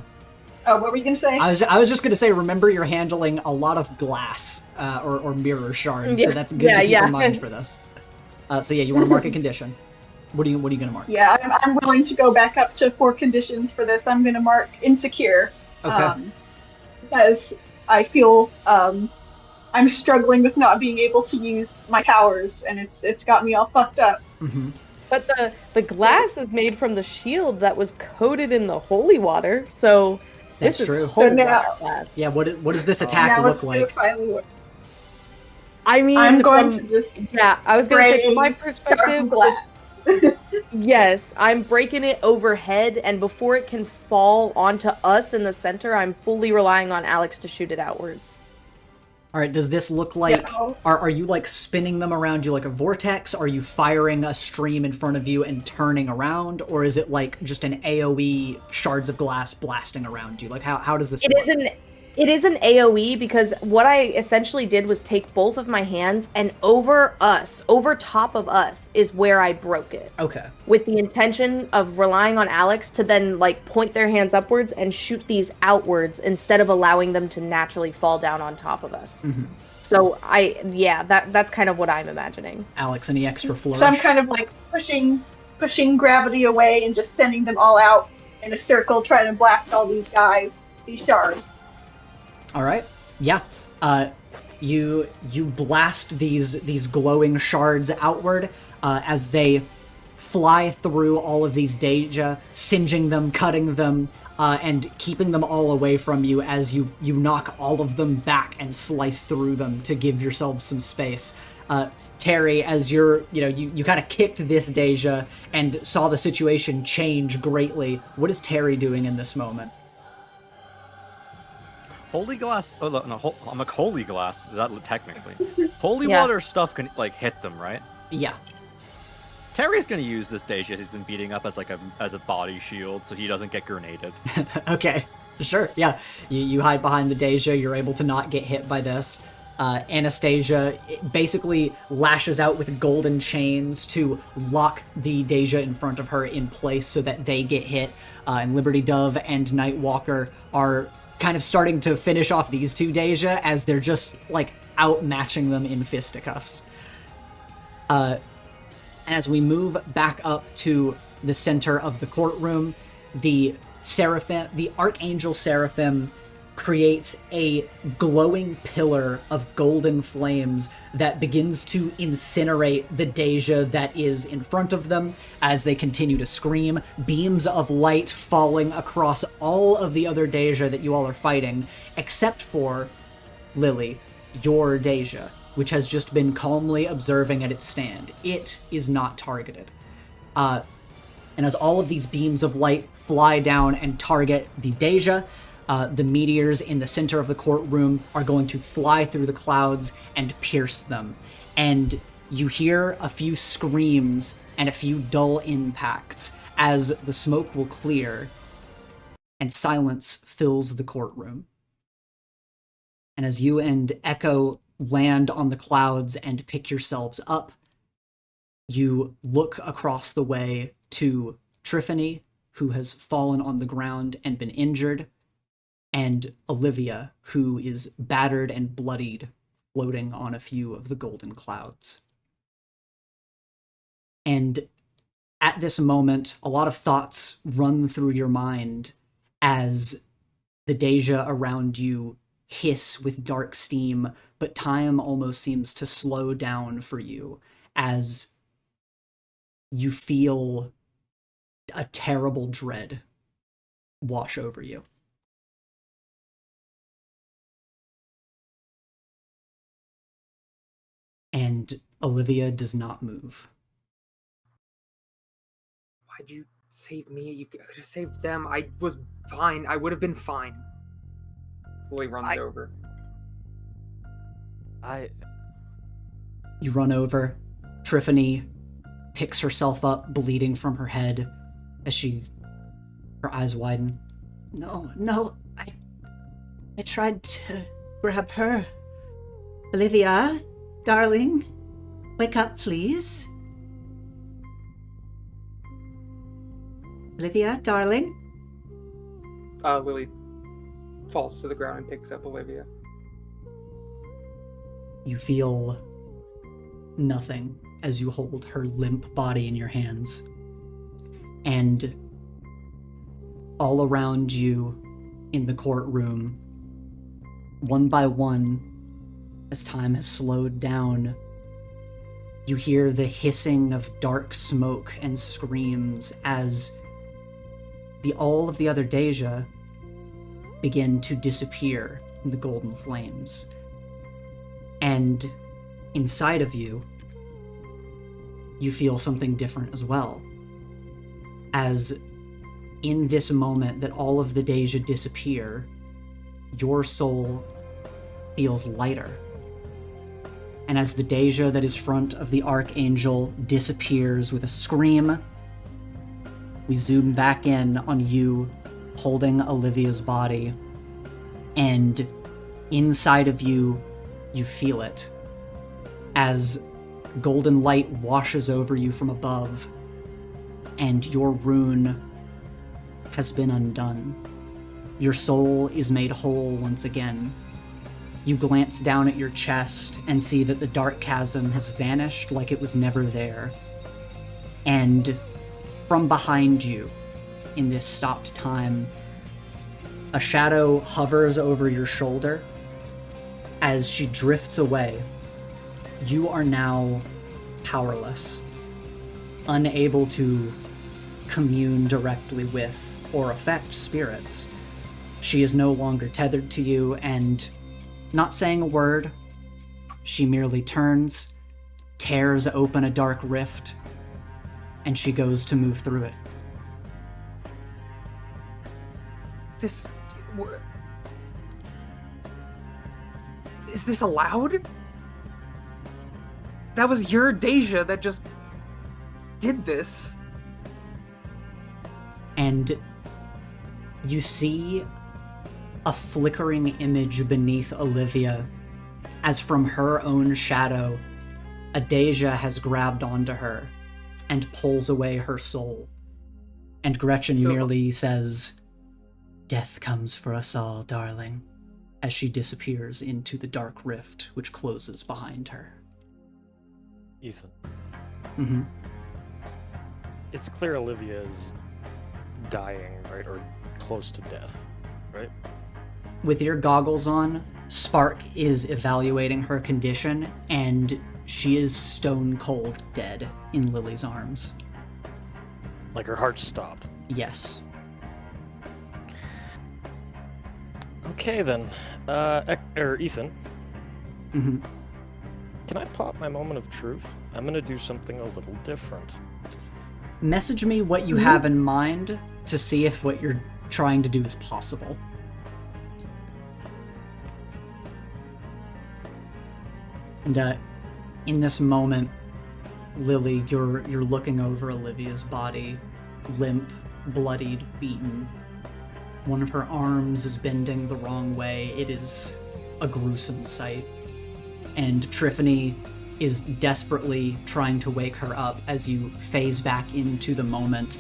Oh, what were you gonna say?
I was just gonna say, remember you're handling a lot of glass or mirror shards, so
Yeah.
that's good to keep
Yeah.
in mind for this. So yeah, you want to mark a condition. What are you gonna mark?
Yeah, I'm willing to go back up to 4 conditions for this. I'm gonna mark insecure.
Okay.
Because I feel I'm struggling with not being able to use my powers, and it's got me all fucked up.
Mm-hmm.
But the glass is made from the shield that was coated in the holy water, so
That's
this
true.
is
So
holy
now,
water glass.
Yeah, what does this attack
now
look
it's gonna
like?
finally work.
I mean,
I'm going to just
yeah, I was gonna say from my
spray shards
perspective,
of glass.
yes, I'm breaking it overhead, and before it can fall onto us in the center, I'm fully relying on Alex to shoot it outwards.
All right, does this look like...
Yeah.
Are you, like, spinning them around you like a vortex? Are you firing a stream in front of you and turning around? Or is it, like, just an AoE shards of glass blasting around you? Like, how does this work?
It is an AoE because what I essentially did was take both of my hands and over top of us, is where I broke it.
Okay.
With the intention of relying on Alex to then, like, point their hands upwards and shoot these outwards instead of allowing them to naturally fall down on top of us.
Mm-hmm.
So that's kind of what I'm imagining.
Alex, any extra flourish?
So I'm kind of like pushing gravity away and just sending them all out in a circle, trying to blast all these guys, these shards.
All right. Yeah. You blast these glowing shards outward as they fly through all of these Dey'ja, singeing them, cutting them, and keeping them all away from you as you knock all of them back and slice through them to give yourselves some space. Terry, as you kind of kicked this Dey'ja and saw the situation change greatly, what is Terry doing in this moment?
Holy glass. Oh, no, I'm like holy glass. That technically, holy
Yeah.
water stuff can like hit them, right?
Yeah.
Terry's gonna use this Dey'ja he's been beating up as a body shield, so he doesn't get grenaded.
Okay, sure, yeah. You hide behind the Dey'ja, you're able to not get hit by this. Anastasia basically lashes out with golden chains to lock the Dey'ja in front of her in place so that they get hit. And Liberty Dove and Nightwalker are kind of starting to finish off these two Dey'ja as they're just, like, outmatching them in fisticuffs. And as we move back up to the center of the courtroom, the Archangel Seraphim creates a glowing pillar of golden flames that begins to incinerate the Dey'ja that is in front of them as they continue to scream, beams of light falling across all of the other Dey'ja that you all are fighting, except for Lily, your Dey'ja, which has just been calmly observing at its stand. It is not targeted. And as all of these beams of light fly down and target the Dey'ja, the meteors in the center of the courtroom are going to fly through the clouds and pierce them. And you hear a few screams and a few dull impacts as the smoke will clear and silence fills the courtroom. And as you and Echo land on the clouds and pick yourselves up, you look across the way to Triffany, who has fallen on the ground and been injured, and Olivia, who is battered and bloodied, floating on a few of the golden clouds. And at this moment, a lot of thoughts run through your mind as the Dey'ja around you hiss with dark steam, but time almost seems to slow down for you as you feel a terrible dread wash over you. And Olivia does not move.
Why'd you save me? You could have saved them. I was fine. I would have been fine. Lily runs over.
You run over. Triffany picks herself up, bleeding from her head, as her eyes widen. No, I tried to grab her. Olivia, darling, wake up, please. Olivia, darling.
Lily falls to the ground and picks up Olivia.
You feel nothing as you hold her limp body in your hands. And all around you in the courtroom, one by one, as time has slowed down, you hear the hissing of dark smoke and screams as all of the other Dey'ja begin to disappear in the golden flames. And inside of you, you feel something different as well. As in this moment that all of the Dey'ja disappear, your soul feels lighter. And as the Dey'ja that is front of the Archangel disappears with a scream, we zoom back in on you holding Olivia's body, and inside of you, you feel it as golden light washes over you from above, and your rune has been undone. Your soul is made whole once again. You glance down at your chest and see that the dark chasm has vanished like it was never there. And from behind you, in this stopped time, a shadow hovers over your shoulder. As she drifts away, you are now powerless, unable to commune directly with or affect spirits. She is no longer tethered to you, and not saying a word, she merely turns, tears open a dark rift, and she goes to move through it.
Is this allowed? That was your Dey'ja that just did this.
And you see a flickering image beneath Olivia, as from her own shadow, a Dey'ja has grabbed onto her and pulls away her soul. And Gretchen merely says, "Death comes for us all, darling," as she disappears into the dark rift which closes behind her.
Ethan.
Mm-hmm.
It's clear Olivia is dying, right? Or close to death, right?
With your goggles on, Spark is evaluating her condition, and she is stone cold dead in Lily's arms.
Like her heart stopped.
Yes.
Okay then. Ethan.
Mm-hmm.
Can I pop my moment of truth? I'm gonna do something a little different.
Message me what you have in mind to see if what you're trying to do is possible. And in this moment, Lily, you're looking over Olivia's body, limp, bloodied, beaten. One of her arms is bending the wrong way. It is a gruesome sight. And Triffany is desperately trying to wake her up as you phase back into the moment.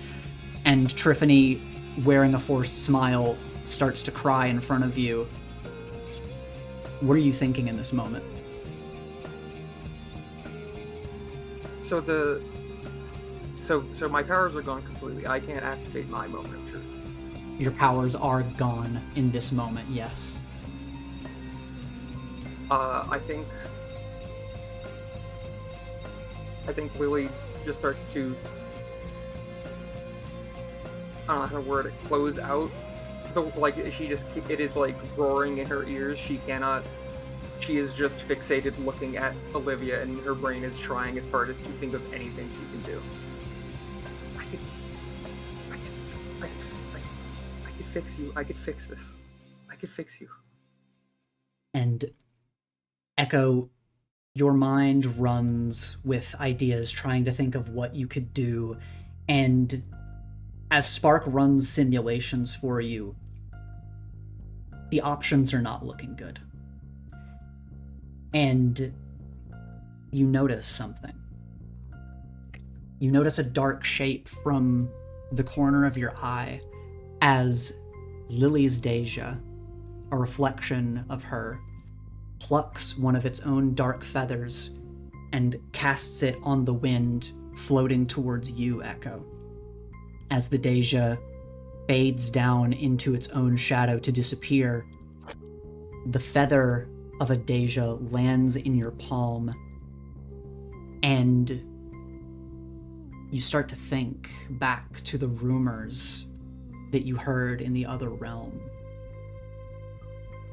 And Triffany, wearing a forced smile, starts to cry in front of you. What are you thinking in this moment?
So my powers are gone completely. I can't activate my moment of truth.
Your powers are gone in this moment, yes.
I think Lily just starts to, I don't know how to word it, close out. It is like roaring in her ears. She is just fixated looking at Olivia, and her brain is trying its hardest to think of anything she can do. I could fix you. I could fix this. I could fix you.
And Echo, your mind runs with ideas, trying to think of what you could do. And as Spark runs simulations for you, the options are not looking good. And you notice something. You notice a dark shape from the corner of your eye as Lily's Dey'ja, a reflection of her, plucks one of its own dark feathers and casts it on the wind, floating towards you, Echo. As the Dey'ja fades down into its own shadow to disappear, the feather of a Dey'ja lands in your palm, and you start to think back to the rumors that you heard in the other realm.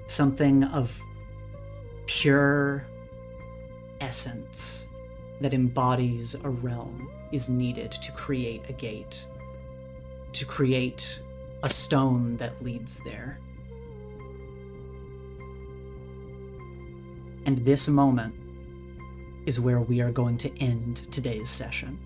Something of pure essence that embodies a realm is needed to create a gate, to create a stone that leads there. And this moment is where we are going to end today's session.